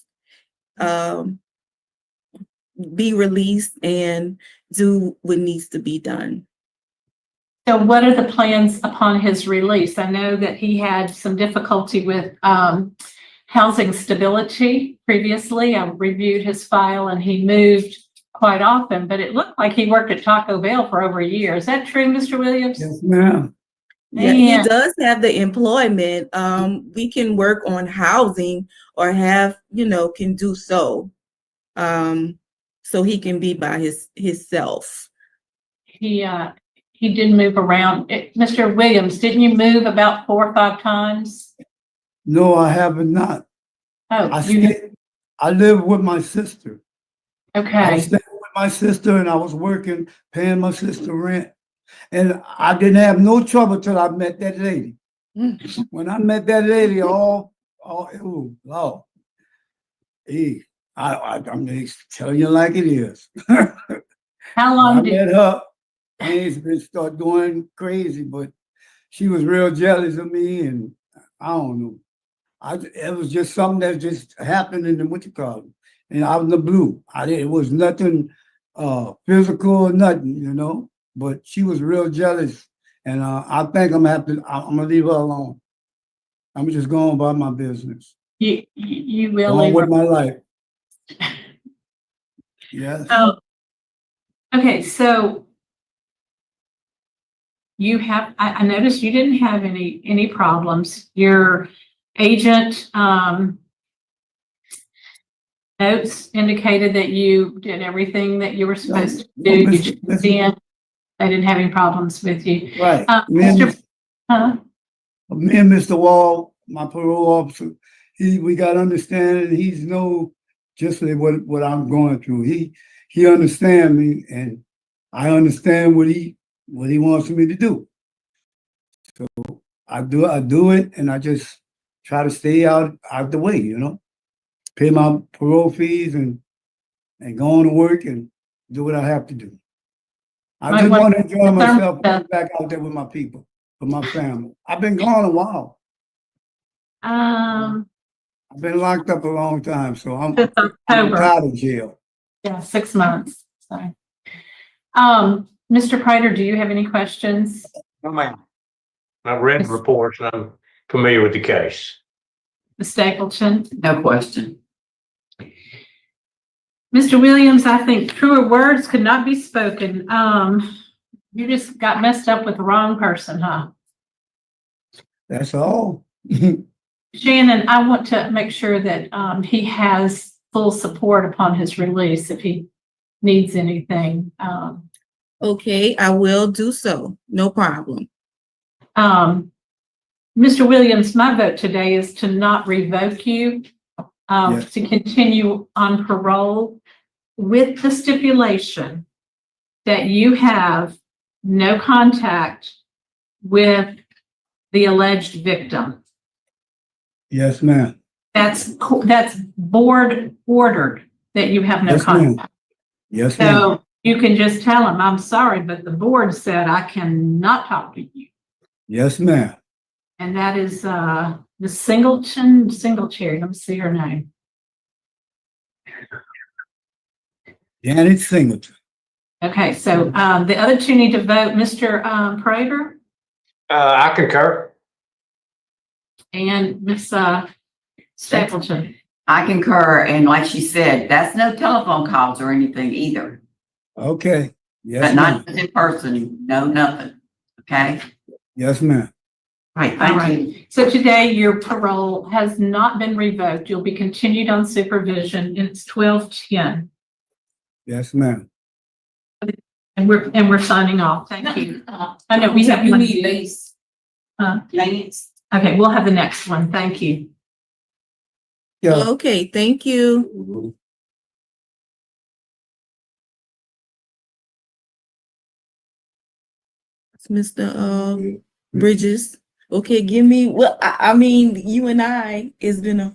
be released and do what needs to be done. So what are the plans upon his release? I know that he had some difficulty with housing stability previously. I reviewed his file and he moved quite often, but it looked like he worked at Taco Bell for over a year. Is that true, Mr. Williams? Yes, ma'am. Yeah, he does have the employment. We can work on housing or have, can do so. So he can be by himself. He did move around. Mr. Williams, didn't you move about 4 or 5 times? No, I have not. Oh, I live with my sister. I okay. was staying with my sister and I was working, paying my sister rent. And I didn't have no trouble till I met that lady. When I met that lady, oh, Lord. Hey, I'm just telling you like it is. How long I did met her, things been start going crazy, but she was real jealous of me, and I don't know. It was just something that just happened in the what you call it, and out of the blue. It was nothing physical or nothing, But she was real jealous, and I think I'm gonna leave her alone. I'm just going about my business. you will Going leave with her? my life. Yes. Okay, so you have, I noticed you didn't have any problems. Your agent notes indicated that you did everything that you were supposed to do. You checked in. They didn't have any problems with you. Right. Me and Mr. Wall, my parole officer, we got understanding. He's just what I'm going through. He understands me, and I understand what he wants me to do. So I do it, and I just try to stay out the way, pay my parole fees and go on to work and do what I have to do. I just want to enjoy myself and back out there with my people, with my family. I've been gone a while. I've been locked up a long time, so I'm tired of jail. Yeah, 6 months. Sorry. Mr. Prater, do you have any questions? No, ma'am. I've read the reports and I'm familiar with the case. Ms. Stapleton? No question. Mr. Williams, I think truer words could not be spoken. You just got messed up with the wrong person, huh? That's all. Shannon, I want to make sure that he has full support upon his release if he needs anything. Okay, I will do so. No problem. Mr. Williams, my vote today is to not revoke you, Yes. to continue on parole with the stipulation that you have no contact with the alleged victim. Yes, ma'am. That's board ordered that you have no Yes, ma'am. contact. Yes, ma'am. So you can just tell him, I'm sorry, but the board said I cannot talk to you. Yes, ma'am. And that is the Singletary. Let me see her name. Janet Singleton. Okay, so the other two need to vote. Mr. Prater? I concur. And Ms. Stapleton. I concur, and like she said, that's no telephone calls or anything either. Okay. Yes, But not ma'am. in person, no, nothing. Okay? Yes, ma'am. Right, All thank right. you. So today your parole has not been revoked. You'll be continued on supervision. It's 12:10. Yes, ma'am. And we're signing off. Thank you. I know we have. Lance. Lance. Okay, we'll have the next one. Thank you. Yeah. Okay, thank you. It's Mr. Bridges. Okay, give me, well, I mean, you and I, it's been a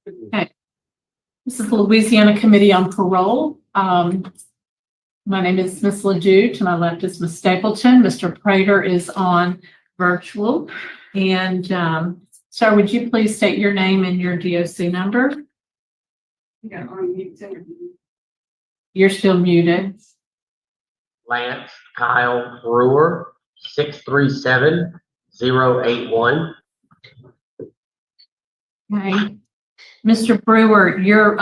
Okay. This is the Louisiana Committee on Parole. My name is Ms. Ledoux. To my left is Ms. Stapleton. Mr. Prater is on virtual. And sir, would you please state your name and your DOC number? You're still muted. Lance Kyle Brewer, 637-081. Okay. Mr. Brewer, you're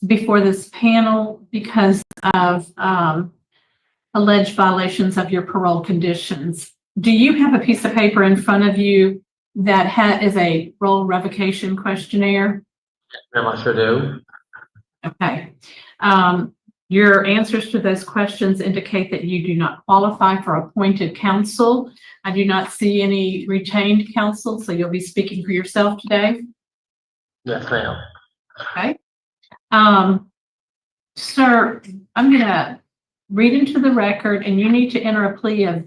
before this panel because of alleged violations of your parole conditions. Do you have a piece of paper in front of you that is a parole revocation questionnaire? Ma'am, I sure do. Okay. Your answers to those questions indicate that you do not qualify for appointed counsel. I do not see any retained counsel, so you'll be speaking for yourself today. Yes, ma'am. Okay. Sir, I'm going to read into the record, and you need to enter a plea of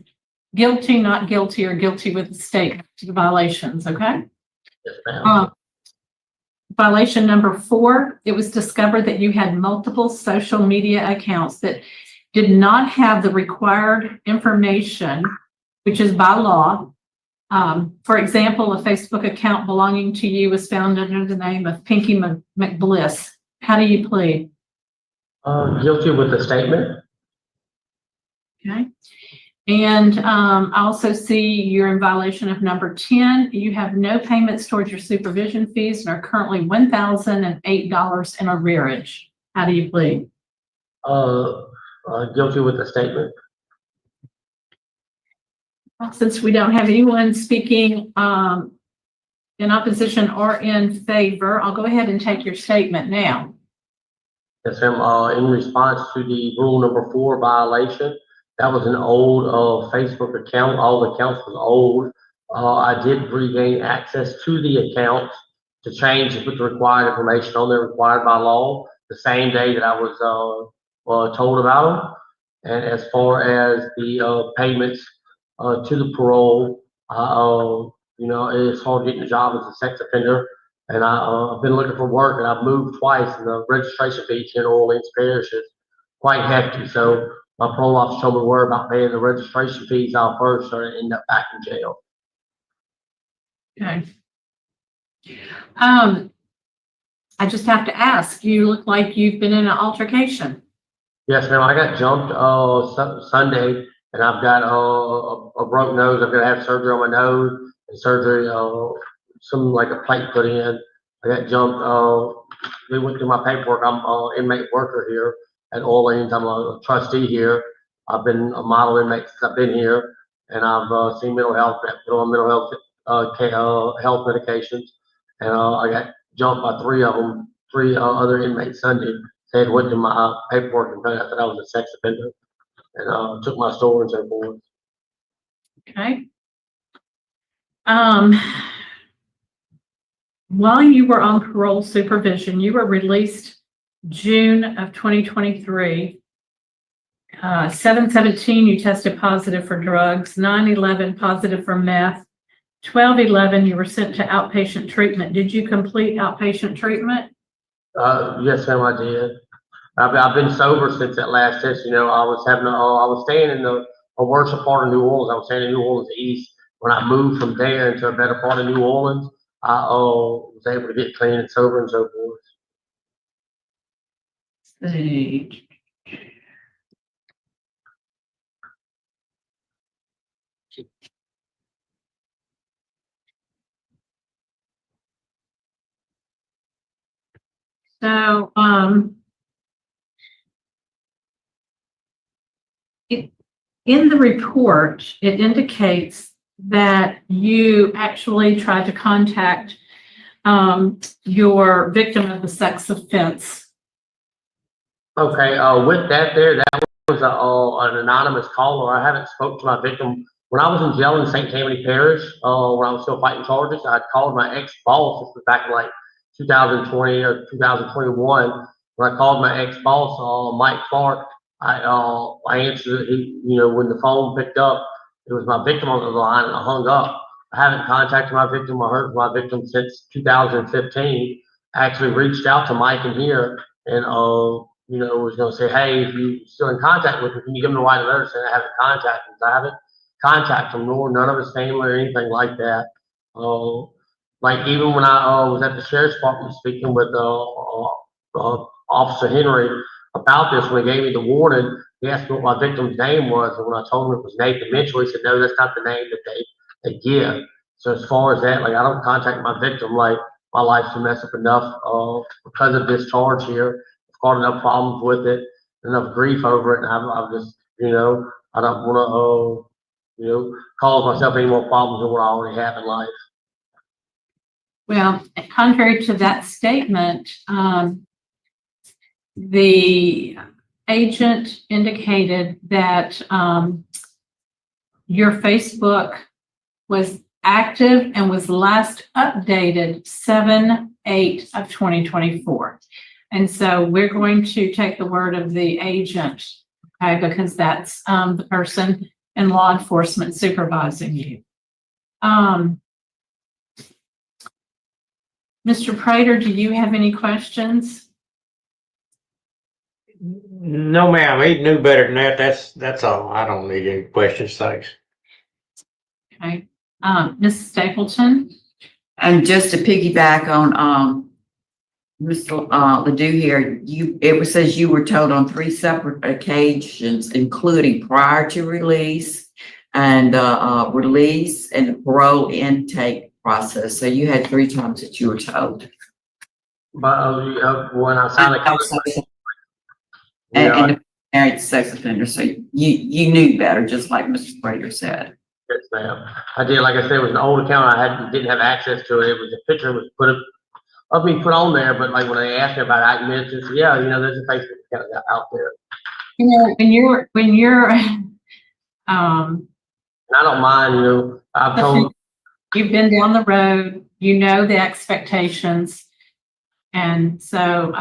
guilty, not guilty, or guilty with the statement to the violations, okay? Yes, ma'am. Violation number 4, it was discovered that you had multiple social media accounts that did not have the required information, which is by law. For example, a Facebook account belonging to you was found under the name of Pinky McBliss. How do you plead? Guilty with the statement. Okay. And I also see you're in violation of number 10. You have no payments towards your supervision fees and are currently $1,008 in arrearage. How do you plead? Guilty with the statement. Since we don't have anyone speaking in opposition or in favor, I'll go ahead and take your statement now. Yes, ma'am. In response to the rule number 4 violation, that was an old Facebook account. All the accounts was old. I did regain access to the accounts to change and put the required information on there required by law the same day that I was told about them. And as far as the payments to the parole, it's hard getting a job as a sex offender. And I've been looking for work, and I've moved twice, and the registration fees in Orleans Parish is quite hefty. So my parole officer told me to worry about paying the registration fees out first, or end up back in jail. Okay. I just have to ask, you look like you've been in an altercation. Yes, ma'am. I got jumped Sunday, and I've got a broke nose. I've got to have surgery on my nose and surgery, some like a plate put in. I got jumped. They went through my paperwork. I'm an inmate worker here at Orleans. I'm a trustee here. I've been a model inmate since I've been here, and I've seen mental health, put on mental health health medications, and I got jumped by 3 of them, 3 other inmates Sunday. They had went to my paperwork and found out that I was a sex offender. and, took my store and so forth. Okay. While you were on parole supervision, you were released June of 2023. 7/17, you tested positive for drugs. 9/11, positive for meth. 12/11, you were sent to outpatient treatment. Did you complete outpatient treatment? Yes, ma'am, I did. I've been sober since that last test. You know, I was staying in a worse part of New Orleans. I was staying in New Orleans East. When I moved from there into a better part of New Orleans, I was able to get clean and sober and so forth. See. So, in the report, it indicates that you actually tried to contact your victim of the sex offense. Okay, with that was an anonymous caller. I haven't spoke to my victim. When I was in jail in St. Tammany Parish, when I was still fighting charges, I called my ex-boss. This was back in like 2020 or 2021. When I called my ex-boss, Mike Clark, I answered. When the phone picked up, it was my victim on the line, and I hung up. I haven't contacted my victim or heard from my victim since 2015. I actually reached out to Mike in here and was going to say, hey, if you're still in contact with him, can you give him the right alert saying I haven't contacted him? I haven't contacted him, nor none of his family or anything like that. Like even when I was at the sheriff's department speaking with Officer Henry about this, when he gave me the warning, he asked me what my victim's name was, and when I told him it was Nathan Mitchell, he said, no, that's not the name that they give. So as far as that, like I don't contact my victim, like my life's a mess up enough because of this charge here. Got enough problems with it, enough grief over it, and I've just, I don't want to, cause myself any more problems than what I already have in life. Well, contrary to that statement, the agent indicated that your Facebook was active and was last updated 7/8 of 2024. And so we're going to take the word of the agent, okay, because that's the person in law enforcement supervising you. Mr. Prater, do you have any questions? No, ma'am. He knew better than that. That's all. I don't need any questions. Thanks. Okay. Ms. Stapleton? And just to piggyback on Mr. Ledoux here, it says you were told on 3 separate occasions, including prior to release and release and parole intake process. So you had 3 times that you were told. But when I signed the contract, and married sex offender, so you knew better, just like Mr. Prater said. yes, ma'am. I did. Like I said, it was an old account. Didn't have access to it. It was a picture was put on there, but like when they asked me about it, I mentioned, yeah, there's a Facebook account out there. When you're and I don't mind, I've told you've been down the road, the expectations, and so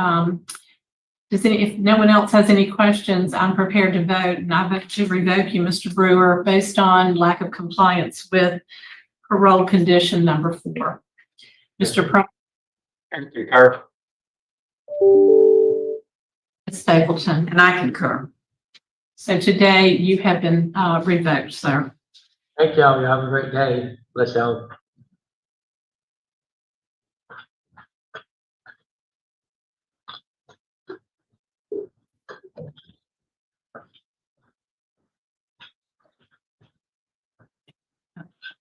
if no one else has any questions, I'm prepared to vote, and I vote to revoke you, Mr. Brewer, based on lack of compliance with parole condition number 4. Mr. Prater? Concur. Ms. Stapleton? And I concur. So today you have been revoked, sir. Thank y'all. You have a great day. Bless y'all.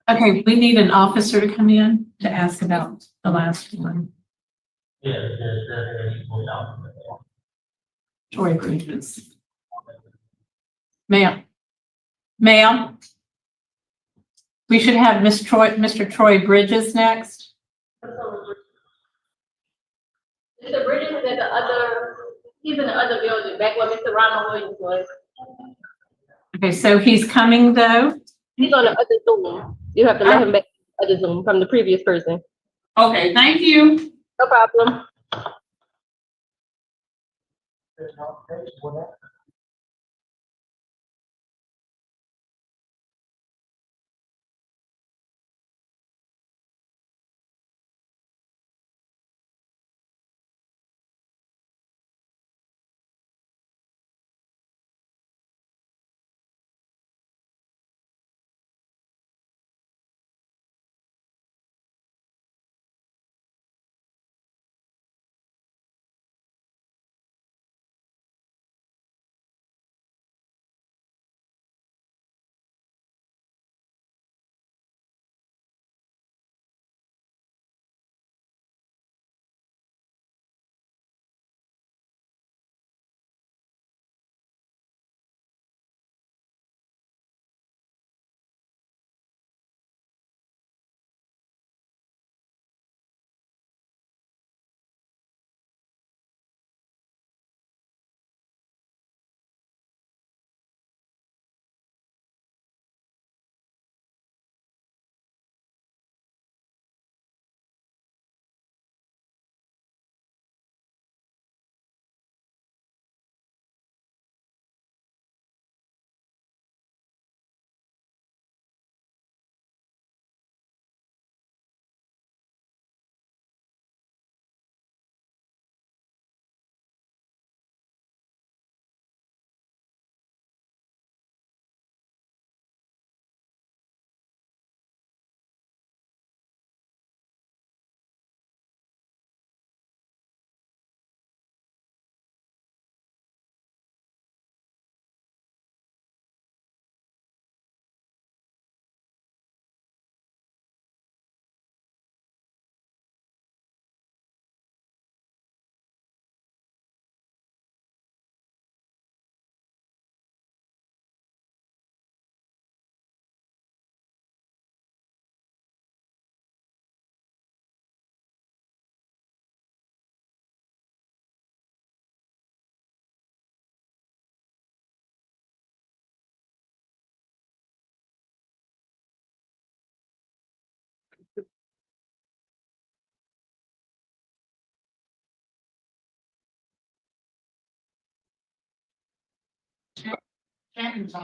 Okay, we need an officer to come in to ask about the last one. Troy Bridges. Ma'am. We should have Mr. Troy Bridges next. Mr. Bridges is at he's in the other building, back where Mr. Ronald Williams was. Okay, so he's coming though? He's on the other Zoom. You have to let him back on the other Zoom from the previous person. Okay, thank you. No problem.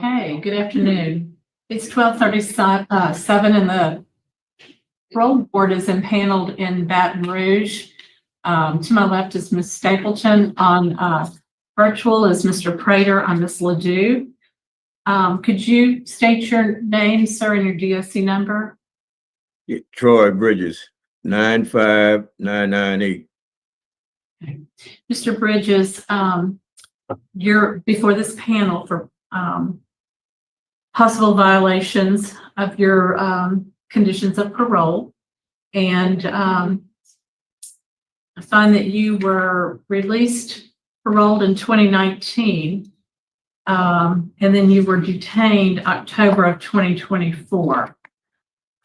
Hey, good afternoon. It's 12:37 and the roll board is impaneled in Baton Rouge. To my left is Ms. Stapleton. On virtual is Mr. Prater. I'm Ms. Ledoux. Could you state your name, sir, and your DOC number? Troy Bridges, 95998. Mr. Bridges, you're before this panel for possible violations of your conditions of parole. And I find that you were released, paroled in 2019, and then you were detained October of 2024.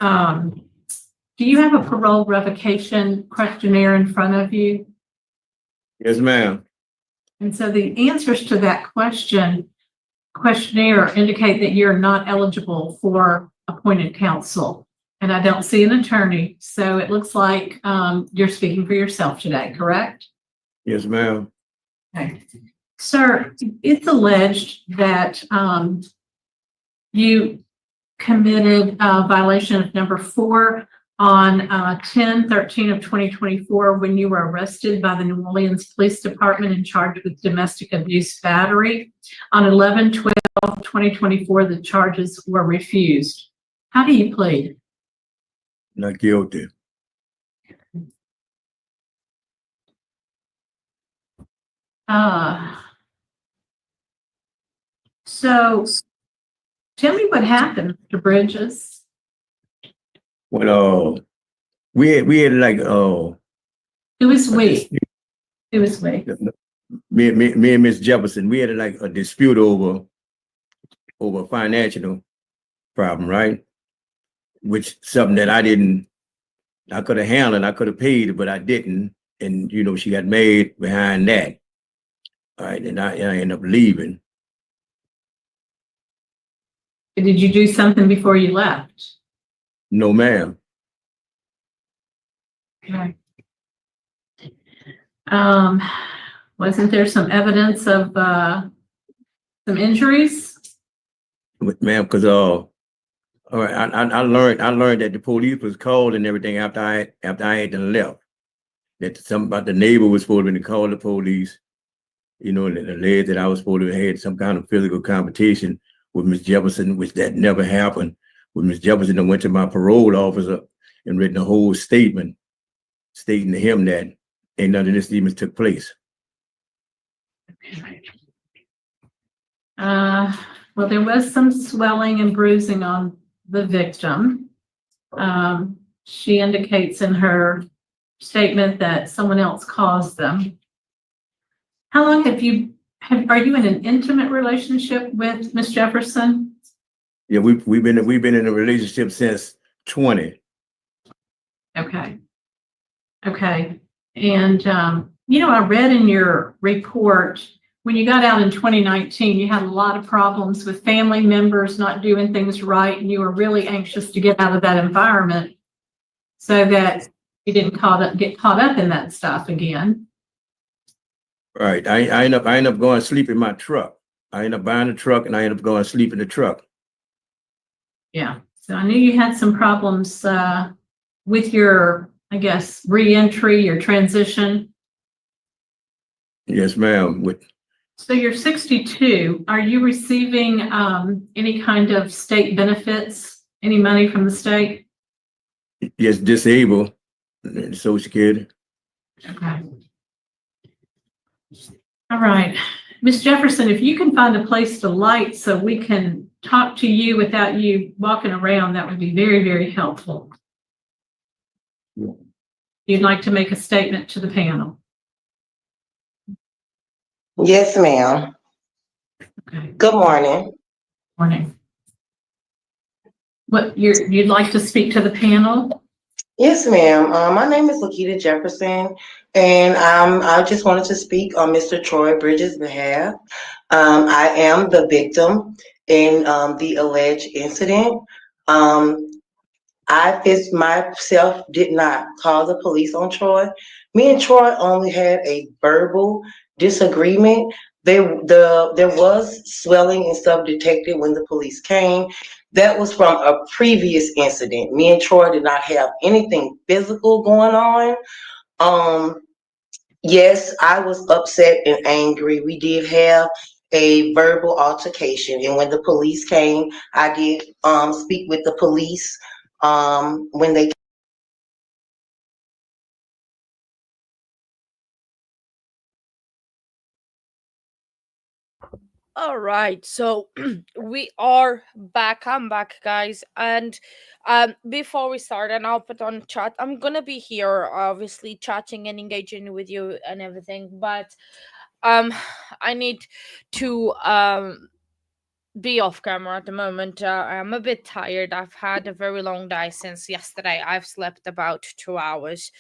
Do you have a parole revocation questionnaire in front of you? Yes, ma'am. And so the answers to that questionnaire indicate that you're not eligible for appointed counsel. And I don't see an attorney. So it looks like you're speaking for yourself today, correct? Yes, ma'am. Okay. Sir, it's alleged that you committed a violation of number 4 on 10/13 of 2024 when you were arrested by the New Orleans Police Department and charged with domestic abuse battery. On 11/12/2024, the charges were refused. How do you plead? Not guilty. So tell me what happened, Mr. Bridges. Well, we had like Who is we? Who is we? me and Miss Jefferson, we had like a dispute over a financial problem, right? Which something that I could have handled, I could have paid, but I didn't. And you know, she got made behind that. All right, and I ended up leaving. Did you do something before you left? No, ma'am. Okay. Wasn't there some evidence of some injuries? Ma'am, because all right, I learned that the police was called and everything after I had done left. That something about the neighbor was supposed to call the police, you know, and alleged that I was supposed to have had some kind of physical competition with Miss Jefferson, which that never happened. With Miss Jefferson, I went to my parole officer and written a whole statement stating to him that ain't none of this even took place. Well, there was some swelling and bruising on the victim. She indicates in her statement that someone else caused them. How long are you in an intimate relationship with Miss Jefferson? Yeah, we've been in a relationship since 20. Okay. And I read in your report when you got out in 2019, you had a lot of problems with family members not doing things right, and you were really anxious to get out of that environment so that you didn't get caught up in that stuff again. Right. I end up going to sleep in my truck. I end up buying a truck and I end up going to sleep in the truck. Yeah. So I knew you had some problems with your, I guess, re-entry, your transition. Yes, ma'am. So you're 62. Are you receiving any kind of state benefits, any money from the state? Yes, disabled, Social Security. Okay. All right. Miss Jefferson, if you can find a place to light so we can talk to you without you walking around, that would be very, very helpful. You'd like to make a statement to the panel? Yes, ma'am. Okay. Good morning. Morning. What you'd like to speak to the panel? Yes, ma'am. My name is Lakita Jefferson, and I just wanted to speak on Mr. Troy Bridges' behalf. I am the victim in the alleged incident. I myself did not call the police on Troy. Me and Troy only had a verbal disagreement. There was swelling and stuff detected when the police came. That was from a previous incident. Me and Troy did not have anything physical going on. Yes, I was upset and angry. We did have a verbal altercation, and when the police came, I did speak with the police when they. All right, so we are back. I'm back, guys. And before we start, and I'll put on chat, I'm gonna be here, obviously, chatting and engaging with you and everything. But um, I need to be off camera at the moment. I'm a bit tired. I've had a very long day since yesterday. I've slept about 2 hours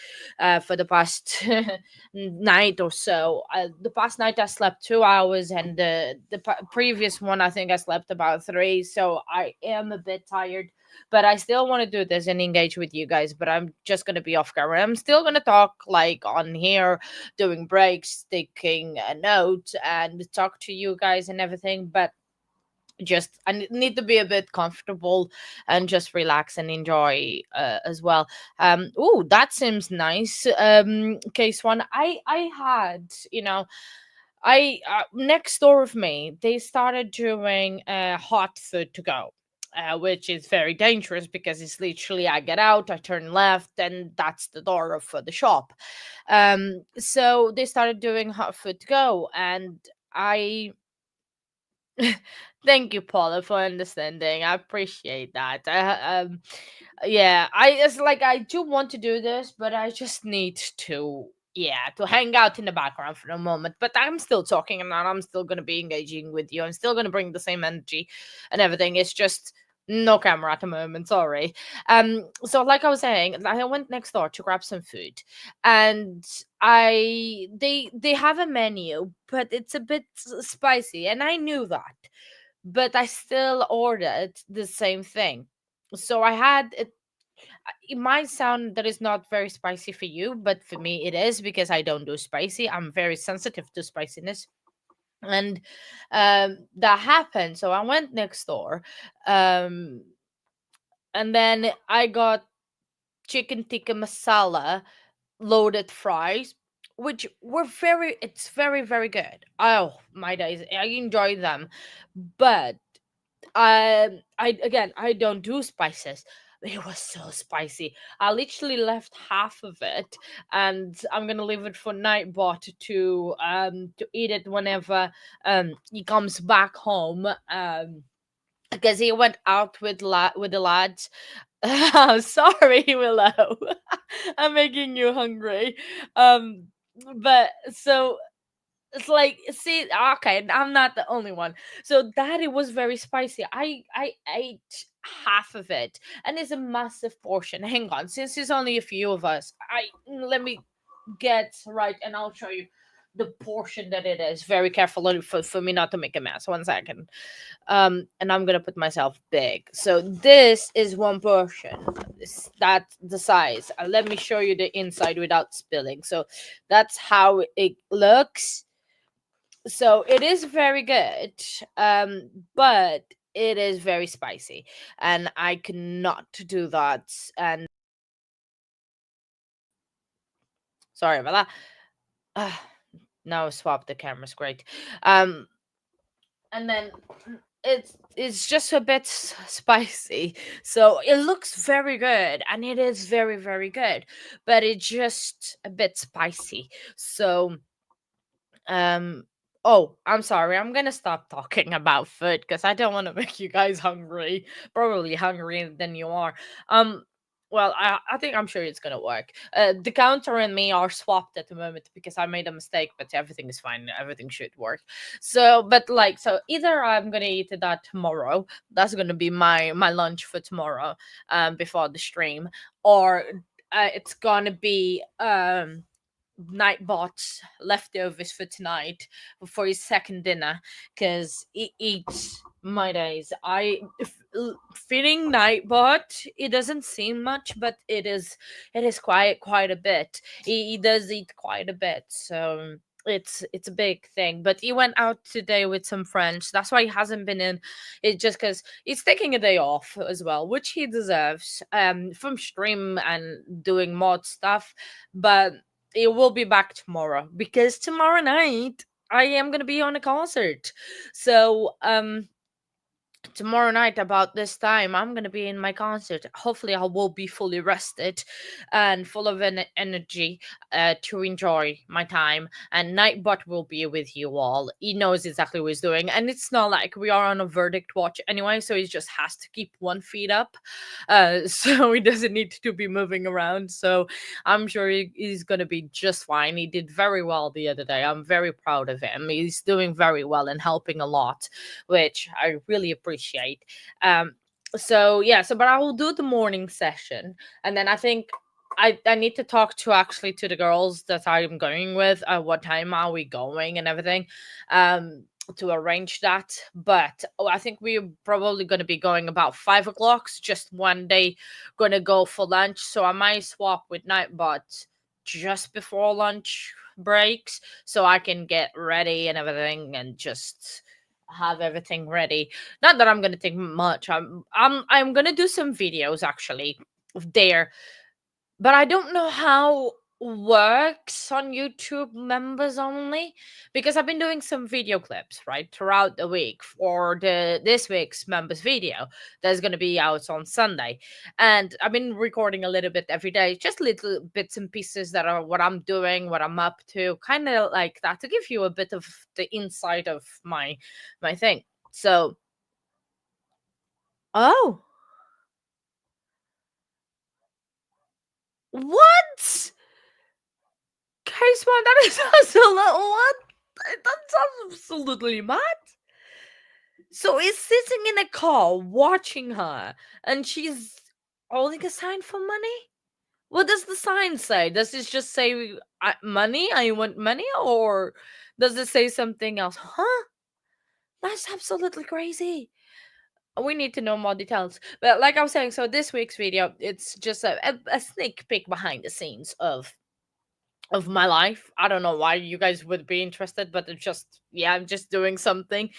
for the past night or so. The past night I slept 2 hours, and the previous one I think I slept about 3. So I am a bit tired. But I still want to do this and engage with you guys. But I'm just gonna be off camera. I'm still gonna talk like on here, doing breaks, taking a note, and talk to you guys and everything. But just need to be a bit comfortable and just relax and enjoy as well. Oh, that seems nice. Case one, I had, I next door of me, they started doing hot food to go. Which is very dangerous because it's literally I get out, I turn left, and that's the door of the shop. So they started doing hot food to go, and I thank you, Paula, for understanding. I appreciate that. Yeah, it's like I do want to do this, but I just need to, to hang out in the background for a moment. But I'm still talking, and I'm still gonna be engaging with you. I'm still gonna bring the same energy and everything. It's just no camera at the moment. Sorry. So like I was saying, I went next door to grab some food, and they have a menu, but it's a bit spicy, and I knew that. but I still ordered the same thing. So I had it. It might sound that is not very spicy for you, but for me it is, because I don't do spicy. I'm very sensitive to spiciness. And that happened. So I went next door. Um, and then I got chicken tikka masala loaded fries, which were it's very, very good. Oh my days, I enjoy them. But I don't do spices. It was so spicy. I literally left half of it, and I'm gonna leave it for Nightbot to eat it whenever he comes back home. Because he went out with with the lads. Sorry, Willow. I'm making you hungry. Um, but so it's like, see, okay, I'm not the only one. So that it was very spicy. I ate half of it, and it's a massive portion. Hang on, since there's only a few of us, let me get right, and I'll show you the portion that it is. Very careful for me not to make a mess. 1 second. And I'm gonna put myself big. So this is one portion. That's the size. Let me show you the inside without spilling. So that's how it looks. So it is very good, but it is very spicy, and I cannot do that. And sorry about that. Now I swapped the cameras. Great. And then it's just a bit spicy, so it looks very good, and it is very, very good, but it's just a bit spicy. So oh, I'm sorry. I'm gonna stop talking about food because I don't want to make you guys hungry. Probably hungrier than you are. Well, I think I'm sure it's gonna work. The counter and me are swapped at the moment because I made a mistake, but everything is fine. Everything should work. So, but like, so either I'm gonna eat that tomorrow. That's gonna be my lunch for tomorrow, before the stream, or it's gonna be Nightbot's leftovers for tonight for his second dinner, because he eats my days. Feeding Nightbot, it doesn't seem much, but it is quite a bit. He does eat quite a bit, so it's a big thing. But he went out today with some friends. That's why he hasn't been in. It's just because he's taking a day off as well, which he deserves, from stream and doing mod stuff. But it will be back tomorrow, because tomorrow night I am gonna be on a concert. So tomorrow night about this time I'm going to be in my concert. Hopefully I will be fully rested and full of energy to enjoy my time, and Nightbot will be with you all. He knows exactly what he's doing, and it's not like we are on a verdict watch anyway, so he just has to keep one feet up, so he doesn't need to be moving around. So I'm sure he's going to be just fine. He did very well the other day. I'm very proud of him. He's doing very well and helping a lot, which I really appreciate. So yeah, so but I will do the morning session, and then I think I need to talk to the girls that I'm going with. What time are we going and everything, to arrange that. But I think we're probably going to be going about 5 o'clock. Just one day, going to go for lunch. So I might swap with Nightbot just before lunch breaks, so I can get ready and everything, and just have everything ready. Not that I'm gonna take much. I'm gonna do some videos actually there, but I don't know how works on YouTube members only, because I've been doing some video clips right throughout the week for this week's members video that's going to be out on Sunday, and I've been recording a little bit every day, just little bits and pieces that are what I'm doing, what I'm up to, kind of like that, to give you a bit of the inside of my thing. So oh, what? Charisma, that is also what? That's absolutely mad. So he's sitting in a car watching her, and she's holding a sign for money. What does the sign say? Does it just say money? I want money, or does it say something else? Huh? That's absolutely crazy. We need to know more details. But like I was saying, so this week's video, it's just a sneak peek behind the scenes of my life. I don't know why you guys would be interested, but it's just, yeah, I'm just doing something.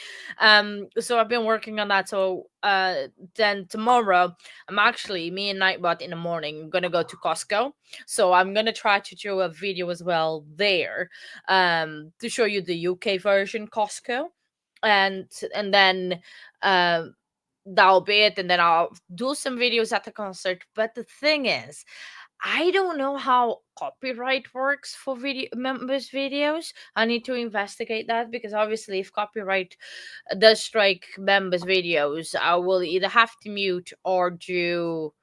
So I've been working on that. So then tomorrow, I'm actually, me and Nightbot in the morning, gonna go to Costco. So I'm gonna try to do a video as well there, to show you the UK version Costco. And then that'll be it, and then I'll do some videos at the concert. But the thing is, I don't know how copyright works for video members videos. I need to investigate that, because obviously if copyright does strike members videos, I will either have to mute or do,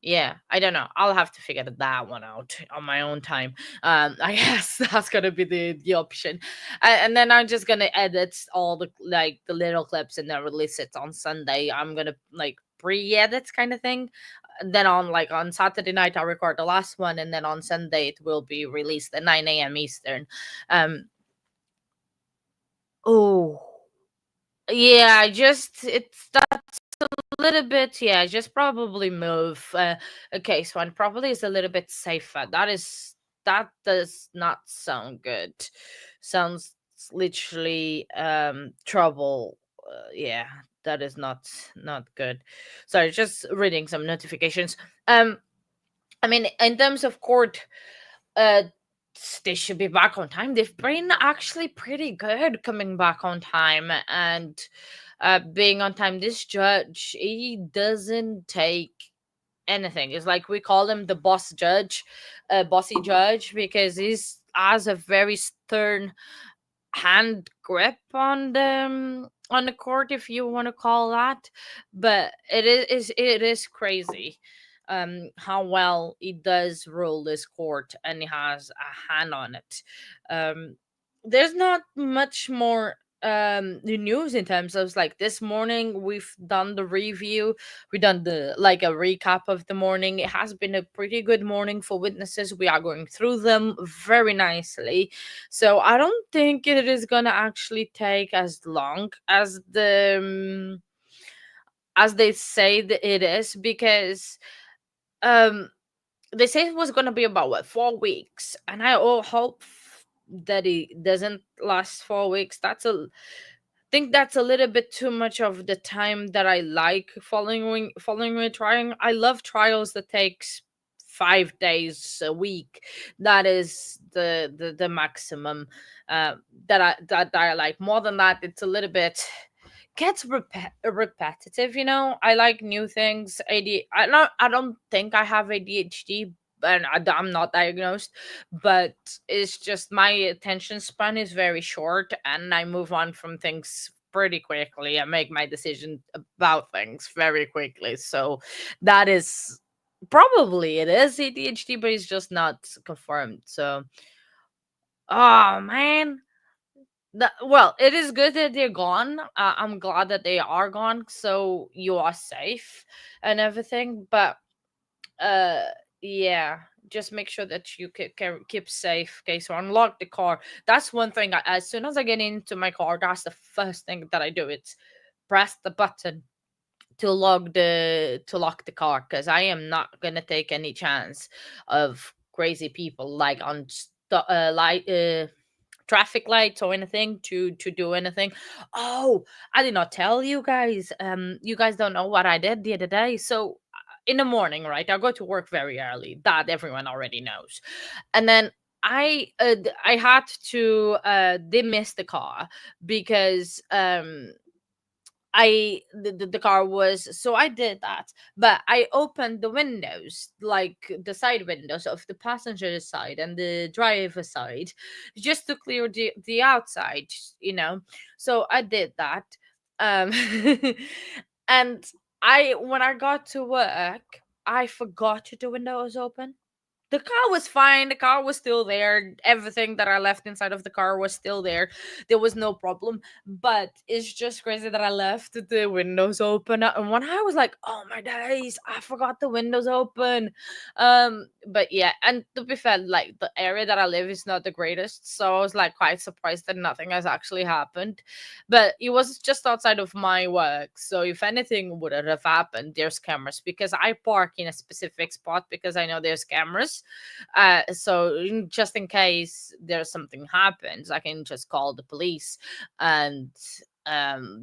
yeah, I don't know. I'll have to figure that one out on my own time. I guess that's gonna be the option. And then I'm just gonna edit all the, like, the little clips and then release it on Sunday. I'm gonna, like, pre-edit kind of thing. And then on Saturday night I'll record the last one, and then on Sunday it will be released at 9 a.m. Eastern. Oh yeah, that's a little bit, yeah, just probably move. Okay, so one probably is a little bit safer. That does not sound good. Sounds literally trouble. Yeah, that is not good. Sorry, just reading some notifications. I mean, in terms of court, uh they should be back on time. They've been actually pretty good coming back on time and being on time. This judge, he doesn't take anything. It's like we call him the bossy judge, because he's has a very stern hand grip on the court, if you want to call that. But it is crazy how well he does rule this court, and he has a hand on it. There's not much more the news in terms of, like, this morning we've done the review. We've done the, like, a recap of the morning. It has been a pretty good morning for witnesses. We are going through them very nicely, so I don't think it is gonna actually take as long as they say that it is, because um they say it was gonna be about, what, 4 weeks, and I all hope that it doesn't last 4 weeks. Think that's a little bit too much of the time that I like following with trying. I love trials that takes 5 days a week. That is the maximum that I like. More than that, it's a little bit gets repetitive. I like new things. I don't think I have ADHD, and I'm not diagnosed, but it's just my attention span is very short, and I move on from things pretty quickly. I make my decision about things very quickly. So that is probably it is ADHD, but it's just not confirmed. So, oh man. Well, it is good that they're gone. I'm glad that they are gone, so you are safe and everything. But uh, yeah, just make sure that you keep safe. Okay, so unlock the car. That's one thing. As soon as I get into my car, that's the first thing that I do. It's press the button to lock the car, because I am not gonna take any chance of crazy people, like on traffic lights or anything, to do anything. Oh, I did not tell you guys. You guys don't know what I did the other day. So in the morning, right, I go to work very early. That everyone already knows. And then I had to demist the car, because the car was, so I did that, but I opened the windows, like the side windows of the passenger side and the driver side, just to clear the outside, so I did that. um and when I got to work, I forgot the window was open. the car was fine. The car was still there. Everything that I left inside of the car was still there. There was no problem. But it's just crazy that I left the windows open. And when I was like, oh my days, I forgot the windows open. But yeah, and to be fair, like the area that I live is not the greatest. So I was like quite surprised that nothing has actually happened. But it was just outside of my work. So if anything would have happened, there's cameras because I park in a specific spot because I know there's cameras. Just in case there's something happens, I can just call the police and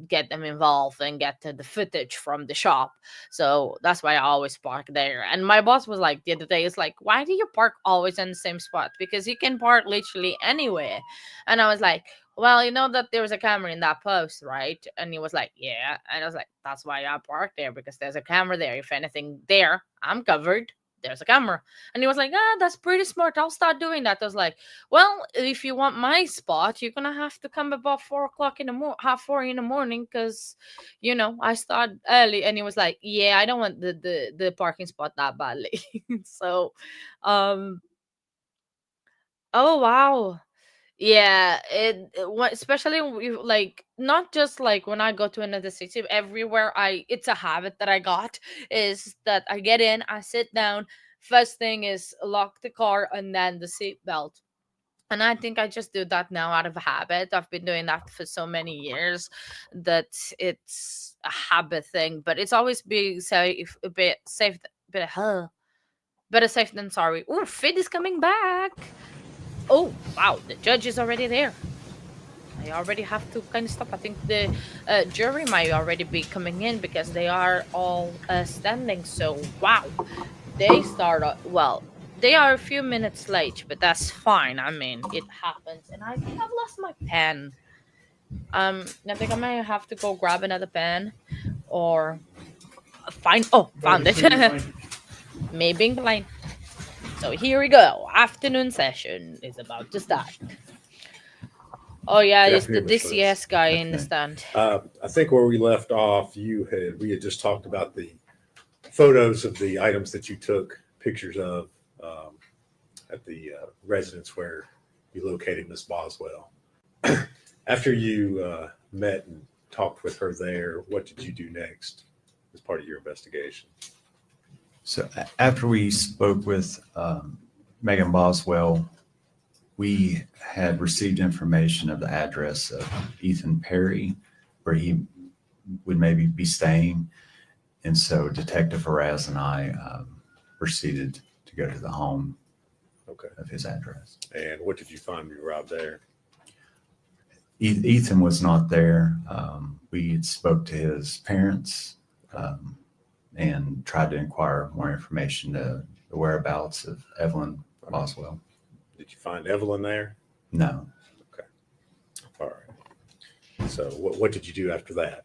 get them involved and get the footage from the shop. So that's why I always park there. And my boss was like the other day, is like, why do you park always in the same spot? Because you can park literally anywhere. And I was like, well, you know that there's a camera in that post, right? And he was like, yeah. And I was like, that's why I park there, because there's a camera there. If anything there, I'm covered. There's a camera. And he was like, that's pretty smart. I'll start doing that. I was like, well, if you want my spot, you're gonna have to come about 4 o'clock in the morning, half 4 in the morning, because I start early. And he was like, yeah, I don't want the parking spot that badly. So oh wow. Yeah, especially like not just like when I go to another city, everywhere it's a habit that I got is that I get in, I sit down, first thing is lock the car and then the seat belt. And I think I just do that now out of a habit. I've been doing that for so many years that it's a habit thing, but it's always being safe, a bit safe, better safe than sorry. Oh, Fit is coming back. Oh, wow, the judge is already there. I already have to kind of stop. I think the jury might already be coming in because they are all standing. So, wow, they start, well, they are a few minutes late, but that's fine. I mean, it happens. And I think I've lost my pen. I think I might have to go grab another pen or found it. Me being blind. So here we go. Afternoon session is about to start. Oh yeah, it's the DCS guy in the stand. I think where we left off, we had just talked about the photos of the items that you took pictures of at the residence where you located Miss Boswell. After you met and talked with her there, what did you do next as part of your investigation? So after we spoke with Megan Boswell, we had received information of the address of Ethan Perry, where he would maybe be staying. And so Detective Faraz and I proceeded to go to the home of his address. And what did you find when you arrived there? Ethan was not there. We had spoke to his parents and tried to inquire more information to the whereabouts of Evelyn Boswell. Did you find Evelyn there? No. Okay. All right. So what did you do after that?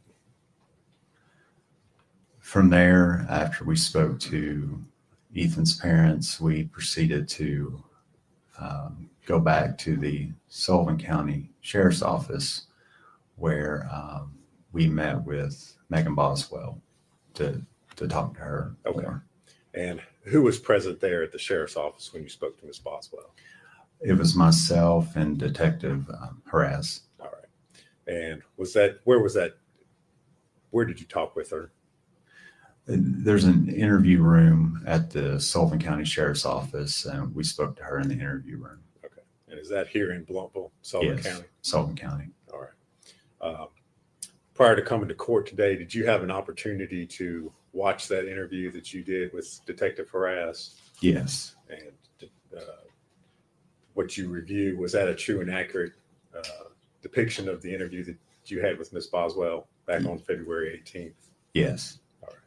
From there, after we spoke to Ethan's parents, we proceeded to go back to the Sullivan County Sheriff's Office, where we met with Megan Boswell to talk to her. Okay. More. And who was present there at the Sheriff's Office when you spoke to Miss Boswell? It was myself and Detective Faraz. All right. And where did you talk with her? There's an interview room at the Sullivan County Sheriff's Office, and we spoke to her in the interview room. Okay. And is that here in Blountville, Sullivan County? Sullivan County. All right. Prior to coming to court today, did you have an opportunity to watch that interview that you did with Detective Faraz? Yes. And what you reviewed, was that a true and accurate depiction of the interview that you had with Miss Boswell back on February 18th? Yes. All right.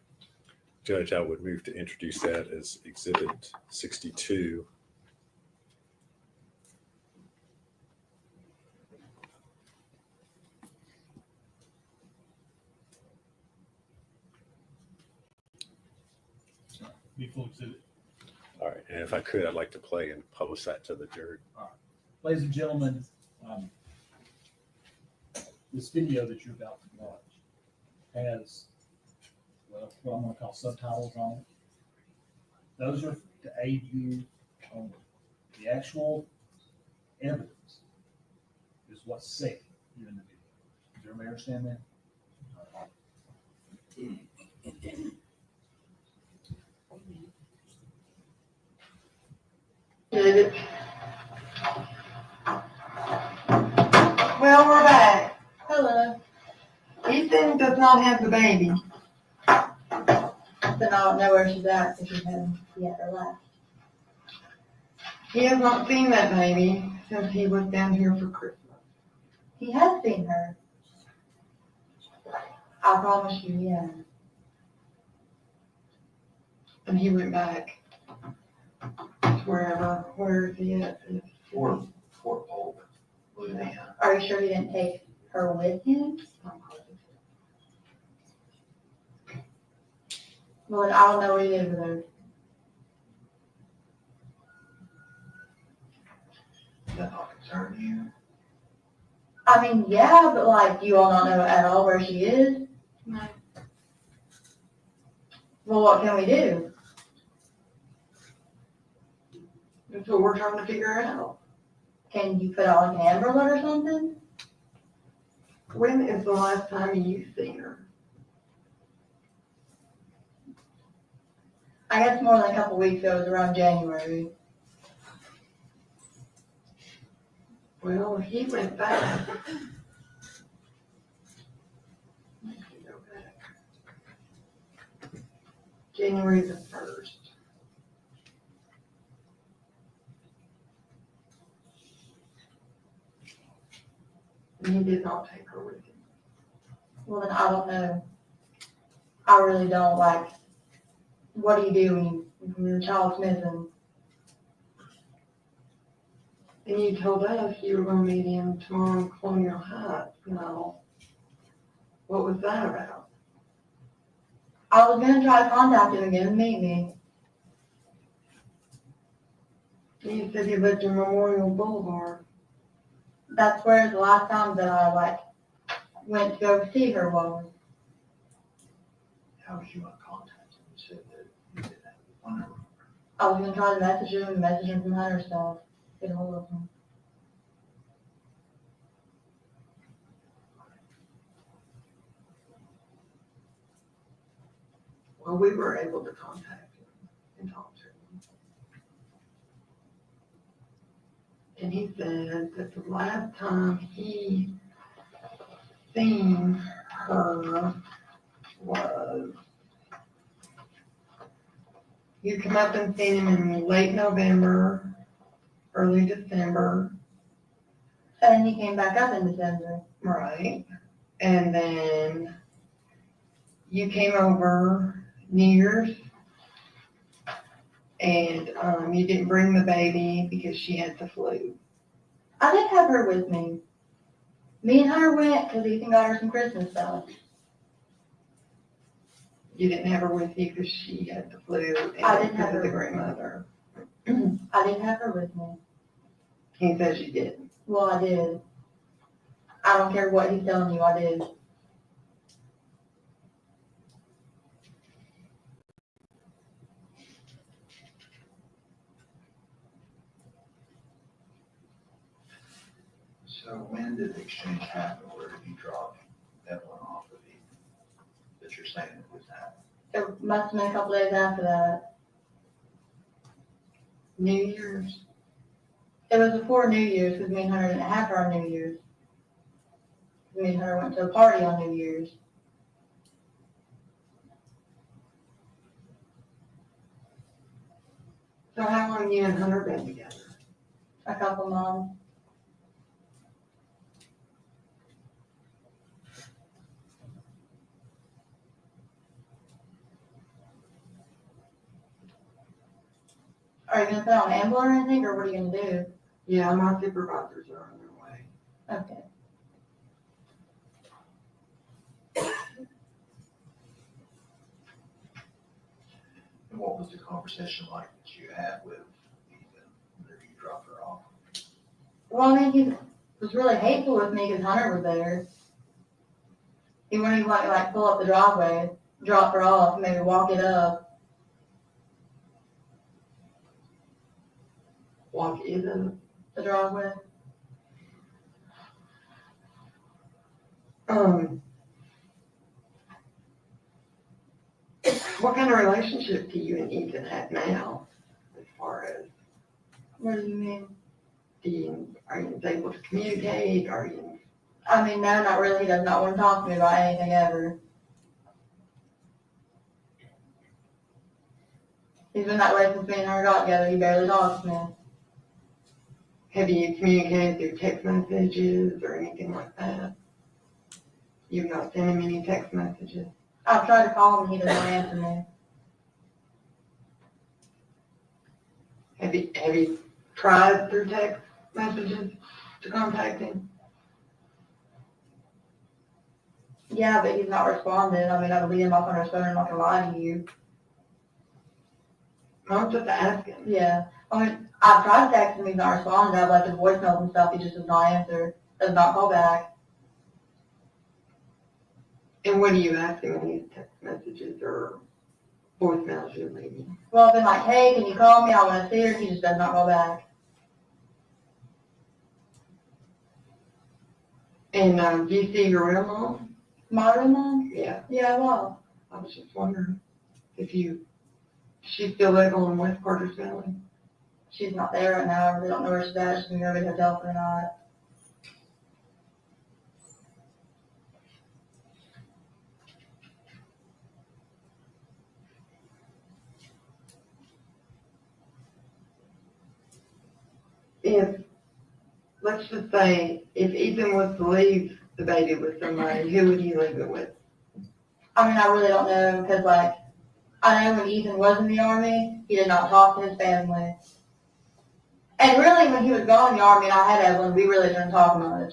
Judge, I would move to introduce that as Exhibit 62. Full exhibit. All right, and if I could, I'd like to play and publish that to the jury. All right. Ladies and gentlemen, this video that you're about to watch has, well, what I'm going to call subtitles on it. Those are to aid you only. The actual evidence is what's safe here in the video. Does everybody understand that? Well, we're back. Hello. Ethan does not have the baby. Then I don't know where she's at because she hasn't yet or left. He has not seen that baby since he was down here for Christmas. He has seen her. I promise you, yeah. And he went back to where is he at? Fort Polk, Louisiana. Are you sure he didn't take her with him? Well, I don't know what he did with her. Does that not concern you? I mean, yeah, but like, you all not know at all where she is? No. Well, what can we do? That's what we're trying to figure out. Can you put out like an Amber Alert or something? When is the last time you've seen her? I guess more than a couple weeks ago, it was around January. Well, he went back. January the 1st. And he did not take her with him. Well, then I don't know. I really don't like. What do you do when your child's missing? And you told us you were going to meet him tomorrow in Colonial Heights. No. What was that about? I was going to try to contact him again and meet me. You said he lived in Memorial Boulevard. That's where the last time that I went to go see her was. How was you in contact? You said that you didn't have the phone number. I was going to try to message him from Hunter stuff. Get a hold of him. Well, we were able to contact him and talk to him. And he said that the last time he seen her was, you come up and seen him in late November, early December. And he came back up in December. Right. And then you came over New Year's, and you didn't bring the baby because she had the flu. I did have her with me. Me and her went because Ethan got her some Christmas stuff. You didn't have her with you because she had the flu and I didn't have her the with me. grandmother. I didn't have her with me. He says you didn't. Well, I did. I don't care what he's telling you, I did. So when did the exchange happen? Where did you drop Evelyn off of you? That you're saying it was happening? It must have been a couple days after that. New Year's. It was before New Year's because me and Hunter didn't have her on New Year's. Me and Hunter went to a party on New Year's. So how long you and Hunter been together? A couple months. Are you gonna put on an amble or anything, or what are you gonna do? Yeah, my supervisors are on their way. Okay. And what was the conversation like that you had with Ethan whenever you dropped her off? Well, I mean, he was really hateful with me because Hunter was there. He wouldn't even let me like pull up the driveway, drop her off, maybe walk it up. walk in The driveway. What kind of relationship do you and Ethan have now, as far as? What do you mean? Are you able to communicate? Are you? I mean, no, not really. He does not want to talk to me about anything ever. He's been that way since me and her got together. He barely talks to me. Have you communicated through text messages or anything like that? You've not sent him any text messages? I've tried to call him, he doesn't answer me. Have you tried through text messages to contact him? Yeah, but he's not responding. I mean, I believe him off on his phone. I'm not gonna lie to you. I'm just asking. Yeah. I mean, I've tried to text him, he's not responding. I've left his voicemails and stuff, he just does not answer, does not call back. And what do you ask him in these text messages or voicemails you're leaving? Well, I've been like, hey, can you call me? I want to see her. He just does not call back. And do you see your real mom? My real mom? Yeah. Yeah, well. I was just wondering if she's still living on West Carter's Valley. She's not there right now. I really don't know where she's at. She's been going to the hotel for the night. Let's just say, if Ethan was to leave the baby with somebody, who would he leave it with? I mean, I really don't know, because, like, I know when Ethan was in the Army, he did not talk to his family. And really, when he was gone in the Army and I had Evelyn, we really didn't talk much.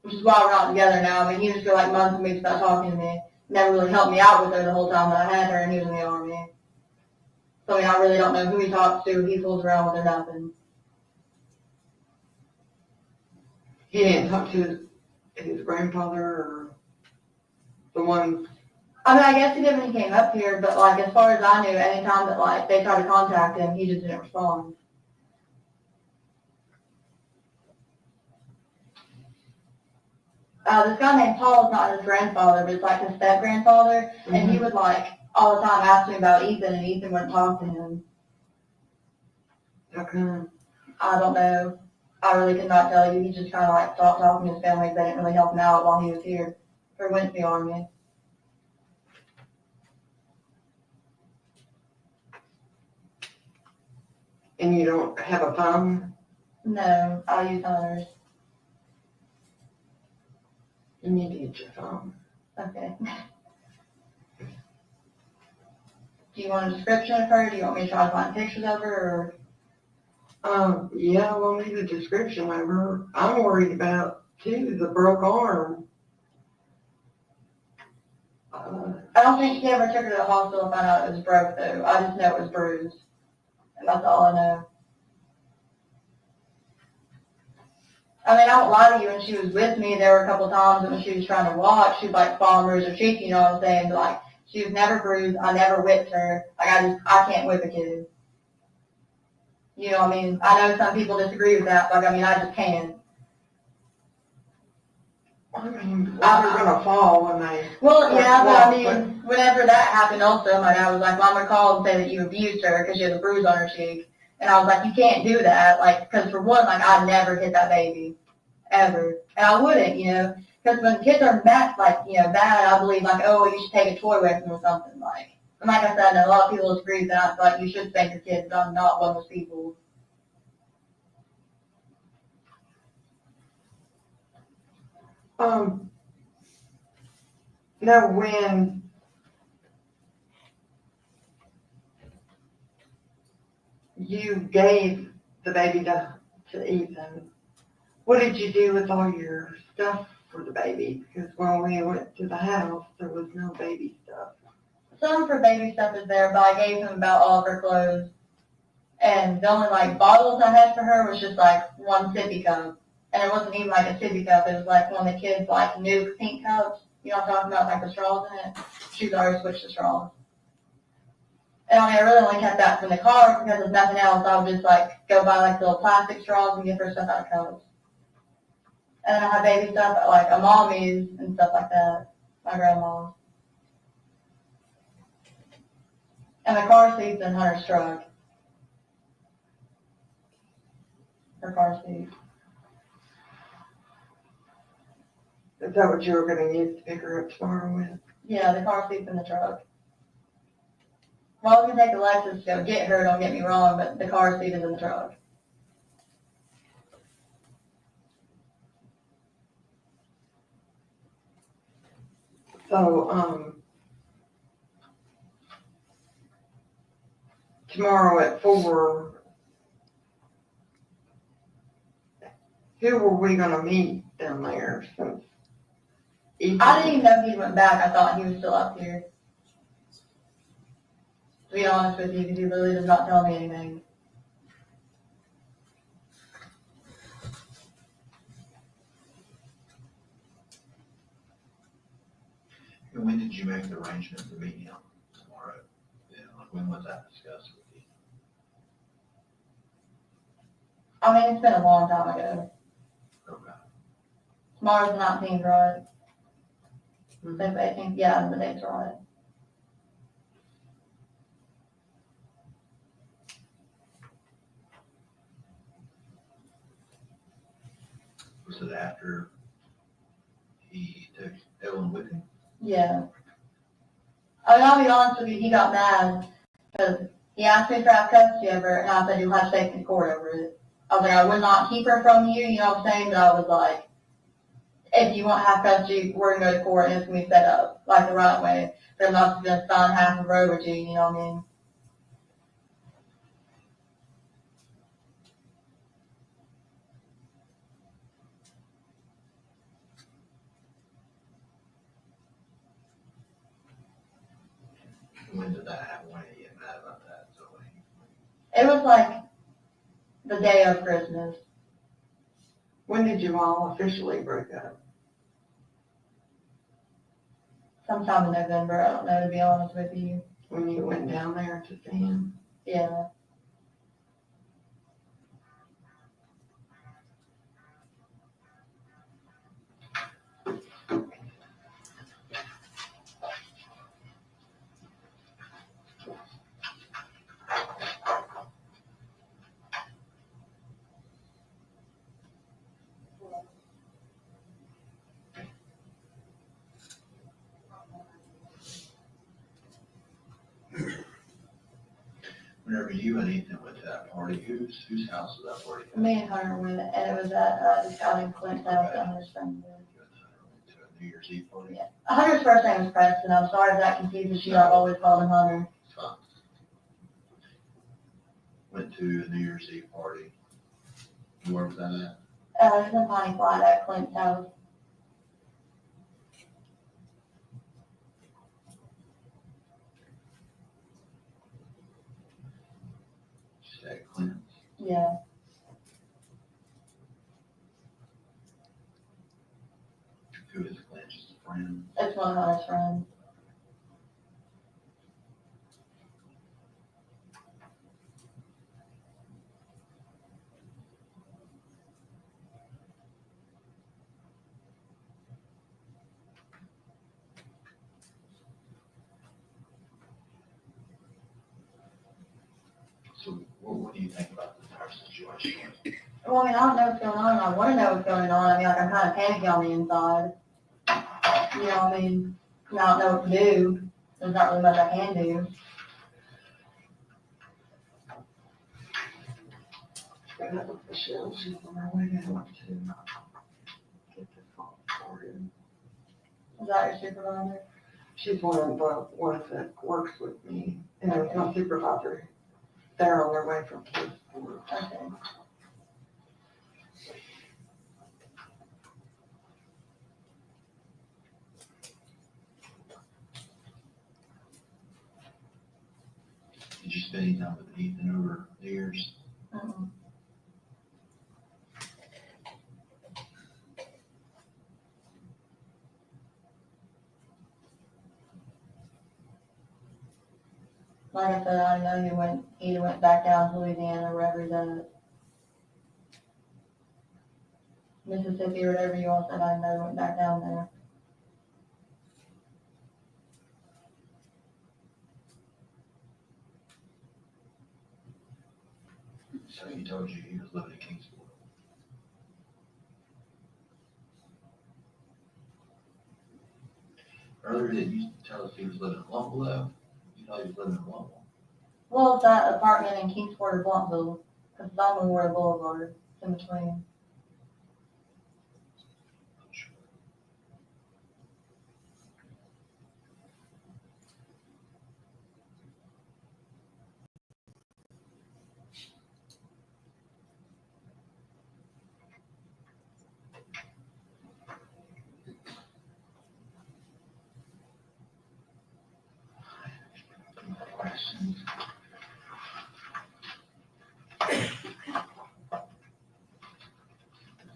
Which is why we're not together now. I mean, he just go like months and weeks without talking to me. Never really helped me out with her the whole time that I had her and he was in the Army. So, I mean, I really don't know who he talks to, who he fools around with or nothing. He didn't talk to his grandfather or the one? I mean, I guess he did when he came up here, but, like, as far as I knew, anytime that, like, they tried to contact him, he just didn't respond. This guy named Paul is not his grandfather, but it's like his step-grandfather, and he would, like, all the time ask me about Ethan, and Ethan wouldn't talk to him. How come? I don't know. I really could not tell you. He just kind of, like, stopped talking to his family. They didn't really help him out while he was here, or went to the Army. And you don't have a phone? No, I use others. You need to get your phone. Okay. Do you want a description of her? Do you want me to try to find pictures of her? Yeah, we'll need a description of her. I'm worried about, too, the broke arm. I don't think he ever took her to the hospital and found out it was broke, though. I just know it was bruised. And that's all I know. I mean, I won't lie to you, when she was with me, there were a couple times when she was trying to walk, she was like falling, bruise her cheek, you know what I'm saying? But like, she was never bruised. I never whipped her. Like, I can't whip a kid. You know what I mean? I know some people disagree with that. Like, I mean, I just can't. I mean, well, they're gonna fall when they. Well, yeah, but I mean, whenever that happened also, my dad was like, Mom would call and say that you abused her because she has a bruise on her cheek. And I was like, you can't do that. Like, because for one, like, I never hit that baby. Ever. And I wouldn't, you know. Because when kids are bad, like, you know, bad, I believe, like, oh, you should take a toy away from them or something. Like, and like I said, a lot of people disagree with that. Like, you should spank your kids, but I'm not one of those people. Now, when you gave the baby to Ethan, what did you do with all your stuff for the baby? Because when we went to the house, there was no baby stuff. Some for baby stuff is there, but I gave him about all of her clothes. And the only, like, bottles I had for her was just, like, one sippy cup. And it wasn't even, like, a sippy cup. It was, like, one of the kids, like, new pink cups. You know what I'm talking about, like, the straws in it? She's already switched the straws. And I mean, I really only kept that from the car because if nothing else, I would just like go buy like little plastic straws and give her stuff out of cups. And then I have baby stuff like a mommy's and stuff like that, my grandma's. And the car seat's in Hunter's truck. Her car seat. Is that what you were gonna use to pick her up tomorrow with? Yeah, the car seat's in the truck. Well, we can take Alexis to go get her, don't get me wrong, but the car seat is in the truck. So, tomorrow at 4, who were we gonna meet down there? Since I didn't even know he went back. I thought he was still up here. To be honest with you, because he really does not tell me anything. And when did you make the arrangement to meet him tomorrow? Yeah, like when was that discussed with you? I mean, it's been a long time ago. Okay. Tomorrow's the 19th, right? The 18th, yeah, the date's right. Was it after he took Evelyn with him? Yeah. I mean, I'll be honest with you, he got mad because he asked me to have custody of her, and I said you'll have to take me to court over it. I was like, I would not keep her from you, you know what I'm saying? But I was like, if you want to have custody, we're going to go to court, and it's going to be set up like the right way. But I'm not going to sign half of her over to you, you know what I mean? When did that happen? When did you get mad about that? So It was like the day of Christmas. when did you all officially break up? Sometime in November, I don't know, to be honest with you. When you went down there to see him? Yeah. whenever you and Ethan went to that party, whose house was that party? Me and Hunter went, and it was at this guy named Clint's house that Hunter's friend with. New Year's Eve party? Yeah. Hunter's first name is Preston. I'm sorry if that confuses you. I've always called him Hunter. Fine. Went to a New Year's Eve party. Where was that at? It's in Piney Flat at Clint's house. Just at Clint's. Yeah. Who is Clint? Just a friend? It's one of Hunter's friends. So what do you think about the entire situation? Well, I mean, I don't know what's going on. I want to know what's going on. I mean, like, I'm kind of panicky on the inside. You know, I mean, I don't know what to do. There's not really much I can do. Michelle, she's on her way out to get the phone sorted. Is that your supervisor? She's one of the ones that works with me, and it's my supervisor. They're on their way from Kingsport. Okay. Did you spend any time with Ethan over the years? Mm-hmm. Like I said, I know he either went back down to Louisiana or wherever he's at. Mississippi or whatever you all said, I know he went back down there. So he told you he was living in Kingsport. Earlier, did you tell us he was living in Blountville though? You thought he was living in Blountville. Well, it's that apartment in Kingsport or Blountville, because it's on Memorial Boulevard, in between. Questions?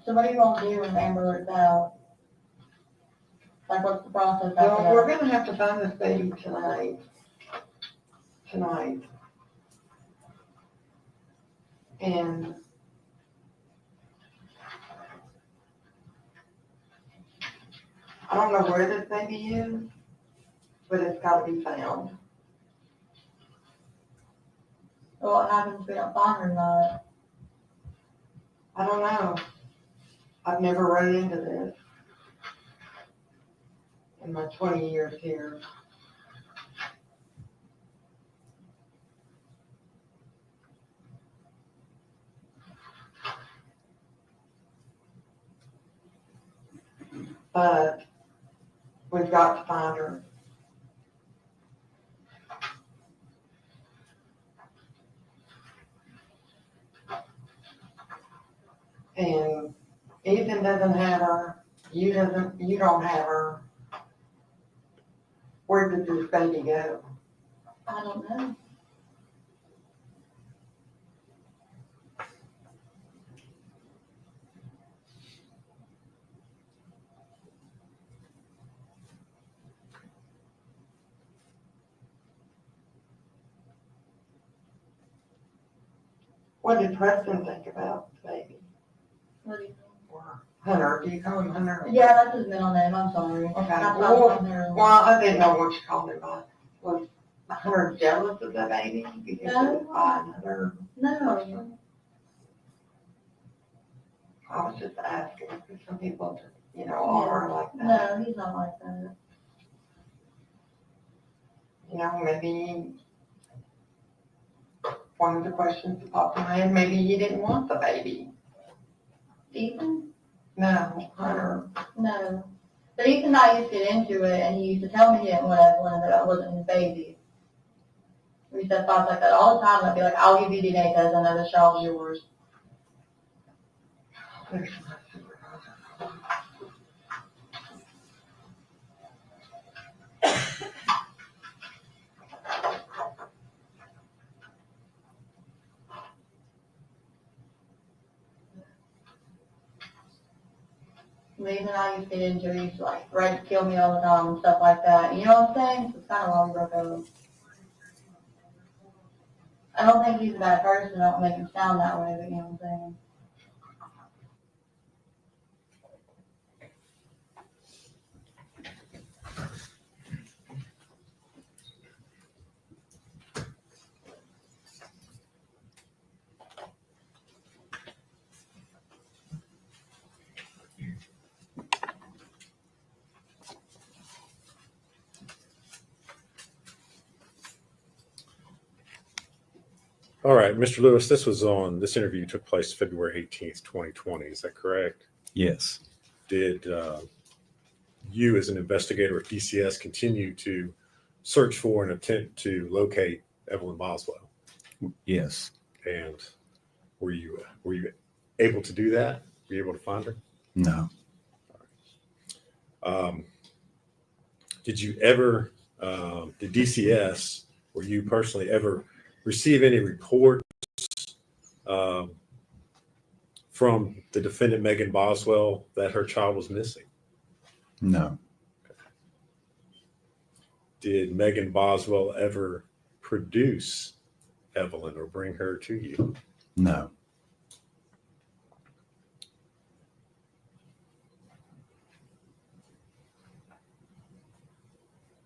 So what do you all do when Amber lets out? Like, what's the process after Well, that? we're gonna have to find this baby tonight. And I don't know where this baby is, but it's gotta be found. So what happens if we don't find her or not? I don't know. I've never run into this in my 20 years here. But we've got to find her. And Ethan doesn't have her, you don't have her. Where did this baby go? I don't know. What did Preston think about the baby? What do you Or Hunter, do you call him Hunter? Yeah, that's his middle name, I'm sorry. Okay, That's well, not there. I didn't know what you called him by. Was Hunter jealous of the baby? Because No. it was by another No, person? I was just asking, because some people, are like that. no, he's not like that. Maybe one of the questions that popped in my head, maybe he didn't want the baby. Ethan? No, Hunter. No. But Ethan and I used to get into it, and he used to tell me he didn't want Evelyn, that it wasn't his baby. We said thoughts like that all the time, and I'd be like, I'll give you DNA test, I know this child's yours. Ethan and I used to get into it, he used to like threaten to kill me all the time and stuff like that. You know what I'm saying? So it's kind of why we broke up. I don't think he's a bad person, I don't make him sound that way, but you know what I'm saying? All right, Mr. Lewis, this interview took place February 18th, 2020. Is that correct? Yes. Did you as an investigator at DCS continue to search for and attempt to locate Evelyn Boswell? Yes. And were you able to do that? Were you able to find her? No. Did you ever, did DCS, or you personally ever receive any reports from the defendant, Megan Boswell, that her child was missing? No. Did Megan Boswell ever produce Evelyn or bring her to you? No.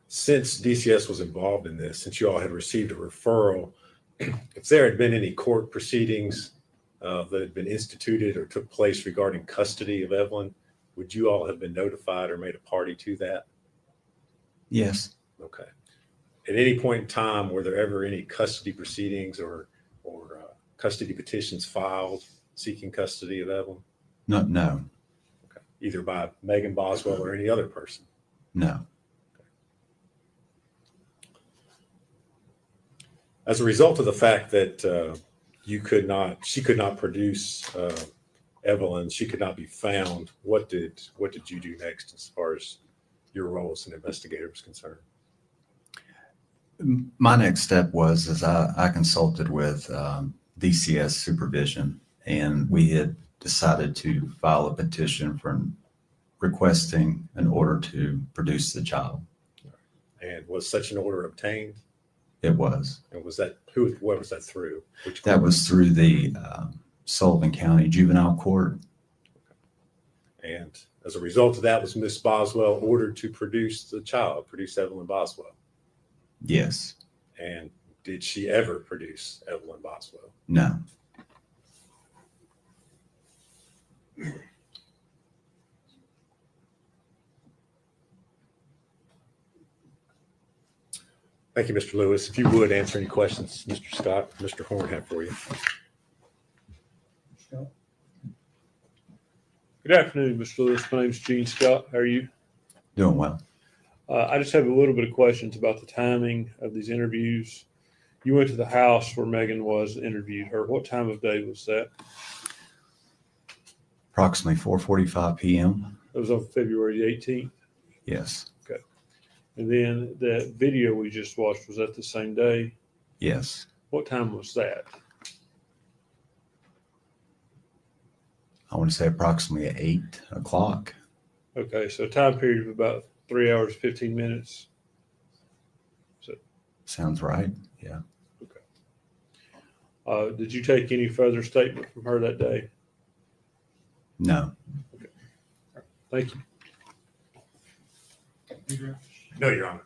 Since DCS was involved in this, since you all had received a referral, if there had been any court proceedings that had been instituted or took place regarding custody of Evelyn, would you all have been notified or made a party to that? Yes. Okay. At any point in time, were there ever any custody proceedings or custody petitions filed seeking custody of Evelyn? No, no, Okay. Either by Megan Boswell or any other person? no. As a result of the fact that she could not produce Evelyn, she could not be found, what did you do next as far as your role as an investigator was concerned? My next step was I consulted with DCS supervision, and we had decided to file a petition for requesting an order to produce the child. And was such an order obtained? It was. And what was that through? Which That court? was through the Sullivan County Juvenile Court. And as a result of that, was Miss Boswell ordered to produce the child, produce Evelyn Boswell? Yes. And did she ever produce Evelyn Boswell? No. Thank you, Mr. Lewis. If you would answer any questions, Mr. Scott, Mr. Horn have for you. Good afternoon, Mr. Lewis. My name is Gene Scott. How are you? Doing well. I just have a little bit of questions about the timing of these interviews. You went to the house where Megan was and interviewed her. What time of day was that? Approximately 4:45 p.m. It was on February 18th. Yes. Okay. And then that video we just watched, was that the same day? Yes. What time was that? I want to say approximately at 8 o'clock. Okay, so a time period of about 3 hours, 15 minutes. So, Sounds right. Yeah. okay. Did you take any further statement from her that day? No. Okay. All right. Thank you. No, Your Honor.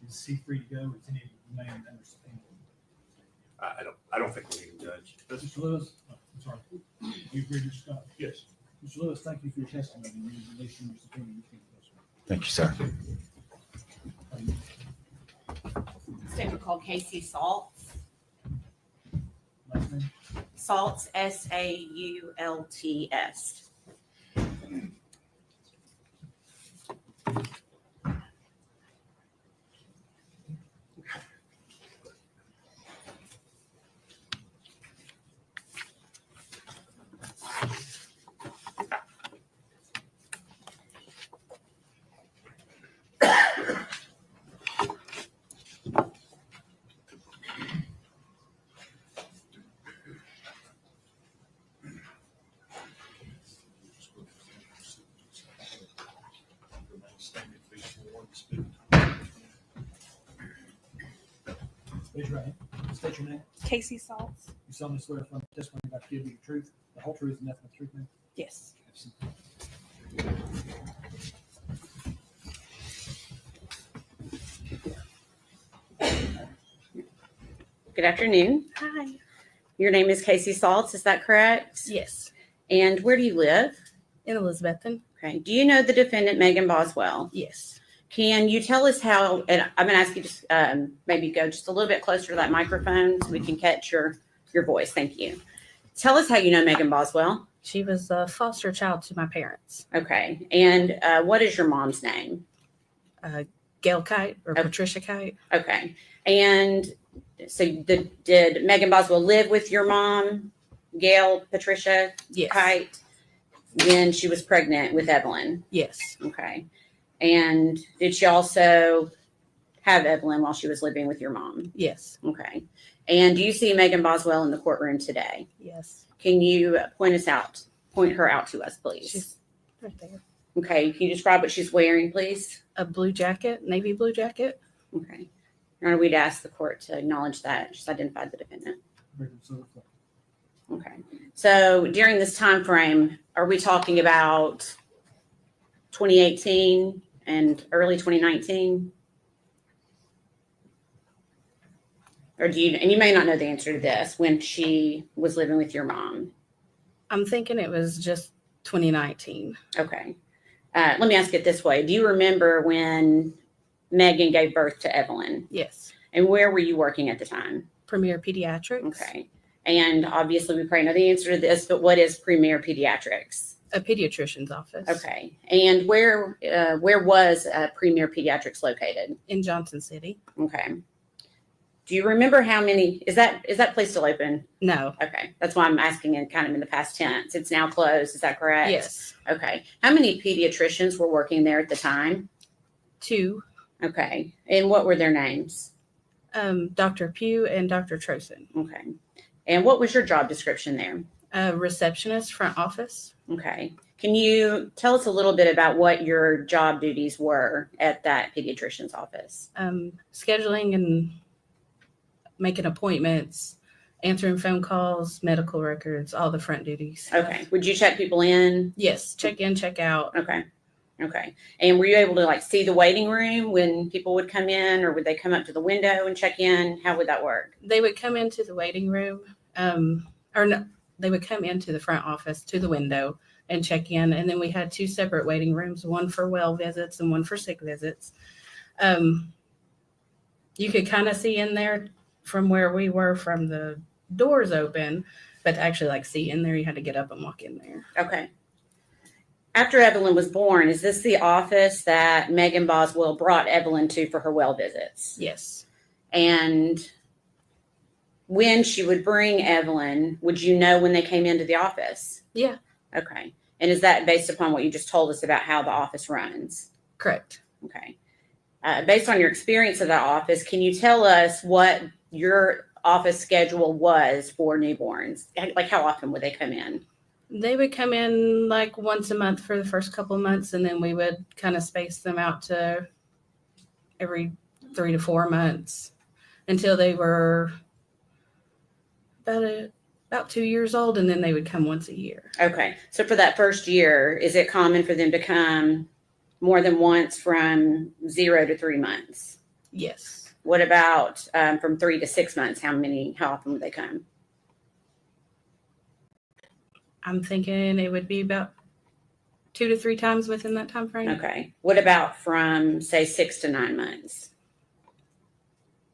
Is he free to go? Is any remain under subpoena? I don't think we need a judge. Mr. Lewis, I'm sorry. You agree, Mr. Scott? Yes. Mr. Lewis, thank you for your testimony. You released your subpoena. Thank you, sir. Statement called Casey Salts. Last name? Salts, Saults. Raise your right hand. State your name. Casey Salts. You solemnly swear from the testimony about to give you the truth, the whole truth, and nothing but the truth, ma'am? Yes. Good afternoon. Hi. Your name is Casey Salts, is that correct? Yes. And where do you live? In Elizabethton. Okay. Do you know the defendant, Megan Boswell? Yes. Can you tell us how, and I'm going to ask you to maybe go just a little bit closer to that microphone so we can catch your voice. Thank you. Tell us how you know Megan Boswell. She was a foster child to my parents. Okay. And what is your mom's name? Gail Kite or Patricia Kite. Okay. And so did Megan Boswell live with your mom, Gail Patricia Yes. Kite, when she was pregnant with Evelyn? Yes. Okay. And did she also have Evelyn while she was living with your mom? Yes. Okay. And do you see Megan Boswell in the courtroom today? Yes. Can you point her out to us, please? She's right there. Okay. Can you describe what she's wearing, please? A blue jacket, navy blue jacket. Okay. Your Honor, we'd ask the court to acknowledge that, just identify the defendant. Okay. So during this time frame, are we talking about 2018 and early 2019? Or do you, and you may not know the answer to this, when she was living with your mom? I'm thinking it was just 2019. Okay. Let me ask it this way. Do you remember when Megan gave birth to Evelyn? Yes. And where were you working at the time? Premier Pediatrics. Okay. And obviously we probably know the answer to this, but what is Premier Pediatrics? A pediatrician's office. Okay. And where was Premier Pediatrics located? In Johnson City. Okay. Do you remember how many, is that place still open? No. Okay. That's why I'm asking in kind of in the past tense. It's now closed. Is that correct? Yes. Okay. How many pediatricians were working there at the time? 2. Okay. And what were their names? Dr. Pugh and Dr. Trosen. Okay. And what was your job description there? Receptionist, front office. Okay. Can you tell us a little bit about what your job duties were at that pediatrician's office? Scheduling and making appointments, answering phone calls, medical records, all the front duties. Okay. Would you check people in? Yes. Check in, check out. Okay. Okay. And were you able to like see the waiting room when people would come in, or would they come up to the window and check in? How would that work? They would come into the waiting room, or no, they would come into the front office to the window and check in. And then we had 2 separate waiting rooms, one for well visits and one for sick visits. You could kind of see in there from where we were from the doors open, but to actually like see in there, you had to get up and walk in there. Okay. After Evelyn was born, is this the office that Megan Boswell brought Evelyn to for her well visits? Yes. And when she would bring Evelyn, would you know when they came into the office? Yeah. Okay. And is that based upon what you just told us about how the office runs? Correct. Okay. Based on your experience of that office, can you tell us what your office schedule was for newborns? Like how often would they come in? They would come in like once a month for the first couple of months, and then we would kind of space them out to every 3 to 4 months until they were about 2 years old, and then they would come once a year. Okay. So for that first year, is it common for them to come more than once from 0 to 3 months? Yes. What about from 3 to 6 months? How often would they come? I'm thinking it would be about 2 to 3 times within that time frame. Okay. What about from say 6 to 9 months?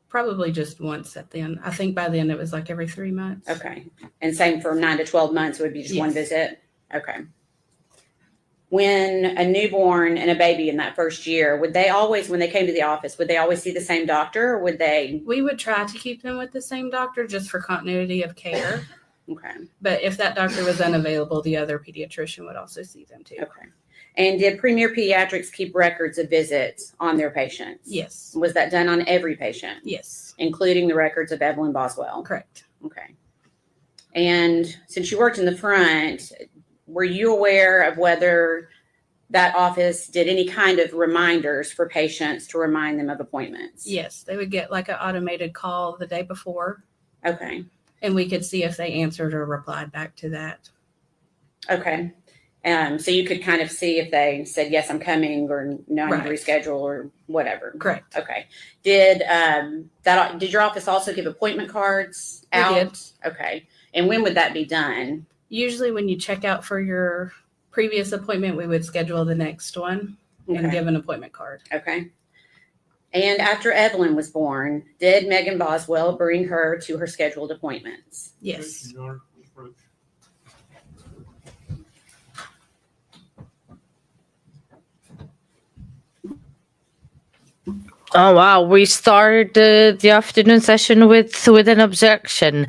Probably just once at the end. I think by then it was like every 3 months. Okay. And same for 9 to 12 months, it would be just one Yes. visit? Okay. When a newborn and a baby in that first year, would they always, when they came to the office, would they always see the same doctor, or would they? We would try to keep them with the same doctor just for continuity of care. Okay. But if that doctor was unavailable, the other pediatrician would also see them too. Okay. And did Premier Pediatrics keep records of visits on their patients? Yes. Was that done on every patient? Yes. Including the records of Evelyn Boswell? Correct. Okay. And since you worked in the front, were you aware of whether that office did any kind of reminders for patients to remind them of appointments? Yes. They would get like an automated call the day before. Okay. And we could see if they answered or replied back to that. Okay. So you could kind of see if they said, yes, I'm coming, or no, I need to Right. reschedule, or whatever. Correct. Okay. Did your office also give appointment cards We out? did. Okay. And when would that be done? Usually when you check out for your previous appointment, we would schedule the next one and Okay. give an appointment card. Okay. And after Evelyn was born, did Megan Boswell bring her to her scheduled appointments? Yes. Oh wow, we started the afternoon session with an objection.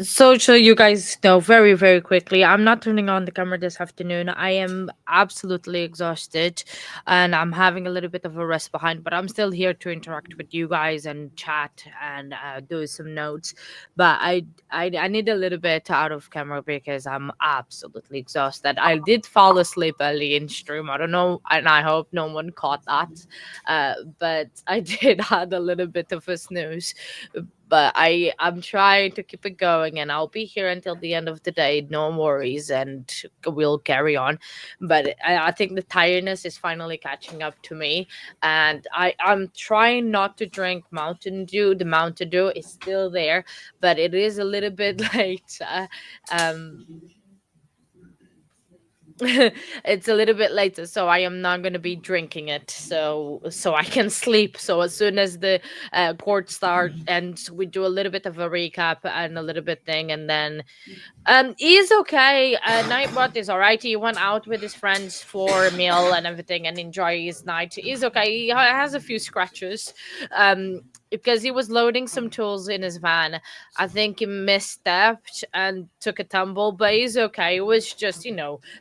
So you guys know very, very quickly, I'm not turning on the camera this afternoon. I am absolutely exhausted and I'm having a little bit of a rest behind, but I'm still here to interact with you guys and chat and do some notes. But I need a little bit out of camera because I'm absolutely exhausted. I did fall asleep early in stream. I don't know, and I hope no one caught that. But I did had a little bit of a snooze, but I'm trying to keep it going, and I'll be here until the end of the day. No worries, and we'll carry on. But I think the tiredness is finally catching up to me, and I'm trying not to drink Mountain Dew. The Mountain Dew is still there, but it is a little bit late. It's a little bit later, so I am not going to be drinking it, so I can sleep. So as soon as the court start and we do a little bit of a recap and a little bit thing, and then he's okay. Nightbot is all right. He went out with his friends for a meal and everything and enjoy his night. He's okay. He has a few scratches because he was loading some tools in his van. I think he misstepped and took a tumble, but he's okay. It was just,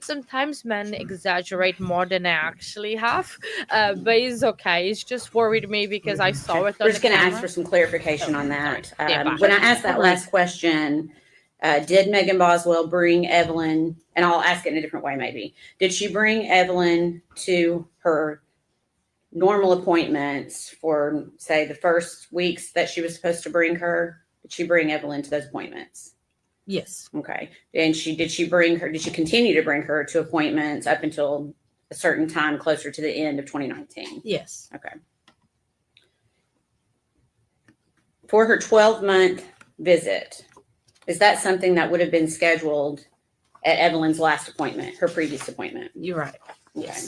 sometimes men exaggerate more than they actually have. But he's okay. He's just worried me because I saw it on We're the just going to ask camera. for some clarification on that. Yeah, When I asked that last question, did Megan Boswell bring Evelyn, and I'll ask it in a different way maybe, did she bring Evelyn to her normal appointments for, say, the first weeks that she was supposed to bring her? Did she bring Evelyn to those appointments? Yes. Okay. And did she continue to bring her to appointments up until a certain time closer to the end of 2019? Yes. Okay. For her 12-month visit, is that something that would have been scheduled at Evelyn's last appointment, her previous appointment? You're right. Okay. Yes.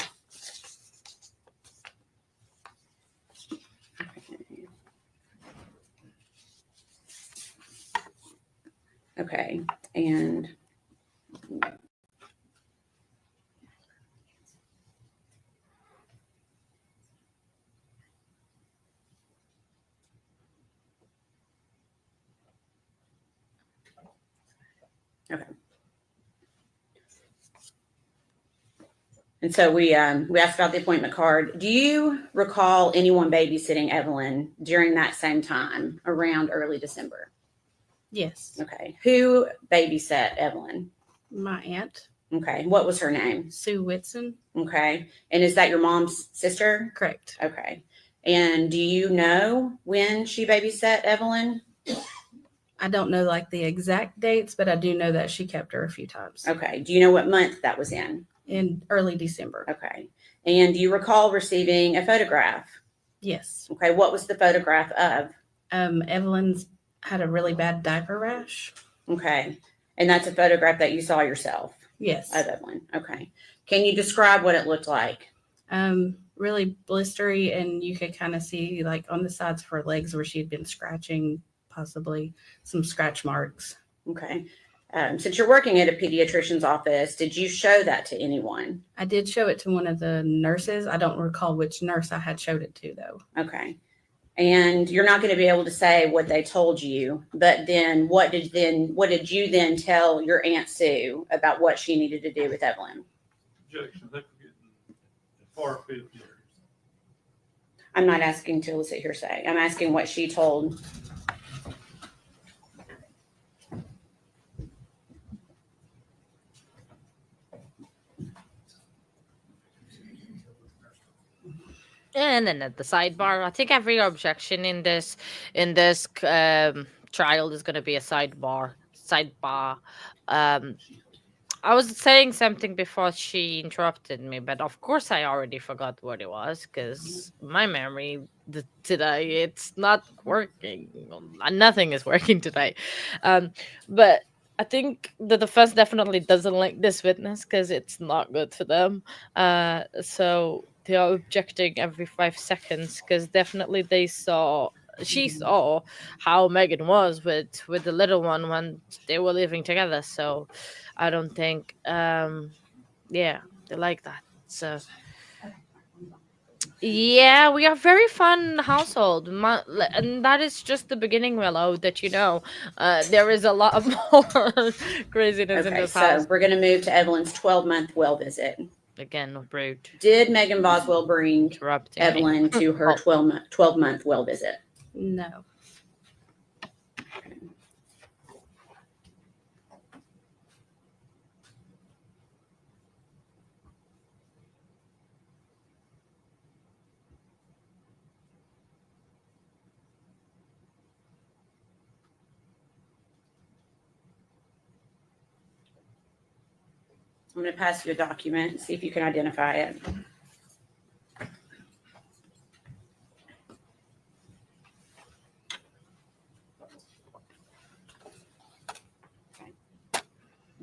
Okay. And okay. And so we asked about the appointment card. Do you recall anyone babysitting Evelyn during that same time, around early December? Yes. Okay. Who babysat Evelyn? My aunt. Okay. What was her name? Sue Whitson. Okay. And is that your mom's sister? Correct. Okay. And do you know when she babysat Evelyn? I don't know like the exact dates, but I do know that she kept her a few times. Okay. Do you know what month that was in? In early December. Okay. And do you recall receiving a photograph? Yes. Okay. What was the photograph of? Evelyn's had a really bad diaper rash. Okay. And that's a photograph that you saw yourself? Yes. Of Evelyn. Okay. Can you describe what it looked like? Really blistery, and you could kind of see like on the sides of her legs where she'd been scratching, possibly some scratch marks. Okay. Since you're working at a pediatrician's office, did you show that to anyone? I did show it to one of the nurses. I don't recall which nurse I had showed it to though. Okay. And you're not going to be able to say what they told you, but then what did you then tell your Aunt Sue about what she needed to do with Evelyn? Objection. I think we're getting far afield here. I'm not asking to elicit hearsay. I'm asking what she told. And then at the sidebar, I think every objection in this trial is going to be a sidebar. I was saying something before she interrupted me, but of course I already forgot what it was because my memory today, it's not working. Nothing is working today. But I think the defense definitely doesn't like this witness because it's not good for them. So they are objecting every 5 seconds because definitely she saw how Megan was with the little one when they were living together. So I don't think, they like that. So yeah, we are a very fun household, and that is just the beginning, Willow. That there is a lot more craziness in Okay, this so house. we're going to move to Evelyn's 12-month well visit. Again, rude. Did Megan Boswell bring Evelyn to her 12-month well visit? No. I'm going to pass you a document, see if you can identify it.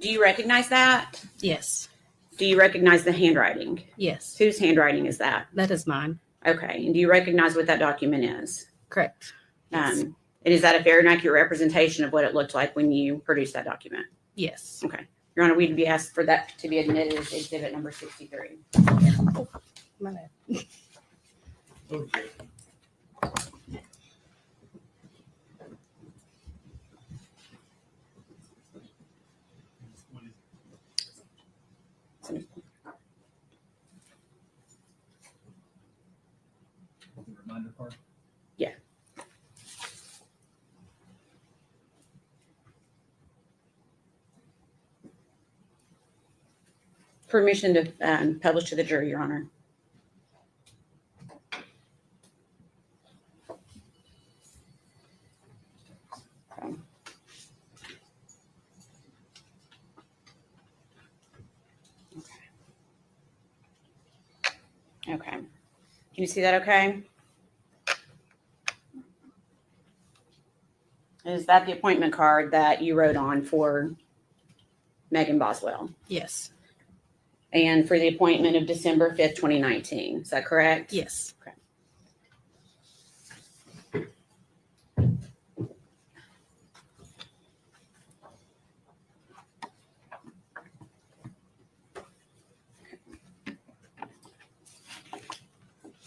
Do you recognize that? Yes. Do you recognize the handwriting? Yes. Whose handwriting is that? That is mine. Okay. And do you recognize what that document is? Correct. Yes. And is that a fair and accurate representation of what it looked like when you produced that document? Yes. Okay. Your Honor, we'd be asked for that to be admitted as exhibit number 63. Oh, my bad. Okay. Reminder part? Yeah. Permission to publish to the jury, Your Honor. Okay. Can you see that okay? Is that the appointment card that you wrote on for Megan Boswell? Yes. And for the appointment of December 5th, 2019. Is that correct? Yes. Okay.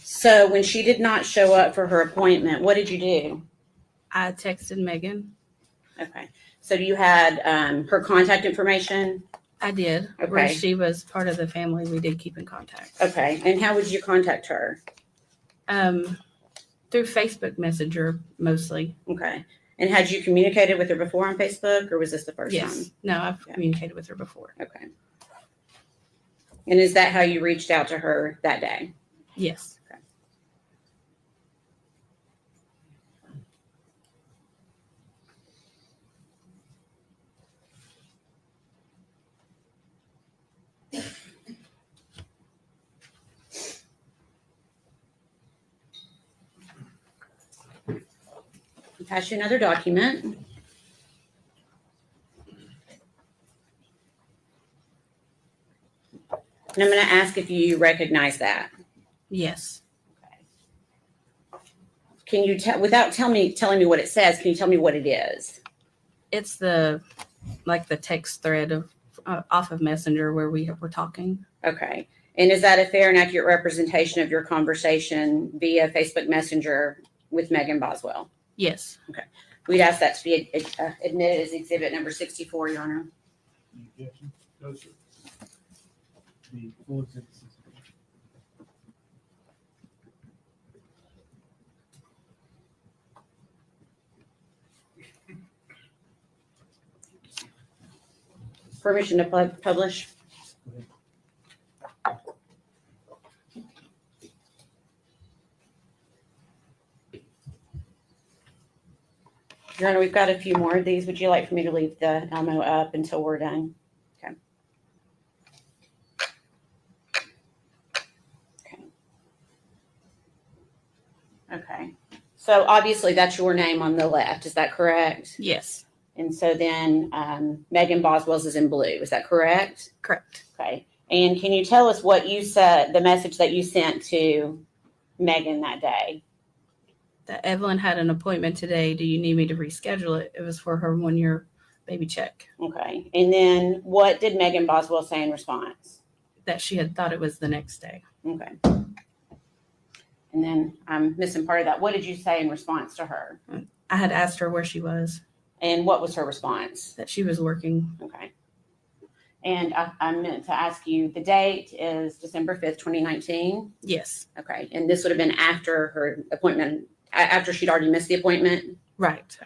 So when she did not show up for her appointment, what did you do? I texted Megan. Okay. So you had her contact information? I did. Okay. Where she was part of the family, we did keep in contact. Okay. And how would you contact her? Through Facebook Messenger mostly. Okay. And had you communicated with her before on Facebook, or was this the first time? Yes. No, I've communicated with her before. Okay. And is that how you reached out to her that day? Yes. Okay. I'll pass you another document. And I'm going to ask if you recognize that. Yes. Can you tell, without telling me what it says, can you tell me what it is? It's the text thread of off of Messenger where we were talking. Okay. And is that a fair and accurate representation of your conversation via Facebook Messenger with Megan Boswell? Yes. Okay. We'd ask that to be admitted as exhibit number 64, Your Honor. Any objection? No, sir. The full exhibit. Permission to publish? Your Honor, we've got a few more of these. Would you like for me to leave the Elmo up until we're done? Okay. Okay. Okay. So obviously that's your name on the left. Is that correct? Yes. And so then Megan Boswell's is in blue. Is that correct? Correct. Okay. And can you tell us what you said, the message that you sent to Megan that day? That Evelyn had an appointment today. Do you need me to reschedule it? It was for her 1-year baby check. Okay. And then what did Megan Boswell say in response? That she had thought it was the next day. Okay. And then I'm missing part of that. What did you say in response to her? I had asked her where she was. And what was her response? That she was working. Okay. And I meant to ask you, the date is December 5th, 2019? Yes. Okay. And this would have been after her appointment, after she'd already missed the appointment? Right.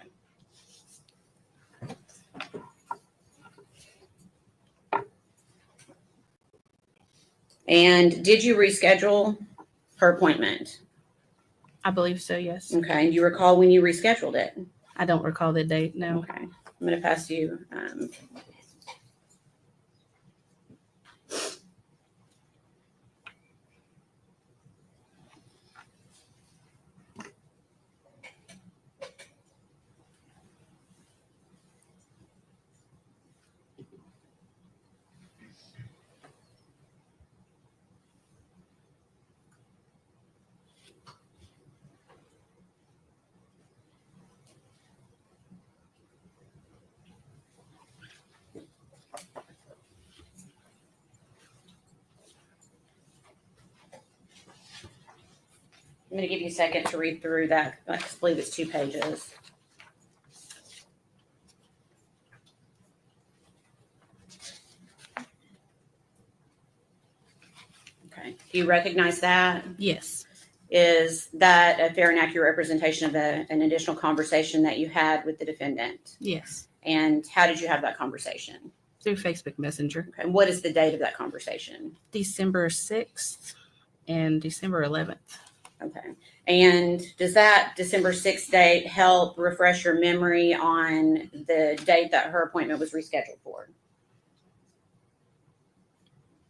Okay. And did you reschedule her appointment? I believe so, yes. Okay. And do you recall when you rescheduled it? I don't recall the date, no. Okay. I'm going to pass you. I'm going to give you a second to read through that. I believe it's 2 pages. Okay. Do you recognize that? Yes. Is that a fair and accurate representation of an additional conversation that you had with the defendant? Yes. And how did you have that conversation? Through Facebook Messenger. Okay. And what is the date of that conversation? December 6th and December 11th. Okay. And does that December 6th date help refresh your memory on the date that her appointment was rescheduled for?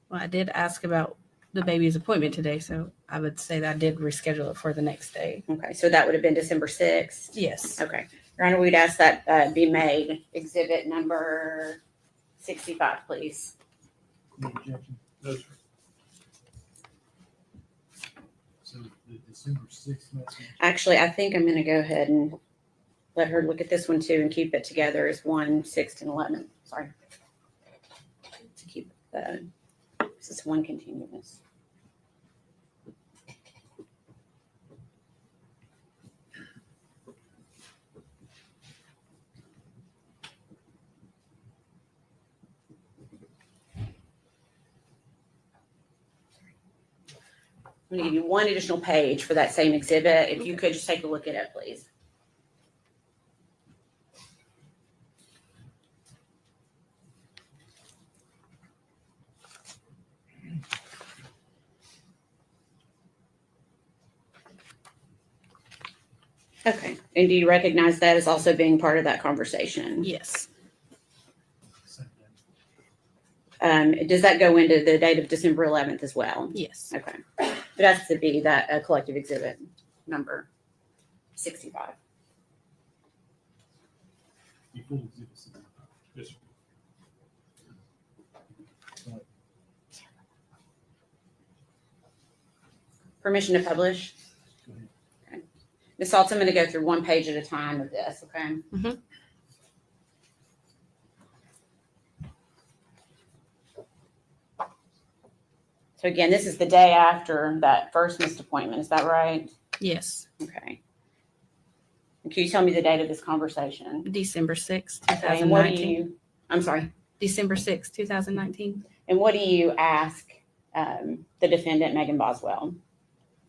Well, I did ask about the baby's appointment today, so I would say that I did reschedule it for the next day. Okay. So that would have been December 6th? Yes. Okay. Your Honor, we'd ask that be made exhibit number 65, please. Any objection? No, sir. So the December 6th message, Actually, I think I'm going to go ahead and let her look at this one too and keep it together as 1, 6, and 11. Sorry. To keep this is one continuous. I'm going to give you one additional page for that same exhibit. If you could just take a look at it, please. Okay. And do you recognize that as also being part of that conversation? Yes. Does that go into the date of December 11th as well? Yes. Okay. It has to be that collective exhibit number 65. you full exhibit 65. Yes, sir. Permission to publish? Go ahead. Okay. Ms. Saltz, I'm going to go through one page at a time of this, okay? Mm-hmm. So again, this is the day after that first missed appointment. Is that right? Yes. Okay. And can you tell me the date of this conversation? December 6th, Okay, and what do 2019. you, I'm sorry. December 6th, 2019. And what do you ask the defendant, Megan Boswell?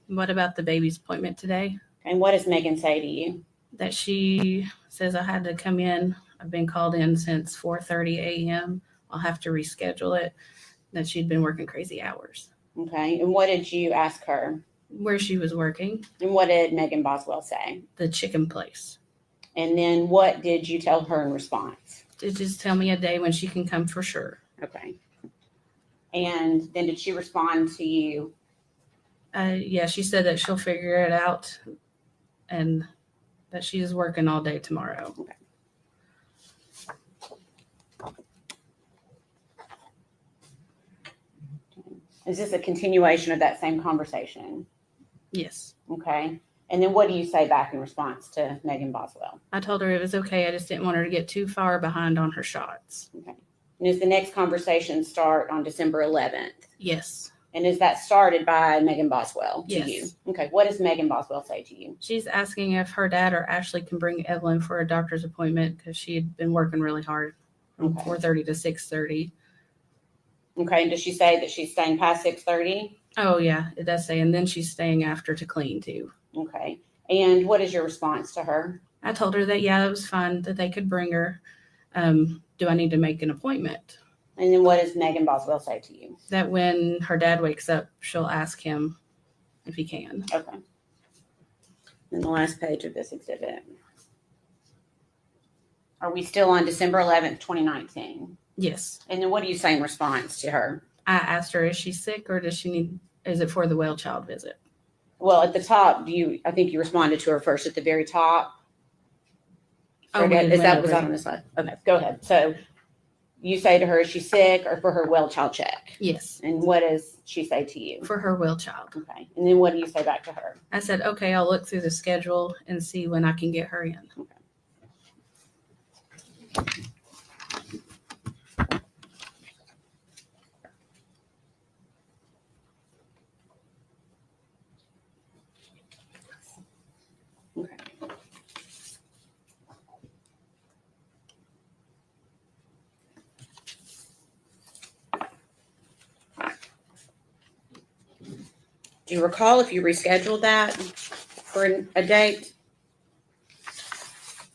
What about the baby's appointment today? And what does Megan say to you? That she says I had to come in. I've been called in since 4:30 a.m. I'll have to reschedule it. That she'd been working crazy hours. Okay. And what did you ask her? Where she was working, And what did Megan Boswell say? the chicken place. And then what did you tell her in response? To just tell me a day when she can come for sure. Okay. And then did she respond to you? Yeah, she said that she'll figure it out and that she's working all day tomorrow. Okay. Is this a continuation of that same conversation? Yes. Okay. And then what do you say back in response to Megan Boswell? I told her it was okay. I just didn't want her to get too far behind on her shots. Okay. And does the next conversation start on December 11th? Yes. And is that started by Megan Boswell to Yes. you? Okay. What does Megan Boswell say to you? She's asking if her dad or Ashley can bring Evelyn for a doctor's appointment because she had been working really hard from Okay. 4:30 to 6:30. Okay. And does she say that she's staying past 6:30? Oh, yeah, it does say. And then she's staying after to clean too. Okay. And what is your response to her? I told her that, yeah, it was fine that they could bring her. Do I need to make an appointment? And then what does Megan Boswell say to you? That when her dad wakes up, she'll ask him if he can. Okay. And the last page of this exhibit. Are we still on December 11th, 2019? Yes. And then what do you say in response to her? I asked her, is she sick or does she need, is it for the well child visit? Well, at the top, I think you responded to her first at the very top. Oh, we Forget- did is that, went was over that on this slide? Okay, go ahead. So you say to her, is she sick or for her well child check? Yes. And what does she say to you? For her well child. Okay. And then what do you say back to her? I said, okay, I'll look through the schedule and see when I can get her in. Okay. Do you recall if you rescheduled that for a date?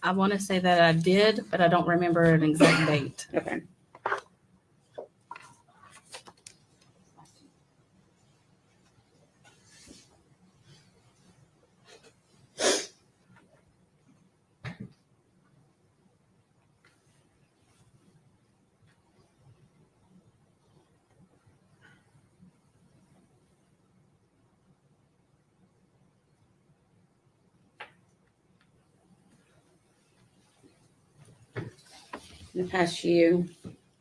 I want to say that I did, but I don't remember an exact date. Okay. I'm going to pass you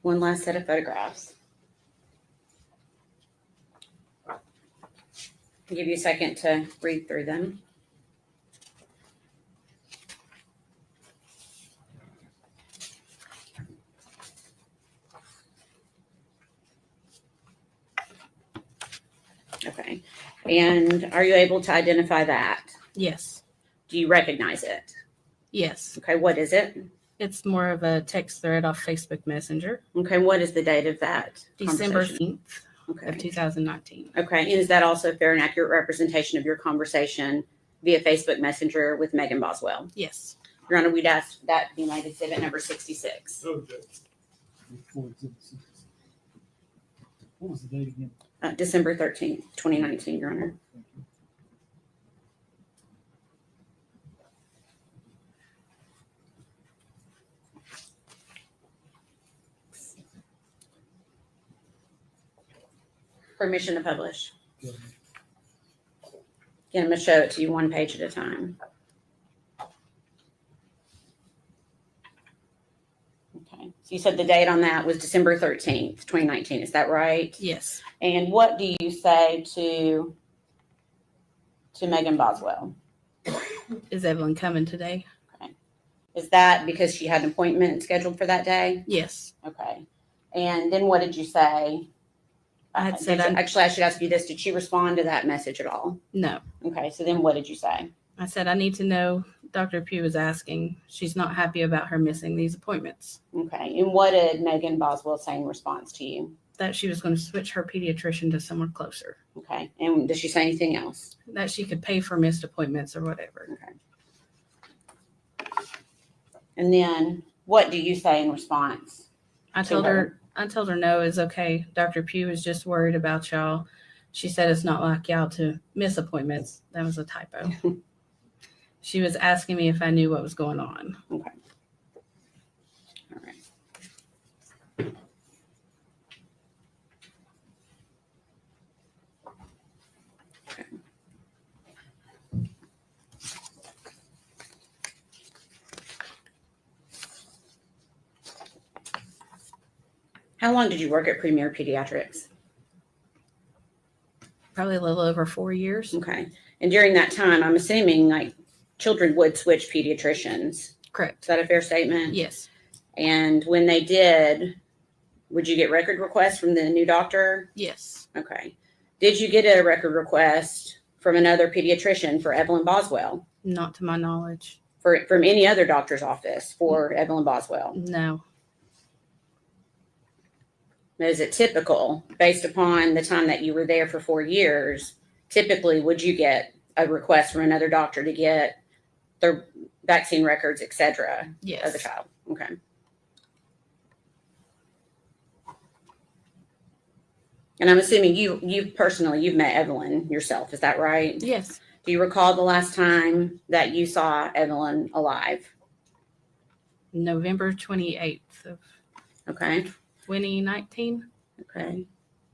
one last set of photographs. I'll give you a second to read through them. Okay. And are you able to identify that? Yes. Do you recognize it? Yes. Okay. What is it? It's more of a text thread off Facebook Messenger. Okay. What is the date of that? December conversation? 15th of 2019. Okay. And is that also a fair and accurate representation of your conversation via Facebook Messenger with Megan Boswell? Yes. Your Honor, we'd ask that be made exhibit number 66. Okay. What was the date again? December 13th, 2019, Your Honor. Permission to publish. Again, I'm going to show it to you one page at a time. Okay. So you said the date on that was December 13th, 2019. Is that right? Yes. And what do you say to Megan Boswell? Is Evelyn coming today? Okay. Is that because she had an appointment scheduled for that day? Yes. Okay. And then what did you say? I had said actually, I should ask you this. Did she respond to that message at all? No. Okay. So then what did you say? I said, I need to know. Dr. Pugh was asking. She's not happy about her missing these appointments. Okay. And what did Megan Boswell say in response to you? That she was going to switch her pediatrician to somewhere closer. Okay. And did she say anything else? That she could pay for missed appointments or whatever. Okay. And then what do you say in response? I told her no is okay. Dr. Pugh is just worried about y'all. She said it's not like y'all to miss appointments. That was a typo. She was asking me if I knew what was going on. Okay. All right. Okay. How long did you work at Premier Pediatrics? Probably a little over 4 years. Okay. And during that time, I'm assuming like children would switch pediatricians. Correct. Is that a fair statement? Yes. And when they did, would you get record requests from the new doctor? Yes. Okay. Did you get a record request from another pediatrician for Evelyn Boswell? Not to my knowledge. From any other doctor's office for Evelyn Boswell? No. Is it typical, based upon the time that you were there for 4 years, typically would you get a request from another doctor to get their vaccine records, et cetera, yes, of the child? Okay. And I'm assuming you personally, you've met Evelyn yourself, is that right? Yes. Do you recall the last time that you saw Evelyn alive? November 28th of Okay. 2019. Okay.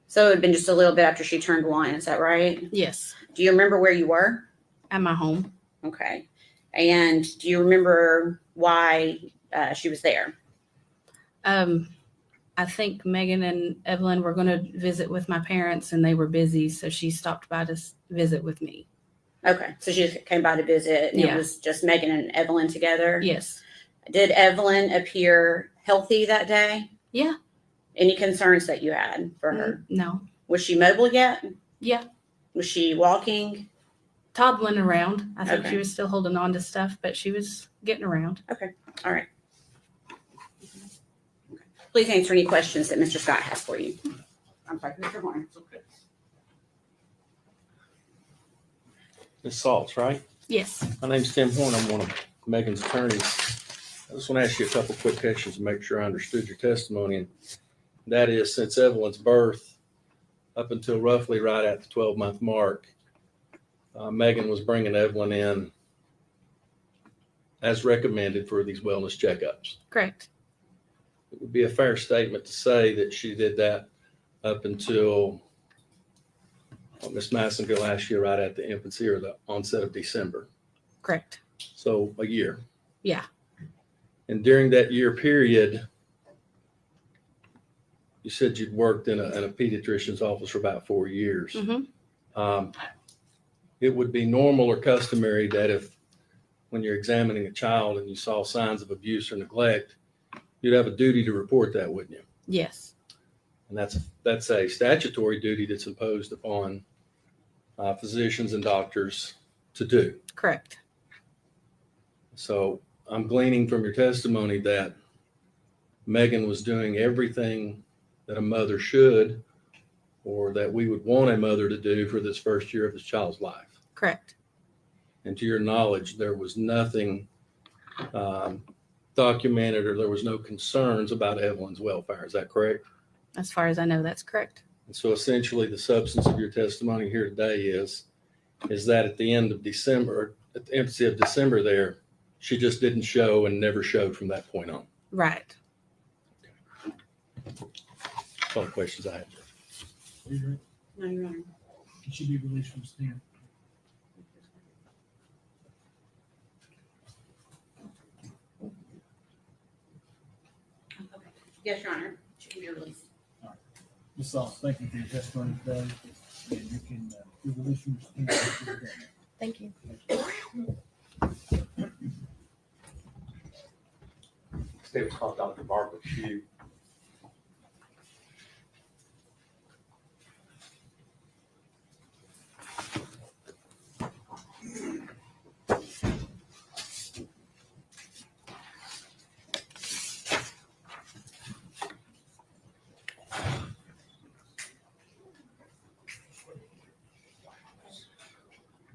So it had been just a little bit after she turned 1, is that right? Yes. Do you remember where you were? At my home. Okay. And do you remember why she was there? I think Megan and Evelyn were going to visit with my parents and they were busy, so she stopped by to visit with me. Okay. So she just came by to visit and Yeah. it was just Megan and Evelyn together? Yes. Did Evelyn appear healthy that day? Yeah. Any concerns that you had for her? No. Was she mobile yet? Yeah. Was she walking? Toddling around. I think Okay. she was still holding on to stuff, but she was getting around. Okay. All right. Please answer any questions that Mr. Scott has for you. I'm sorry, Mr. Horn. Ms. Saltz, right? Yes. My name's Tim Horn. I'm one of Megan's attorneys. I just want to ask you a couple quick questions to make sure I understood your testimony. And that is, since Evelyn's birth up until roughly right at the 12-month mark, Megan was bringing Evelyn in as recommended for these wellness checkups. Correct. It would be a fair statement to say that she did that up until Ms. Massonville asked you right at the infancy or the onset of December. Correct. So a year. Yeah. And during that year period, you said you'd worked in a pediatrician's office for about 4 years. Mm-hmm. It would be normal or customary that if, when you're examining a child and you saw signs of abuse or neglect, you'd have a duty to report that, wouldn't you? Yes. And that's a statutory duty that's imposed upon physicians and doctors to do. Correct. So I'm gleaning from your testimony that Megan was doing everything that a mother should, or that we would want a mother to do for this first year of this child's life. Correct. And to your knowledge, there was nothing documented, or there was no concerns about Evelyn's welfare. Is that correct? As far as I know, that's correct. And so essentially the substance of your testimony here today is that at the end of December, at the infancy of December there, she just didn't show and never showed from that point on. Right. That's all the questions I have. No, Your Honor. He should be released from stand. Yes, Your Honor. She can be released. Ms. Sauce, thank you for your testimony today. And you can be released from stand. Thank you. Today was called Dr. Barbara Pugh.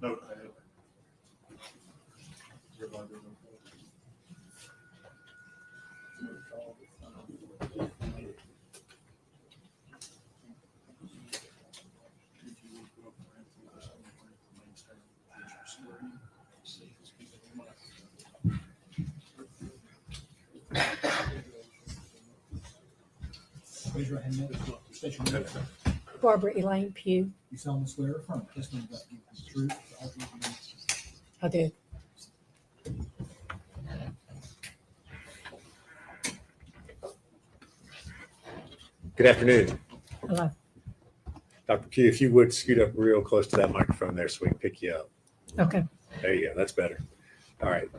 No. Raise your hand. State your name. Barbara Elaine Pugh. You solemnly swear or affirm the testimony about you is true, the whole truth, and nothing but the truth. I do. Good afternoon. Hello. Dr. Pugh, if you would scoot up real close to that microphone there so we can pick you up. Okay. There you go. That's better. All right.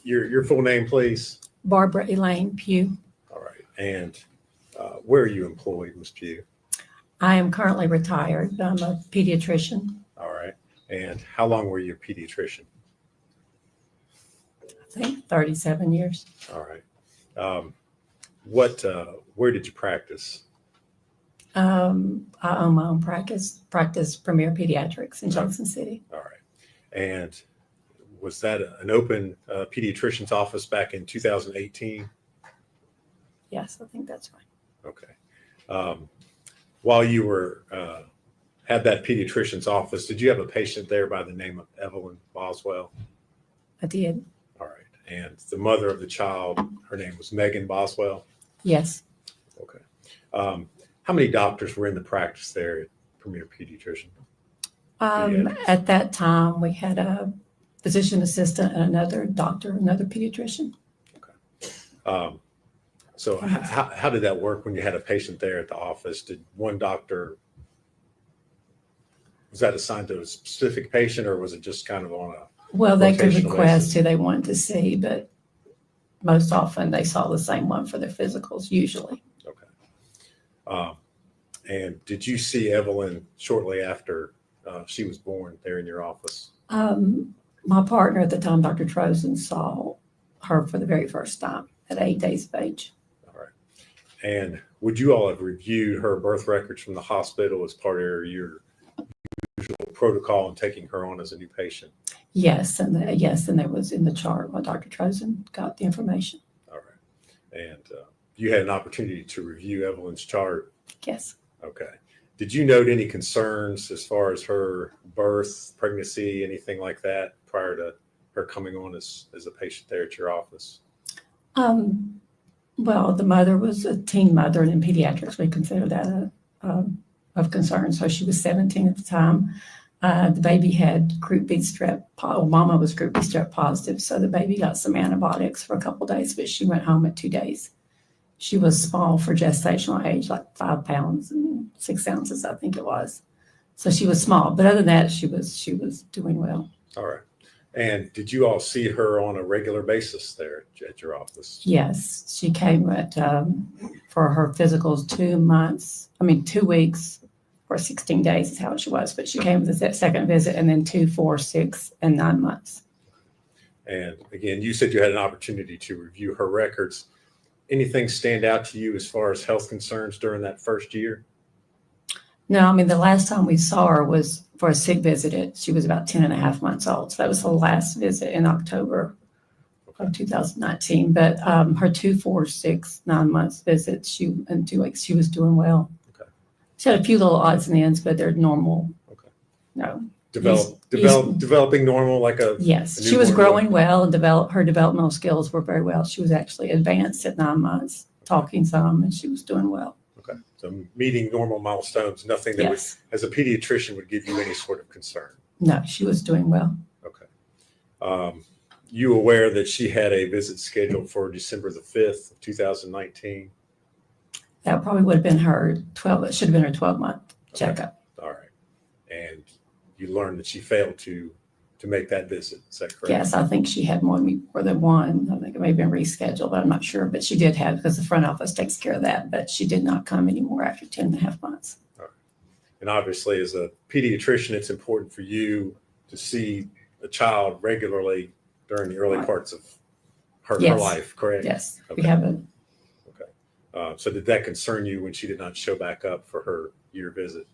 Your full name, please. Barbara Elaine Pugh. All right. And where are you employed, Ms. Pugh? I am currently retired. I'm a pediatrician. All right. And how long were you a pediatrician? I think 37 years. All right. Where did you practice? I own my own practice Premier Pediatrics in Johnson City. All right. And was that an open pediatrician's office back in 2018? Yes, I think that's right. Okay. While you were had that pediatrician's office, did you have a patient there by the name of Evelyn Boswell? I did. All right. And the mother of the child, her name was Megan Boswell? Yes. Okay. How many doctors were in the practice there at Premier Pediatrician? At that time, we had a physician assistant and another doctor, another pediatrician. So how did that work when you had a patient there at the office? Did one doctor, was that assigned to a specific patient, or was it just kind of on a Well, they could rotational request basis? who they wanted to see, but most often they saw the same one for their physicals, usually. And did you see Evelyn shortly after she was born there in your office? My partner at the time, Dr. Trozen, saw her for the very first time at 8 days of age. And would you all have reviewed her birth records from the hospital as part of your usual protocol in taking her on as a new patient? Yes, and that was in the chart when Dr. Trozen got the information. All right. And you had an opportunity to review Evelyn's chart? Yes. Okay. Did you note any concerns as far as her birth, pregnancy, anything like that prior to her coming on as a patient there at your office? Well, the mother was a teen mother, and in pediatrics, we consider that of concern. So she was 17 at the time. The baby had group B strep. Mama was group B strep positive, so the baby got some antibiotics for a couple of days, but she went home at 2 days. She was small for gestational age, like 5 pounds and 6 ounces, I think it was. So she was small, but other than that, she was doing well. All right. And did you all see her on a regular basis there at your office? Yes, she came for her physicals 2 weeks or 16 days is how she was, but she came for the second visit and then 2, 4, 6, and 9 months. And again, you said you had an opportunity to review her records. Anything stand out to you as far as health concerns during that first year? No, the last time we saw her was for a sick visit. She was about 10 and a half months old. So that was the last visit in October of 2019. But her 2, 4, 6, 9 months visits, in 2 weeks, she was doing well. Okay. She had a few little odds and ends, but they're normal. Okay. No. Developing normal like a yes. She was growing well, and her developmental skills were very well. She was actually advanced at 9 months, talking some, and she was doing well. Okay. So meeting normal milestones, nothing that would, as a pediatrician, would give you any sort of concern. No, she was doing well. Okay. You aware that she had a visit scheduled for December the 5th of 2019? That probably would have been her 12. It should have been her 12-month checkup. All right. And you learned that she failed to make that visit. Is that correct? Yes, I think she had more than one. I think it may have been rescheduled, but I'm not sure. But she did have, because the front office takes care of that. But she did not come anymore after 10 and a half months. All right. And obviously, as a pediatrician, it's important for you to see a child regularly during the early parts of her life, correct? Yes, okay. We haven't. Okay. So did that concern you when she did not show back up for her year visit?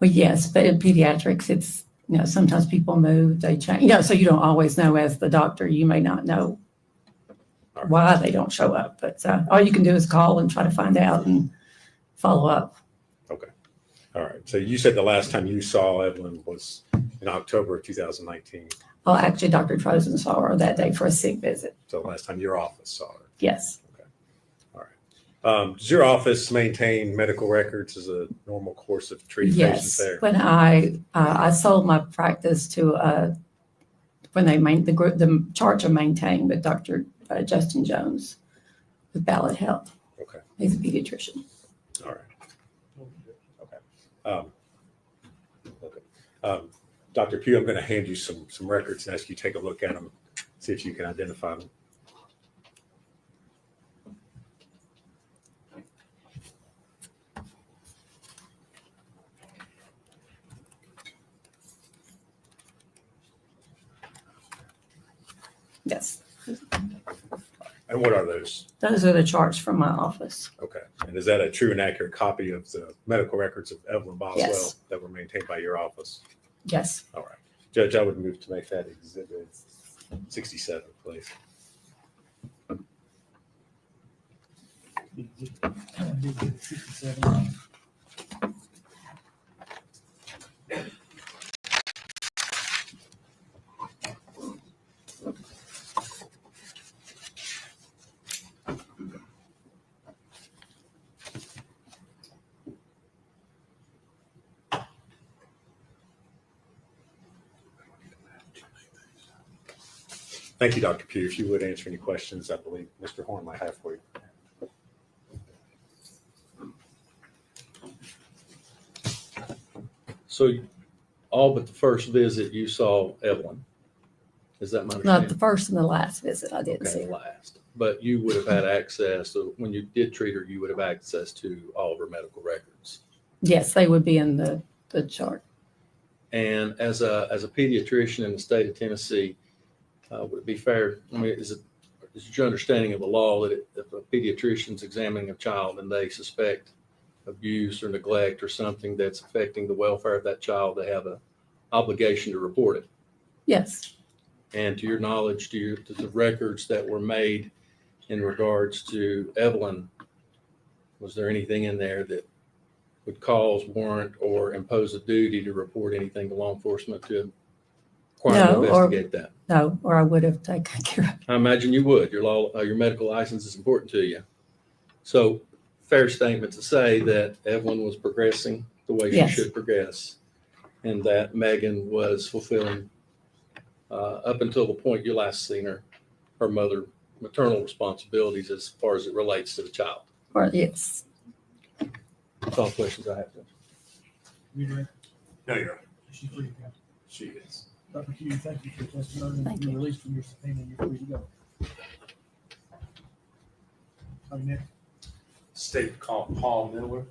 Well, yes, but in pediatrics, it's, sometimes people move, they change, so you don't always know as the doctor, you may not know why they don't show up, but all you can do is call and try to find out and follow up. Okay. All right. So you said the last time you saw Evelyn was in October of 2019. Well, actually, Dr. Trozen saw her that day for a sick visit. So the last time your office saw her? Yes. Does your office maintain medical records as a normal course of treating patients there? Yes. When I sold my practice to when the charge of maintained with Dr. Justin Jones with Ballot Health. Okay. He's a pediatrician. All right. Okay. Dr. Pugh, I'm going to hand you some records and ask you to take a look at them, see if you can identify them. Yes. And what are those? Those are the charts from my office. Okay. And is that a true and accurate copy of the medical records of Evelyn Boswell that were maintained by your office? Yes. All right. Judge, I would move to make that exhibit 67, please. Thank you, Dr. Pugh. If you would answer any questions, I believe Mr. Horn might have for you. So all but the first visit you saw Evelyn. Is that my Not understanding? the first and the last visit. I didn't see Okay, her. last. But you would have had access, so when you did treat her, you would have access to all of her medical records. Yes, they would be in the chart. And as a pediatrician in the state of Tennessee, would it be fair? I mean, is it your understanding of the law that if a pediatrician's examining a child and they suspect abuse or neglect or something that's affecting the welfare of that child, they have a obligation to report it. Yes. And to your knowledge, to the records that were made in regards to Evelyn, was there anything in there that would cause, warrant, or impose a duty to report anything to law enforcement to require to investigate that? No, or I would have taken care of it. I imagine you would. Your medical license is important to you. So fair statement to say that Evelyn was progressing the way she Yes. should progress, and that Megan was fulfilling, up until the point you last seen her maternal responsibilities as far as it relates to the child. Or, yes. That's all the questions I have. You ready? No, you're right. She's free to go. She is. Dr. Hughes, thank you for your testimony. Thank You're you. released from your subpoena. You're free to go. Are you next? State called Paul Miller.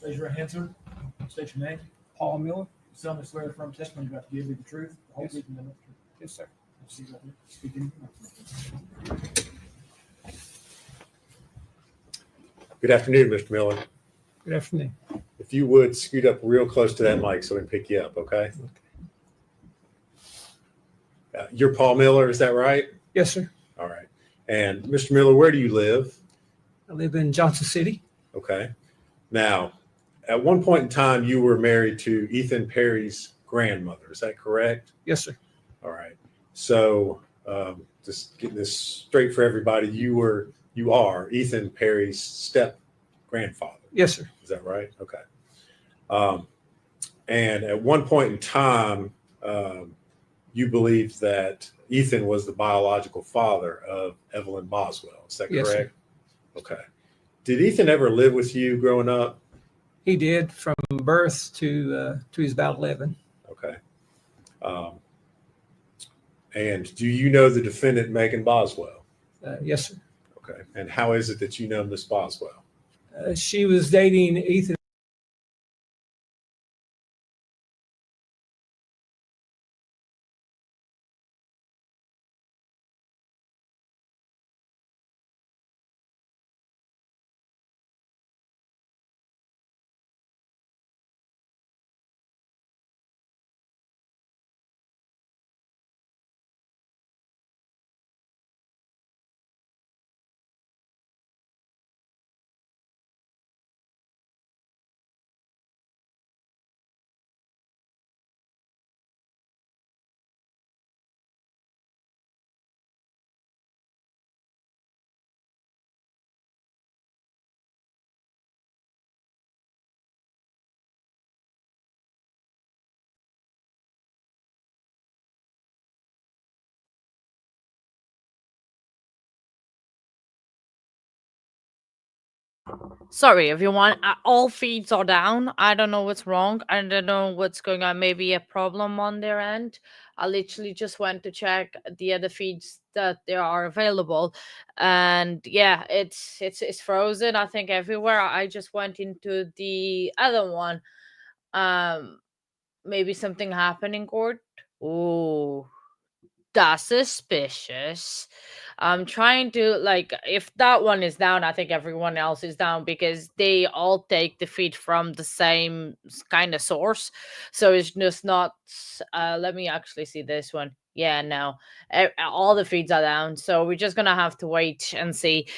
Raise your right hand, sir. State your name. Paul Miller. You solemnly swear affirm testimony you're about to give me the truth, the whole truth, and nothing but the truth. Yes, sir. See right here. Speak in your mouth. Good afternoon, Mr. Miller. Good afternoon. If you would scoot up real close to that mic so we can pick you up, okay? You're Paul Miller, is that right? Yes, sir. All right. And Mr. Miller, where do you live? I live in Johnson City. Okay. Now, at one point in time, you were married to Ethan Perry's grandmother. Is that correct? Yes, sir. All right. So, just getting this straight for everybody, you are Ethan Perry's step grandfather. Yes, sir. Is that right? Okay. And at one point in time, you believed that Ethan was the biological father of Evelyn Boswell. Is that Yes, sir. correct? Okay. Did Ethan ever live with you growing up? He did from birth to he was about 11. Okay. And do you know the defendant, Megan Boswell? Yes, sir. Okay. And how is it that you know Miss Boswell? She was dating Ethan. Sorry, everyone. All feeds are down. I don't know what's wrong. I don't know what's going on. Maybe a problem on their end. I literally just went to check the other feeds that there are available, and yeah, it's frozen. I think everywhere. I just went into the other one. Maybe something happened in court. Oh, that's suspicious. I'm trying to, like, if that one is down, I think everyone else is down because they all take the feed from the same kind of source. So it's just not. Let me actually see this one. Yeah, no, all the feeds are down. So we're just gonna have to wait and see.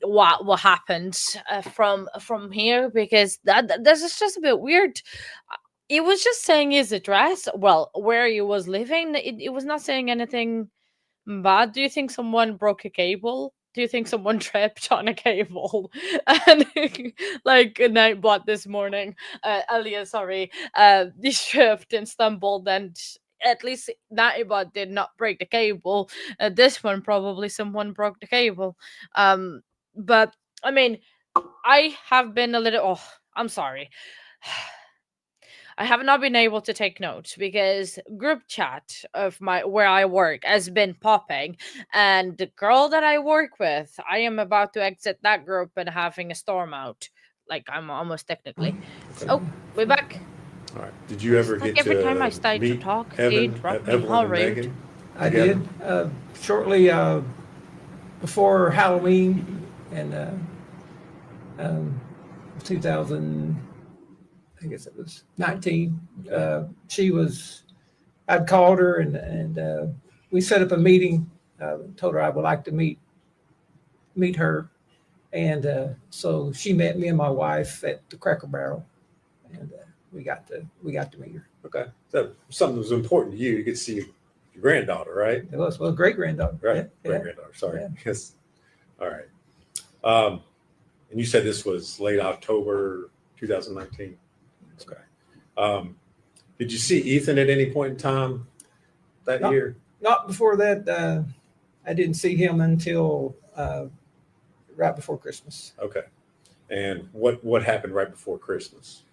what happened from here, because this is just a bit weird. It was just saying his address, well, where he was living. It was not saying anything bad. Do you think someone broke a cable? Do you think someone tripped on a cable? And like Nightbot this morning, earlier, sorry, he tripped and stumbled, and at least Nightbot did not break the cable. This one, probably someone broke the cable. But I mean, I have been a little. Oh, I'm sorry. I have not been able to take notes because group chat of my where I work has been popping, and the girl that I work with, I am about to exit that group and having a storm out. Like I'm almost technically. Oh, we're back. All right. Did you ever Like get every time I to start to meet talk, they interrupt me. Evelyn How and rude. Megan? I together? did, shortly, before Halloween in, 2000, I guess it was 19. I'd called her and we set up a meeting, told her I would like to meet her. And so she met me and my wife at the Cracker Barrel, and we got to meet her. Okay. So something that was important to you. You could see your granddaughter, right? It was, well, great granddaughter. Right. Yeah, Great granddaughter. Sorry. Yeah. Yes. All right. And you said this was late October 2019. Okay. Did you see Ethan at any point in time that year? Not before that. I didn't see him until right before Christmas. Okay. And what happened right before Christmas?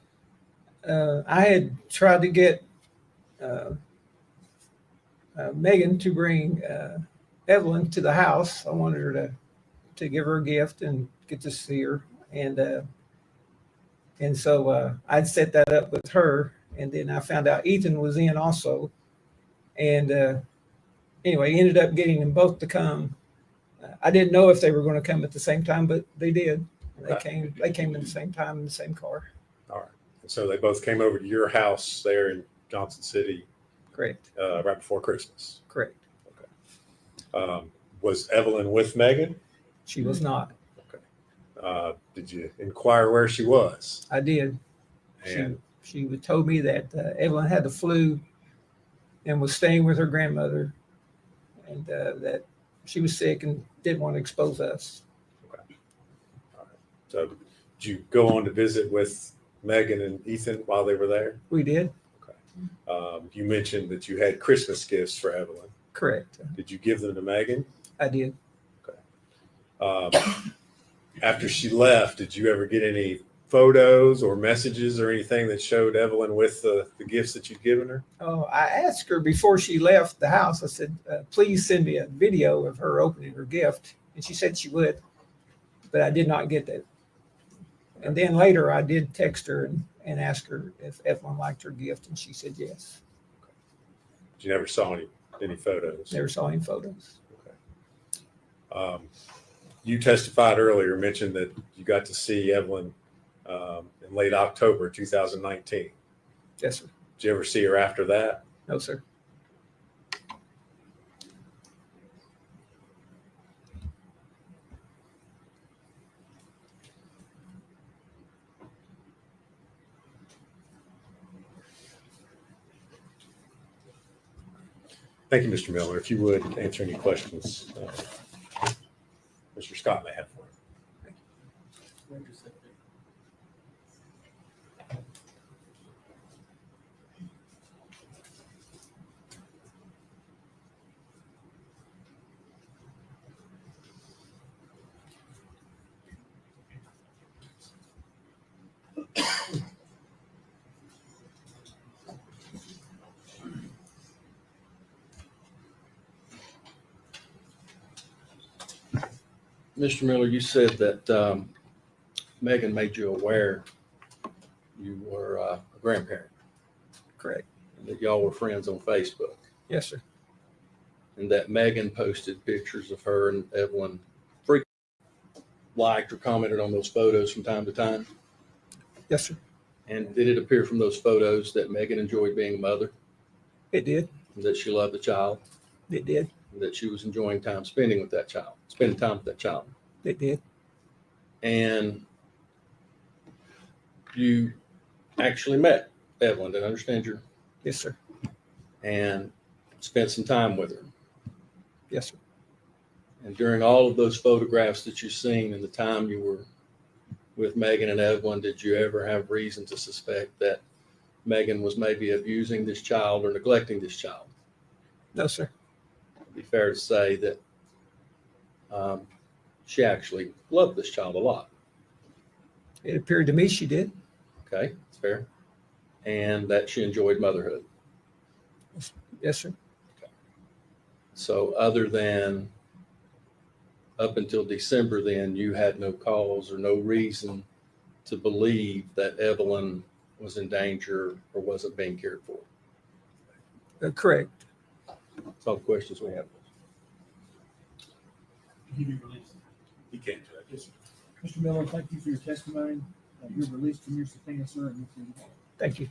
I had tried to get Megan to bring Evelyn to the house. I wanted her to give her a gift and get to see her. And so I'd set that up with her. And then I found out Ethan was in also. And anyway, ended up getting them both to come. I didn't know if they were going to come at the same time, but they did. They came at the same time in the same car. All right. And so they both came over to your house there in Johnson City. Correct. Right before Christmas. Correct. Okay. Was Evelyn with Megan? She was not. Okay. Did you inquire where she was? I did. And she told me that Evelyn had the flu and was staying with her grandmother, and that she was sick and didn't want to expose us. Okay. All right. So did you go on to visit with Megan and Ethan while they were there? We did. Okay. You mentioned that you had Christmas gifts for Evelyn. Correct. Did you give them to Megan? I did. Okay. After she left, did you ever get any photos or messages or anything that showed Evelyn with the gifts that you'd given her? Oh, I asked her before she left the house. I said, please send me a video of her opening her gift. And she said she would, but I did not get that. And then later I did text her and ask her if Evelyn liked her gift, and she said yes. Okay. But you never saw any photos? Never saw any photos. Okay. You testified earlier, mentioned that you got to see Evelyn in late October 2019. Yes, sir. Did you ever see her after that? No, sir. Thank you, Mr. Miller. If you would answer any questions Mr. Scott may have for you. Mr. Miller, you said that Megan made you aware you were a grandparent. Correct. And that y'all were friends on Facebook. Yes, sir. And that Megan posted pictures of her and Evelyn, frequently liked or commented on those photos from time to time. Yes, sir. And did it appear from those photos that Megan enjoyed being a mother? It did. And that she loved the child? It did. And that she was enjoying time spending with that child, spending time with that child? It did. and you actually met Evelyn. Did I understand you? Yes, sir. And spent some time with her. Yes, sir. And during all of those photographs that you've seen and the time you were with Megan and Evelyn, did you ever have reason to suspect that Megan was maybe abusing this child or neglecting this child? No, sir. It'd be fair to say that she actually loved this child a lot. It appeared to me she did. Okay, that's fair. And that she enjoyed motherhood. Yes, sir. So other than up until December, then you had no cause or no reason to believe that Evelyn was in danger or wasn't being cared for. Correct. That's all the questions we have. He be released. He can't do it. Yes, sir. Mr. Miller, thank you for your testimony. You're released from your subpoena, sir, and you're free to go. Thank you.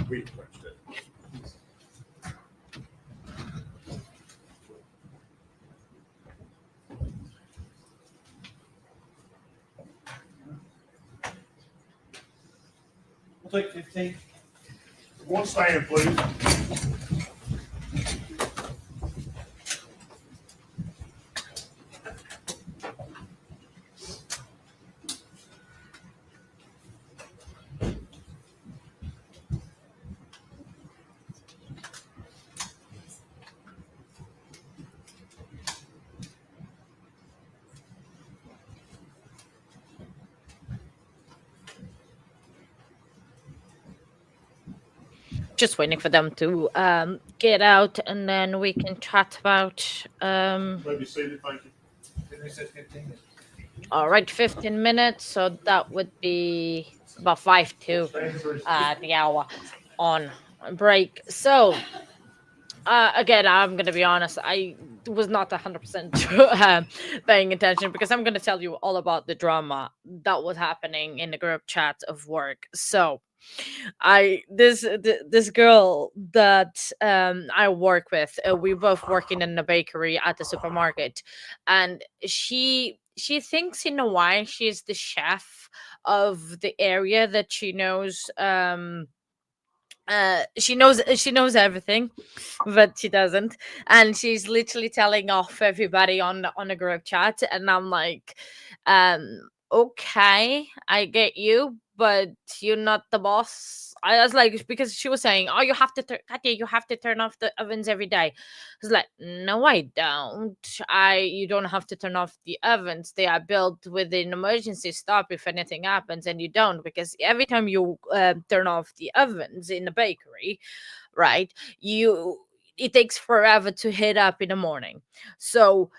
We approached it. We'll take 15. One stand, please. Just waiting for them to get out, and then we can chat about. Maybe seated, thank you. Didn't they say 15? All right, 15 minutes, so that would be about 5 to the hour on break. So, again, I'm going to be honest, I was not 100% paying attention because I'm going to tell you all about the drama that was happening in the group chat of work. So, this girl that I work with, we both working in a bakery at the supermarket, and she thinks in a way she's the chef of the area that she knows. She knows everything, but she doesn't, and she's literally telling off everybody on a group chat, and I'm like, okay, I get you, but you're not the boss. I was like, because she was saying, oh, you have to Katya, you have to turn off the ovens every day. I was like, no, I don't. You don't have to turn off the ovens. They are built with an emergency stop if anything happens, and you don't, because every time you turn off the ovens in the bakery, right, it takes forever to heat up in the morning. So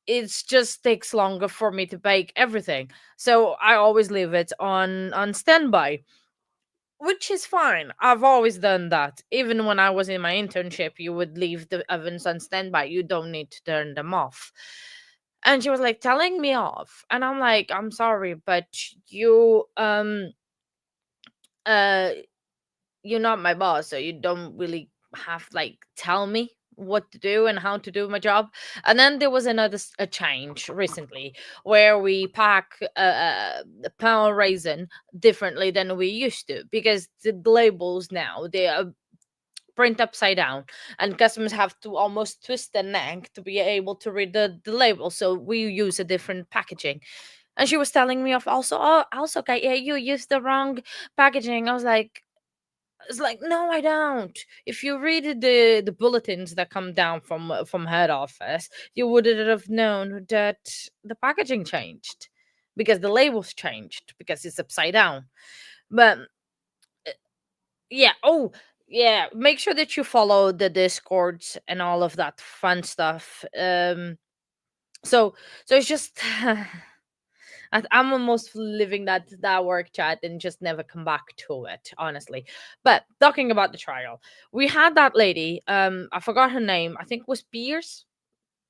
it just takes longer for me to bake everything. So I always leave it on standby, which is fine. I've always done that. Even when I was in my internship, you would leave the ovens on standby. You don't need to turn them off. And she was like telling me off. And I'm like, I'm sorry, but uh you're not my boss, so you don't really have like tell me what to do and how to do my job. And then there was a change recently where we pack the pound raisin differently than we used to, because the labels now, they are print upside down, and customers have to almost twist their neck to be able to read the label, so we use a different packaging. And she was telling me of also, oh, also, okay, yeah, you used the wrong packaging. I was like, it's like, no, I don't. If you read the bulletins that come down from head office, you would have known that the packaging changed because the labels changed because it's upside down. But yeah, oh yeah, make sure that you follow the discords and all of that fun stuff. So it's just I'm almost living that work chat and just never come back to it, honestly. But talking about the trial, we had that lady. I forgot her name. I think it was Pierce,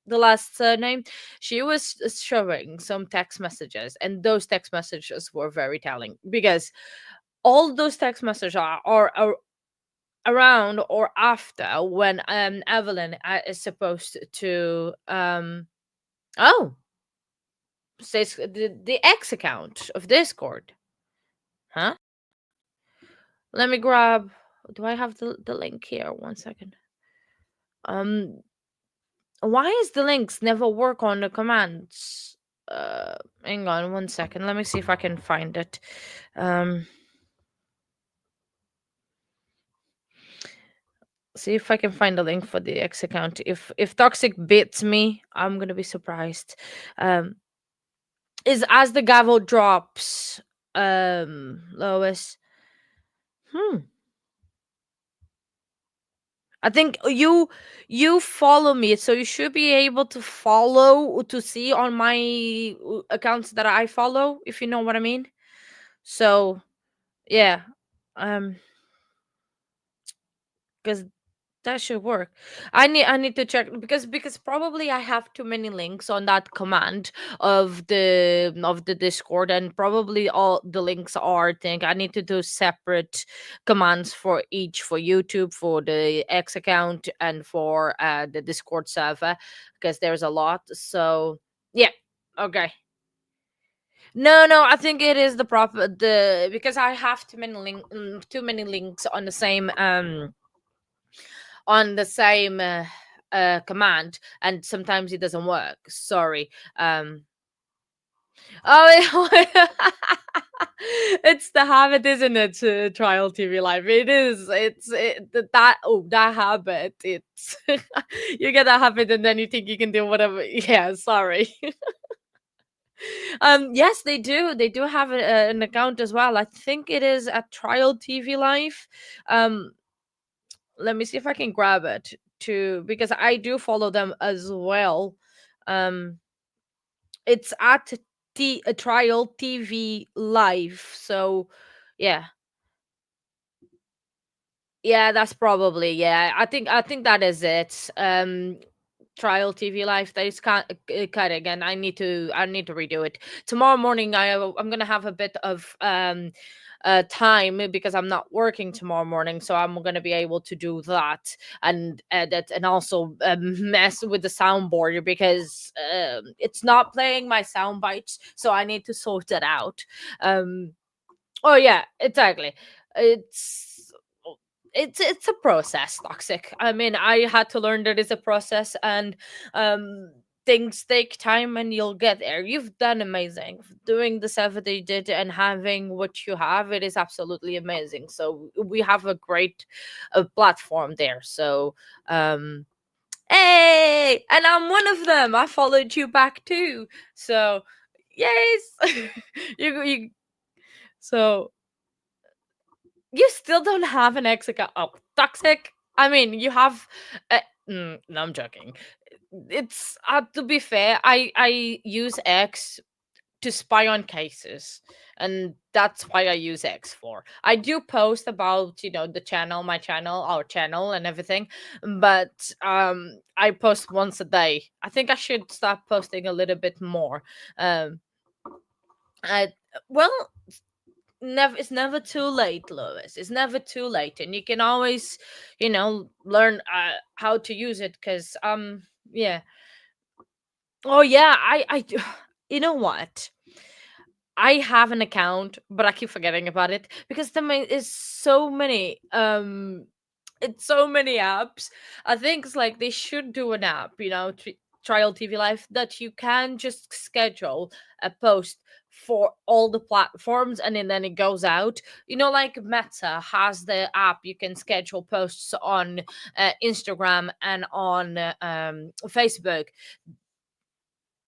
the last name. She was showing some text messages, and those text messages were very telling, because all those text messages are around or after when Evelyn is supposed to oh says the X account of Discord. Huh? Let me grab. Do I have the link here? 1 second. Why is the links never work on the commands? Hang on 1 second. Let me see if I can find it. See if I can find a link for the X account. If Toxic beats me, I'm gonna be surprised. Is as the gavel drops, Lois. I think you follow me, so you should be able to follow to see on my accounts that I follow, if you know what I mean. So yeah, because that should work. I need to check because probably I have too many links on that command of the Discord, and probably all the links are thing. I need to do separate commands for each, for YouTube, for the X account, and for the Discord server, because there's a lot. So yeah, okay. No, I think it is the proper the because I have too many links on the same command, and sometimes it doesn't work. Sorry. Oh, it's the habit, isn't it? Trial TV Live. It is. That habit. It's you get that habit, and then you think you can do whatever. Yeah. Sorry. Yes, they do. They do have an account as well. I think it is at Trial TV Live. Let me see if I can grab it too, because I do follow them as well. It's at Trial TV Live. So yeah. Yeah, that's probably, yeah. I think that is it. Trial TV Live. That is cut again. I need to redo it tomorrow morning. I'm gonna have a bit of time because I'm not working tomorrow morning, so I'm gonna be able to do that and edit, and also mess with the soundboard because it's not playing my sound bites, so I need to sort that out. Oh yeah, exactly. It's it's a process, Toxic. I mean, I had to learn that it's a process, and things take time, and you'll get there. You've done amazing doing the stuff that you did and having what you have. It is absolutely amazing. So we have a great platform there. So hey, and I'm one of them. I followed you back too. So yes. you so you still don't have an X account. Oh, Toxic. I mean, you have. No, I'm joking. It's to be fair, I use X to spy on cases, and that's why I use X for. I do post about the channel, my channel, our channel, and everything, but I post once a day. I think I should start posting a little bit more. I well, it's never too late, Lois. It's never too late, and you can always learn how to use it, because yeah. Oh yeah, I you know what, I have an account, but I keep forgetting about it because there is so many it's so many apps. I think it's like they should do an app, Trial TV Live, that you can just schedule a post for all the platforms, and then it goes out. Like Meta has the app, you can schedule posts on Instagram and on Facebook.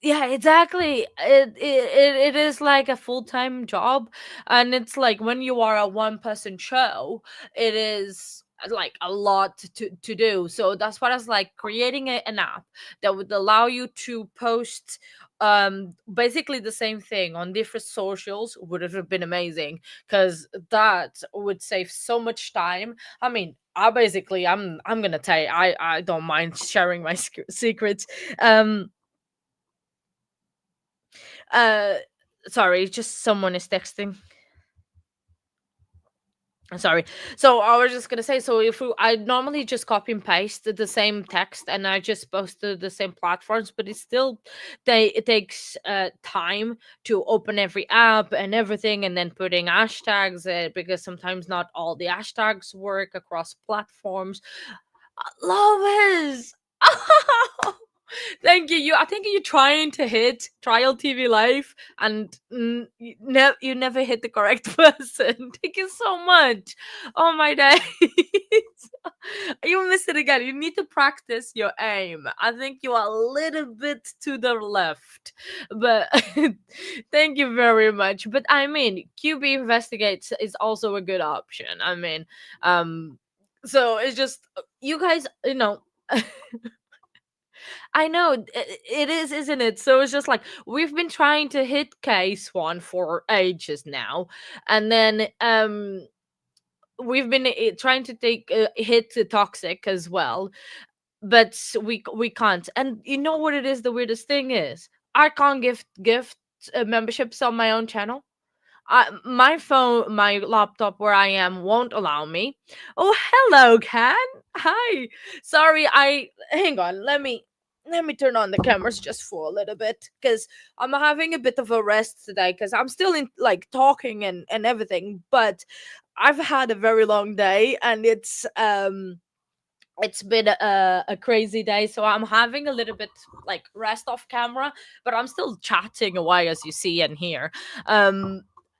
Yeah, exactly. It is like a full-time job, and it's like when you are a one-person show, it is like a lot to do. So that's what I was like, creating an app that would allow you to post basically the same thing on different socials would have been amazing, because that would save so much time. I mean, I'm gonna tell you, I don't mind sharing my secrets. Uh sorry, just someone is texting. Sorry. So I was just gonna say, so I normally just copy and paste the same text and I just post to the same platforms, but it takes time to open every app and everything, and then putting hashtags because sometimes not all the hashtags work across platforms. Lois! Thank you. I think you're trying to hit Trial TV Live, and you never hit the correct person. Thank you so much. Oh my days. You missed it again. You need to practice your aim. I think you are a little bit to the left, but thank you very much. But I mean, QB Investigates is also a good option. I mean, so it's just you guys, I know it is, isn't it? So it's just like we've been trying to hit case one for ages now, and then we've been trying to hit the toxic as well, but we can't. And you know what it is? The weirdest thing is I can't gift memberships on my own channel. My phone, my laptop where I am won't allow me. Oh, hello, Ken. Hi. Sorry, hang on. Let me turn on the cameras just for a little bit because I'm having a bit of a rest today because I'm still in like talking and everything, but I've had a very long day and it's been a crazy day, so I'm having a little bit like rest off camera, but I'm still chatting away as you see and hear.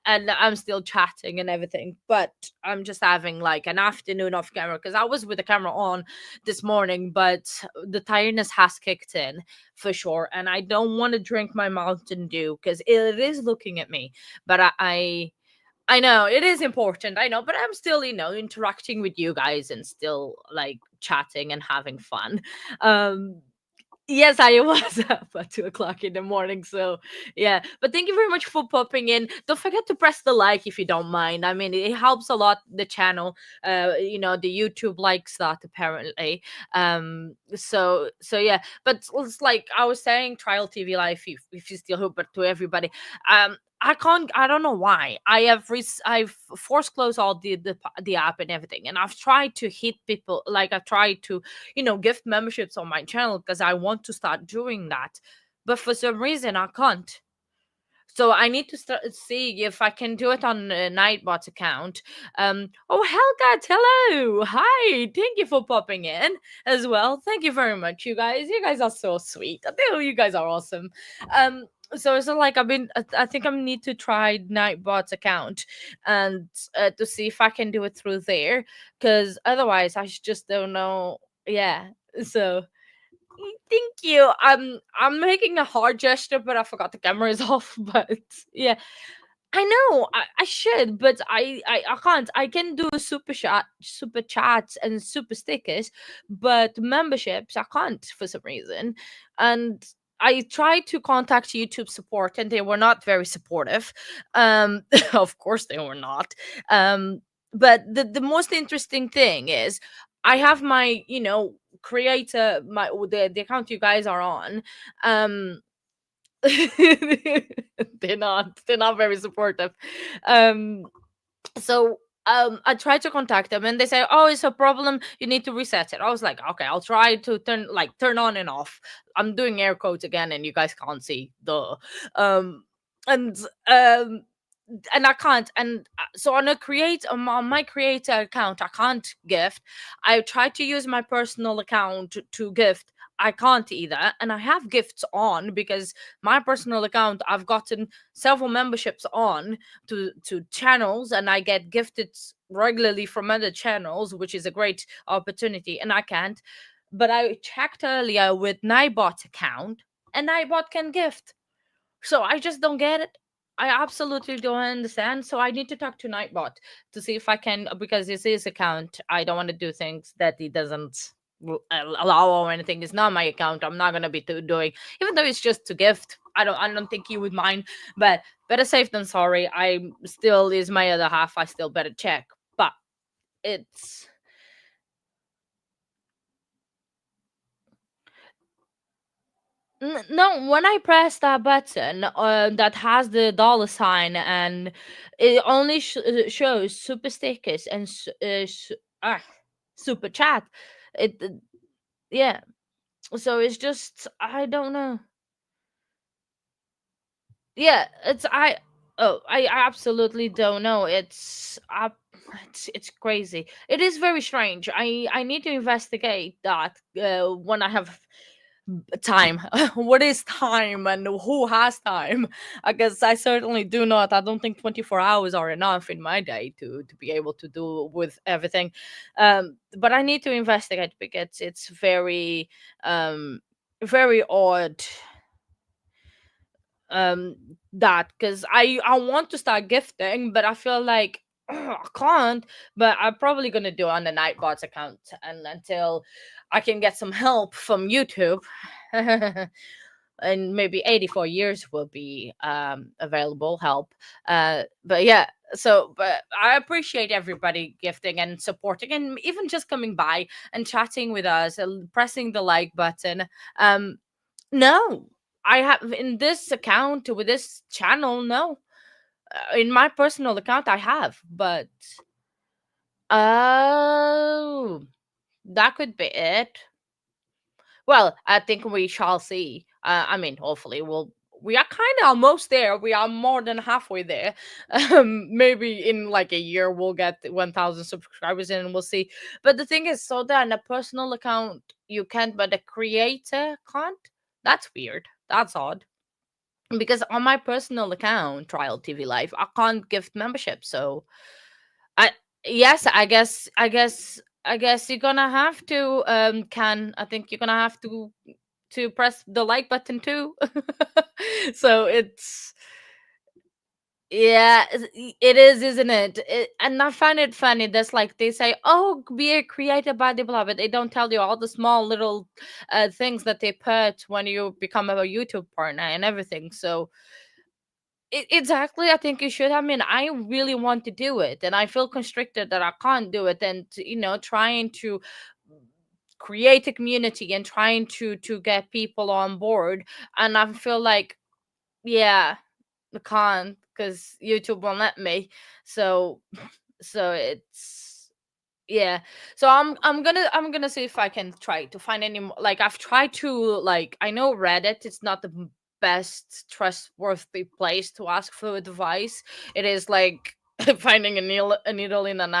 And I'm still chatting and everything, but I'm just having like an afternoon off camera because I was with the camera on this morning, but the tiredness has kicked in for sure, and I don't want to drink my Mountain Dew because it is looking at me. But I know it is important, I know, but I'm still, interacting with you guys and still like chatting and having fun. Um, yes, I was up at 2 o'clock in the morning. So yeah, but thank you very much for popping in. Don't forget to press the like if you don't mind. I mean, it helps a lot the channel. The YouTube likes that apparently. So yeah, but it's like I was saying, Trial TV Live, if you still hope, but to everybody. I can't. I don't know why. I've forced close all the app and everything, and I've tried to hit people. Like I've tried to, gift memberships on my channel because I want to start doing that, but for some reason I can't. So I need to start see if I can do it on a Nightbot's account. Oh, Helga, hello, hi, thank you for popping in as well. Thank you very much, you guys. You guys are so sweet. I think you guys are awesome. So it's like I think I need to try Nightbot's account and to see if I can do it through there, because otherwise I just don't know. Yeah, so thank you. I'm making a hard gesture, but I forgot the camera is off. But yeah, I know I should, but I can't. I can do super chats, and super stickers, but memberships I can't for some reason. And I tried to contact YouTube support, and they were not very supportive. Of course they were not. But the most interesting thing is I have my creator, the account you guys are on. They're not very supportive. um so I tried to contact them and they say, oh, it's a problem, you need to reset it. I was like, okay, I'll try to turn on and off. I'm doing air quotes again and you guys can't see the and and I can't. And so on my creator account, I can't gift. I tried to use my personal account to gift. I can't either. And I have gifts on because my personal account, I've gotten several memberships on to channels, and I get gifted regularly from other channels, which is a great opportunity. And I can't. But I checked earlier with Nightbot's account, and Nightbot can gift. So I just don't get it. I absolutely don't understand. So I need to talk to Nightbot to see if I can, because it's his account. I don't want to do things that he doesn't allow or anything. It's not my account. I'm not gonna be doing, even though it's just to gift. I don't think he would mind. But better safe than sorry. I still is my other half. I still better check. But it's No, when I press that button that has the dollar sign and it only shows super stickers and super chat. It yeah. So it's just I don't know. Yeah, I absolutely don't know. It's crazy. It is very strange. I need to investigate that when I have time. What is time and who has time? I guess I certainly do not. I don't think 24 hours are enough in my day to be able to do with everything. But I need to investigate because it's very odd that because I want to start gifting, but I feel like I can't. But I'm probably gonna do it on the Nightbots account and until I can get some help from YouTube. And maybe 84 years will be available help. But yeah, so but I appreciate everybody gifting and supporting and even just coming by and chatting with us and pressing the like button. No, I have in this account with this channel, no. In my personal account, I have, but oh, that could be it. Well, I think we shall see. I mean, hopefully, we are kind of almost there. We are more than halfway there. Maybe in like a year we'll get 1,000 subscribers and we'll see. But the thing is, so that in a personal account you can't, but a creator can't. That's weird. That's odd. Because on my personal account, Trial TV Live, I can't gift membership. So I yes, I guess you're gonna have to can I think you're gonna have to press the like button too. So it's yeah, it is, isn't it? And I find it funny. That's like they say, "Oh, be a creator by the blah," but they don't tell you all the small little things that they put when you become a YouTube partner and everything. So exactly, I think you should. I mean, I really want to do it, and I feel constricted that I can't do it. And trying to create a community and trying to get people on board, and I feel like, yeah, I can't because YouTube won't let me. So, so it's yeah. So I'm gonna see if I can try to find any more. Like I've tried to I know Reddit. It's not the best trustworthy place to ask for advice. It is like finding a needle in an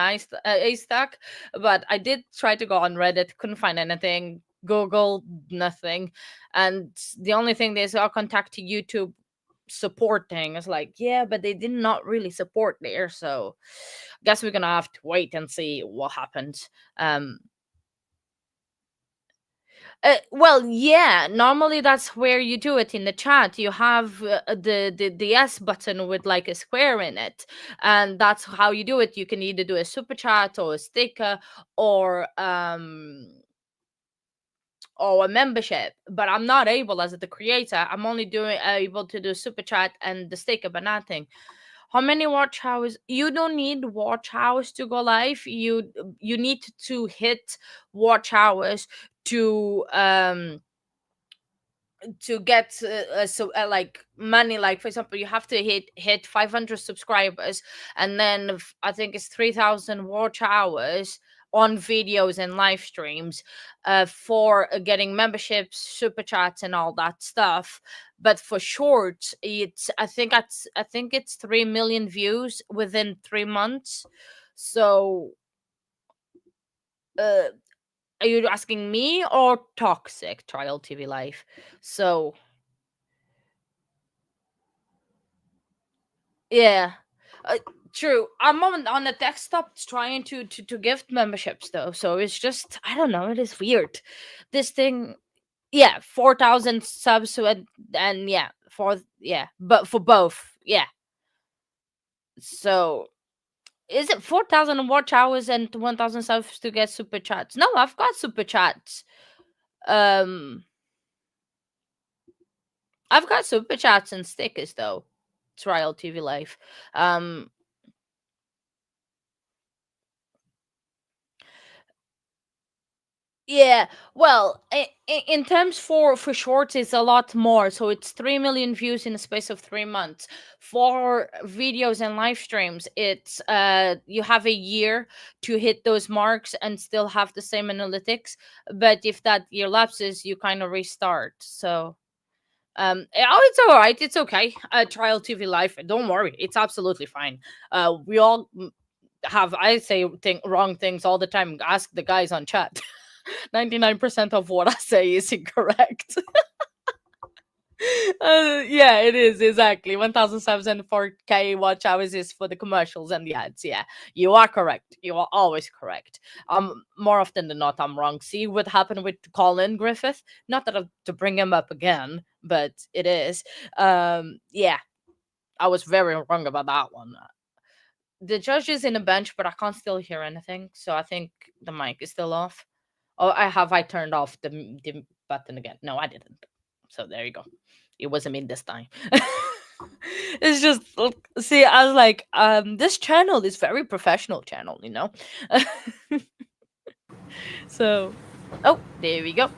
haystack. But I did try to go on Reddit, couldn't find anything. Google, nothing, and the only thing they say, I'll contact YouTube supporting. It's like, yeah, but they did not really support there. So I guess we're gonna have to wait and see what happens. Well, yeah, normally that's where you do it in the chat. You have the S button with like a square in it, and that's how you do it. You can either do a super chat or a sticker or a membership, but I'm not able as the creator. I'm only doing able to do super chat and the sticker, but nothing. How many watch hours? You don't need watch hours to go live. You need to hit watch hours to get like money. Like for example, you have to hit 500 subscribers, and then I think it's 3,000 watch hours on videos and live streams for getting memberships, super chats, and all that stuff. But for shorts, I think it's 3 million views within 3 months. So uh are you asking me or Toxic Trial TV Live? So yeah, uh, true. I'm on the desktop trying to gift memberships though, so it's just I don't know. It is weird. This thing, yeah, 4,000 subs and yeah, but for both, yeah. So is it 4,000 watch hours and 1,000 subs to get super chats? No, I've got super chats. Um, I've got super chats and stickers though. Trial TV Live. Um, Yeah, well, in terms for shorts, it's a lot more. So it's 3 million views in the space of 3 months. For videos and live streams, it's you have a year to hit those marks and still have the same analytics. But if that year lapses, you kind of restart. So it's all right. It's okay. Trial TV live. Don't worry. It's absolutely fine. We all have, I say wrong things all the time. Ask the guys on chat. 99% of what I say is incorrect. Yeah, it is exactly 1,704K watch hours is for the commercials and the ads. Yeah, you are correct. You are always correct. More often than not, I'm wrong. See what happened with Colin Griffith? Not that to bring him up again, but it is. Yeah, I was very wrong about that one. The judge is in a bench, but I can't still hear anything, so I think the mic is still off. Oh, I turned off the button again? No, I didn't. So there you go. It wasn't me this time. It's just see, I was like, this channel is very professional channel, you know. So, oh, there we go.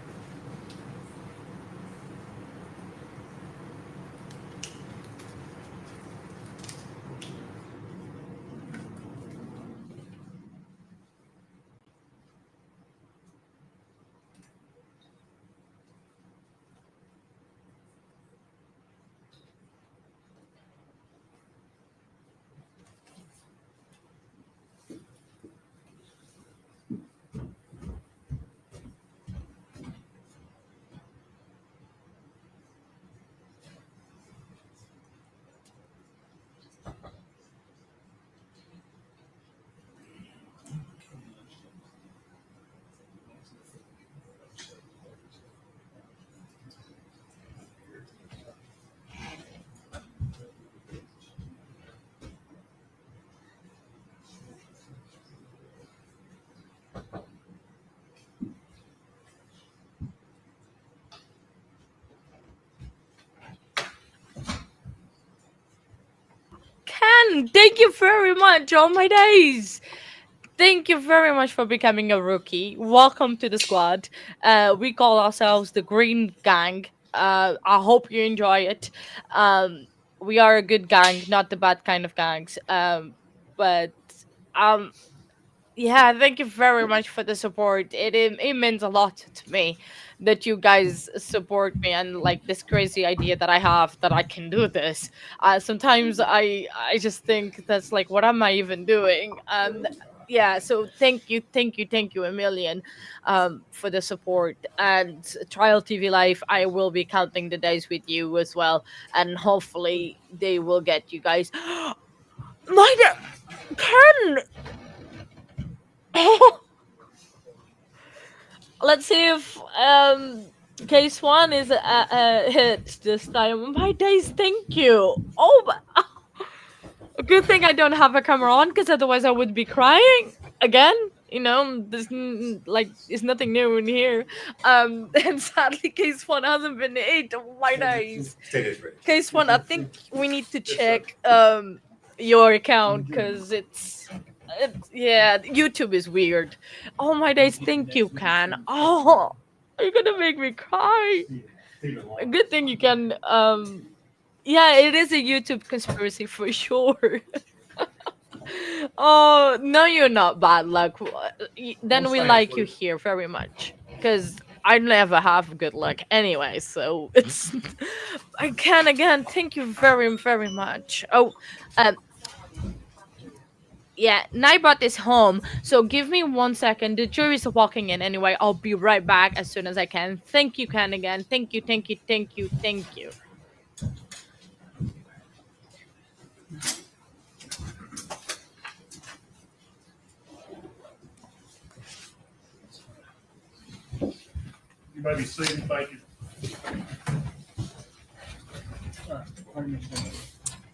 Ken, thank you very much. All my days. Thank you very much for becoming a rookie. Welcome to the squad. We call ourselves the Green Gang. I hope you enjoy it. We are a good gang, not the bad kind of gangs. But yeah, thank you very much for the support. It means a lot to me that you guys support me and like this crazy idea that I have that I can do this. Sometimes I just think that's like, what am I even doing? Yeah, so thank you a million for the support. And Trial TV Live, I will be counting the days with you as well, and hopefully they will get you guys. Ken. Let's see if case one is a hit this time. My days, thank you. Oh, good thing I don't have a camera on, because otherwise I would be crying again. You know, there's like it's nothing new in here. And sadly, case one hasn't been hit. Oh, my days. Case one, I think we need to check your account, because it's yeah, YouTube is weird. Oh, my days, thank you, Can. Oh, you're gonna make me cry. Good thing you can yeah, it is a YouTube conspiracy for sure. Oh, no, you're not bad luck. Then we like you here very much, because I never have good luck anyway, so it's I can again, thank you very, very much. Oh, yeah, Nightbot is home, so give me 1 second. The jury's walking in anyway. I'll be right back as soon as I can. Thank you, Ken, again. Thank you, thank you, thank you, thank you. You may be seated, thank you.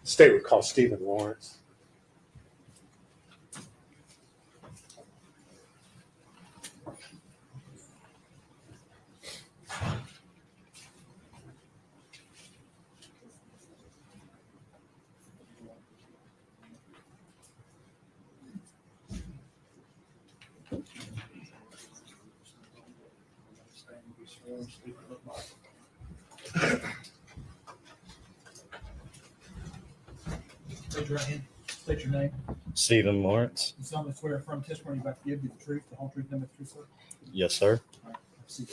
State would call Stephen Lawrence. Lawrence, if you look like. Raise your right hand. State your name. Stephen Lawrence. You solemnly swear affirm testimony you're about to give you the truth, the whole truth, nothing but the truth, sir. Yes, sir. All right, proceed.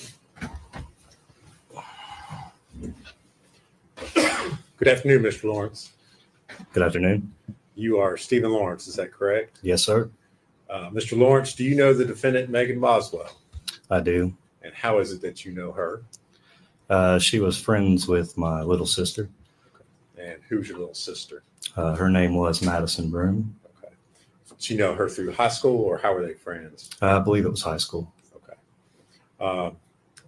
Good afternoon, Mr. Lawrence. Good afternoon. You are Stephen Lawrence, is that correct? Yes, sir. Mr. Lawrence, do you know the defendant, Megan Boswell? I do. And how is it that you know her? She was friends with my little sister. And who's your little sister? Her name was Madison Broom. Okay. Did you know her through high school, or how were they friends? I believe it was high school. Okay.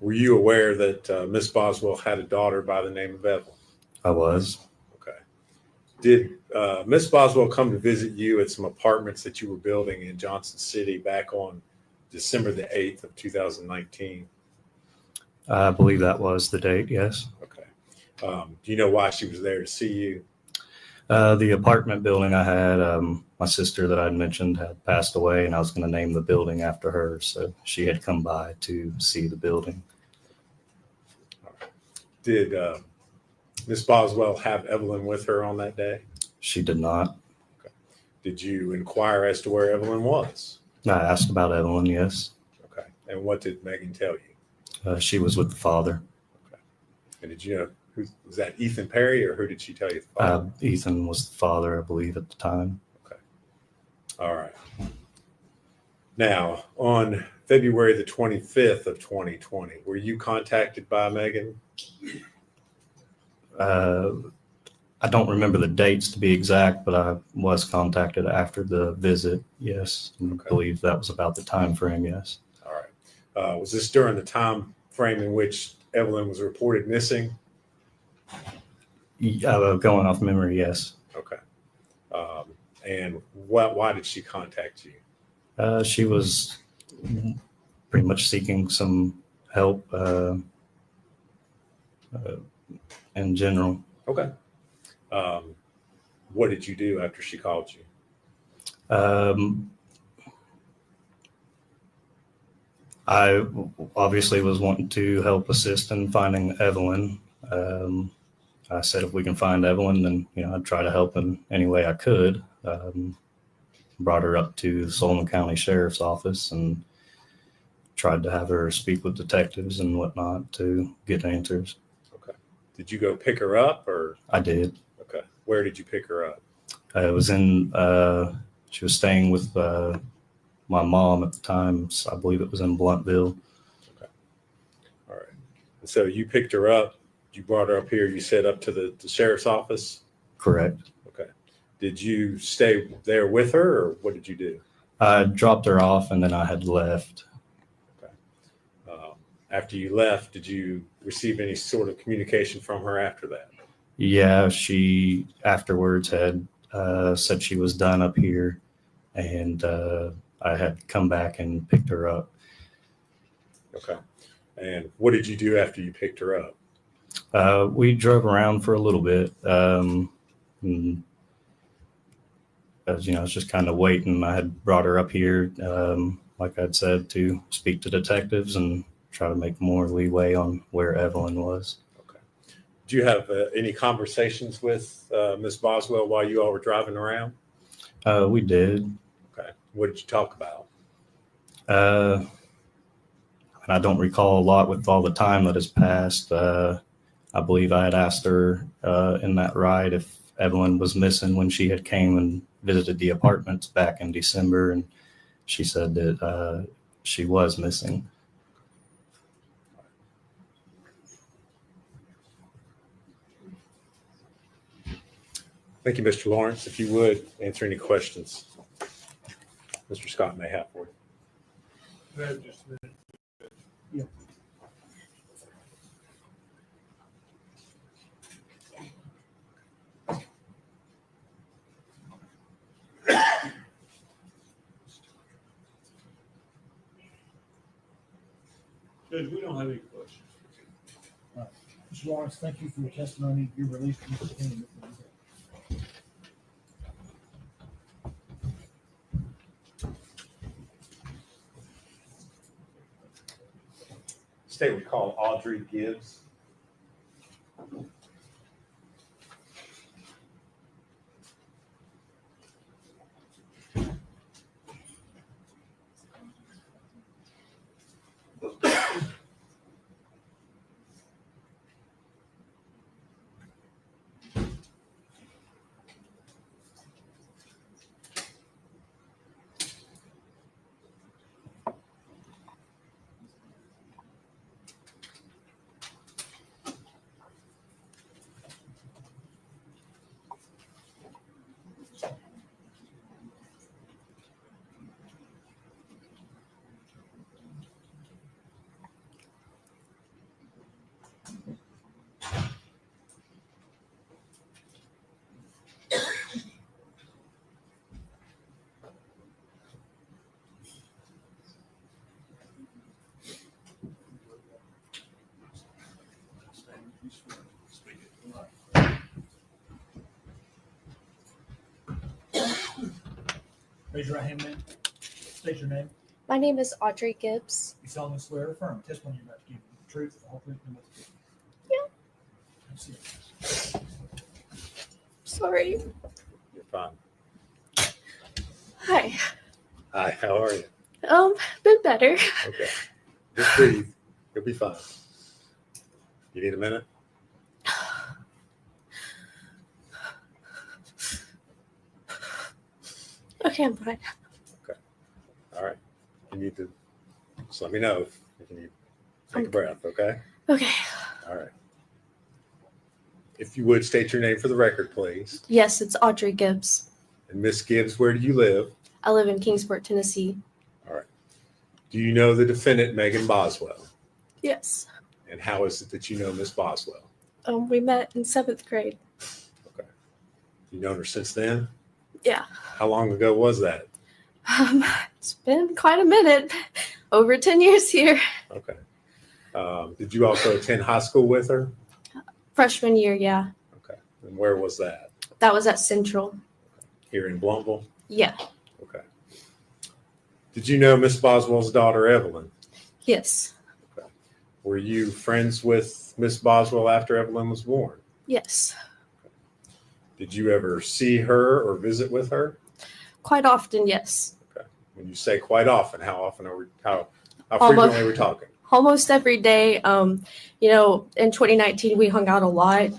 Were you aware that Miss Boswell had a daughter by the name of Evelyn? I was. Okay. Did Miss Boswell come to visit you at some apartments that you were building in Johnson City back on December the 8th of 2019? I believe that was the date, yes. Okay. Do you know why she was there to see you? The apartment building I had, my sister that I'd mentioned had passed away, and I was going to name the building after her. So she had come by to see the building. Did Miss Boswell have Evelyn with her on that day? She did not. Okay. Did you inquire as to where Evelyn was? I asked about Evelyn, yes. Okay. And what did Megan tell you? She was with the father. Okay. And did you know, who was that, Ethan Perry, or who did she tell you? The father? Ethan was the father, I believe, at the time. Okay. All right. Now, on February the 25th of 2020, were you contacted by Megan? I don't remember the dates to be exact, but I was contacted after the visit. Yes, I believe that was about the time frame. Yes. All right. Was this during the time frame in which Evelyn was reported missing? Going off memory, yes. Okay. And why did she contact you? She was pretty much seeking some help in general. Okay. What did you do after she called you? I obviously was wanting to help assist in finding Evelyn. I said if we can find Evelyn, then I'd try to help in any way I could. Brought her up to the Sullivan County Sheriff's Office and tried to have her speak with detectives and whatnot to get answers. Okay. Did you go pick her up, or? I did. Okay. Where did you pick her up? It was in, she was staying with my mom at the time. So I believe it was in Blountville. Okay. All right. And so you picked her up, you brought her up here, you said up to the sheriff's office? Correct. Okay. Did you stay there with her, or what did you do? I dropped her off and then I had left. Okay. After you left, did you receive any sort of communication from her after that? Yeah, she afterwards had said she was done up here, and I had come back and picked her up. Okay. And what did you do after you picked her up? We drove around for a little bit. As I was just kind of waiting. I had brought her up here, like I'd said, to speak to detectives and try to make more leeway on where Evelyn was. Do you have any conversations with Ms. Boswell while you all were driving around? We did. Okay. What did you talk about? And I don't recall a lot with all the time that has passed. I believe I had asked her in that ride if Evelyn was missing when she had came and visited the apartments back in December, and she said that she was missing. Thank you, Mr. Lawrence. If you would answer any questions Mr. Scott may have for you. Just a minute. Yeah. Judge, we don't have any questions. All right. Mr. Lawrence, thank you for your testimony. You're released from the stand. state we call Audrey Gibbs. Raise your right hand, man. State your name. My name is Audrey Gibbs. You solemnly swear or affirm testimony you're about to give the truth, the whole truth, and nothing but the truth. Yeah. Sorry. You're fine. Hi. Hi, how are you? Been better. Okay. Just breathe. You'll be fine. You need a minute? Okay, I'm fine. Okay. All right. You need to just let me know if you need to take a breath, okay? Okay. All right. If you would state your name for the record, please. Yes, it's Audrey Gibbs. And Miss Gibbs, where do you live? I live in Kingsport, Tennessee. All right. Do you know the defendant, Megan Boswell? Yes. And how is it that you know Miss Boswell? We met in 7th grade. You known her since then? Yeah. How long ago was that? It's been quite a minute. Over 10 years here. Okay. Did you also attend high school with her? Freshman year, yeah. And where was that? That was at Central. Here in Blountville? Yeah. Okay. Did you know Miss Boswell's daughter, Evelyn? Yes. Were you friends with Miss Boswell after Evelyn was born? Yes. Did you ever see her or visit with her? Quite often, yes. When you say quite often, how often are we, how Almost- frequently are we talking? Almost every day. You know, in 2019, we hung out a lot.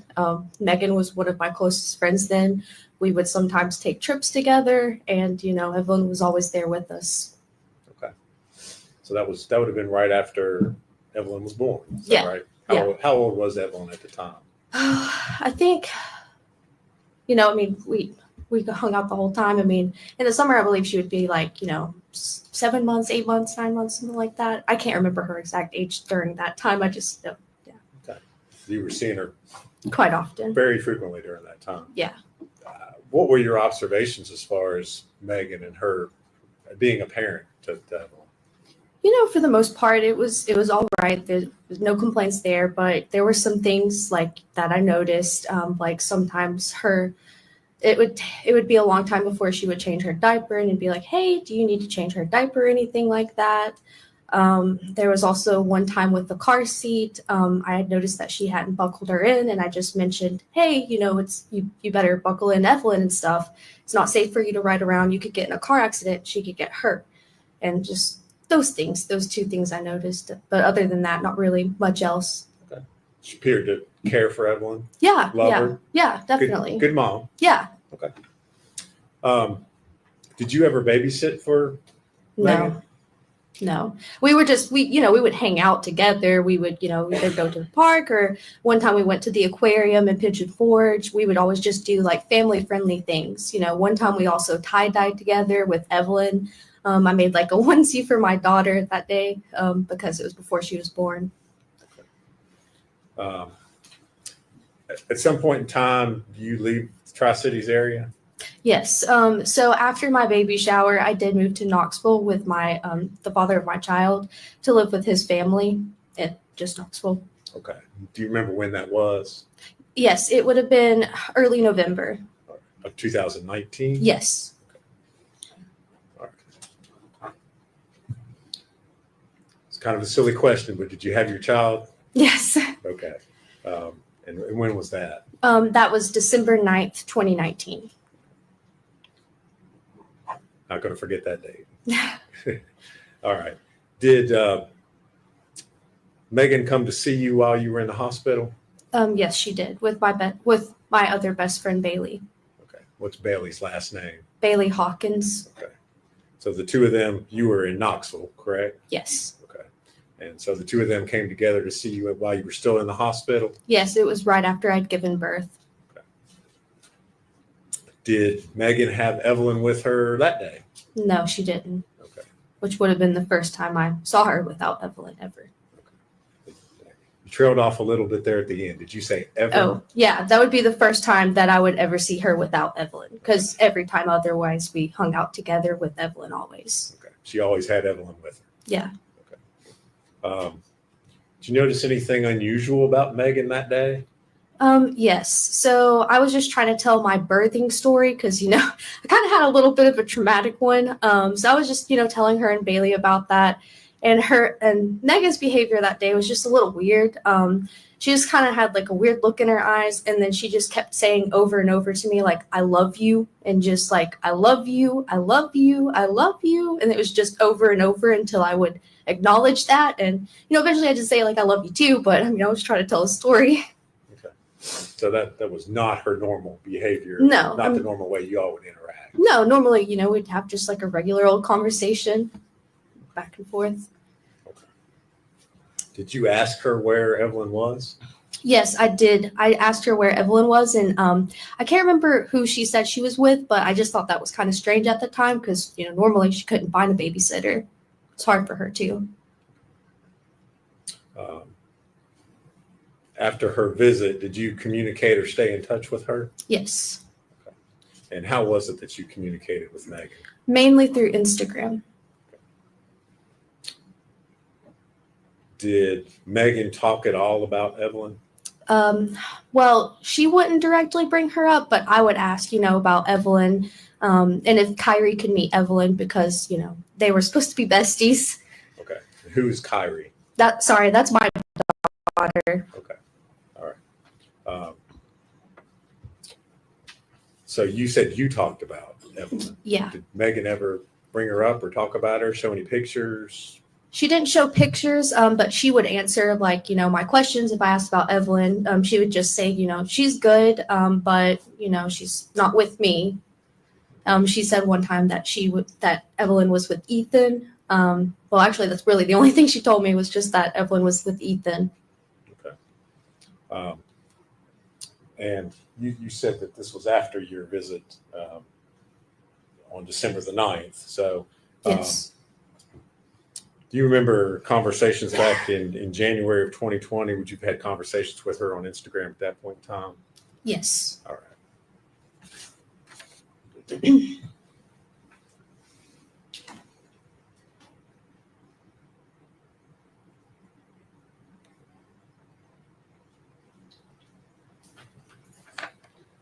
Megan was one of my closest friends then. We would sometimes take trips together, and, you know, Evelyn was always there with us. Okay. So that would have been right after Evelyn was born. Is that Yeah. right? Yeah. How old was Evelyn at the time? I think, you know, I mean, we hung out the whole time. I mean, in the summer, I believe she would be like, you know, 7 months, 8 months, 9 months, something like that. I can't remember her exact age during that time. I just know Okay. You were seeing her quite often. very frequently during that time. Yeah. What were your observations as far as Megan and her being a parent to Evelyn? You know, for the most part, it was all right. There was no complaints there, but there were some things like that I noticed. Like sometimes it would be a long time before she would change her diaper, and it'd be like, hey, do you need to change her diaper or anything like that? There was also one time with the car seat. I had noticed that she hadn't buckled her in, and I just mentioned, hey, you know, it's you better buckle in Evelyn and stuff. It's not safe for you to ride around. You could get in a car accident. She could get hurt. And just those two things I noticed. But other than that, not really much else. Okay. She appeared to care for Evelyn. Yeah. Love yeah. her. Yeah, definitely. Good mom. Yeah. Okay. Did you ever babysit for Megan? No. We would hang out together. We would, either go to the park, or one time we went to the aquarium in Pigeon Forge. We would always just do like family friendly things. One time we also tie-dyed together with Evelyn. I made like a onesie for my daughter that day because it was before she was born. At some point in time, do you leave the Tri-Cities area? Yes. So after my baby shower, I did move to Knoxville with my the father of my child to live with his family at just Knoxville. Okay. Do you remember when that was? Yes, it would have been early November. Of 2019? Yes. kind of a silly question, but did you have your child? Yes. Okay. And when was that? That was December 9th, 2019. Not going to forget that date. All right. Did Megan come to see you while you were in the hospital? Yes, she did with my other best friend Bailey. Okay. What's Bailey's last name? Bailey Hawkins. Okay. So the two of them, you were in Knoxville, correct? Yes. Okay. And so the two of them came together to see you while you were still in the hospital? Yes, it was right after I'd given birth. Okay. Did Megan have Evelyn with her that day? No, she didn't. Okay. Which would have been the first time I saw her without Evelyn ever. You trailed off a little bit there at the end. Did you say Evelyn? Oh, yeah, that would be the first time that I would ever see her without Evelyn, because every time otherwise we hung out together with Evelyn always. Okay. She always had Evelyn with her. Yeah. Did you notice anything unusual about Megan that day? Yes. So I was just trying to tell my birthing story because, I kind of had a little bit of a traumatic one. So I was just, telling her and Bailey about that. And Megan's behavior that day was just a little weird. She just kind of had like a weird look in her eyes. And then she just kept saying over and over to me, like, I love you. And just like, I love you. I love you. I love you. And it was just over and over until I would acknowledge that. And, eventually I just say like, I love you too. But I was trying to tell a story. So that was not her normal behavior. No, Not the normal way you all would interact. No, normally, we'd have just like a regular old conversation back and forth. Did you ask her where Evelyn was? Yes, I did. I asked her where Evelyn was, and I can't remember who she said she was with, but I just thought that was kind of strange at the time because, normally she couldn't find a babysitter. It's hard for her too. After her visit, did you communicate or stay in touch with her? Yes. Okay. And how was it that you communicated with Megan? Mainly through Instagram. Did Megan talk at all about Evelyn? Well, she wouldn't directly bring her up, but I would ask, about Evelyn, and if Kyrie could meet Evelyn because, they were supposed to be besties. Okay. Who's Kyrie? That's my daughter. Okay. All right. So you said you talked about Evelyn. Yeah. Did Megan ever bring her up or talk about her, show any pictures? She didn't show pictures, but she would answer like, my questions. If I asked about Evelyn, she would just say, she's good, but, she's not with me. She said one time that that Evelyn was with Ethan. Well, actually, that's really the only thing she told me was just that Evelyn was with Ethan. Okay. And you said that this was after your visit on December the 9th. So Yes. do you remember conversations back in January of 2020? Would you have had conversations with her on Instagram at that point in time? Yes. All right.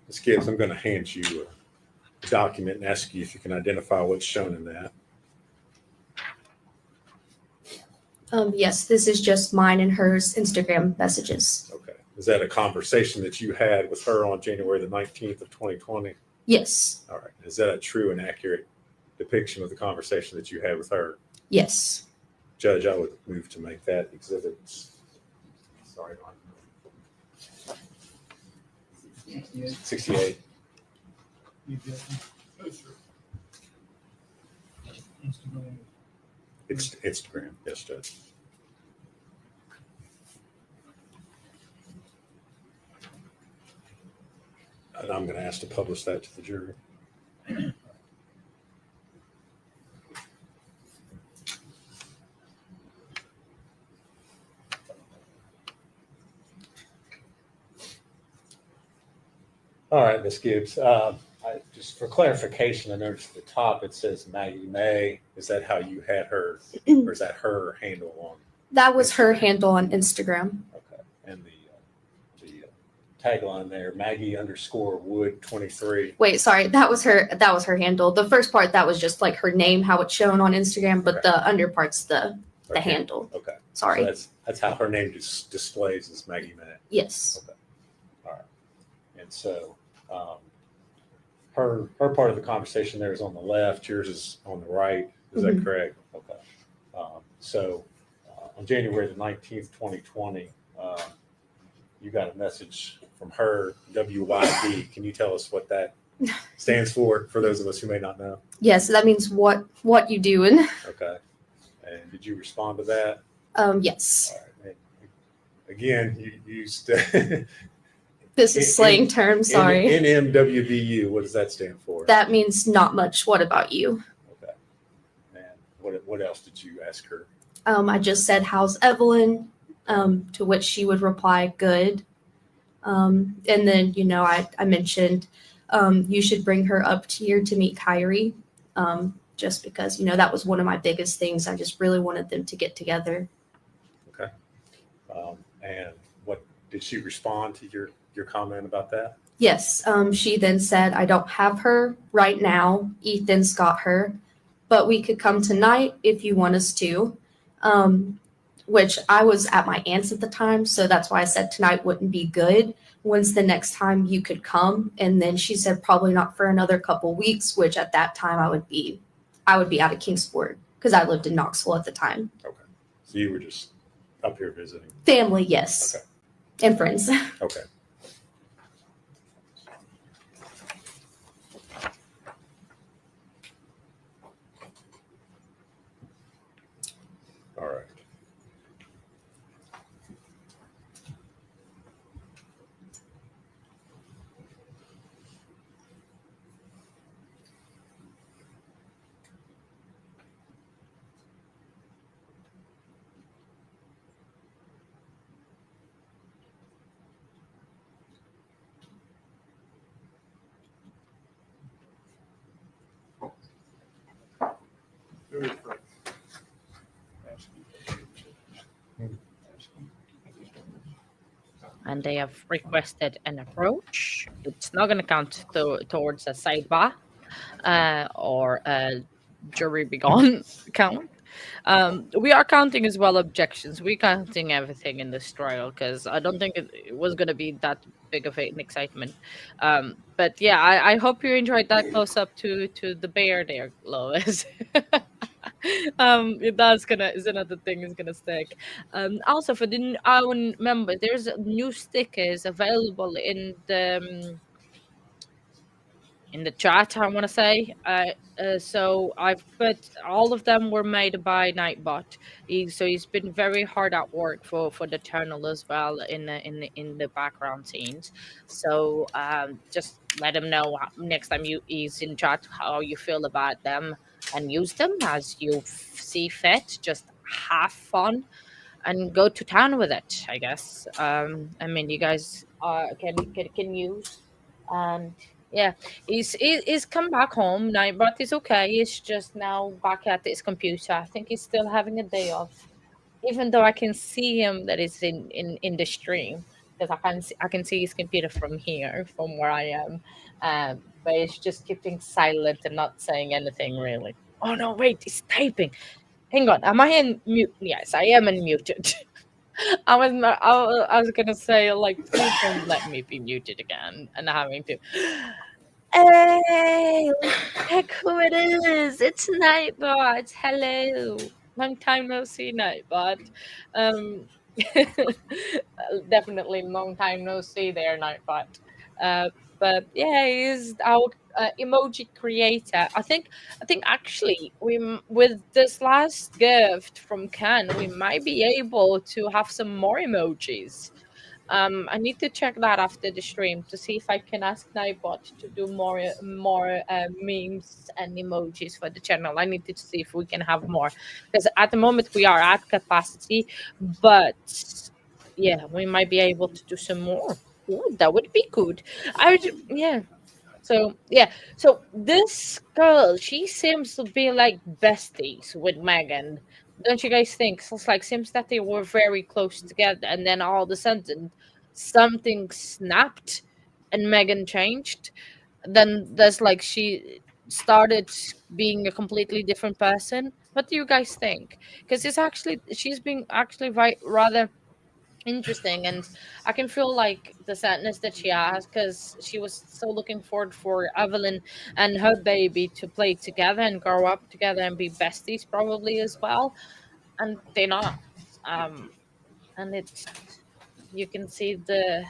Ms. Gibbs, I'm going to hand you a document and ask you if you can identify what's shown in that. Yes, this is just mine and hers Instagram messages. Okay. Is that a conversation that you had with her on January the 19th of 2020? Yes. All right. Is that a true and accurate depiction of the conversation that you had with her? Yes. Judge, I would move to make that exhibit. Sorry. 68. It's Instagram. Yes, Judge. And I'm going to ask to publish that to the jury. All right, Ms. Gibbs. Just for clarification, I noticed at the top it says Maggie Mae. Is that how you had her, or is that her handle on? That was her handle on Instagram. Okay, and the tagline there, Maggie_Wood 23. Wait, sorry, that was her handle. The first part that was just like her name, how it's shown on Instagram, but the under part's the the handle. Okay. Sorry. So that's how her name displays as Maggie Mae. Yes. Okay. All right. And so her part of the conversation there is on the left. Yours is on the right. Is that correct? Okay. So on January the 19th, 2020, you got a message from her, WYD. Can you tell us what that stands for those of us who may not know? Yes, that means what you doing. Okay. And did you respond to that? Yes. All right. And again, you used This is slang term, sorry. NMWBU, what does that stand for? That means not much. What about you? Okay. And what else did you ask her? I just said, how's Evelyn? To which she would reply, good. And then, I mentioned you should bring her up here to meet Kyrie, just because, that was one of my biggest things. I just really wanted them to get together. Okay. And what did she respond to your comment about that? Yes. She then said, I don't have her right now. Ethan's got her, but we could come tonight if you want us to. Which I was at my aunt's at the time, so that's why I said tonight wouldn't be good. When's the next time you could come? And then she said probably not for another couple weeks, which at that time I would be out of Kingsport because I lived in Knoxville at the time. Okay. So you were just up here visiting? Family, yes. Okay. And friends. Okay. All right. And they have requested an approach. It's not going to count towards a sidebar or a jury begone count. We are counting as well objections. We're counting everything in this trial because I don't think it was going to be that big of an excitement. But yeah, I hope you enjoyed that close up to the bear there, Lois. That's gonna is another thing is gonna stick. Also for the our members, there's new stickers available in the chat, I want to say. So I've put all of them were made by Nightbot. He's been very hard at work for the Eternal as well in the background scenes. So just let him know next time he's in chat how you feel about them and use them as you see fit. Just have fun and go to town with it, I guess. I mean, you guys can use and. Yeah, he's come back home now, but it's okay. He's just now back at his computer. I think he's still having a day off, even though I can see him that is in the stream because I can see his computer from here, from where I am. But he's just keeping silent and not saying anything really. Oh no, wait, he's typing. Hang on, am I in mute? Yes, I am unmuted. I was gonna say like, please don't let me be muted again and having to. Hey, heck who it is? It's Nightbot. Hello. Long time no see, Nightbot. Definitely long time no see there, Nightbot. But yeah, he's our emoji creator. I think actually with this last gift from Ken, we might be able to have some more emojis. I need to check that after the stream to see if I can ask Nightbot to do more memes and emojis for the channel. I need to see if we can have more because at the moment we are at capacity, but yeah, we might be able to do some more. Ooh, that would be good. Yeah. So yeah, so this girl, she seems to be like besties with Megan. Don't you guys think? So it's like seems that they were very close together, and then all of a sudden something snapped, and Megan changed. Then there's like started being a completely different person. What do you guys think? Because she's been actually rather interesting, and I can feel like the sadness that she has because she was so looking forward for Evelyn and her baby to play together and grow up together and be besties probably as well, and they're not. Um, and it's you can see the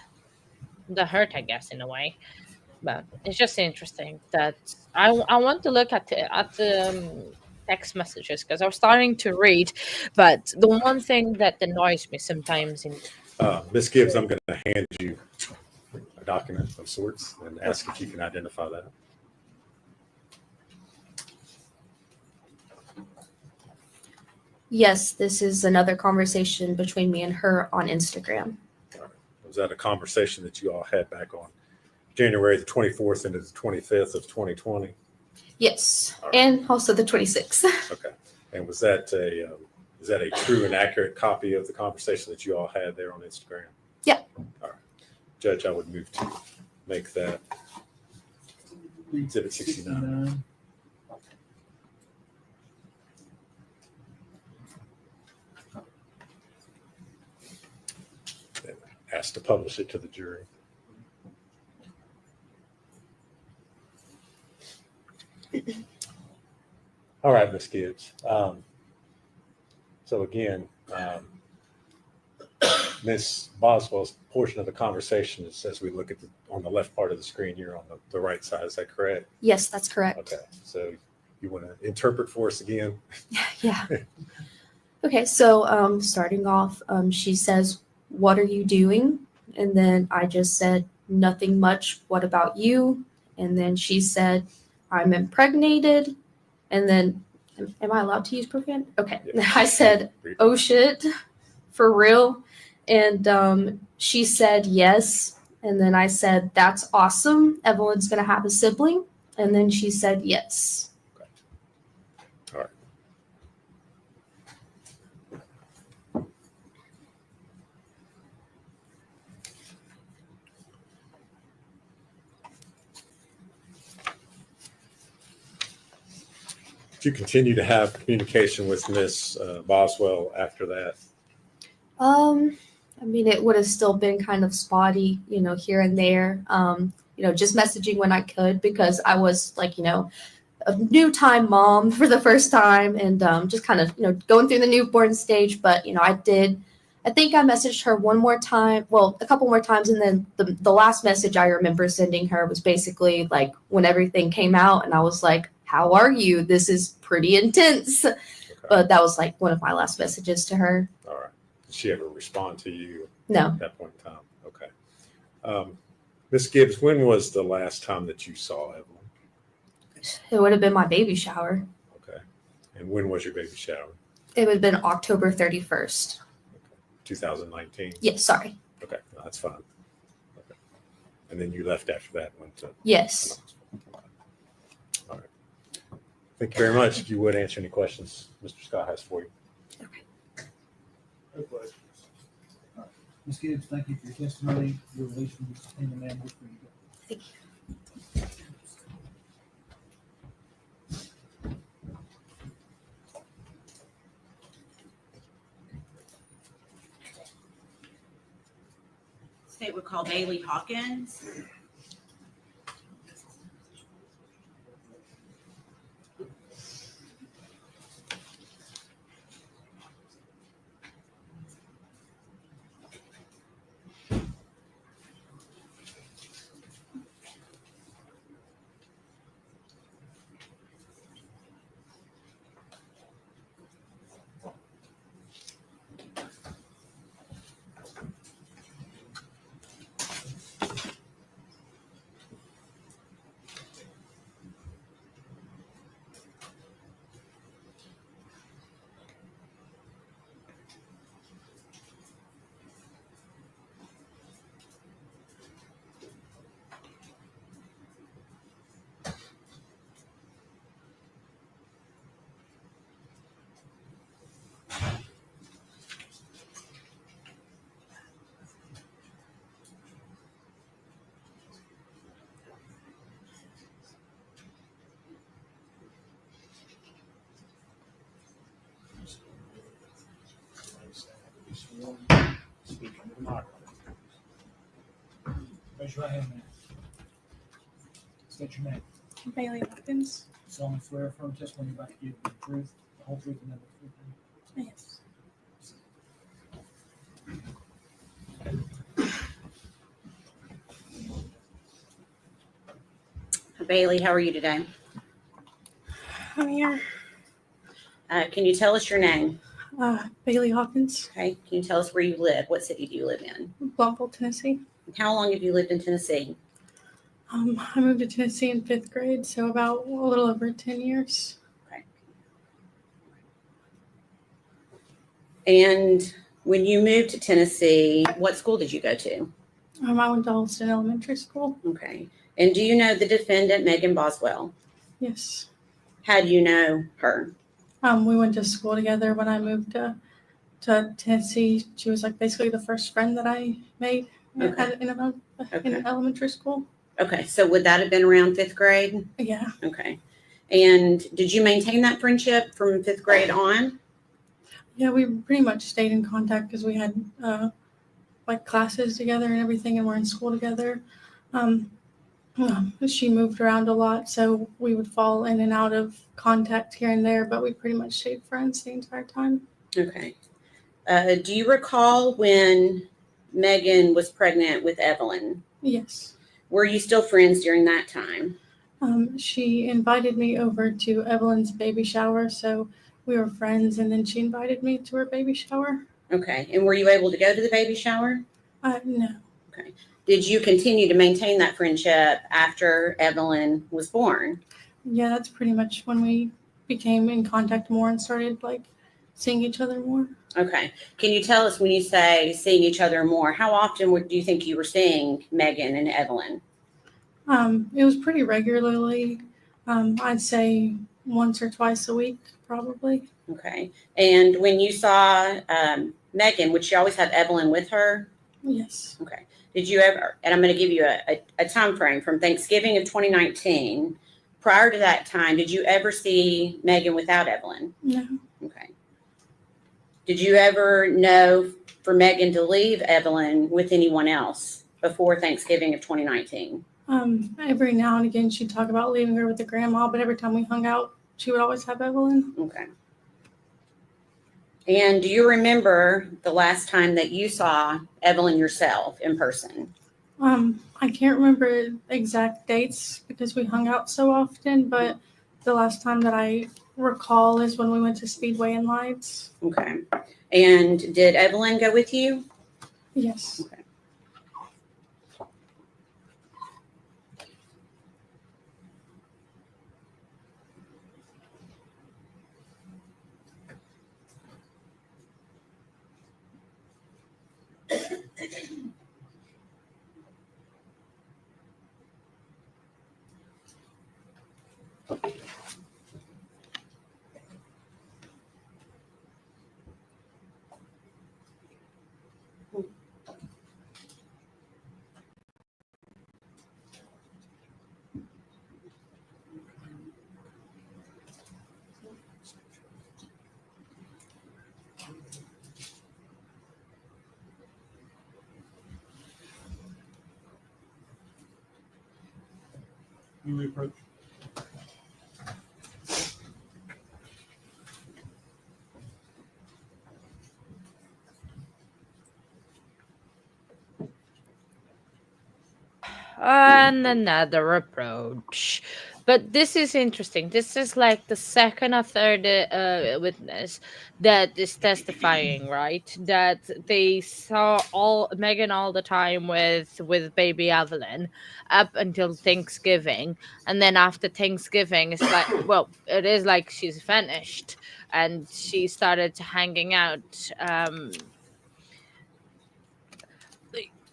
hurt, I guess, in a way. But it's just interesting that I want to look at the text messages because I was starting to read, but the one thing that annoys me sometimes in Ms. Gibbs, I'm going to hand you a document of sorts and ask if you can identify that. Yes, this is another conversation between me and her on Instagram. Was that a conversation that you all had back on January the 24th into the 25th of 2020? Yes, and also the 26th. Okay. And was that is that a true and accurate copy of the conversation that you all had there on Instagram? Yeah. All right. Judge, I would move to make that Exhibit 69. Asked to publish it to the jury. All right, Ms. Gibbs. So again, Ms. Boswell's portion of the conversation is as we look at on the left part of the screen here on the right side. Is that correct? Yes, that's correct. Okay. So you want to interpret for us again? Yeah. Okay, so starting off, she says, "What are you doing?" And then I just said, "Nothing much. What about you?" And then she said, "I'm impregnated." And then, am I allowed to use profanity? Okay. Yeah. I said, "Oh shit, for real?" And she said, "Yes." And then I said, "That's awesome. Evelyn's going to have a sibling." And then she said, "Yes." All right. Did you continue to have communication with Miss Boswell after that? I mean, it would have still been kind of spotty, here and there. Just messaging when I could because I was like, a new time mom for the first time and just kind of, going through the newborn stage. But, I think I messaged her one more time, well, a couple more times. And then the last message I remember sending her was basically like when everything came out and I was like, "How are you? This is pretty intense." Okay. But that was like one of my last messages to her. All right. Did she ever respond to you No. at that point in time? Okay. Ms. Gibbs, when was the last time that you saw Evelyn? It would have been my baby shower. Okay. And when was your baby shower? It would have been October 31st. 2019? Yes, sorry. Okay, no, that's fine. Okay. And then you left after that and went to? Yes. All right. Thank you very much. If you would answer any questions Mr. Scott has for you. No questions. All right. Ms. Gibbs, thank you for your testimony. Your release from this in the man. Thank you. State would call Bailey Hawkins. right hand man. State your name. Bailey Hopkins. Solemnly swear affirm testimony you're about to give the truth, the whole truth, and nothing but the truth. Yes. Bailey, how are you today? I'm here. Can you tell us your name? Bailey Hopkins. Okay. Can you tell us where you live? What city do you live in? Blountville, Tennessee. How long have you lived in Tennessee? I moved to Tennessee in 5th grade, so about a little over 10 years. Okay. And when you moved to Tennessee, what school did you go to? I went to Holston Elementary School. Okay. And do you know the defendant, Megan Boswell? Yes. How do you know her? We went to school together when I moved to Tennessee. She was like basically the first friend that I made in elementary school. Okay. So would that have been around 5th grade? Yeah. Okay. And did you maintain that friendship from 5th grade on? Yeah, we pretty much stayed in contact because we had like classes together and everything, and we're in school together. She moved around a lot, so we would fall in and out of contact here and there, but we pretty much stayed friends the entire time. Okay. Do you recall when Megan was pregnant with Evelyn? Yes. Were you still friends during that time? She invited me over to Evelyn's baby shower, so we were friends, and then she invited me to her baby shower. Okay. And were you able to go to the baby shower? No. Okay. Did you continue to maintain that friendship after Evelyn was born? Yeah, that's pretty much when we became in contact more and started like seeing each other more. Okay. Can you tell us when you say seeing each other more, how often do you think you were seeing Megan and Evelyn? It was pretty regularly. I'd say once or twice a week, probably. Okay. And when you saw Megan, would she always have Evelyn with her? Yes. Okay. Did you ever, and I'm going to give you a time frame from Thanksgiving of 2019. Prior to that time, did you ever see Megan without Evelyn? No. Okay. Did you ever know for Megan to leave Evelyn with anyone else before Thanksgiving of 2019? Every now and again, she'd talk about leaving her with the grandma, but every time we hung out, she would always have Evelyn. Okay. And do you remember the last time that you saw Evelyn yourself in person? I can't remember exact dates because we hung out so often, but the last time that I recall is when we went to Speedway and Lights. Okay. And did Evelyn go with you? Yes. Okay. We approach. And another approach. But this is interesting. This is like the second or third witness that is testifying, right? That they saw Megan all the time with baby Evelyn up until Thanksgiving, and then after Thanksgiving, it's like, well, it is like she's vanished, and she started hanging out.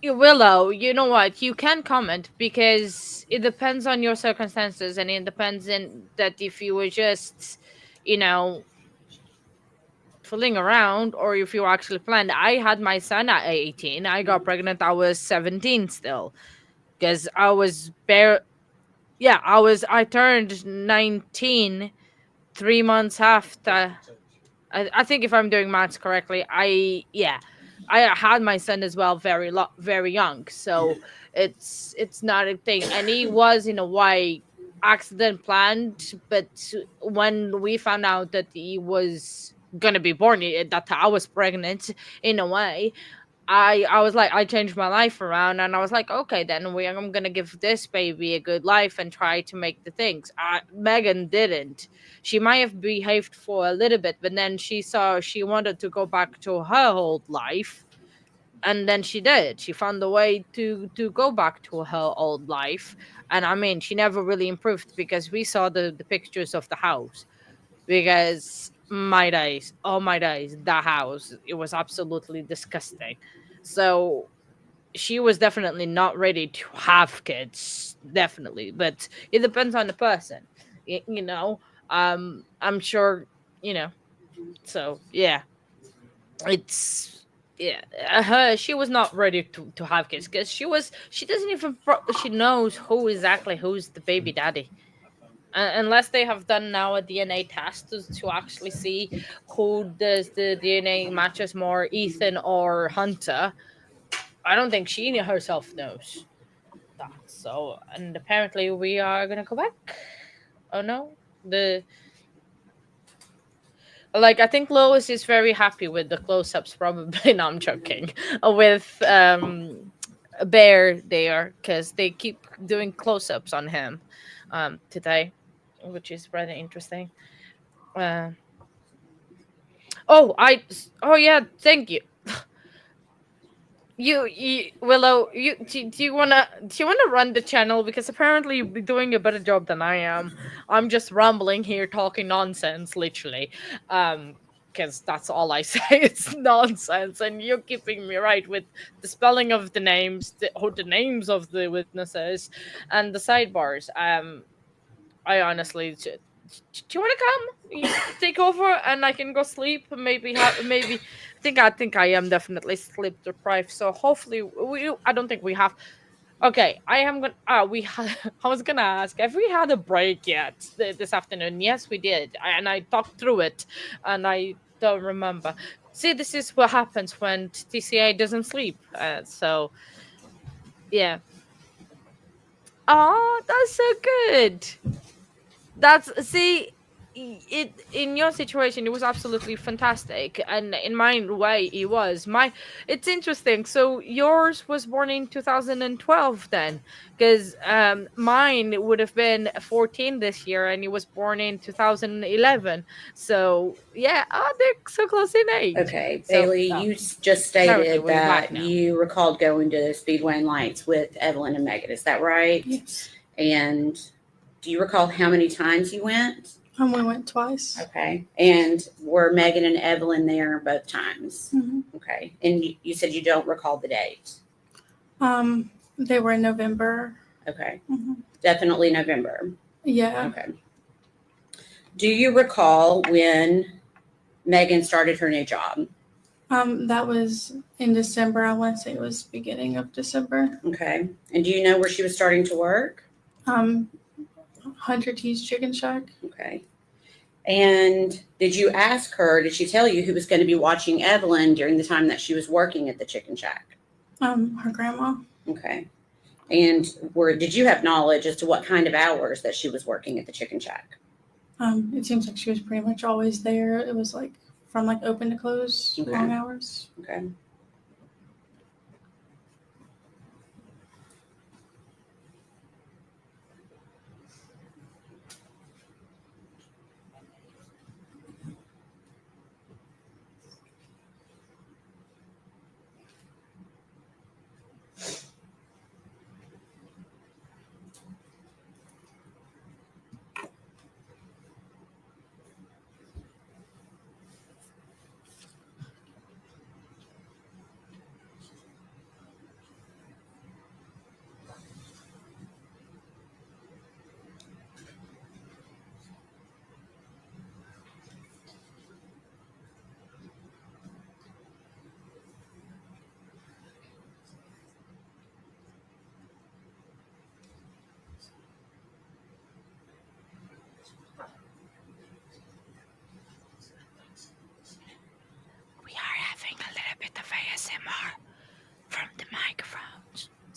Willow, you know what? You can comment because it depends on your circumstances, and it depends in that if you were just, fooling around or if you actually planned. I had my son at 18. I got pregnant. I was 17 still because I was I turned 19 3 months after. I think if I'm doing maths correctly, I had my son as well very young, so it's not a thing. And he was in a way accident planned, but when we found out that he was gonna be born, that I was pregnant in a way, I was like, I changed my life around, and I was like, okay, then I'm gonna give this baby a good life and try to make the things. Megan didn't. She might have behaved for a little bit, but then she saw she wanted to go back to her old life, and then she did. She found a way to go back to her old life, and I mean, she never really improved because we saw the pictures of the house. Because my days, oh my days, the house, it was absolutely disgusting. So she was definitely not ready to have kids, definitely, but it depends on the person. You know, I'm sure, you know. So yeah, it's yeah, her, she was not ready to have kids because she doesn't even she knows who's the baby daddy, unless they have done now a DNA test to actually see who does the DNA matches more, Ethan or Hunter. I don't think she herself knows that. So, and apparently we are gonna go back. Oh no, the like I think Lois is very happy with the close-ups. Probably, no, I'm joking. With Bear there, because they keep doing close-ups on him today, which is rather interesting. Uh, oh yeah, thank you. You Willow, do you wanna run the channel, because apparently you'll be doing a better job than I am. I'm just rambling here talking nonsense, literally. Because that's all I say. It's nonsense, and you're keeping me right with the spelling of the names, the names of the witnesses, and the sidebars. I honestly, do you want to come? Take over, and I can go sleep. Maybe. I think I am definitely sleep deprived. So hopefully, I don't think we have. Okay, I am gonna. I was gonna ask, have we had a break yet this afternoon? Yes, we did, and I talked through it, and I don't remember. See, this is what happens when TCA doesn't sleep. So yeah. Oh, that's so good. That's see it in your situation, it was absolutely fantastic, and in my way it was my it's interesting. So yours was born in 2012 then, because mine would have been 14 this year, and he was born in 2011. So yeah, oh, they're so close in age. Okay, So Bailey, you just apparently stated we're back that now. you recalled going to Speedway and Lights with Evelyn and Megan. Is that right? Yes. And do you recall how many times you went? We went twice. Okay. And were Megan and Evelyn there both times? Mhm. Okay. And you said you don't recall the date? They were in November. Okay. Mhm. Definitely November. Yeah. Okay. Do you recall when Megan started her new job? That was in December. I want to say it was beginning of December. Okay. And do you know where she was starting to work? 100 T's Chicken Shack. Okay. And did she tell you who was going to be watching Evelyn during the time that she was working at the Chicken Shack? Her grandma. Okay. And did you have knowledge as to what kind of hours that she was working at the Chicken Shack? It seems like she was pretty much always there. It was like from like open to close, Okay. long hours. Okay.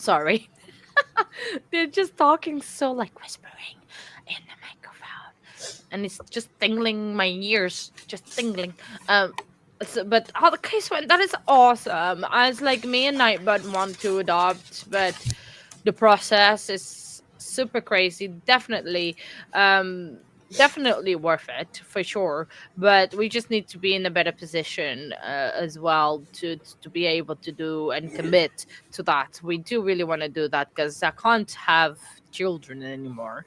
Sorry. They're just talking so like whispering in the microphone, and it's just tingling my ears, just tingling. But how the case went, that is awesome. As like me and Nightbud want to adopt, but the process is super crazy. Definitely worth it for sure, but we just need to be in a better position as well to be able to do and commit to that. We do really want to do that because I can't have children anymore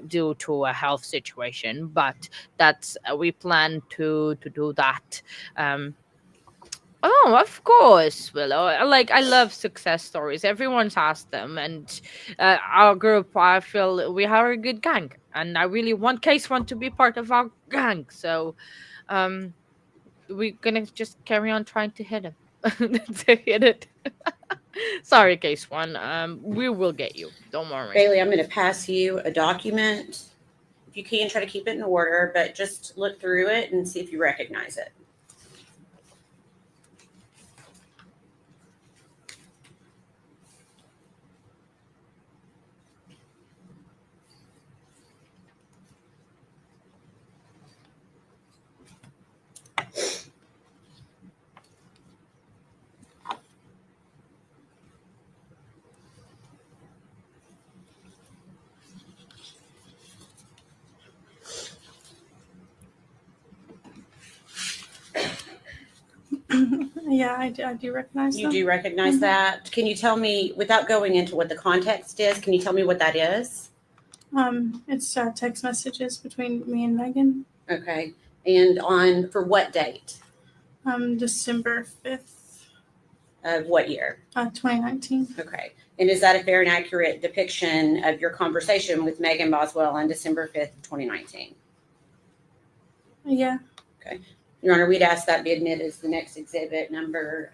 due to a health situation, but that's we plan to do that. um Oh, of course, Willow. I love success stories. Everyone's asked them, and our group, I feel we are a good gang, and I really want Case One to be part of our gang. So, um, we're gonna just carry on trying to hit him, to hit it. Sorry, Case One. We will get you. Don't worry. Bailey, I'm going to pass you a document. If you can, try to keep it in order, but just look through it and see if you recognize it. Yeah, I do recognize You them. do recognize that. Can you tell me, without going into what the context is, can you tell me what that is? It's text messages between me and Megan. Okay. And for what date? December 5th, Of what year? 2019. Okay. And is that a fair and accurate depiction of your conversation with Megan Boswell on December 5th, 2019? Yeah. Okay. Your Honor, we'd ask that be admitted as the next exhibit, number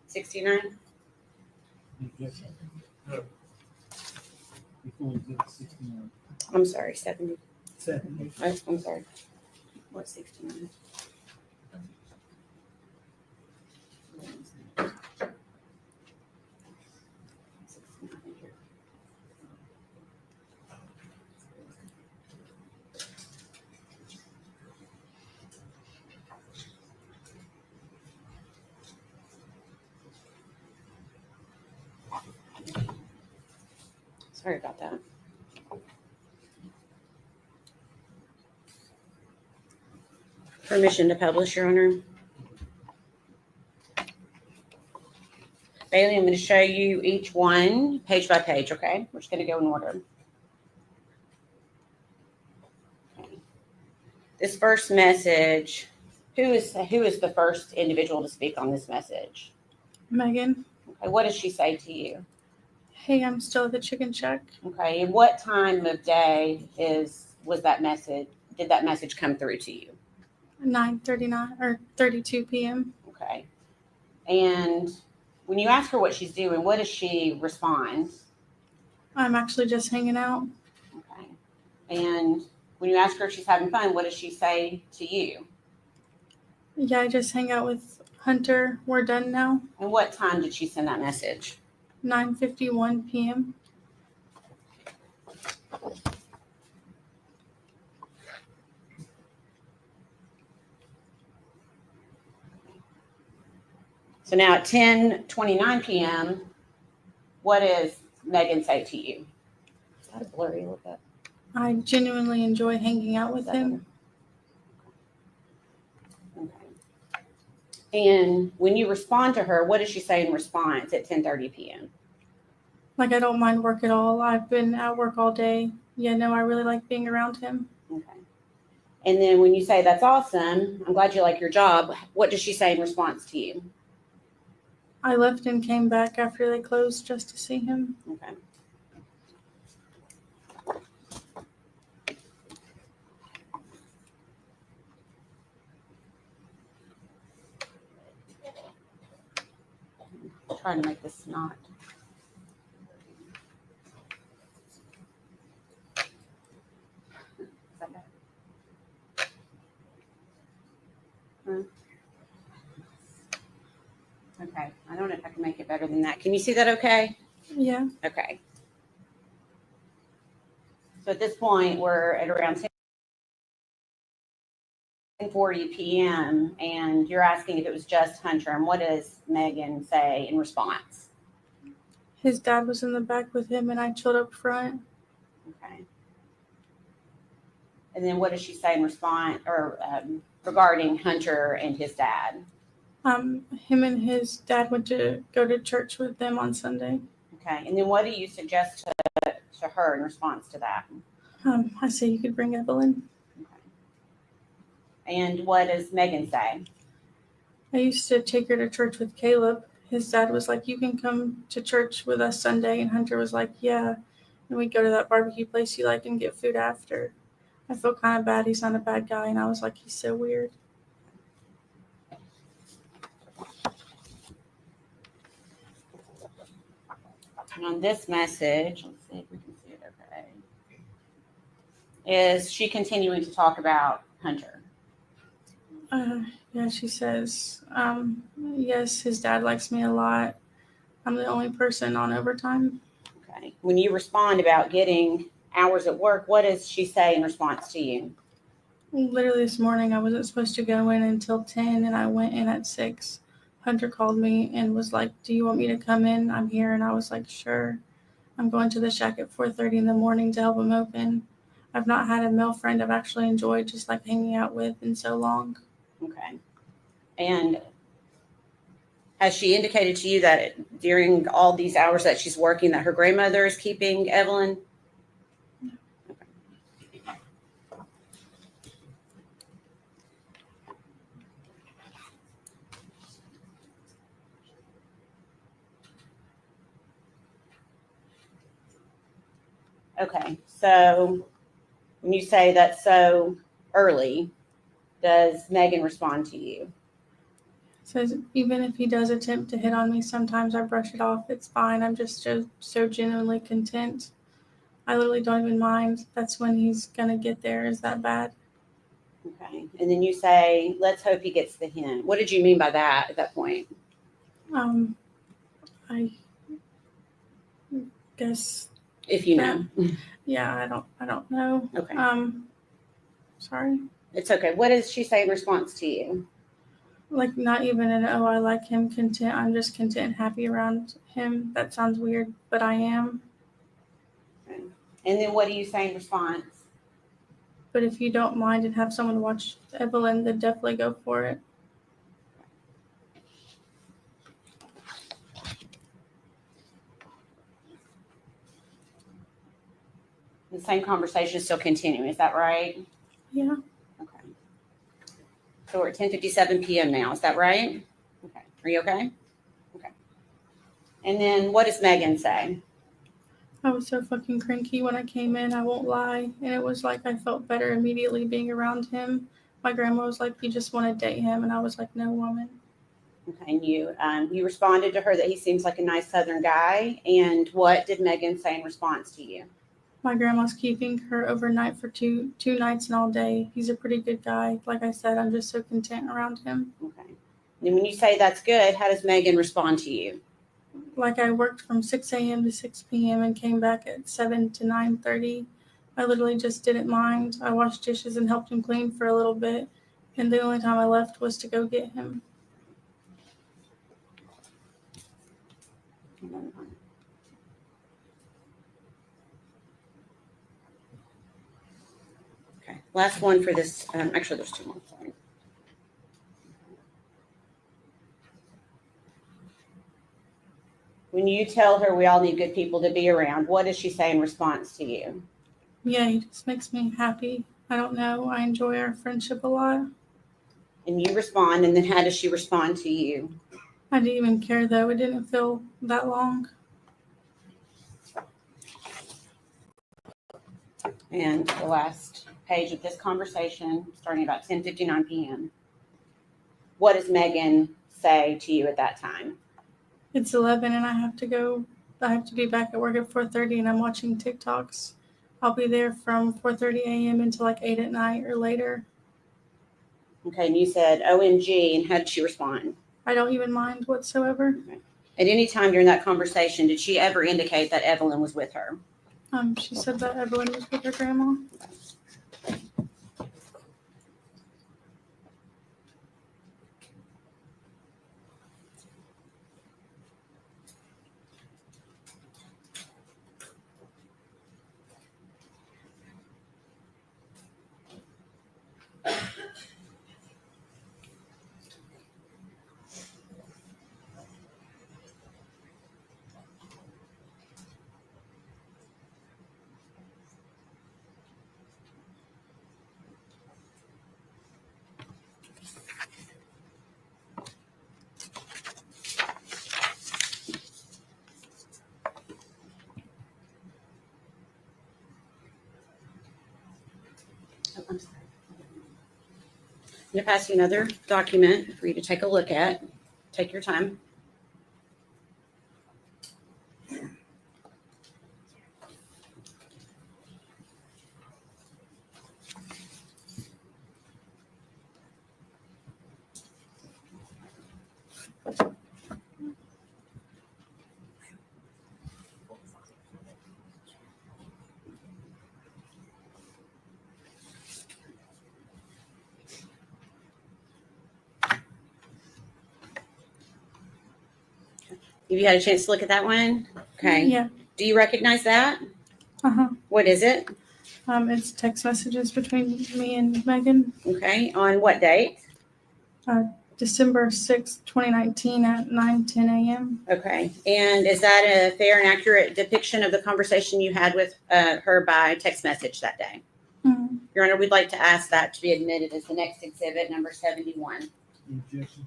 69. Yes, no. Before exhibit 69. I'm sorry, 70. 70. I'm sorry. What 69? Sorry about that. Permission to publish, Your Honor. Bailey, I'm going to show you each one page by page, okay? We're just going to go in order. Okay. This first message, who is the first individual to speak on this message? Megan. Okay, what does she say to you? Hey, I'm still at the chicken shack. Okay, and what time of day was that message? Did that message come through to you? 9:39 or 32 p.m. Okay. And when you ask her what she's doing, what does she respond? I'm actually just hanging out. Okay. And when you ask her if she's having fun, what does she say to you? Yeah, I just hang out with Hunter. We're done now. And what time did she send that message? 9:51 p.m. So now at 10:29 p.m., what does Megan say to you? Is that blurry a little bit? I genuinely enjoy hanging out with him. Okay. And when you respond to her, what does she say in response at 10:30 p.m.? Like, I don't mind work at all. I've been at work all day. Yeah, no, I really like being around him. Okay. And then when you say that's awesome, I'm glad you like your job, what does she say in response to you? I left and came back after they closed just to see him. Okay. I'm trying to make this not. Is that better? Okay. Okay, I don't know if I can make it better than that. Can you see that okay? Yeah. Okay. So at this point, we're at around 10:40 p.m. and you're asking if it was just Hunter, and what does Megan say in response? His dad was in the back with him, and I chilled up front. Okay. And then what does she say in response, or regarding Hunter and his dad? Him and his dad went to go to church with them on Sunday. Okay. And then what do you suggest to her in response to that? I say you could bring Evelyn. And what does Megan say? I used to take her to church with Caleb. His dad was like, you can come to church with us Sunday. And Hunter was like, yeah. And we'd go to that barbecue place you like and get food after. I feel kind of bad. He's not a bad guy. And I was like, he's so weird. And on this message, let's see if we can see it okay. Is she continuing to talk about Hunter? Yeah, she says, yes, his dad likes me a lot. I'm the only person on overtime. Okay. When you respond about getting hours at work, what does she say in response to you? Literally this morning, I wasn't supposed to go in until 10, and I went in at 6. Hunter called me and was like, do you want me to come in? I'm here. And I was like, sure. I'm going to the shack at 4:30 in the morning to help him open. I've not had a male friend I've actually enjoyed just like hanging out with in so long. Okay. And has she indicated to you that during all these hours that she's working that her grandmother is keeping Evelyn? Okay, so when you say that's so early, does Megan respond to you? Says, even if he does attempt to hit on me, sometimes I brush it off. It's fine. I'm just so genuinely content. I literally don't even mind. That's when he's going to get there. Is that bad? Okay, and then you say, let's hope he gets the hint. What did you mean by that at that point? I guess. If you know. Yeah, I don't know. Okay. Sorry. It's okay. What does she say in response to you? Like, not even an, oh, I like him, content. I'm just content and happy around him. That sounds weird, but I am. Okay. And then what do you say in response? But if you don't mind and have someone watch Evelyn, then definitely go for it. The same conversation is still continuing. Is that right? Yeah. Okay. So we're at 10:57 p.m. now. Is that right? Okay. Are you okay? Okay. And then what does Megan say? I was so fucking cranky when I came in, I won't lie. And it was like I felt better immediately being around him. My grandma was like, you just want to date him. And I was like, no, woman. Okay. And you responded to her that he seems like a nice Southern guy. And what did Megan say in response to you? My grandma's keeping her overnight for two nights and all day. He's a pretty good guy. Like I said, I'm just so content around him. Okay. And when you say that's good, how does Megan respond to you? Like I worked from 6 a.m. to 6 p.m. and came back at 7 to 9:30. I literally just didn't mind. I washed dishes and helped him clean for a little bit. And the only time I left was to go get him. Okay. Last one for this. Actually, there's 2 more. Sorry. When you tell her we all need good people to be around, what does she say in response to you? Yeah, he just makes me happy. I don't know. I enjoy our friendship a lot. And you respond, and then how does she respond to you? I didn't even care, though. It didn't feel that long. And the last page of this conversation, starting about 10:59 p.m. What does Megan say to you at that time? It's 11 and I have to be back at work at 4:30 and I'm watching TikToks. I'll be there from 4:30 a.m. until like 8 at night or later. Okay, and you said OMG, and how did she respond? I don't even mind whatsoever. At any time during that conversation, did she ever indicate that Evelyn was with her? She said that Evelyn was with her grandma. Oh, I'm sorry. I'm going to pass you another document for you to take a look at. Take your time. Have you had a chance to look at that one? Okay. Yeah. Do you recognize that? What is it? It's text messages between me and Megan. Okay. On what date? December 6th, 2019 at 9:10 a.m. Okay. And is that a fair and accurate depiction of the conversation you had with her by text message that day? Mhm. Your Honor, we'd like to ask that to be admitted as the next exhibit, number 71. Objection.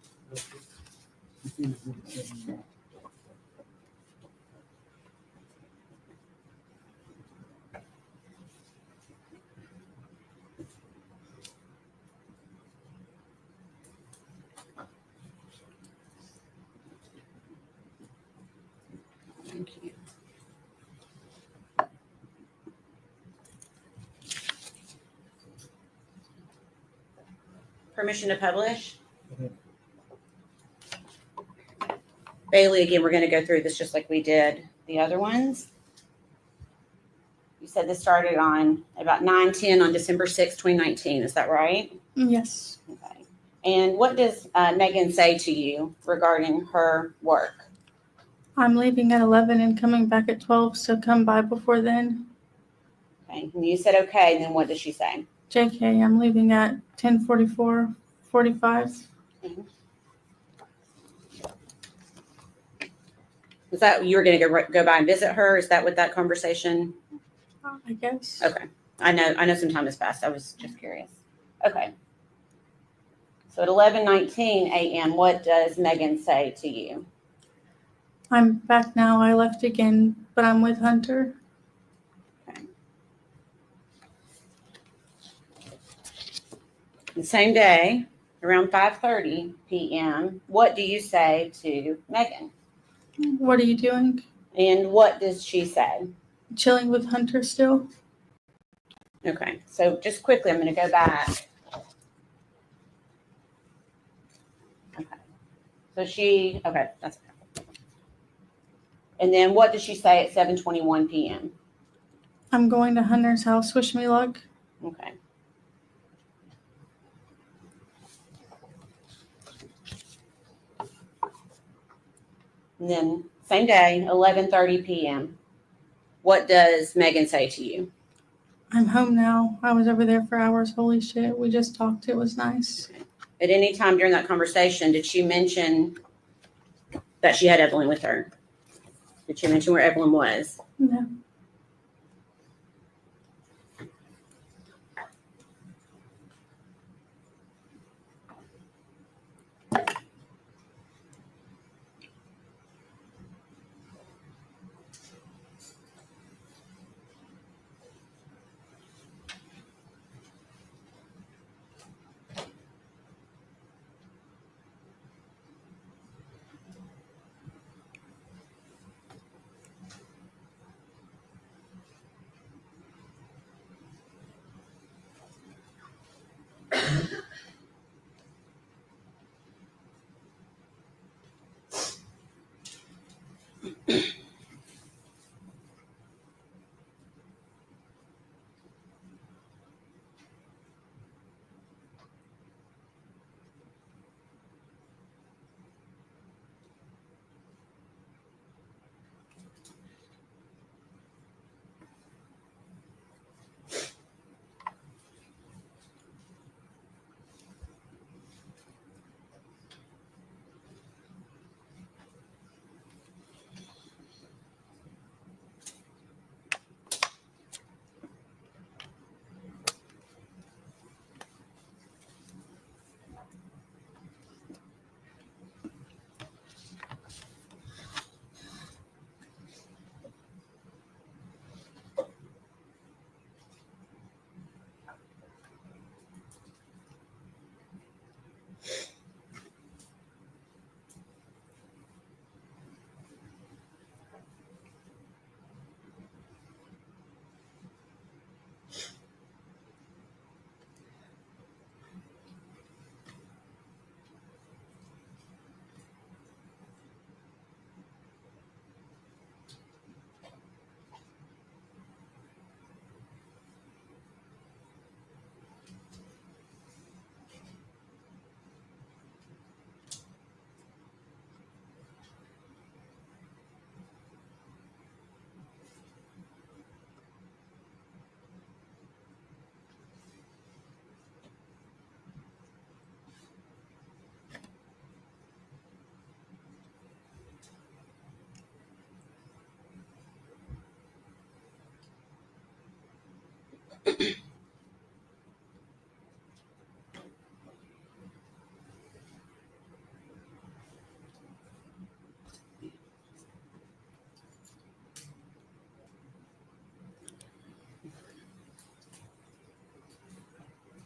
Thank you. Permission to publish? Bailey, again, we're going to go through this just like we did the other ones. You said this started on about 9:10 on December 6th, 2019. Is that right? Yes. Okay. And what does Megan say to you regarding her work? I'm leaving at 11 and coming back at 12, so come by before then. Okay. And you said okay, and then what does she say? JK, I'm leaving at 10:44, 45. Mhm. Was that you were going to go by and visit her? Is that what that conversation? I guess. Okay. I know some time has passed. I was just curious. Okay. So at 11:19 a.m., what does Megan say to you? I'm back now. I left again, but I'm with Hunter. Okay. The same day, around 5:30 p.m., what do you say to Megan? What are you doing? And what does she say? Chilling with Hunter still. Okay. So just quickly, I'm going to go back. Okay. So okay, that's okay. And then what does she say at 7:21 p.m.? I'm going to Hunter's house. Wish me luck. Okay. And then same day, 11:30 p.m. What does Megan say to you? I'm home now. I was over there for hours. Holy shit. We just talked. It was nice. Okay. At any time during that conversation, did she mention that she had Evelyn with her? Did she mention where Evelyn was? No.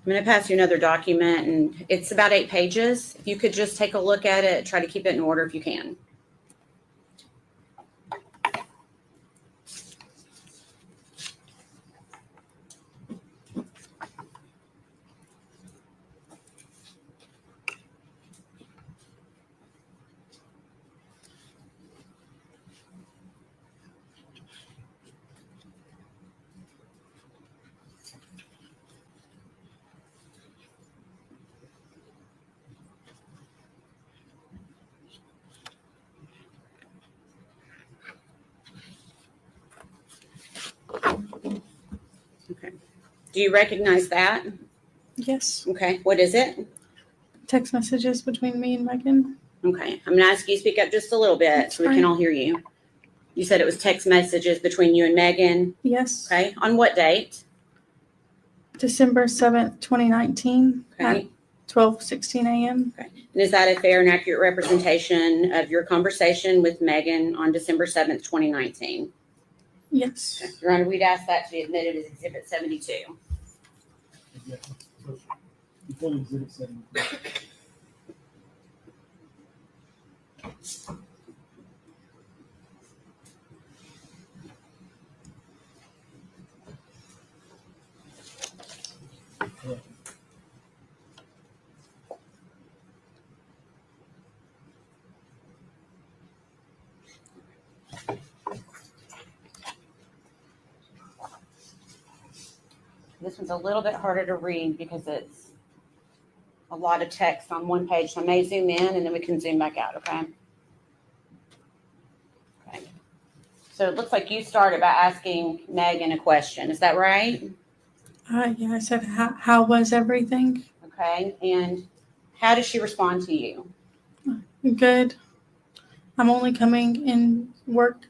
I'm going to pass you another document, and it's about 8 pages. If you could just take a look at it, try to keep it in order if you can. Okay. Do you recognize that? Yes. Okay. What is it? Text messages between me and Megan. Okay. I'm going to ask you to speak up just a little bit That's so we fine. can all hear you. You said it was text messages between you and Megan. Yes. Okay. On what date? December 7th, 2019 Okay. at 12:16 a.m. Okay. And is that a fair and accurate representation of your conversation with Megan on December 7th, 2019? Yes. Okay. Your Honor, we'd ask that to be admitted as Exhibit 72. Yeah. Before exhibit 7. This one's a little bit harder to read because it's a lot of text on one page. So I may zoom in and then we can zoom back out, okay? Okay. So it looks like you started by asking Megan a question. Is that right? Yeah, I said, how was everything? Okay. And how does she respond to you? Good. I'm only coming in work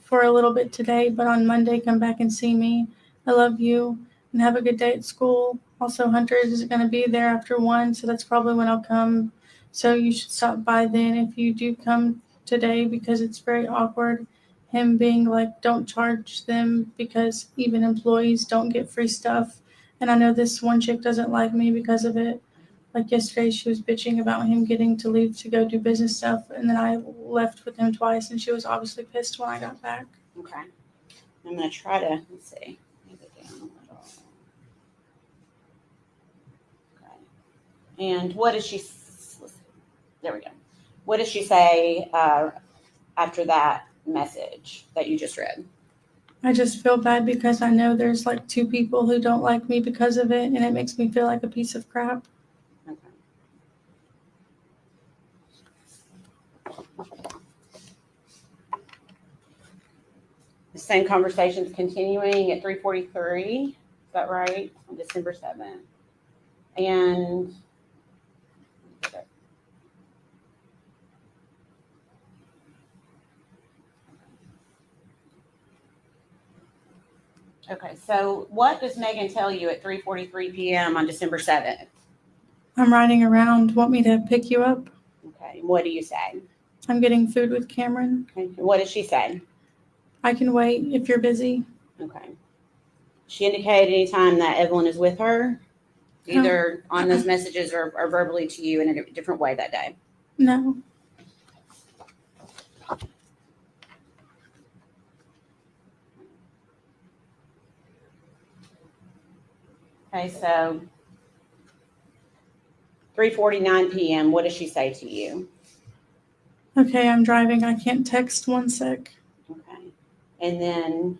for a little bit today, but on Monday, come back and see me. I love you and have a good day at school. Also, Hunter is going to be there after 1, so that's probably when I'll come. So you should stop by then if you do come today, because it's very awkward. Him being like, don't charge them because even employees don't get free stuff. And I know this one chick doesn't like me because of it. Like yesterday, she was bitching about him getting to leave to go do business stuff. And then I left with him twice, and she was obviously pissed when I got back. Okay. I'm going to try to, let's see. Move it down a little. Okay. And what does she, there we go. What does she say after that message that you just read? I just feel bad because I know there's like 2 people who don't like me because of it, and it makes me feel like a piece of crap. The same conversation's continuing at 3:43. Is that right? On December 7th. And okay, so what does Megan tell you at 3:43 p.m. on December 7th? I'm riding around. Want me to pick you up? Okay, what do you say? I'm getting food with Cameron. Okay. What does she say? I can wait if you're busy. Okay. She indicated any time that Evelyn is with her, either on those messages or verbally to you in a different way that day. No. Okay, so 3:49 p.m., what does she say to you? Okay, I'm driving. I can't text. 1 sec. Okay. And then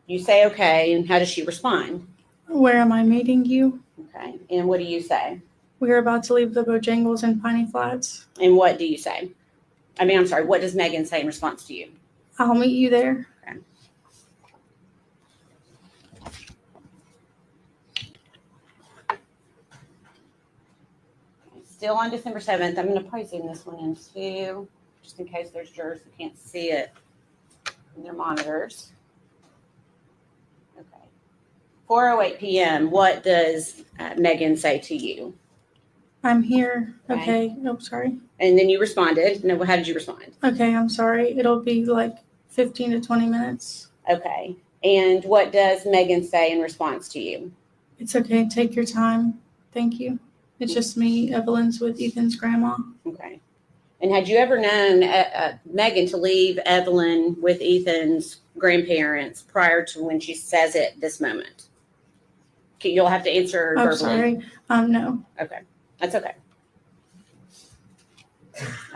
you say, okay, and how does she respond? Where am I meeting you? Okay. And what do you say? We're about to leave the Bojangles in Piney Flats. And what do you say? I mean, I'm sorry, what does Megan say in response to you? I'll meet you there. Okay. Still on December 7th, I'm going to probably zoom this one in too, just in case there's jurors who can't see it in their monitors. Okay. 4:08 p.m., what does Megan say to you? I'm here. Okay. Oh, sorry. And then you responded. No, how did you respond? Okay, I'm sorry. It'll be like 15 to 20 minutes. Okay. And what does Megan say in response to you? It's okay. Take your time. Thank you. It's just me. Evelyn's with Ethan's grandma. Okay. And had you ever known Megan to leave Evelyn with Ethan's grandparents prior to when she says it this moment? Okay, you'll have to answer Oh, verbally. sorry. No. Okay. That's okay.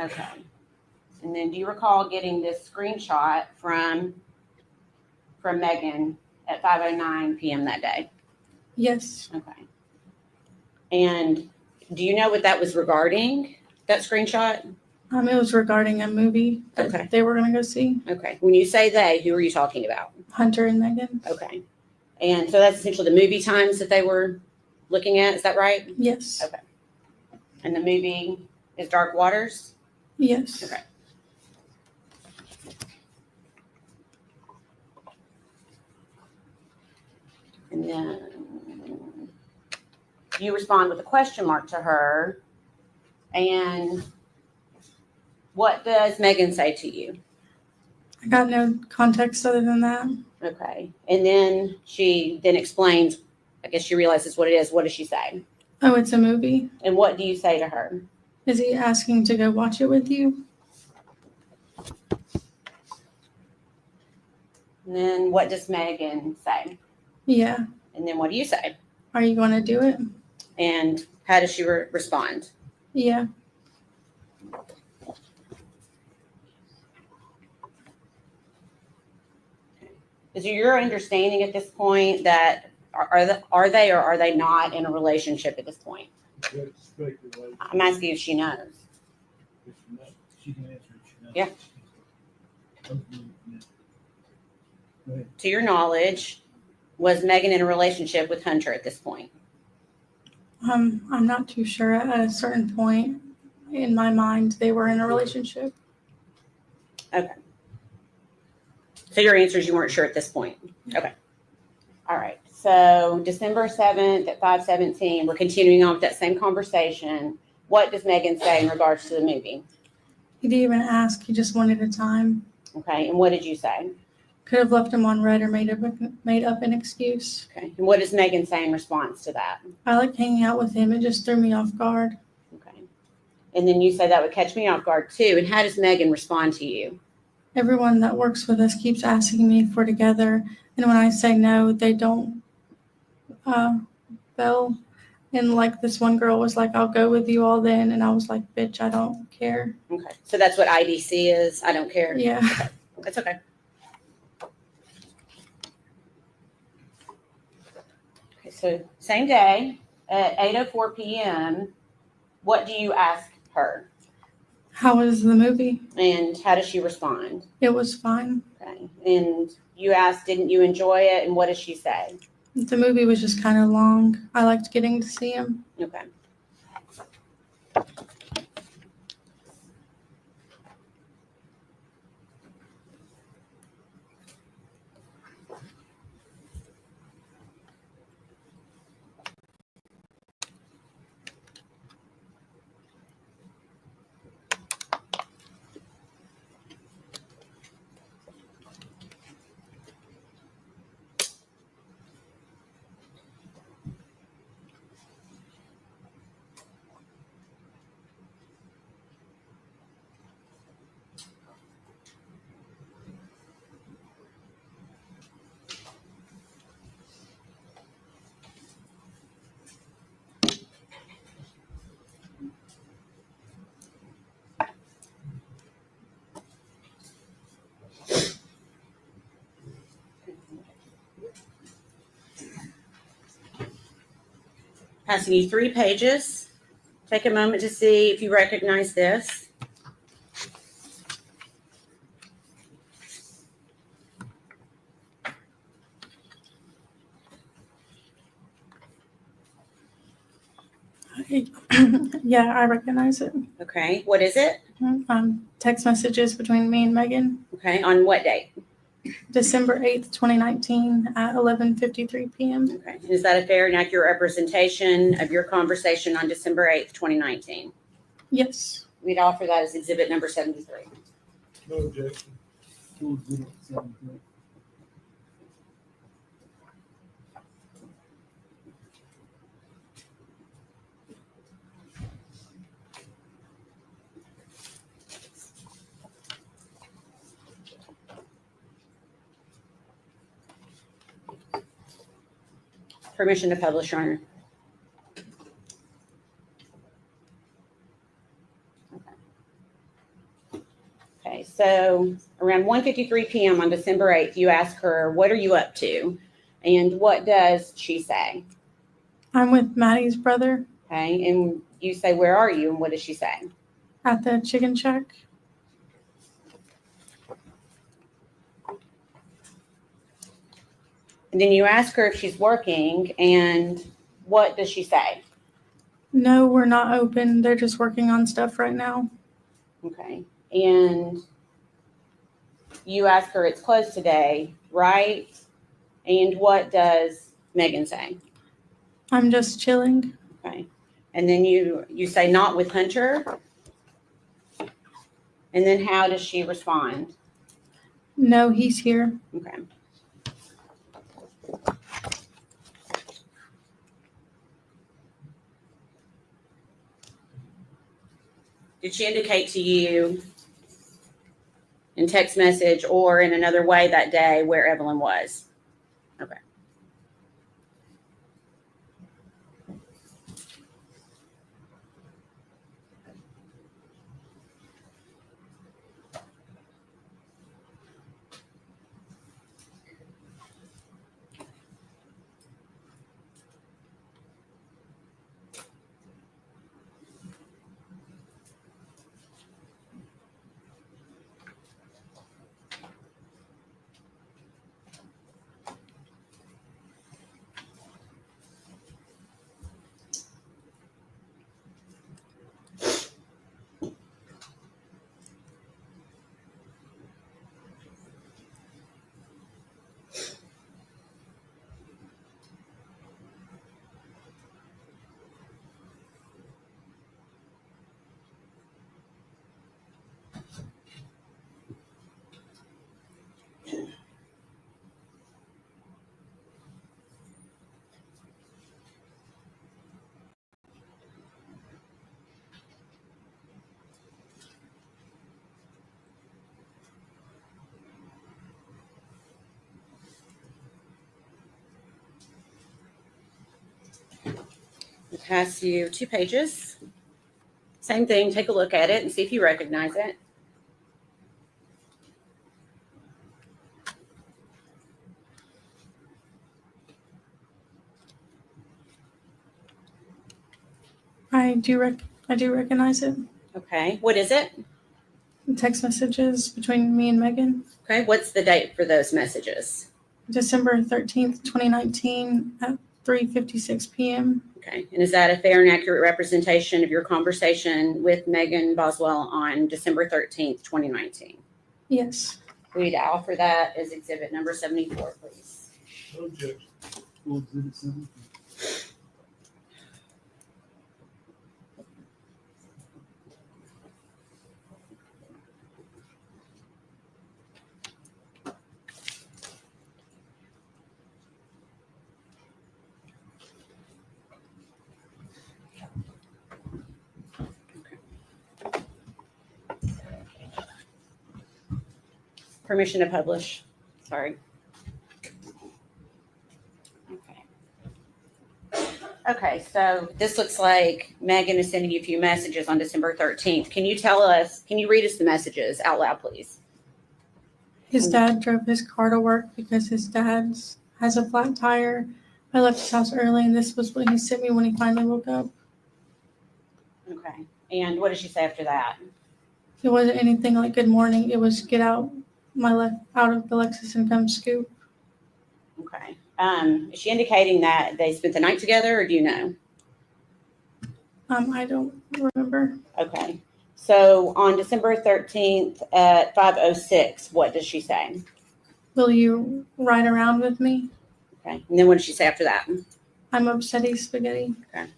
Okay. And then do you recall getting this screenshot from Megan at 5:09 p.m. that day? Yes. Okay. And do you know what that was regarding, that screenshot? It was regarding a movie that they were going to go see. Okay. When you say they, who are you talking about? Hunter and Megan. Okay. And so that's essentially the movie times that they were looking at. Is that right? Yes. Okay. And the movie is Dark Waters? Yes. Okay. And then you respond with a question mark to her. And what does Megan say to you? I got no context other than that. Okay. And then she then explains, I guess she realizes what it is. What does she say? Oh, it's a movie. And what do you say to her? Is he asking to go watch it with you? And then what does Megan say? Yeah. And then what do you say? Are you going to do it? And how does she respond? Yeah. Is it your understanding at this point that are they or are they not in a relationship at this point? I'm asking if she knows. She can answer if she knows. Yeah. To your knowledge, was Megan in a relationship with Hunter at this point? I'm not too sure. At a certain point in my mind, they were in a relationship. Okay. So your answer is you weren't sure at this point. Okay. All right. So December 7th at 5:17, we're continuing on with that same conversation. What does Megan say in regards to the movie? He didn't even ask. He just wanted a time. Okay. And what did you say? Could have left him on red or made up an excuse. Okay. And what does Megan say in response to that? I like hanging out with him. It just threw me off guard. Okay. And then you say that would catch me off guard too. And how does Megan respond to you? Everyone that works with us keeps asking me if we're together. And when I say no, they don't bail. And like this one girl was like, I'll go with you all then. And I was like, bitch, I don't care. Okay. So that's what IDC is. I don't care. Yeah. Okay. That's okay. Okay, so same day at 8:04 p.m., what do you ask her? How was the movie? And how does she respond? It was fine. Okay. And you asked, didn't you enjoy it? And what does she say? The movie was just kind of long. I liked getting to see him. Okay. Passing you 3 pages. Take a moment to see if you recognize this. Yeah, I recognize it. Okay. What is it? Text messages between me and Megan. Okay. On what date? December 8th, 2019 at 11:53 p.m. Okay. And is that a fair and accurate representation of your conversation on December 8th, 2019? Yes. We'd offer that as exhibit number 73. No objection. Permission to publish, Your Honor. Okay, so around 1:53 p.m. on December 8th, you ask her, what are you up to? And what does she say? I'm with Maddie's brother Okay, and you say, where are you? And what does she say? at the chicken shack. And then you ask her if she's working, and what does she say? No, we're not open. They're just working on stuff right now. Okay, and you ask her, it's closed today, right? And what does Megan say? I'm just chilling. Okay, and then you say, not with Hunter. And then how does she respond? No, he's here. Okay. Did she indicate to you in text message or in another way that day where Evelyn was? Okay. I'll pass you 2 pages. Same thing, take a look at it and see if you recognize it. I do recognize it. Okay, what is it? Text messages between me and Megan. Okay, what's the date for those messages? December 13th, 2019 at 3:56 p.m. Okay, and is that a fair and accurate representation of your conversation with Megan Boswell on December 13th, 2019? Yes. We'd offer that as exhibit number 74, please. Objection. Full exhibit 7. Permission to publish. Sorry. Okay, so this looks like Megan is sending you a few messages on December 13th. Can you read us the messages out loud, please? His dad drove his car to work because his dad has a flat tire. I left his house early, and this was what he sent me when he finally woke up. Okay, and what did she say after that? It wasn't anything like good morning. It was get out out of the Lexus and come scoop. Okay. Is she indicating that they spent the night together, or do you know? I don't remember. Okay. So on December 13th at 5:06, what does she say? Will you ride around with me? Okay. And then what did she say after that? I'm upsetty spaghetti. Okay.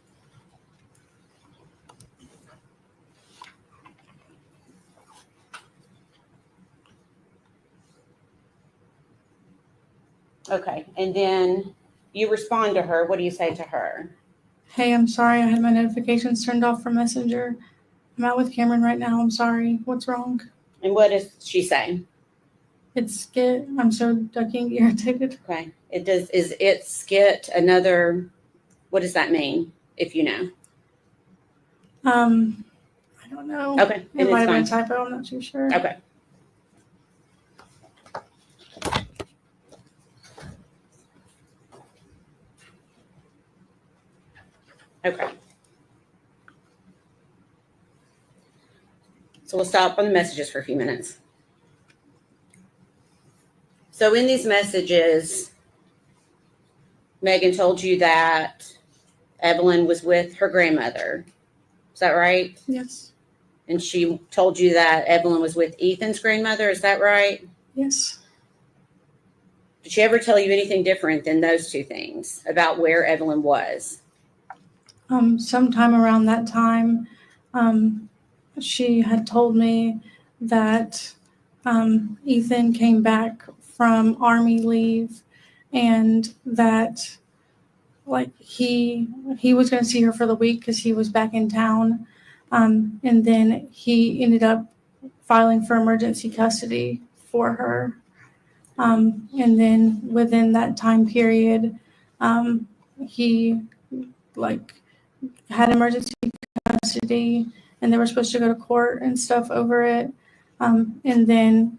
Okay. And then you respond to her. What do you say to her? Hey, I'm sorry. I had my notifications turned off from Messenger. I'm out with Cameron right now. I'm sorry. What's wrong? And what does she say? It's skit. I'm so ducking irritated. Okay. Is it skit another, what does that mean, if you know? I don't know. Okay. It might have been a typo. I'm not too sure. Okay. Okay. So we'll stop on the messages for a few minutes. So in these messages, Megan told you that Evelyn was with her grandmother. Is that right? Yes. And she told you that Evelyn was with Ethan's grandmother. Is that right? Yes. Did she ever tell you anything different than those two things about where Evelyn was? Sometime around that time, she had told me that Ethan came back from Army leave and that like he was going to see her for the week because he was back in town. And then he ended up filing for emergency custody for her. And then within that time period, he like had emergency custody and they were supposed to go to court and stuff over it. And then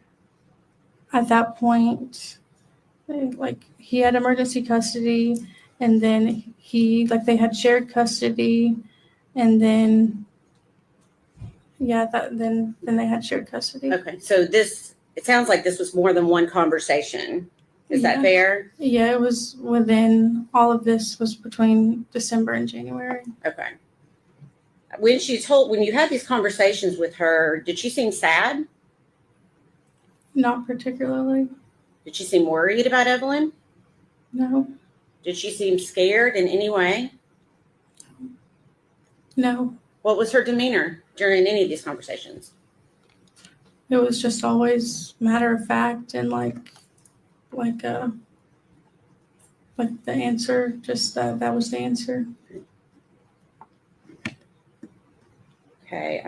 at that point, like he had emergency custody and then they had shared custody and then then they had shared custody. Okay. So it sounds like this was more than one conversation. Is that fair? Yeah, it was within all of this was between December and January. Okay. When you had these conversations with her, did she seem sad? Not particularly. Did she seem worried about Evelyn? No. Did she seem scared in any way? No. What was her demeanor during any of these conversations? It was just always matter of fact and like the answer, just that was the answer. Okay,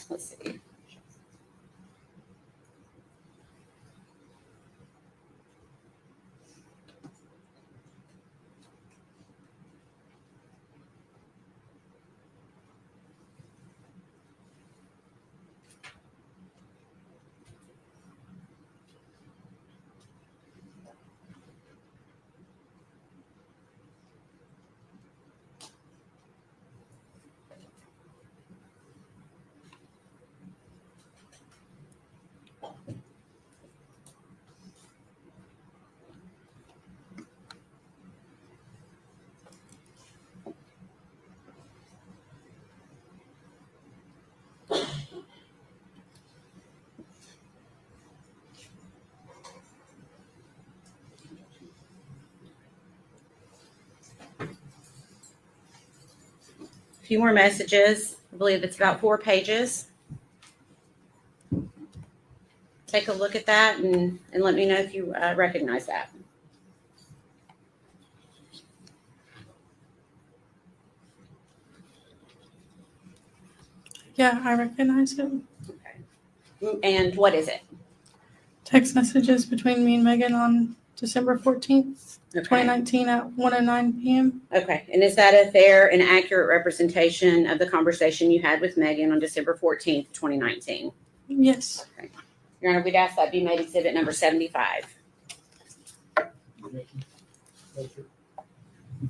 let's see. few more messages. I believe it's about 4 pages. Take a look at that and let me know if you recognize that. Yeah, I recognize it. And what is it? Text messages between me and Megan on December 14th, Okay. 2019 at 1:09 p.m. Okay. And is that a fair and accurate representation of the conversation you had with Megan on December 14th, 2019? Yes. Okay. Your Honor, we'd ask that be made exhibit number 75.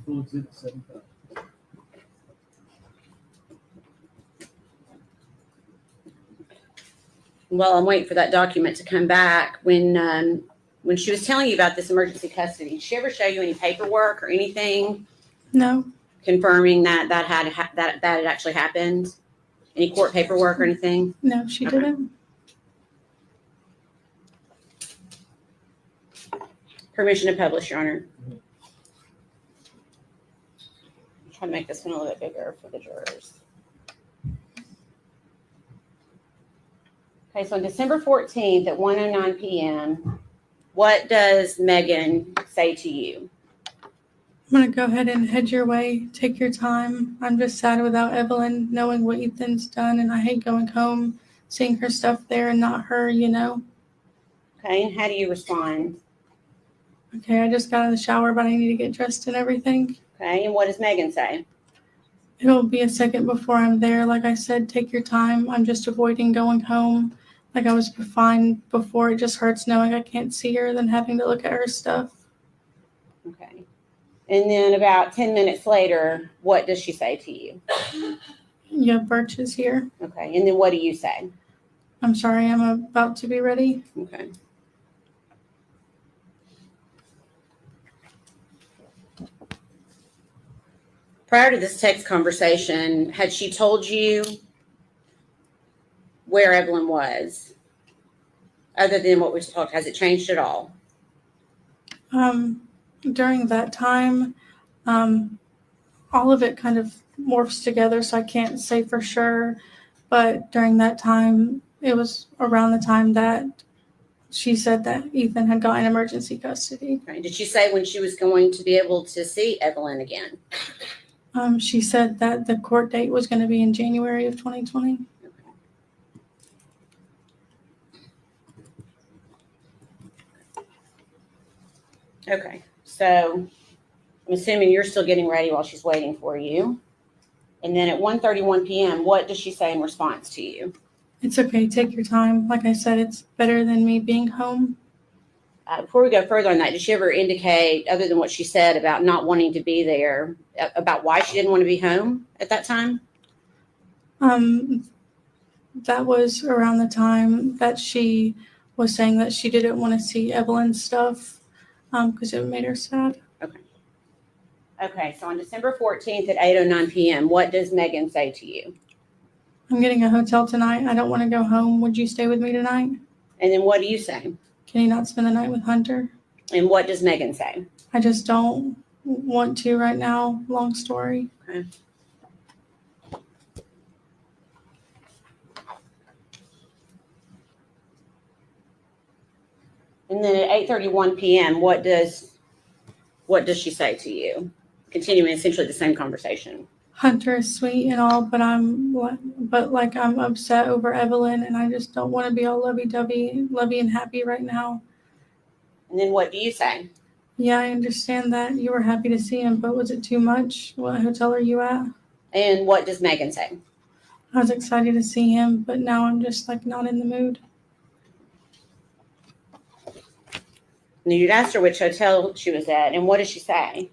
Full exhibit 75. Well, I'm waiting for that document to come back. When she was telling you about this emergency custody, did she ever show you any paperwork or anything No. confirming that that had actually happened? Any court paperwork or anything? No, she Okay. didn't. Permission to publish, Your Honor. Try to make this one a little bit bigger for the jurors. Okay, so on December 14th at 1:09 p.m., what does Megan say to you? I'm going to go ahead and head your way. Take your time. I'm just sad without Evelyn, knowing what Ethan's done, and I hate going home, seeing her stuff there and not her, you know. Okay, and how do you respond? Okay, I just got out of the shower, but I need to get dressed and everything. Okay, and what does Megan say? It'll be a second before I'm there. Like I said, take your time. I'm just avoiding going home. Like I was fine before. It just hurts knowing I can't see her, than having to look at her stuff. Okay. And then about 10 minutes later, what does she say to you? Yeah, Birch is here. Okay, and then what do you say? I'm sorry, I'm about to be ready. Okay. Prior to this text conversation, had she told you where Evelyn was? Other than what we talked, has it changed at all? During that time, all of it kind of morphs together, so I can't say for sure. But during that time, it was around the time that she said that Ethan had gotten emergency custody. Right. Did she say when she was going to be able to see Evelyn again? She said that the court date was going to be in January of 2020. Okay, so I'm assuming you're still getting ready while she's waiting for you. And then at 1:31 p.m., what does she say in response to you? It's okay, take your time. Like I said, it's better than me being home. Before we go further on that, did she ever indicate, other than what she said about not wanting to be there, about why she didn't want to be home at that time? That was around the time that she was saying that she didn't want to see Evelyn's stuff because it made her sad. Okay, so on December 14th at 8:09 p.m., what does Megan say to you? I'm getting a hotel tonight. I don't want to go home. Would you stay with me tonight? And then what do you say? Can you not spend the night with Hunter? And what does Megan say? I just don't want to right now. Long story. Okay. And then at 8:31 p.m., what does she say to you? Continuing essentially the same conversation. Hunter is sweet and all, but I'm upset over Evelyn, and I just don't want to be all lovey and happy right now. And then what do you say? Yeah, I understand that you were happy to see him, but was it too much? What hotel are you at? And what does Megan say? I was excited to see him, but now I'm just not in the mood. And you'd asked her which hotel she was at, and what did she say?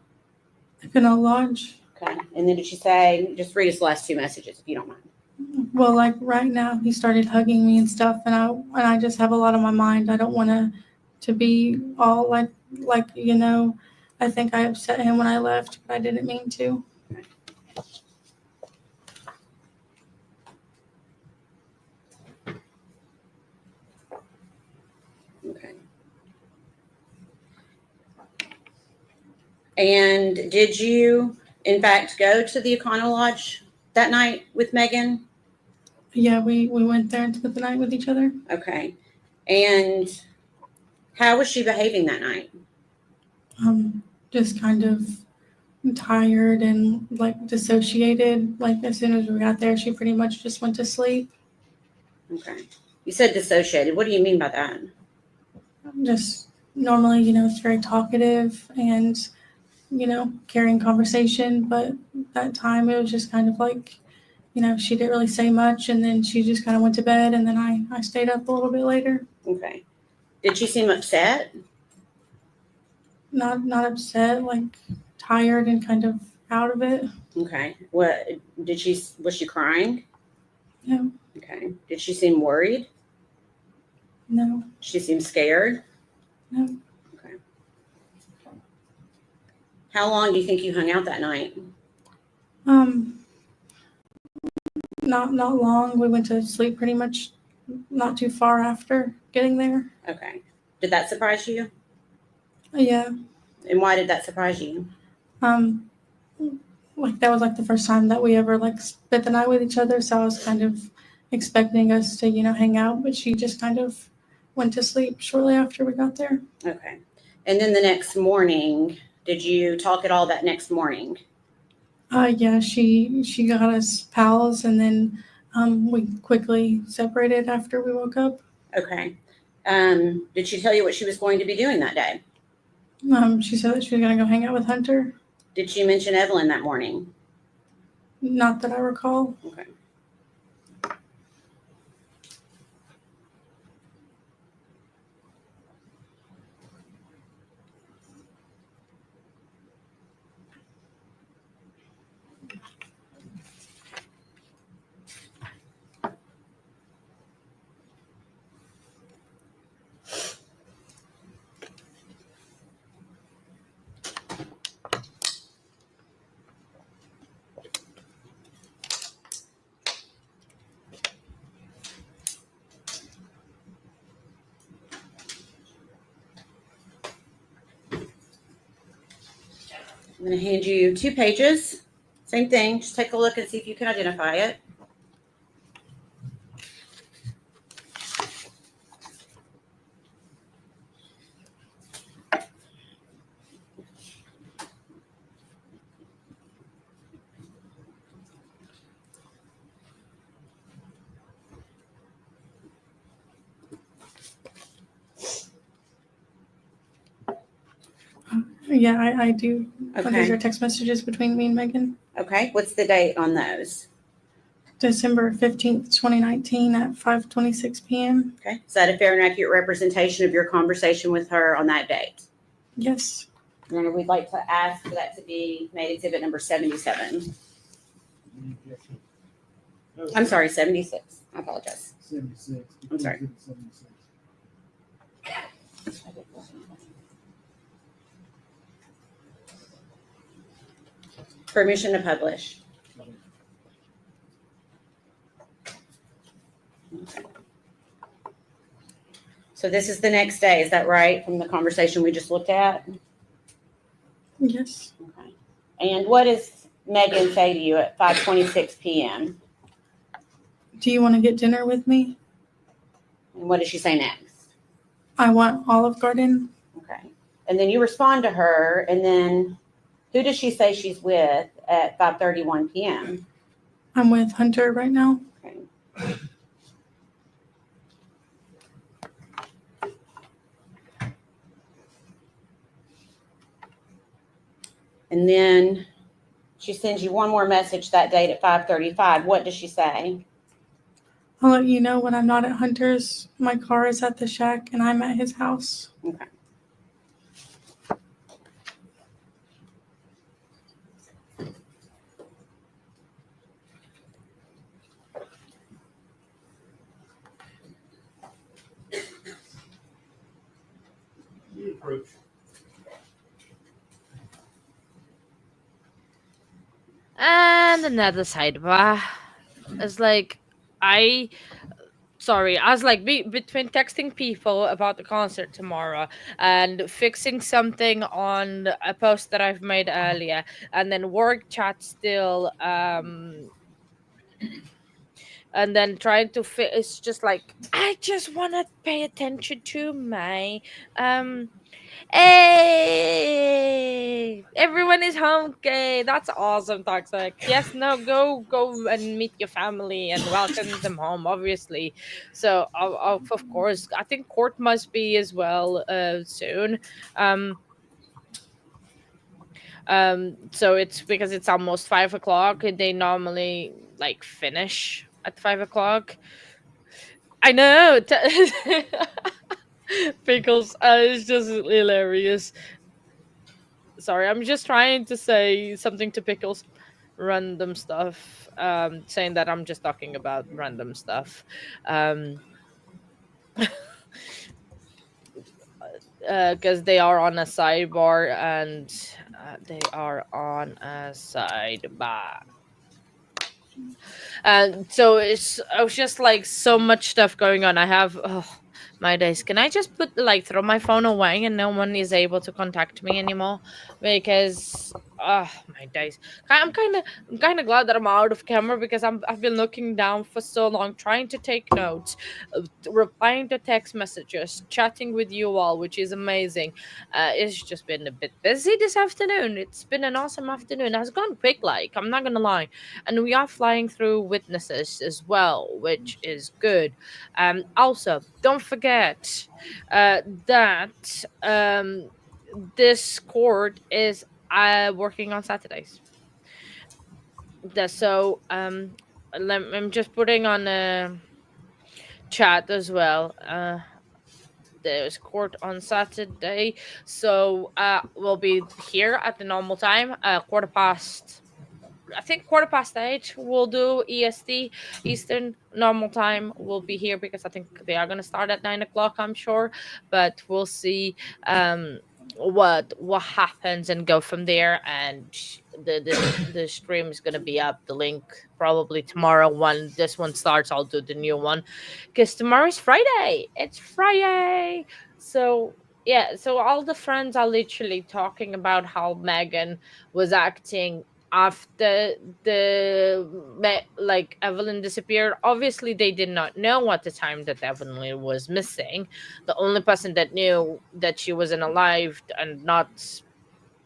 Canal Lodge. Okay. And then did she say, just read us the last 2 messages if you don't mind. Well, right now he started hugging me and stuff, and I just have a lot on my mind. I don't want to be all like I think I upset him when I left, but I didn't mean to. Okay. And did you, in fact, go to the Econo Lodge that night with Megan? Yeah, we went there and spent the night with each other. Okay. And how was she behaving that night? Just kind of tired and like dissociated. Like as soon as we got there, she pretty much just went to sleep. Okay. You said dissociated. What do you mean by that? Just normally, it's very talkative and, carrying conversation. But that time it was just kind of like, she didn't really say much. And then she just kind of went to bed. And then I stayed up a little bit later. Okay. Did she seem upset? Not upset, like tired and kind of out of it. Okay. Was she crying? No. Okay. Did she seem worried? No. She seemed scared? No. Okay. How long do you think you hung out that night? Not long. We went to sleep pretty much not too far after getting there. Okay. Did that surprise you? Yeah. And why did that surprise you? Like that was like the first time that we ever like spent the night with each other. So I was kind of expecting us to, hang out, but she just kind of went to sleep shortly after we got there. Okay. And then the next morning, did you talk at all that next morning? Yeah, she got us pals and then we quickly separated after we woke up. Okay. Did she tell you what she was going to be doing that day? She said that she was gonna go hang out with Hunter. Did she mention Evelyn that morning? Not that I recall. Okay. I'm going to hand you 2 pages. Same thing. Just take a look and see if you can identify it. Yeah, I do. Okay. These are text messages between me and Megan. Okay. What's the date on those? December 15th, 2019 at 5:26 p.m. Okay. Is that a fair and accurate representation of your conversation with her on that date? Yes. And then we'd like to ask for that to be made exhibit number 77. I'm sorry, 76. I apologize. 76. I'm sorry. 76. Permission to publish. So this is the next day, is that right, from the conversation we just looked at? Yes. Okay. And what does Megan say to you at 5:26 p.m.? Do you want to get dinner with me? And what does she say next? I want Olive Garden. Okay. And then you respond to her, and then who does she say she's with at 5:31 p.m.? I'm with Hunter right now. Okay. And then she sends you one more message that date at 5:35. What does she say? I'll let you know when I'm not at Hunter's. My car is at the shack and I'm at his house. Okay. Approach. And another sidebar. It's like I was like between texting people about the concert tomorrow and fixing something on a post that I've made earlier, and then work chat still And then trying to fit, it's just like, I just want to pay attention to my hey, everyone is home. Okay, that's awesome, Toxic. Yes, no, go and meet your family and welcome them home, obviously. So, of course, I think court must be as well soon. Um, so it's because it's almost 5 o'clock. They normally like finish at 5 o'clock. I know. Pickles, it's just hilarious. Sorry, I'm just trying to say something to Pickles. Random stuff. Saying that I'm just talking about random stuff. Because they are on a sidebar and they are on a sidebar. And so I was just like so much stuff going on. I have my days. Can I just throw my phone away and no one is able to contact me anymore? Because my days. I'm kind of glad that I'm out of camera because I've been looking down for so long, trying to take notes, replying to text messages, chatting with you all, which is amazing. It's just been a bit busy this afternoon. It's been an awesome afternoon. It has gone quick, like I'm not gonna lie, and we are flying through witnesses as well, which is good. Also, don't forget that this court is working on Saturdays. So I'm just putting on a chat as well. There's court on Saturday, so we'll be here at the normal time, quarter past. I think 8:15 we'll do EST, Eastern normal time. We'll be here because I think they are gonna start at 9 o'clock, I'm sure. But we'll see what happens and go from there. And the stream is gonna be up. The link probably tomorrow when this one starts. I'll do the new one because tomorrow's Friday. It's Friday, so yeah. So all the friends are literally talking about how Megan was acting after Evelyn disappeared. Obviously they did not know at the time that Evelyn was missing. The only person that knew that she wasn't alive and not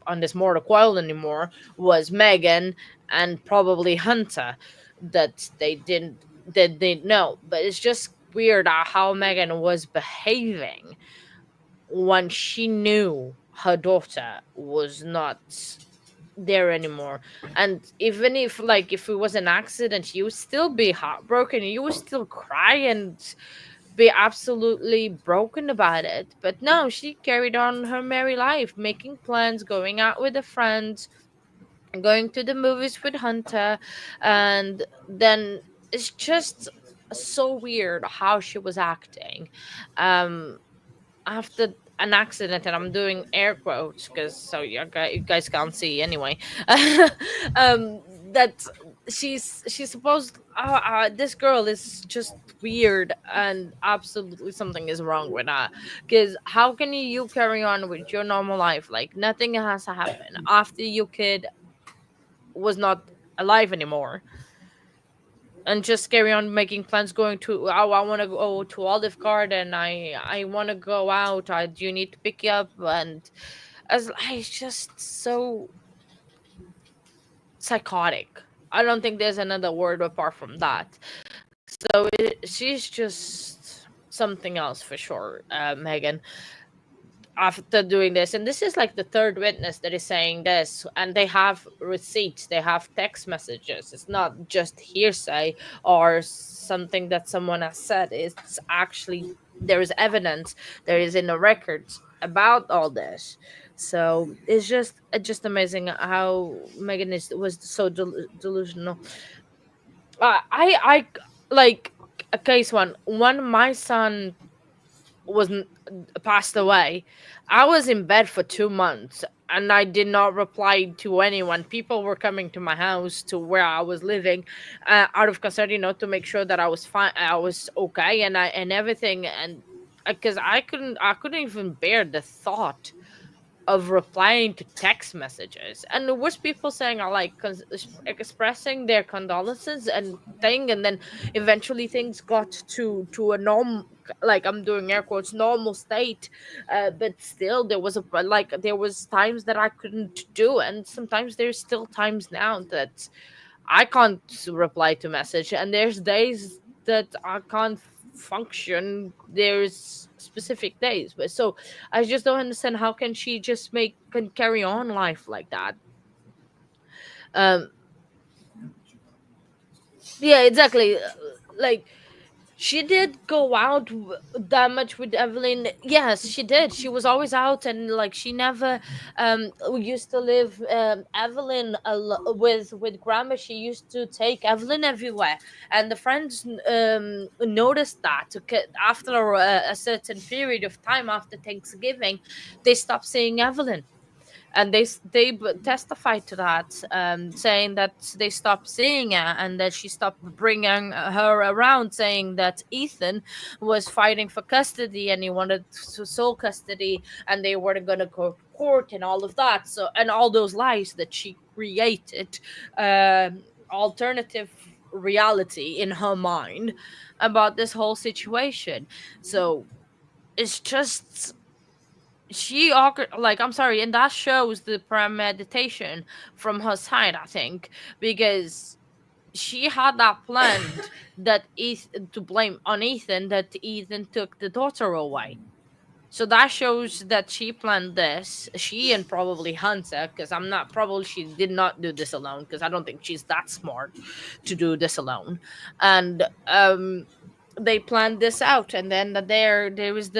on this mortal coil anymore was Megan and probably Hunter. That they didn't know. But it's just weird how Megan was behaving when she knew her daughter was not there anymore. And even if it was an accident, you would still be heartbroken, you would still cry and be absolutely broken about it. But no, she carried on her merry life, making plans, going out with a friend, going to the movies with Hunter. And then it's just so weird how she was acting after an accident. And I'm doing air quotes because so you guys can't see anyway. That she's supposed this girl is just weird, and absolutely something is wrong with her. Because how can you carry on with your normal life like nothing has happened after your kid was not alive anymore, and just carry on making plans, going to I want to go to Olive Garden, I want to go out, I do need to pick you up. And as it's just so psychotic. I don't think there's another word apart from that. So she's just something else for sure, Megan. After doing this, and this is like the third witness that is saying this, and they have receipts, they have text messages. It's not just hearsay or something that someone has said. It's actually there is evidence, there is in the records about all this. So it's just amazing how Megan was so delusional. I like a case one when my son wasn't passed away. I was in bed for 2 months and I did not reply to anyone. People were coming to my house to where I was living, out of concern, to make sure that I was fine, I was okay, and everything. And because I couldn't even bear the thought of replying to text messages, and there was people saying like expressing their condolences and thing, and then eventually things got to a normal, like I'm doing air quotes, normal state, but still there was there was times that I couldn't do, and sometimes there's still times now that I can't reply to message, and there's days that I can't function. There's specific days, but so I just don't understand how can she just can carry on life like that. Um, yeah, exactly. Like she did go out that much with Evelyn. Yes, she did. She was always out, and like she never we used to live Evelyn with grandma. She used to take Evelyn everywhere, and the friends noticed that after a certain period of time after Thanksgiving, they stopped seeing Evelyn, and they testified to that, saying that they stopped seeing her and that she stopped bringing her around, saying that Ethan was fighting for custody and he wanted sole custody, and they weren't going to go to court and all of that. So, and all those lies that she created, alternative reality in her mind about this whole situation. So it's just I'm sorry, and that shows the premeditation from her side, I think, because she had that planned that Ethan, to blame on Ethan, that Ethan took the daughter away. So that shows that she planned this. She and probably Hunter, because I'm not probably she did not do this alone, because I don't think she's that smart to do this alone. And they planned this out, and then there was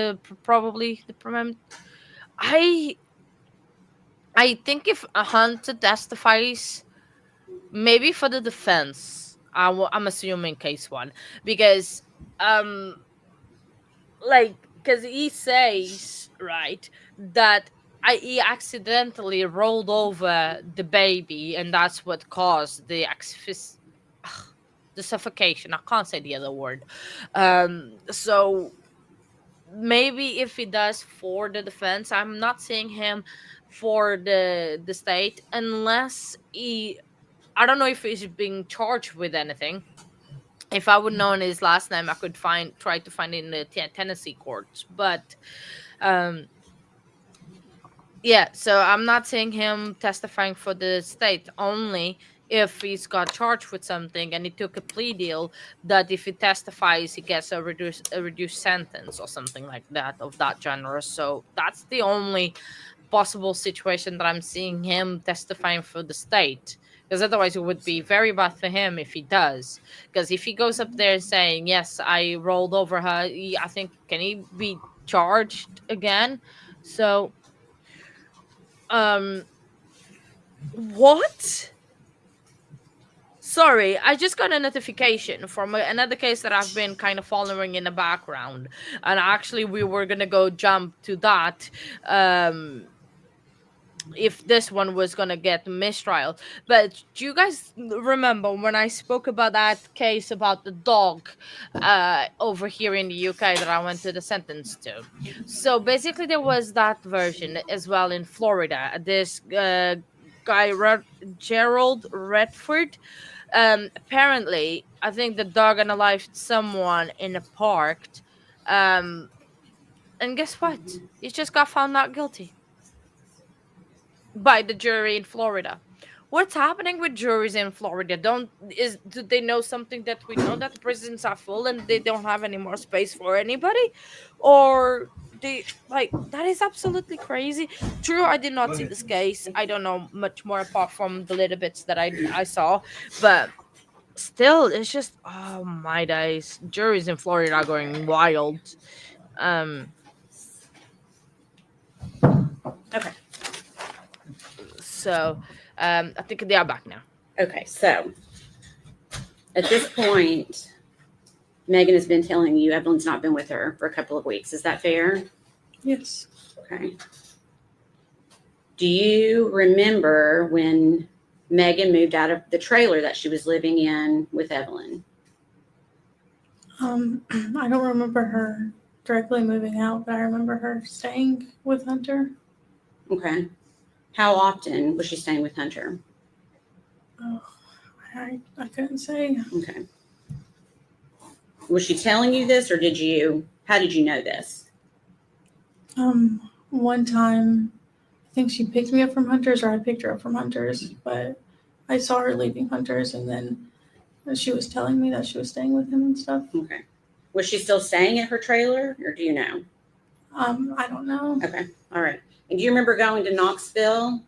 probably the I think if a Hunter testifies, maybe for the defense, I'm assuming case one, because because he says right that he accidentally rolled over the baby, and that's what caused the suffocation. I can't say the other word. So maybe if he does for the defense, I'm not seeing him for the state unless I don't know if he's being charged with anything. If I would know his last name, I could try to find it in the Tennessee courts. But yeah, so I'm not seeing him testifying for the state, only if he's got charged with something and he took a plea deal that if he testifies he gets a reduced sentence or something like that, of that genre. So that's the only possible situation that I'm seeing him testifying for the state, because otherwise it would be very bad for him if he does. Because if he goes up there saying, yes, I rolled over her, I think, can he be charged again? So what? Sorry, I just got a notification from another case that I've been kind of following in the background, and actually we were gonna go jump to that if this one was gonna get mistrial. But do you guys remember when I spoke about that case about the dog over here in the UK that I went to the sentence to? So basically there was that version as well in Florida. This guy Gerald Redford, apparently I think the dog unalived someone in a park, and guess what, he just got found not guilty by the jury in Florida. What's happening with juries in Florida? Do they know something that we know, that the prisons are full and they don't have any more space for anybody? Or that is absolutely crazy. True, I did not see this case. I don't know much more apart from the little bits that I saw, but still, it's just, oh my days, juries in Florida are going wild. Okay. So I think they are back now. Okay, so at this point, Megan has been telling you Evelyn's not been with her for a couple of weeks. Is that fair? Yes. Okay. Do you remember when Megan moved out of the trailer that she was living in with Evelyn? I don't remember her directly moving out, but I remember her staying with Hunter. Okay. How often was she staying with Hunter? Oh, I couldn't say. Okay. Was she telling you this, or how did you know this? One time, I think she picked me up from Hunter's, or I picked her up from Hunter's, but I saw her leaving Hunter's, and then she was telling me that she was staying with him and stuff. Okay. Was she still staying at her trailer, or do you know? I don't know. Okay. All right. And do you remember going to Knoxville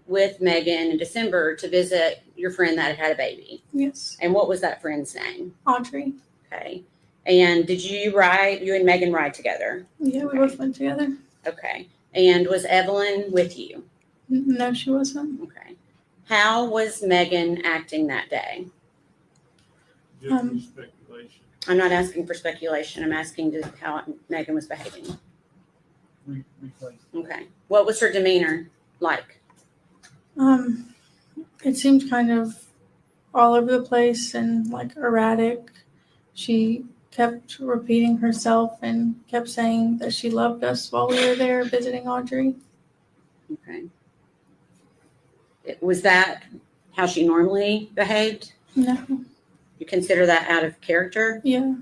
with Megan in December to visit your friend that had a baby? Yes. And what was that friend's name? Audrey. Okay. And did you and Megan ride together? Yeah, we both went together. Okay. And was Evelyn with you? No, she wasn't. Okay. How was Megan acting that day? Speculation. I'm not asking for speculation. I'm asking how Megan was behaving. Okay. What was her demeanor like? It seemed kind of all over the place and like erratic. She kept repeating herself and kept saying that she loved us while we were there visiting Audrey. Okay. Was that how she normally behaved? No. You consider that out of character? Yeah.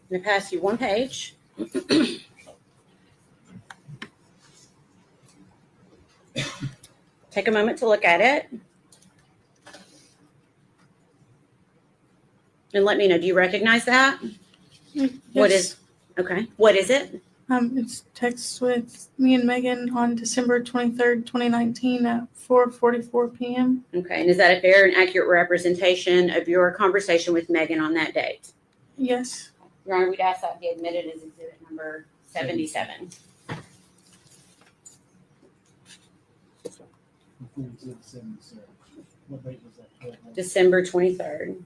I'm going to pass you one page. Take a moment to look at it. And let me know, do you recognize that? Yes. What is it? It's text with me and Megan on December 23rd, 2019 at 4:44 p.m. Okay, and is that a fair and accurate representation of your conversation with Megan on that date? Yes. Your Honor, we'd ask that be admitted as exhibit number 77. What date was that? December 23rd.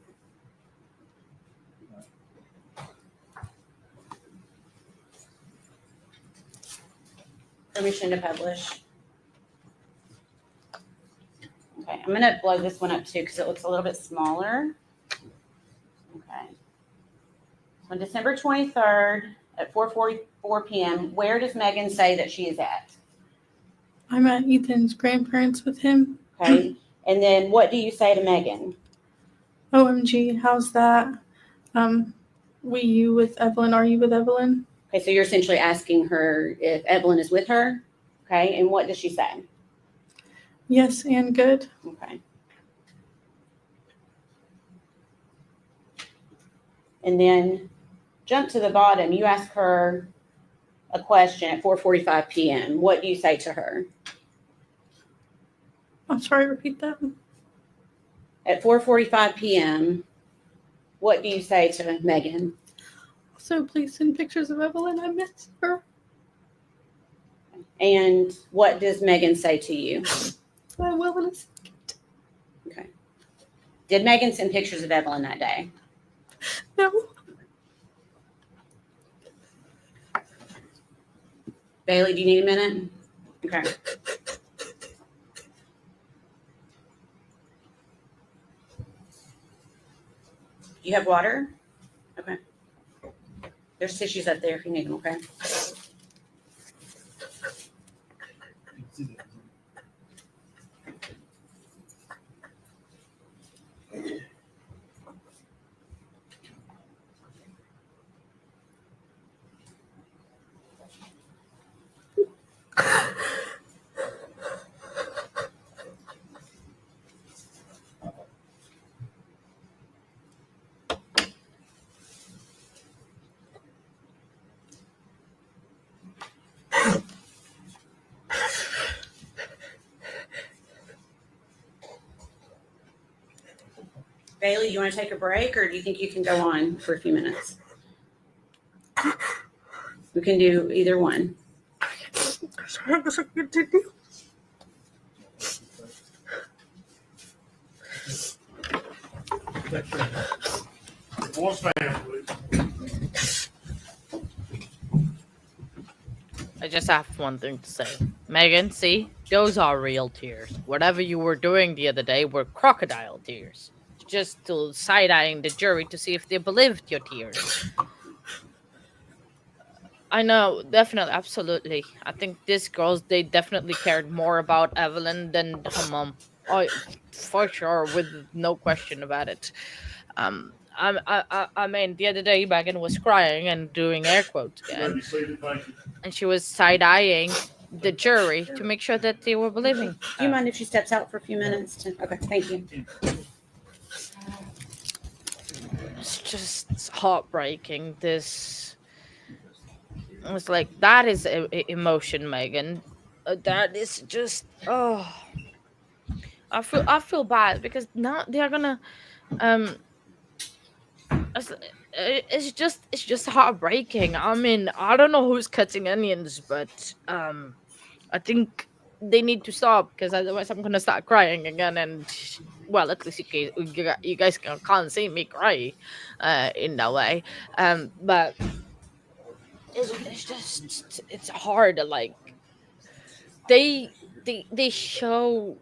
Permission to publish. Okay, I'm going to blow this one up too because it looks a little bit smaller. Okay. On December 23rd at 4:44 p.m., where does Megan say that she is at? I'm at Ethan's grandparents with him. Okay. And then what do you say to Megan? OMG, how's that? You with Evelyn? Are you with Evelyn? Okay, so you're essentially asking her if Evelyn is with her. Okay, and what does she say? Yes, and good. Okay. And then jump to the bottom. You ask her a question at 4:45 p.m. What do you say to her? I'm sorry, repeat that. At 4:45 p.m., what do you say to Megan? So please send pictures of Evelyn. I miss her. And what does Megan say to you? I will in a second. Okay. Did Megan send pictures of Evelyn that day? No. Bailey, do you need a minute? Okay. You have water? Okay. There's tissues up there if you need them, okay? Bailey, you want to take a break, or do you think you can go on for a few minutes? We can do either one. I just have one thing to say. Megan, see? Those are real tears. Whatever you were doing the other day were crocodile tears. Just to side-eyeing the jury to see if they believed your tears. I know, definitely, absolutely. I think these girls, they definitely cared more about Evelyn than her mom. Oh, for sure, with no question about it. I mean, the other day, Megan was crying and doing air quotes again, and she was side-eyeing the jury to make sure that they were believing. Do you mind if she steps out for a few minutes? Okay, thank you. It's just heartbreaking. This, it's like, that is emotion, Megan. That is just, oh, I feel bad because now they are gonna it's, it's just heartbreaking. I mean, I don't know who's cutting onions, but I think they need to stop because otherwise I'm gonna start crying again. And well, at least you guys can't see me cry, in that way. But it's just it's hard. Like they show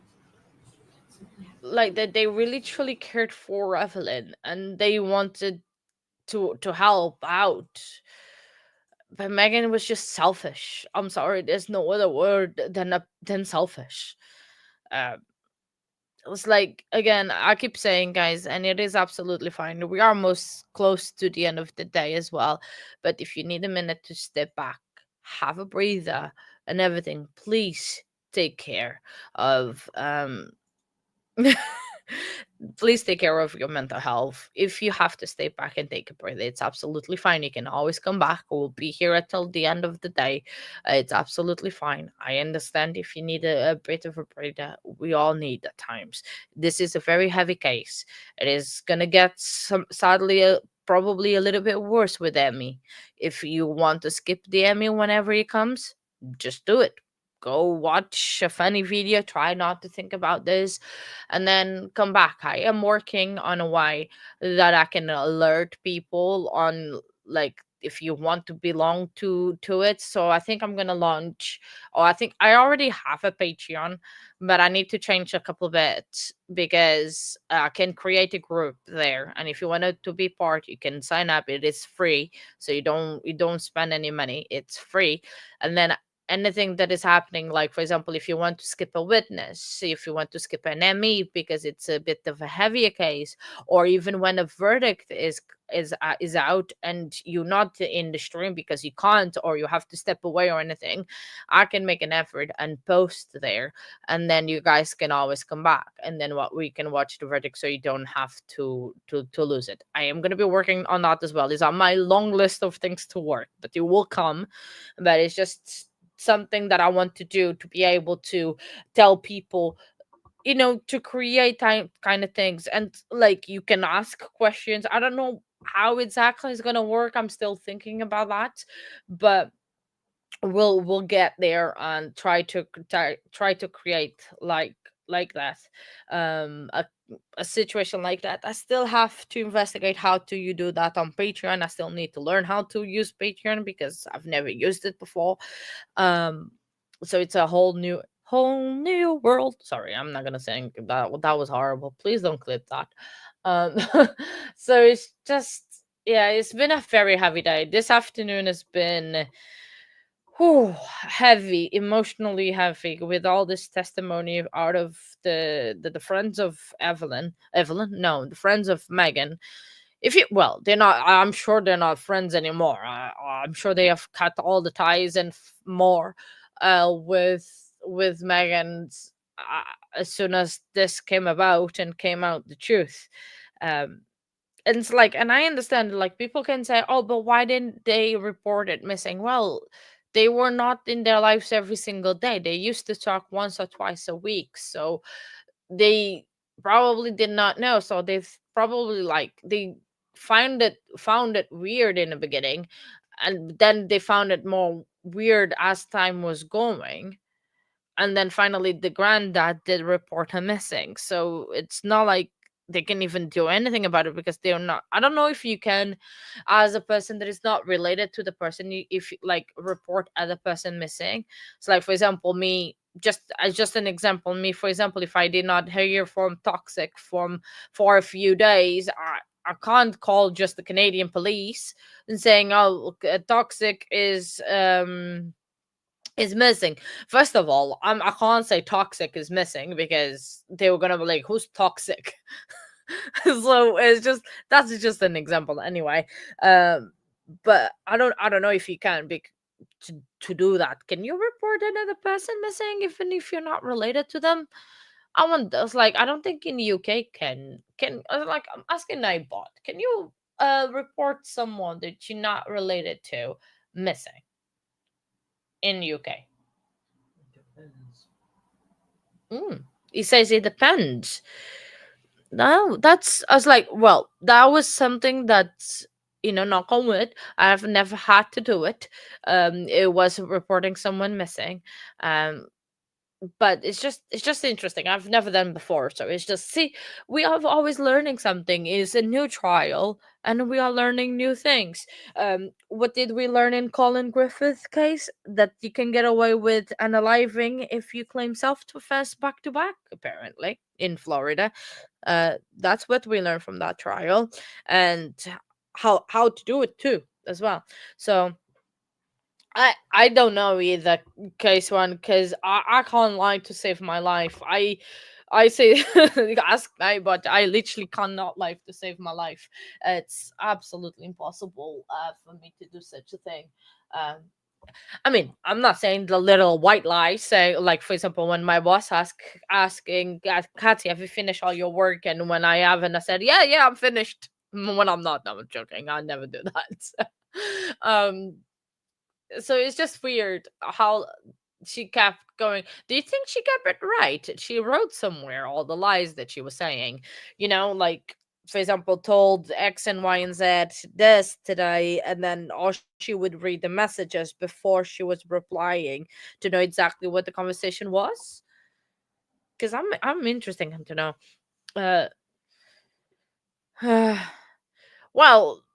like that they really truly cared for Evelyn and they wanted to help out. But Megan was just selfish. I'm sorry, there's no other word than selfish. Uh, it was like, again, I keep saying, guys, and it is absolutely fine. We are most close to the end of the day as well. But if you need a minute to step back, have a breather, and everything, please take care of please take care of your mental health. If you have to stay back and take a break, it's absolutely fine. You can always come back. We'll be here until the end of the day. It's absolutely fine. I understand if you need a bit of a breather. We all need at times. This is a very heavy case. It is gonna get sadly probably a little bit worse with Emmy. If you want to skip the Emmy whenever he comes, just do it. Go watch a funny video, try not to think about this, and then come back. I am working on a way that I can alert people on, like, if you want to belong to it. So I think I'm gonna launch, or I think I already have a Patreon, but I need to change a couple bits because I can create a group there, and if you wanted to be part, you can sign up. It is free, so you don't spend any money. It's free. And then anything that is happening, like for example, if you want to skip a witness, if you want to skip an ME because it's a bit of a heavier case, or even when a verdict is out and you're not in the stream because you can't or you have to step away or anything, I can make an effort and post there, and then you guys can always come back, and then what we can watch the verdict so you don't have to lose it. I am going to be working on that as well. It's on my long list of things to work, but it will come. But it's just something that I want to do, to be able to tell people, to create kind of things. And like, you can ask questions. I don't know how exactly it's gonna work. I'm still thinking about that, but we'll get there and try to create like that, a a situation like that, I still have to investigate how to you do that on Patreon. I still need to learn how to use Patreon because I've never used it before. So it's a whole new world. Sorry, I'm not gonna sing that. That was horrible. Please don't clip that. Um, so it's just, yeah, it's been a very heavy day. This afternoon has been heavy, emotionally heavy, with all this testimony out of the friends of no, the friends of Megan. If you, well, they're not, I'm sure they're not friends anymore. I'm sure they have cut all the ties and more with Megan's as soon as this came about and came out the truth. And it's like, and I understand, like, people can say, oh, but why didn't they report it missing? Well, they were not in their lives every single day. They used to talk once or twice a week, so they probably did not know. So they've probably, like, they found it weird in the beginning, and then they found it more weird as time was going, and then finally the granddad did report her missing. So it's not like they can even do anything about it, because they're not, I don't know if you can, as a person that is not related to the person, if like report other person missing. So like, for example, me, just as just an example, me, for example, if I did not hear from Toxic for a few days, I can't call just the Canadian police and saying, oh, Toxic is missing. First of all, I can't say Toxic is missing, because they were gonna be like, who's Toxic? So it's just, that's just an example anyway. But I don't know if you can be to do that. Can you report another person missing even if you're not related to them? I want those, like, I don't think in the UK can like, I'm asking Nightbot, can you report someone that you're not related to missing in UK? He says it depends. No, that's, I was like, well, that was something that, knock on wood, I have never had to do it. It was reporting someone missing. But it's just interesting. I've never done before, so it's just, see, we are always learning something. It's a new trial, and we are learning new things. What did we learn in Colin Griffith's case? That you can get away with unaliving if you claim self-defense back to back, apparently, in Florida. That's what we learned from that trial, and how to do it too, as well. So I don't know either, case one, because I can't lie to save my life. I say ask me, but I literally cannot lie to save my life. It's absolutely impossible for me to do such a thing. Um, I mean, I'm not saying the little white lies. Say, like, for example, when my boss asking Kathy, have you finished all your work? And when I haven't, I said, yeah, I'm finished. When I'm not, no, I'm joking. I never do that. um so it's just weird how she kept going. Do you think she kept it right? She wrote somewhere all the lies that she was saying, like, for example, told X and Y and Z this today, and then all she would read the messages before she was replying to know exactly what the conversation was. Because I'm interested to know. Well,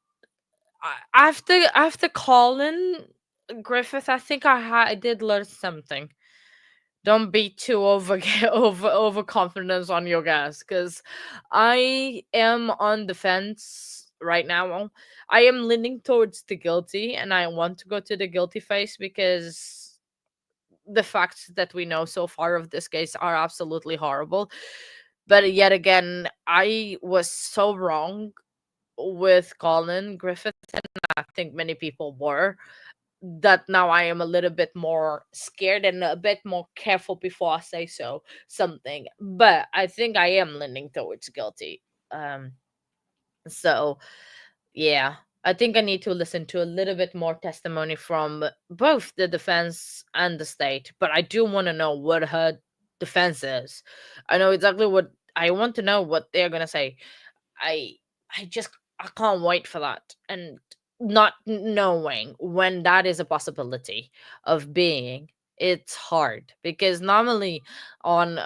after Colin Griffith, I think I did learn something. Don't be too overconfident on your guess, because I am on the fence right now. I am leaning towards the guilty, and I want to go to the guilty phase, because the facts that we know so far of this case are absolutely horrible. But yet again, I was so wrong with Colin Griffith, and I think many people were, that now I am a little bit more scared and a bit more careful before I say something. But I think I am leaning towards guilty. So yeah, I think I need to listen to a little bit more testimony from both the defense and the state. But I do want to know what her defense is. I know exactly what I want to know, what they're gonna say. I I can't wait for that. And not knowing when that is a possibility of being, it's hard, because normally on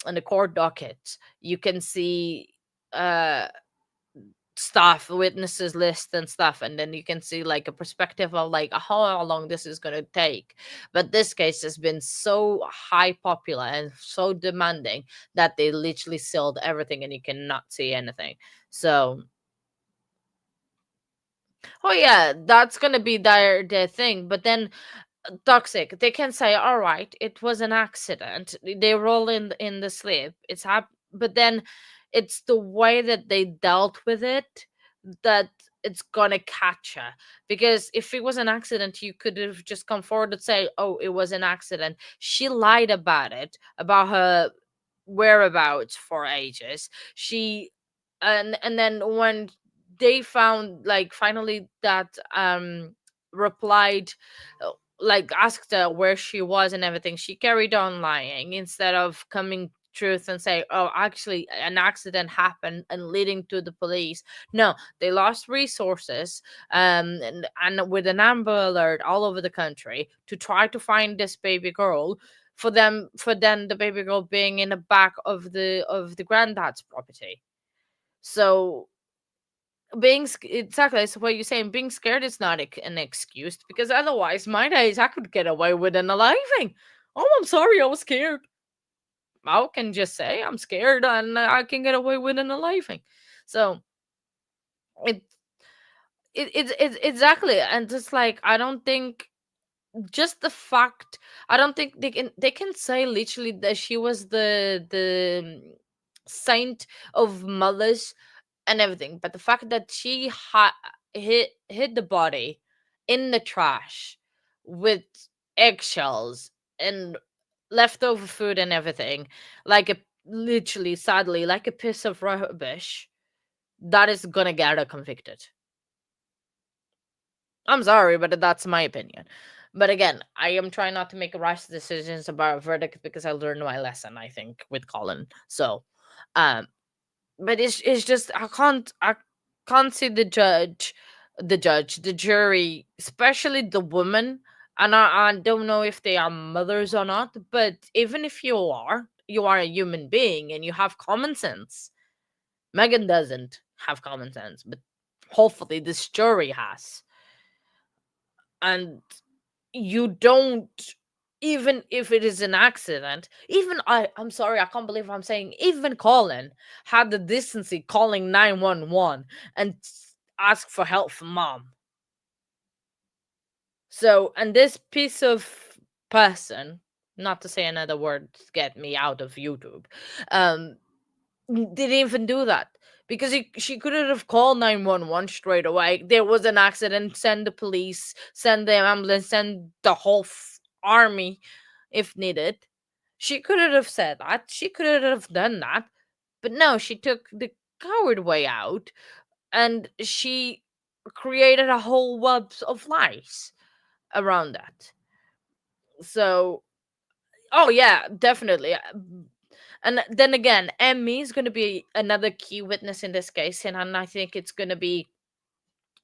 in the court docket, you can see stuff, witnesses list and stuff, and then you can see like a perspective of like how long this is going to take. But this case has been so high popular and so demanding that they literally sealed everything and you cannot see anything. So oh yeah, that's going to be their thing. But then toxic, they can say, all right, it was an accident, they roll in the sleep, but then it's the way that they dealt with it that it's gonna catch her. Because if it was an accident, you could have just come forward and say, oh, it was an accident. She lied about it, about her whereabouts for ages. She and then when they found like finally that replied, like asked her where she was and everything, she carried on lying instead of coming truth and say, oh, actually an accident happened and leading to the police. No, they lost resources, and with an Amber Alert all over the country to try to find this baby girl, for then the baby girl being in the back of the granddad's property. So exactly, so what you're saying, being scared is not an excuse, because otherwise my days I could get away with an living. Oh, I'm sorry, I was scared. I can just say I'm scared and I can get away with an living. So it it's exactly, and just like I don't think, just the fact, I don't think they can say literally that she was the saint of mothers and everything, but the fact that she hid the body in the trash with eggshells and leftover food and everything, like a literally, sadly, like a piece of rubbish, that is gonna get her convicted. I'm sorry, but that's my opinion. But again, I am trying not to make rash decisions about a verdict because I learned my lesson, I think, with Colin. So, but it's just I can't see the jury, especially the woman, and I don't know if they are mothers or not. But even if you are a human being and you have common sense. Megan doesn't have common sense, but hopefully this jury has. And you don't, even if it is an accident, even I'm sorry, I can't believe I'm saying, even Colin had the decency calling 911 and ask for help from mom. So, and this piece of person, not to say another word to get me out of YouTube, didn't even do that. Because she could have called 911 straight away. There was an accident, send the police, send the ambulance, send the whole army if needed. She could have said that. She could have done that. But no, she took the coward way out and she created a whole web of lies around that. So, oh yeah, definitely. And then again, Emmy is going to be another key witness in this case, and I think it's going to be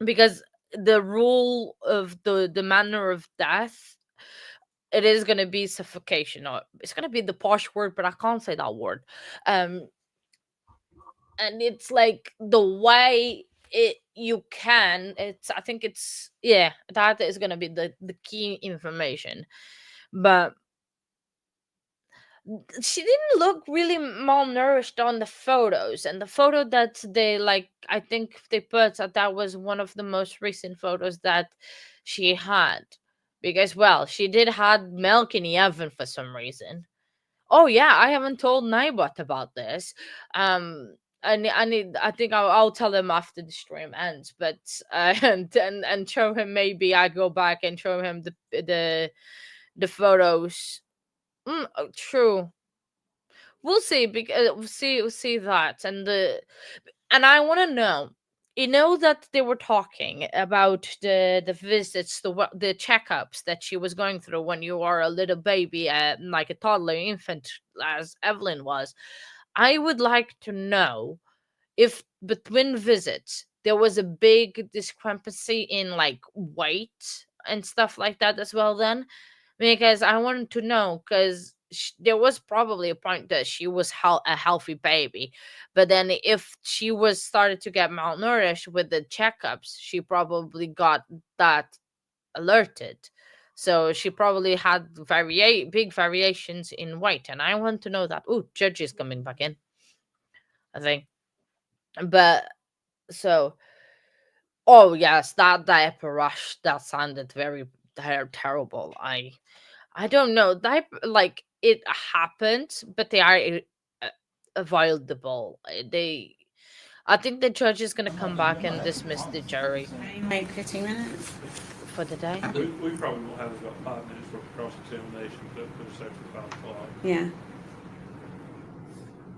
because the rule of the manner of death, it is going to be suffocation, or it's going to be the posh word, but I can't say that word. And it's like the way you can. I think it's, yeah, that is going to be the key information, but she didn't look really malnourished on the photos, and the photo that they, like, I think they put that was one of the most recent photos that she had, because, well, she did had milk in the oven for some reason. Oh yeah, I haven't told Nibot about this. I think I'll tell him after the stream ends, but and show him, maybe I go back and show him the photos. True. We'll see, because we'll see that, and I want to know. You know that they were talking about the visits, the checkups that she was going through when you are a little baby, like a toddler, infant, as Evelyn was. I would like to know if between visits there was a big discrepancy in like weight and stuff like that as well. Then, because I wanted to know, because there was probably a point that she was a healthy baby, but then if she was started to get malnourished with the checkups, she probably got that alerted. So she probably had big variations in weight, and I want to know that. Oh, Judge is coming back in, I think. But so, oh yes, that diaper rush, that sounded very terrible. I don't know. Like it happened, but they are avoidable. I think the judge is gonna come back and dismiss the jury. Like 15 minutes for the day. We probably will have about 5 minutes for cross-examination, but we'll say for 5 o'clock. Yeah.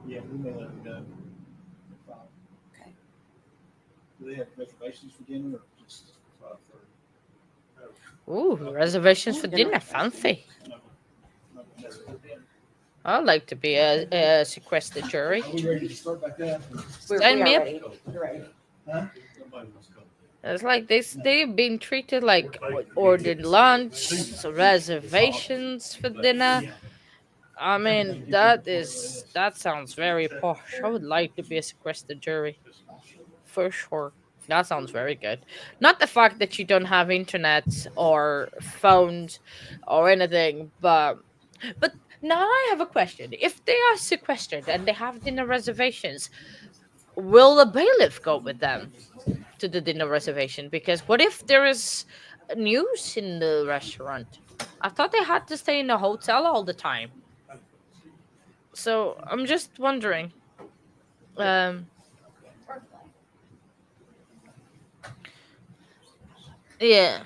Yeah, we may let it go. Okay. Do they have reservations for dinner or just 5:30? Ooh, reservations for dinner, fancy. I'd like to be a sequestered jury. Are we ready to start back up? Sign me up. We're ready. Huh? It's like they've been treated like ordered lunch, reservations for dinner. I mean, that sounds very posh. I would like to be a sequestered jury, for sure. That sounds very good. Not the fact that you don't have internet or phones or anything, but now I have a question. If they are sequestered and they have dinner reservations, will the bailiff go with them to the dinner reservation? Because what if there is news in the restaurant? I thought they had to stay in a hotel all the time. So I'm just wondering. Yeah.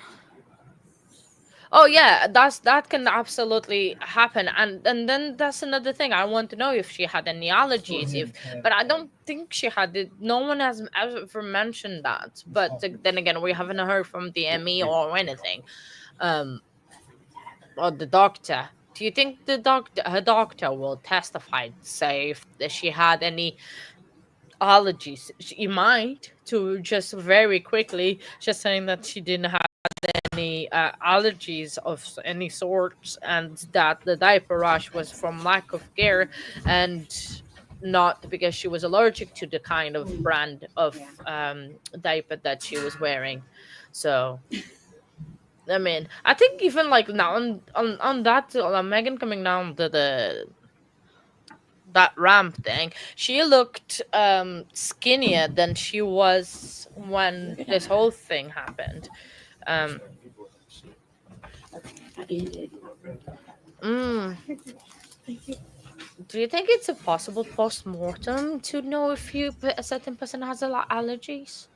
Oh yeah, that can absolutely happen, and then that's another thing. I want to know if she had any allergies, but I don't think she had it. No one has ever mentioned that. But then again, we haven't heard from the ME or anything, or the doctor. Do you think her doctor will testify, say if she had any allergies? She might, to just very quickly just saying that she didn't have any allergies of any sorts, and that the diaper rash was from lack of care and not because she was allergic to the kind of brand of diaper that she was wearing. So I mean, I think even like now on that Megan coming down to that ramp thing, she looked skinnier than she was when this whole thing happened. Do you think it's a possible post-mortem to know if a certain person has allergies?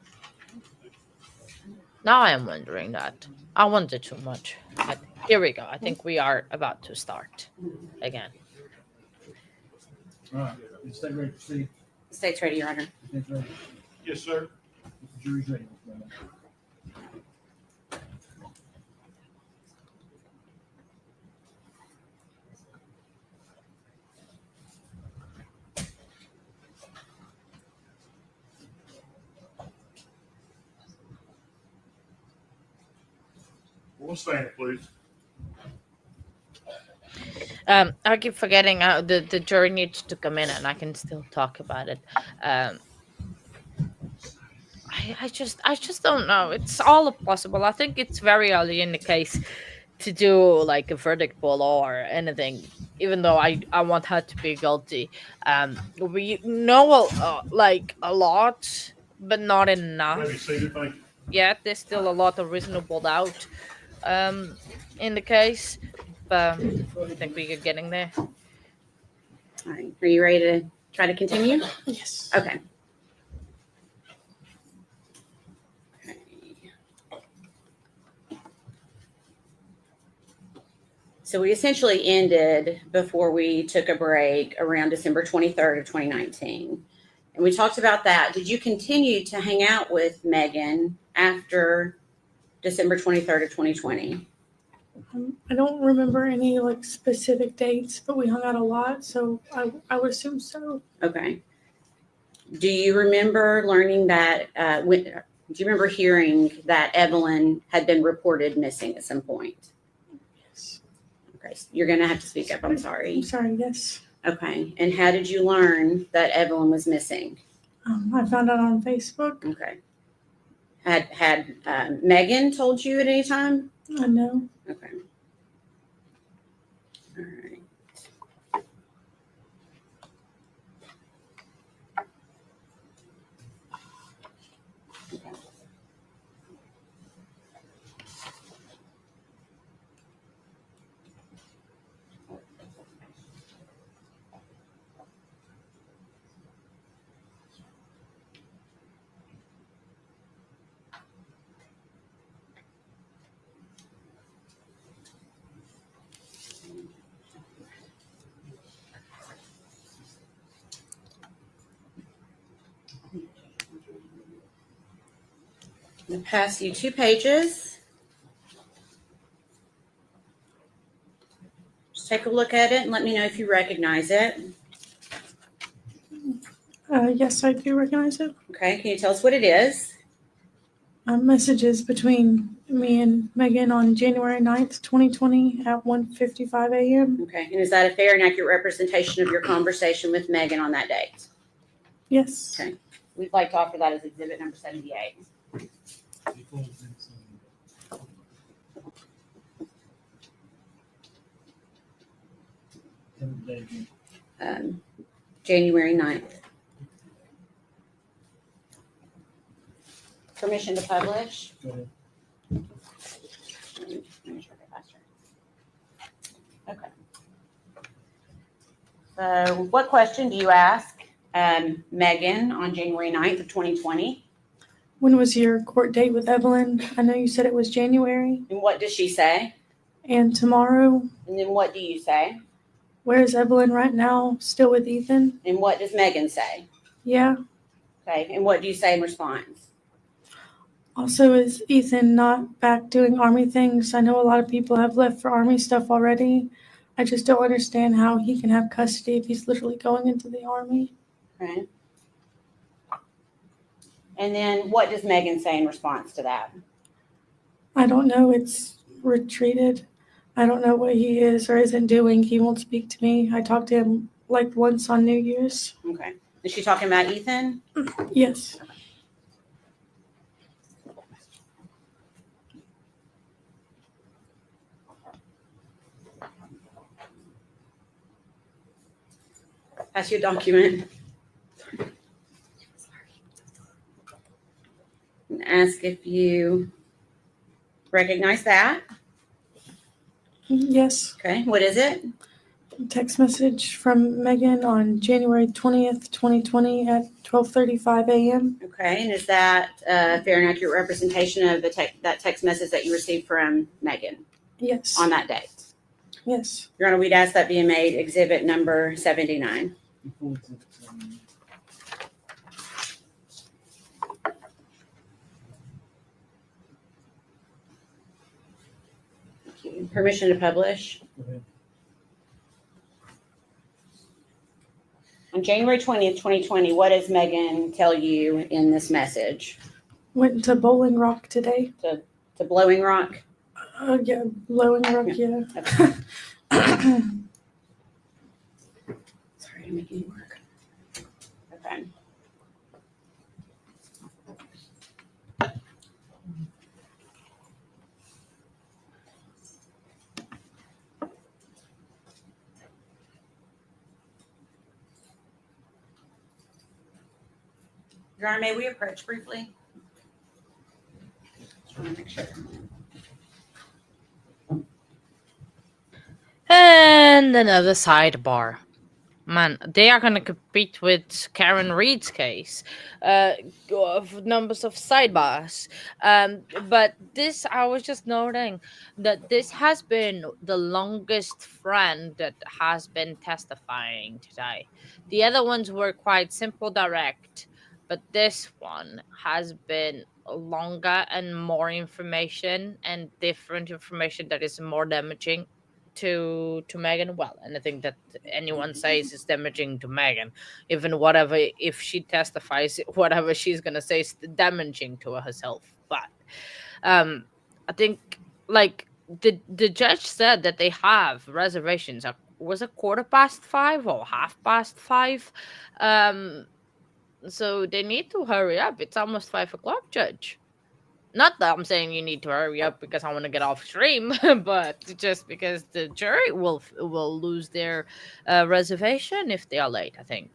Now I am wondering that. I wonder too much. But here we go. I think we are about to start again. All right, stay ready to proceed. State's ready, Your Honor. Ready. Yes, sir. The jury's ready. We'll stand, please. I keep forgetting the jury needs to come in, and I can still talk about it. I just don't know. It's all possible. I think it's very early in the case to do like a verdict poll or anything. Even though I want her to be guilty. We know like a lot, but not enough. Have you seen it? Thank you. Yet there's still a lot of reasonable doubt in the case, but I think we are getting there. All right. Are you ready to try to continue? Yes. Okay. So we essentially ended before we took a break around December 23rd of 2019. And we talked about that. Did you continue to hang out with Megan after December 23rd of 2020? I don't remember any like specific dates, but we hung out a lot, so I would assume so. Okay. Do you remember learning that, do you remember hearing that Evelyn had been reported missing at some point? Yes. Okay, so you're going to have to speak up. I'm sorry. I'm sorry, yes. Okay. And how did you learn that Evelyn was missing? I found out on Facebook. Okay. Had Megan told you at any time? I know. Okay. All right. Okay. I'm going to pass you 2 pages. Just take a look at it and let me know if you recognize it. Yes, I do recognize it. Okay, can you tell us what it is? Messages between me and Megan on January 9th, 2020 at 1:55 a.m. Okay, and is that a fair and accurate representation of your conversation with Megan on that date? Yes. Okay, we'd like to offer that as exhibit number 78. January 9th. Permission to publish? Go ahead. Let me try to get faster. Okay. So what question do you ask Megan on January 9th of 2020? When was your court date with Evelyn? I know you said it was January. And what does she say? And tomorrow. And then what do you say? Where is Evelyn right now? Still with Ethan? And what does Megan say? Yeah. Okay, and what do you say in response? Also, is Ethan not back doing Army things? I know a lot of people have left for Army stuff already. I just don't understand how he can have custody if he's literally going into the Army. Okay. And then what does Megan say in response to that? I don't know. It's retreated. I don't know what he is or isn't doing. He won't speak to me. I talked to him like once on New Year's. Okay. Is she talking about Ethan? Yes. That's your document. And ask if you recognize that. Yes. Okay. What is it? Text message from Megan on January 20th, 2020 at 12:35 a.m. Okay. And is that a fair and accurate representation of that text message that you received from Megan? Yes. On that date? Yes. Your Honor, we'd ask that be made exhibit number 79. Thank you. Permission to publish. Go ahead. On January 20th, 2020, what does Megan tell you in this message? Went to Bowling Rock today. To Blowing Rock? Yeah, Blowing Rock, yeah. Okay. Sorry to make you work. Okay. Your Honor, may we approach briefly? Just want to make sure. And another sidebar. Man, they are gonna compete with Karen Reed's case of numbers of sidebars. But this, I was just noting that this has been the longest friend that has been testifying today. The other ones were quite simple, direct, but this one has been longer and more information and different information that is more damaging to Megan. Well, anything that anyone says is damaging to Megan. Even whatever, if she testifies, whatever she's gonna say is damaging to herself. But I think, like, the judge said that they have reservations. Was it 5:15 or 5:30? Um, so they need to hurry up. It's almost 5 o'clock, Judge. Not that I'm saying you need to hurry up because I want to get off stream, but just because the jury will lose their reservation if they are late. I think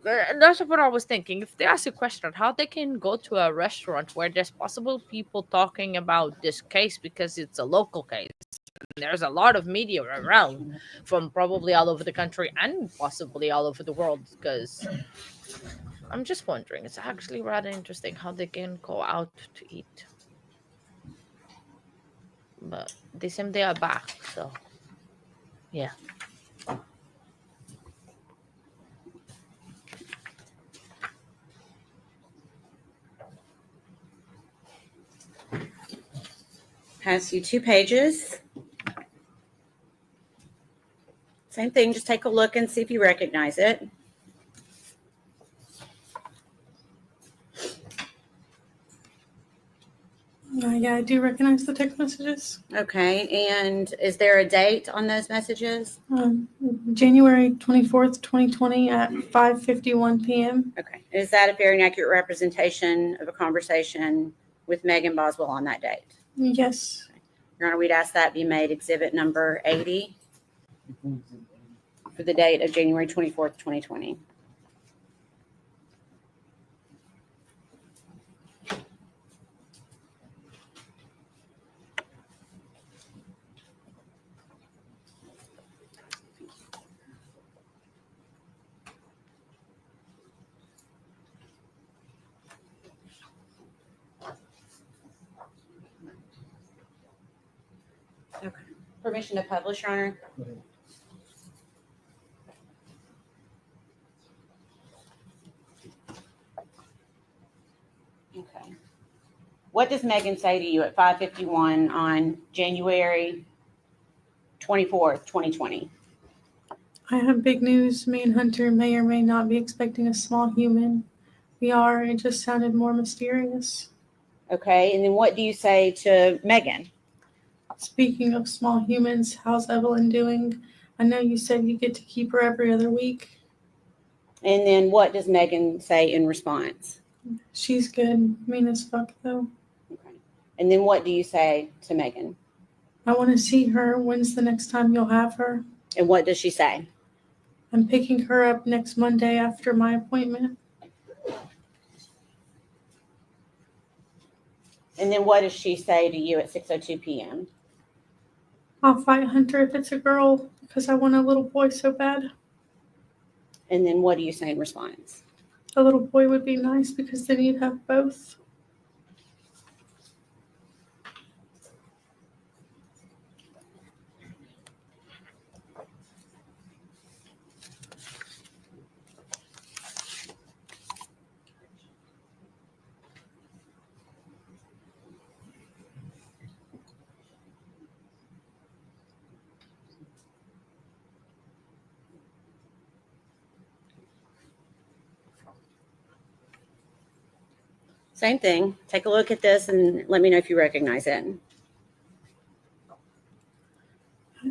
that's what I was thinking. If they ask a question, how they can go to a restaurant where there's possible people talking about this case because it's a local case. There's a lot of media around from probably all over the country and possibly all over the world. Because I'm just wondering, it's actually rather interesting how they can go out to eat. But they seem they are back, so yeah. Has you 2 pages. Same thing, just take a look and see if you recognize it. Yeah, I do recognize the text messages. Okay, and is there a date on those messages? January 24th, 2020 at 5:51 p.m. Okay, is that a fair and accurate representation of a conversation with Megan Boswell on that date? Yes. Your Honor, we'd ask that be made exhibit number 80 for the date of January 24th, 2020. Okay. Permission to publish, Your Honor? Okay. What does Megan say to you at 5:51 on January 24th, 2020? I have big news. Me and Hunter may or may not be expecting a small human. We are. It just sounded more mysterious. Okay, and then what do you say to Megan? Speaking of small humans, how's Evelyn doing? I know you said you get to keep her every other week. And then what does Megan say in response? She's good. Mean as fuck, though. Okay. And then what do you say to Megan? I want to see her. When's the next time you'll have her? And what does she say? I'm picking her up next Monday after my appointment. And then what does she say to you at 6:02 p.m.? I'll fight Hunter if it's a girl because I want a little boy so bad. And then what do you say in response? A little boy would be nice because then you'd have both. Same thing. Take a look at this and let me know if you recognize it.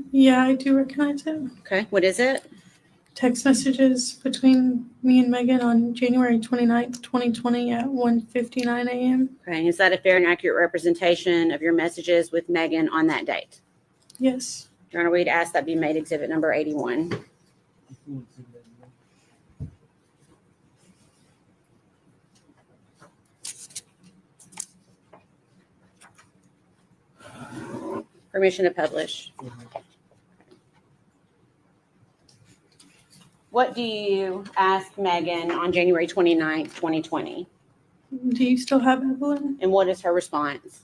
Yeah, I do recognize it. Okay, what is it? Text messages between me and Megan on January 29th, 2020 at 1:59 a.m. Okay, is that a fair and accurate representation of your messages with Megan on that date? Yes. Your Honor, we'd ask that be made exhibit number 81. Permission to publish. What do you ask Megan on January 29th, 2020? Do you still have Evelyn? And what is her response?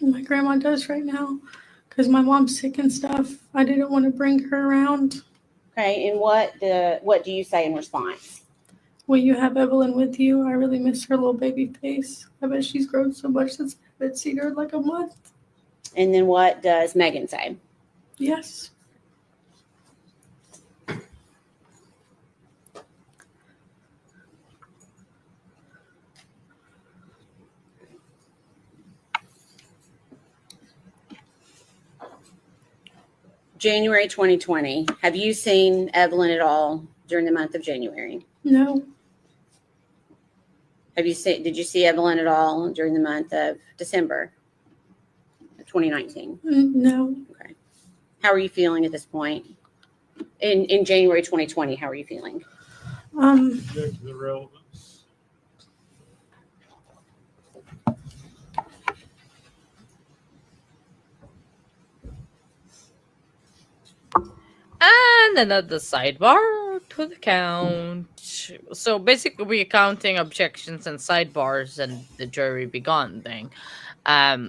My grandma does right now because my mom's sick and stuff. I didn't want to bring her around. Okay, and what do you say in response? Will you have Evelyn with you? I really miss her little baby face. I bet she's grown so much since I haven't seen her in like a month. And then what does Megan say? Yes. January 2020, have you seen Evelyn at all during the month of January? No. Did you see Evelyn at all during the month of December of 2019? No. Okay. How are you feeling at this point? In January 2020, how are you feeling? Object to the relevance. And another sidebar to the count. So basically, we're counting objections and sidebars and the jury be gone thing. But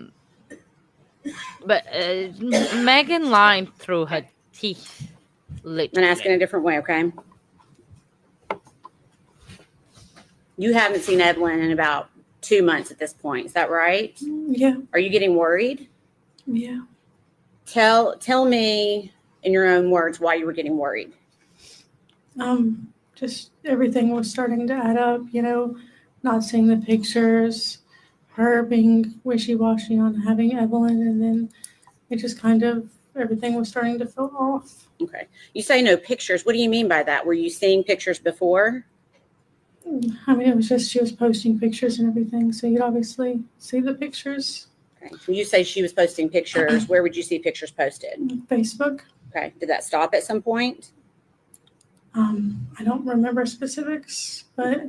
Megan lied through her teeth. I'm gonna ask in a different way, okay? You haven't seen Evelyn in about 2 months at this point. Is that right? Yeah. Are you getting worried? Yeah. Tell me in your own words why you were getting worried. Just everything was starting to add up, not seeing the pictures, her being wishy-washy on having Evelyn, and then it just kind of, everything was starting to feel off. Okay. You say no pictures. What do you mean by that? Were you seeing pictures before? I mean, it was just she was posting pictures and everything, so you'd obviously see the pictures. Okay. When you say she was posting pictures, where would you see pictures posted? Facebook. Okay. Did that stop at some point? I don't remember specifics, but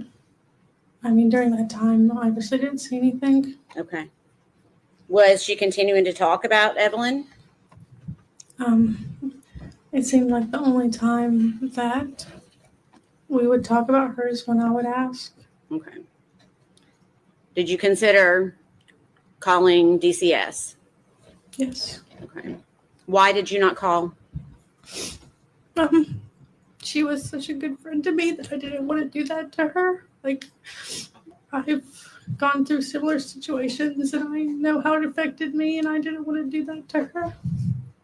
I mean, during that time, I obviously didn't see anything. Okay. Was she continuing to talk about Evelyn? It seemed like the only time that we would talk about her is when I would ask. Okay. Did you consider calling DCS? Yes. Okay. Why did you not call? She was such a good friend to me that I didn't want to do that to her. Like, I've gone through similar situations and I know how it affected me, and I didn't want to do that to her.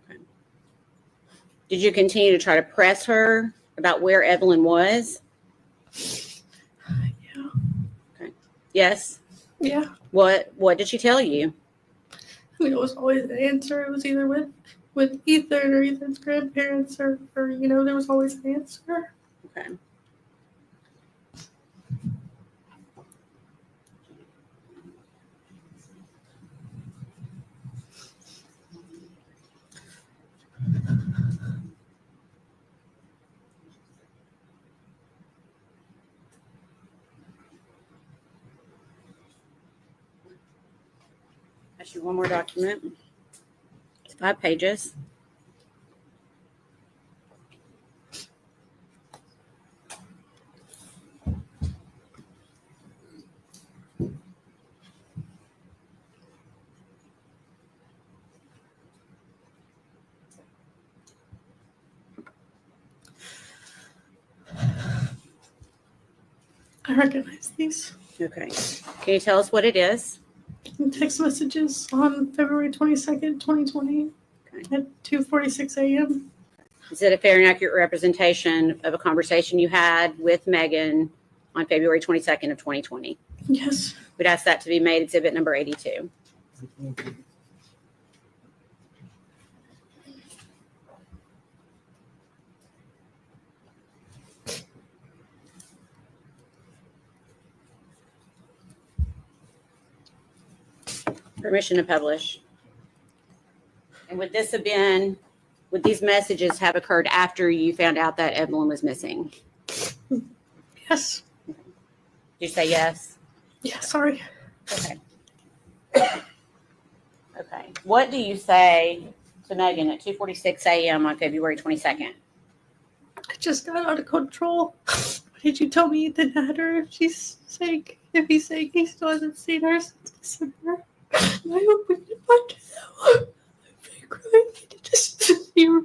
Okay. Did you continue to try to press her about where Evelyn was? Yeah. Okay. Yes? Yeah. What did she tell you? I mean, it was always an answer. It was either with Ethan or Ethan's grandparents or there was always an answer. Okay. Ask you one more document. It's 5 pages. I recognize these. Okay. Can you tell us what it is? Text messages on February 22nd, 2020 at 2:46 a.m. Is it a fair and accurate representation of a conversation you had with Megan on February 22nd of 2020? Yes. We'd ask that to be made exhibit number 82. Permission to publish. And would these messages have occurred after you found out that Evelyn was missing? Yes. Did you say yes? Yeah, sorry. Okay. Okay. What do you say to Megan at 2:46 a.m. on February 22nd? I just got out of control. Why did you tell me Ethan had her if she's sick? If he's sick, he still hasn't seen her since December. I hope we can find her out. I really need to just see her.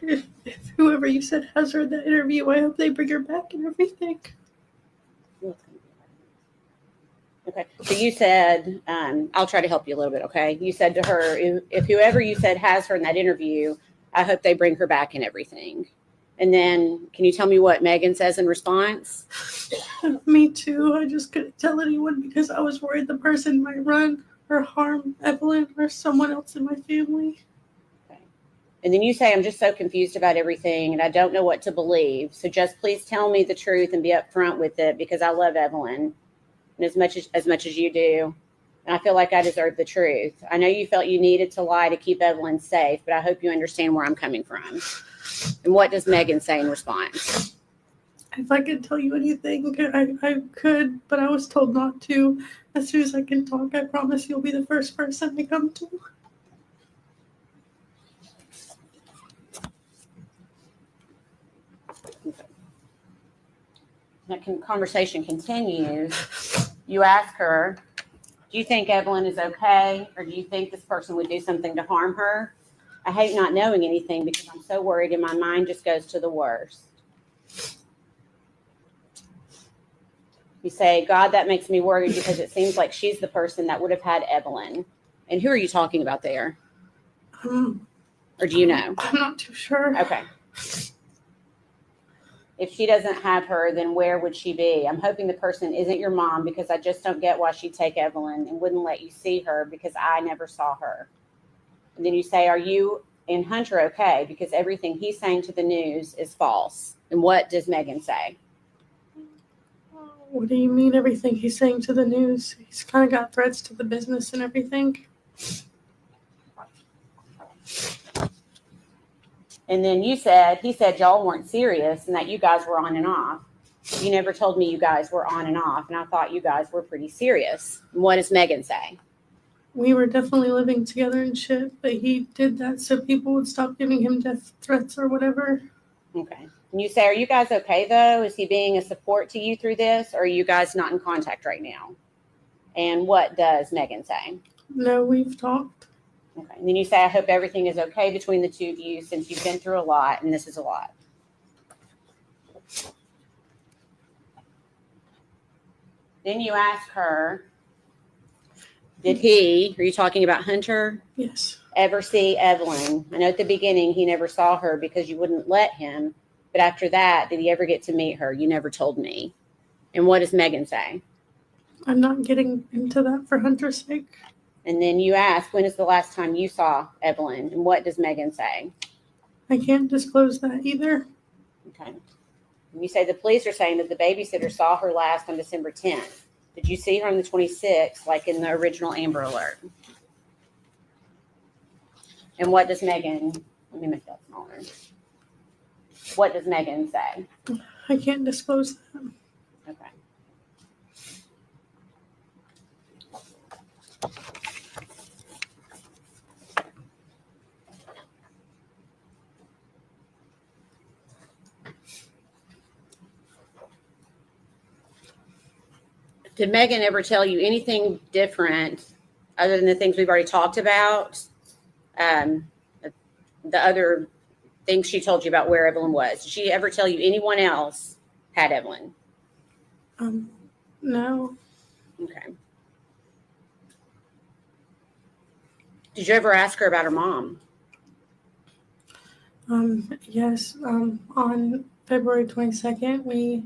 If whoever you said has her in that interview, I hope they bring her back and everything. Okay. So you said, I'll try to help you a little bit, okay? You said to her, if whoever you said has her in that interview, I hope they bring her back and everything. And then can you tell me what Megan says in response? Me too. I just couldn't tell anyone because I was worried the person might run or harm Evelyn or someone else in my family. And then you say, I'm just so confused about everything and I don't know what to believe. So just please tell me the truth and be upfront with it because I love Evelyn and as much as you do. And I feel like I deserve the truth. I know you felt you needed to lie to keep Evelyn safe, but I hope you understand where I'm coming from. And what does Megan say in response? If I could tell you anything, I could, but I was told not to. As soon as I can talk, I promise you'll be the first person I come to. That conversation continues. You ask her, do you think Evelyn is okay? Or do you think this person would do something to harm her? I hate not knowing anything because I'm so worried and my mind just goes to the worst. You say, God, that makes me worried because it seems like she's the person that would have had Evelyn. And who are you talking about there? Or do you know? I'm not too sure. Okay. If she doesn't have her, then where would she be? I'm hoping the person isn't your mom because I just don't get why she'd take Evelyn and wouldn't let you see her because I never saw her. And then you say, are you and Hunter okay? Because everything he's saying to the news is false. And what does Megan say? What do you mean everything he's saying to the news? He's kind of got threats to the business and everything. And then he said y'all weren't serious and that you guys were on and off. You never told me you guys were on and off, and I thought you guys were pretty serious. And what does Megan say? We were definitely living together and shit, but he did that so people would stop giving him death threats or whatever. Okay. And you say, are you guys okay, though? Is he being a support to you through this, or are you guys not in contact right now? And what does Megan say? No, we've talked. Okay. And then you say, I hope everything is okay between the two of you since you've been through a lot, and this is a lot. Then you ask her, are you talking about Hunter? Yes. Ever see Evelyn? I know at the beginning he never saw her because you wouldn't let him. But after that, did he ever get to meet her? You never told me. And what does Megan say? I'm not getting into that for Hunter's sake. And then you ask, when is the last time you saw Evelyn? And what does Megan say? I can't disclose that either. Okay. And you say the police are saying that the babysitter saw her last on December 10th. Did you see her on the 26th, like in the original Amber Alert? And what does Megan, let me make that smaller. What does Megan say? I can't disclose that. Okay. Did Megan ever tell you anything different other than the things we've already talked about? The other things she told you about where Evelyn was. Did she ever tell you anyone else had Evelyn? No. Okay. Did you ever ask her about her mom? Yes. On February 22nd, we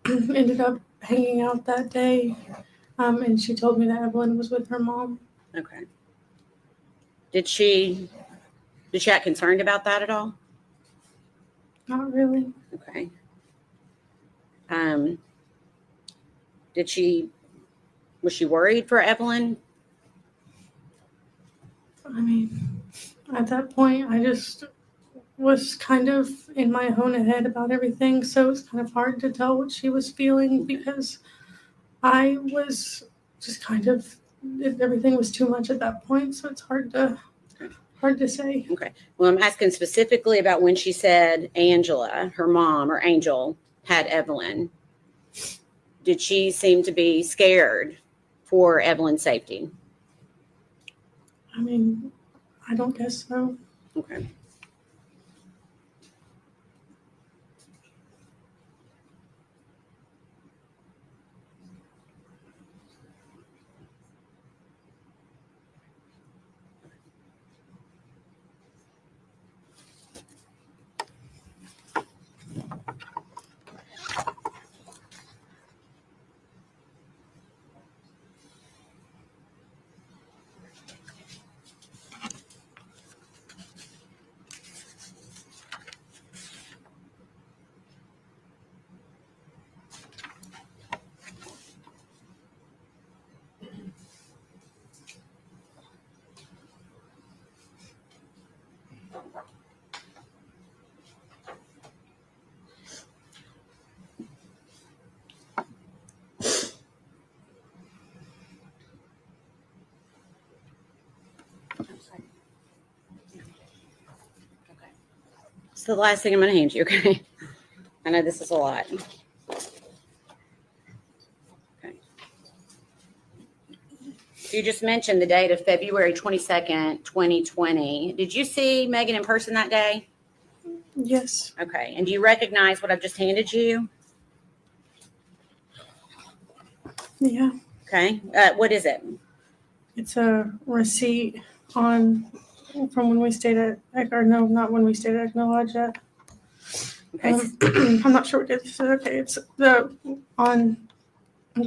ended up hanging out that day. And she told me that Evelyn was with her mom. Okay. Did she act concerned about that at all? Not really. Okay. Was she worried for Evelyn? I mean, at that point, I just was kind of in my own head about everything. So it's kind of hard to tell what she was feeling because I was just everything was too much at that point. So it's hard to say. Okay. Well, I'm asking specifically about when she said Angela, her mom, or Angel, had Evelyn. Did she seem to be scared for Evelyn's safety? I mean, I don't guess so. Okay. It's the last thing I'm going to hand you, okay? I know this is a lot. Okay. So you just mentioned the date of February 22nd, 2020. Did you see Megan in person that day? Yes. Okay. And do you recognize what I've just handed you? Yeah. Okay. What is it? It's a receipt from when we stayed at, or no, not when we stayed at Lodge yet. Okay. I'm not sure what it is. Okay, it's on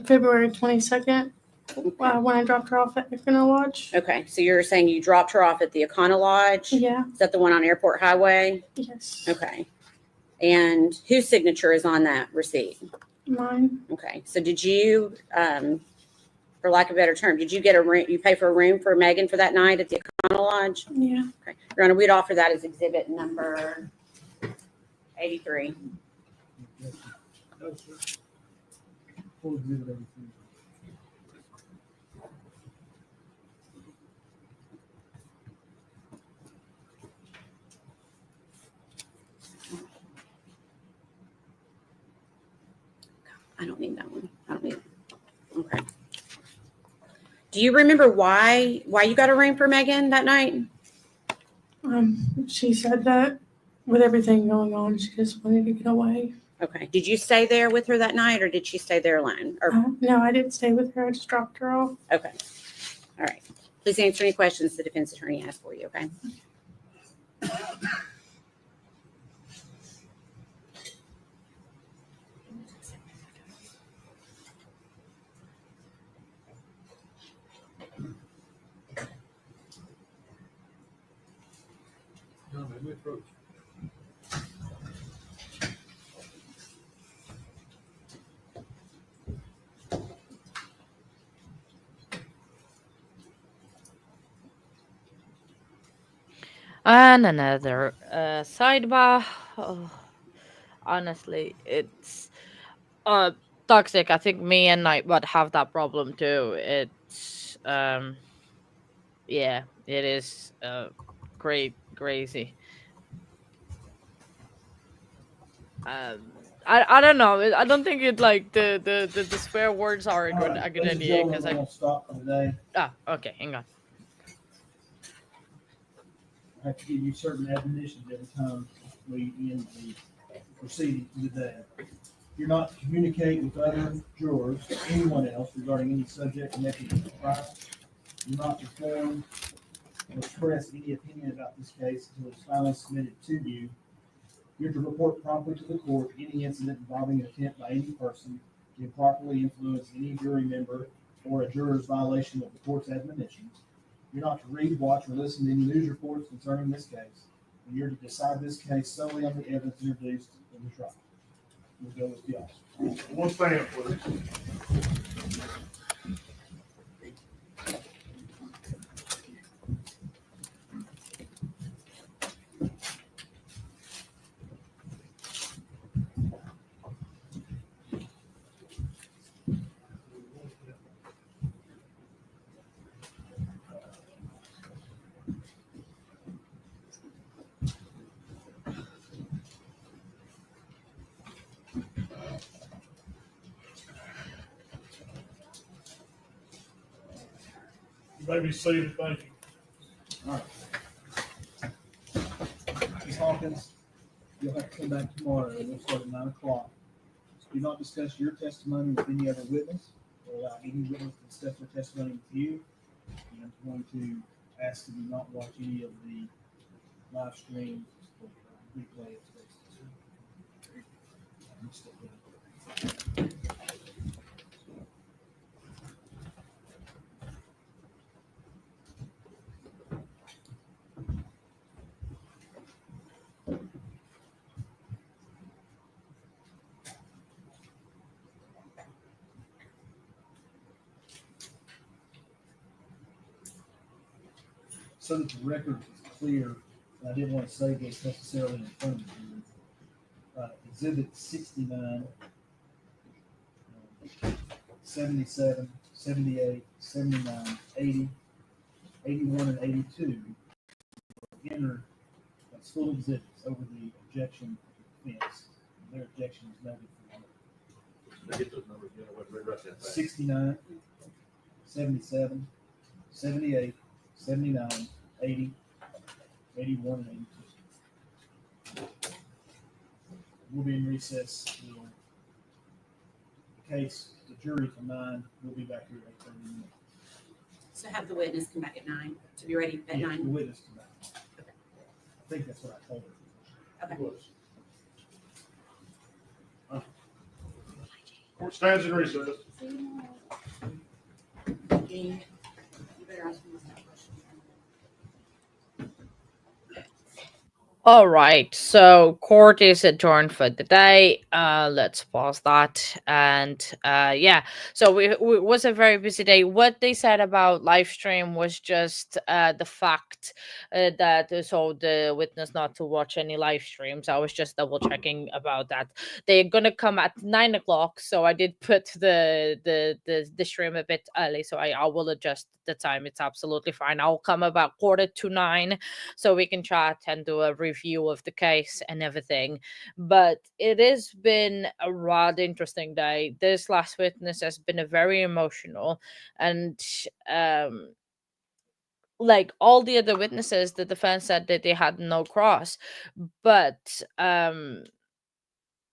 February 22nd when I dropped her off at Equino Lodge. Okay. So you're saying you dropped her off at the Econo Lodge? Yeah. Is that the one on Airport Highway? Yes. Okay. And whose signature is on that receipt? Mine. Okay. So did you, for lack of a better term, did you get a room, you pay for a room for Megan for that night at the Econo Lodge? Yeah. Okay. Your Honor, we'd offer that as exhibit number 83. I don't need that one. I don't need it. Okay. Do you remember why you got a room for Megan that night? She said that with everything going on, she just wanted to get away. Okay. Did you stay there with her that night, or did she stay there alone? Or No, I didn't stay with her. I just dropped her off. okay. All right. Please answer any questions the defense attorney has for you. Okay. And another sidebar. Oh, honestly, it's toxic. I think me and Nightbot have that problem too. It's yeah, it is crazy. I don't know. I don't think it like the swear words are a good idea because I won't stop for today. okay, hang on. I have to give you certain admonitions every time we end the proceeding today. You're not to communicate with other jurors or anyone else regarding any subject connected with the trial. You're not to form or express any opinion about this case until it's finally submitted to you. You're to report promptly to the court any incident involving an attempt by any person to improperly influence any jury member or a juror's violation of the court's admonitions. You're not to read, watch, or listen to any news reports concerning this case. And you're to decide this case solely on the evidence introduced in the trial. We'll go with the officer. One stand, please. You may be seated, thank you. All right. Ms. Hawkins, you'll have to come back tomorrow, we'll start at 9 o'clock. Do not discuss your testimony with any other witness, or allow any witness to discuss their testimony with you. And I'm going to ask that you not watch any of the live stream or replay of today's. So that the record is clear, and I didn't want to say this necessarily in front of you. Exhibit 69, 77, 78, 79, 80, 81 and 82 were entered as full exhibits over the objection defense. Their objection is noted for 69, 77, 78, 79, 80, 81, and 82. We'll be in recess till the case, the jury till 9. We'll be back here at 8:30. So have the witness come back at 9 to be ready at Yeah, 9. the witness come back. I think that's what I told her. Okay. Court stands in recess. You better ask me that question. All right, so court is adjourned for the day. Let's pause that. And yeah, so it was a very busy day. What they said about live stream was just the fact that so the witness not to watch any live streams. I was just double checking about that. They're gonna come at 9 o'clock, so I did put the stream a bit early, so I will adjust the time. It's absolutely fine. I'll come about 8:45 so we can chat and do a review of the case and everything. But it has been a rather interesting day. This last witness has been a very emotional, and like all the other witnesses, the defense said that they had no cross, but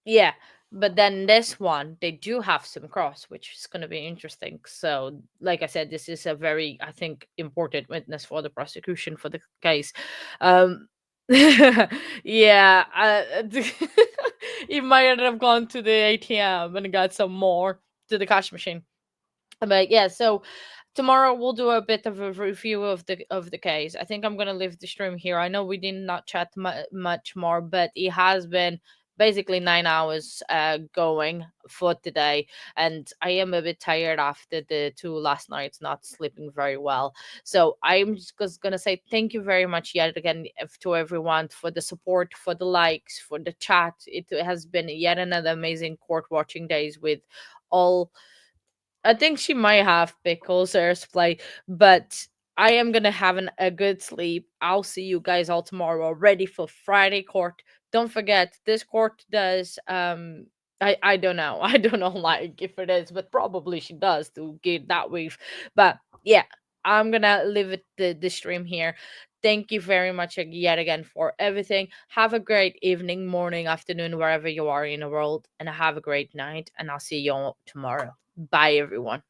yeah, but then this one, they do have some cross, which is going to be interesting. So, like I said, this is a very, I think, important witness for the prosecution for the case. Yeah, he might have gone to the ATM and got some more to the cash machine. But yeah, so tomorrow we'll do a bit of a review of the case. I think I'm gonna leave the stream here. I know we did not chat much more, but it has been basically 9 hours going for today, and I am a bit tired after the 2 last nights not sleeping very well. So I'm just gonna say thank you very much yet again to everyone for the support, for the likes, for the chat. It has been yet another amazing court watching days with all. I think she might have pickles or play, but I am gonna have a good sleep. I'll see you guys all tomorrow, ready for Friday court. Don't forget, this court does I don't know. I don't know like if it is, but probably she does to get that wave. But yeah, I'm gonna leave it the stream here. Thank you very much yet again for everything. Have a great evening, morning, afternoon, wherever you are in the world, and have a great night. And I'll see you all tomorrow. Bye, everyone.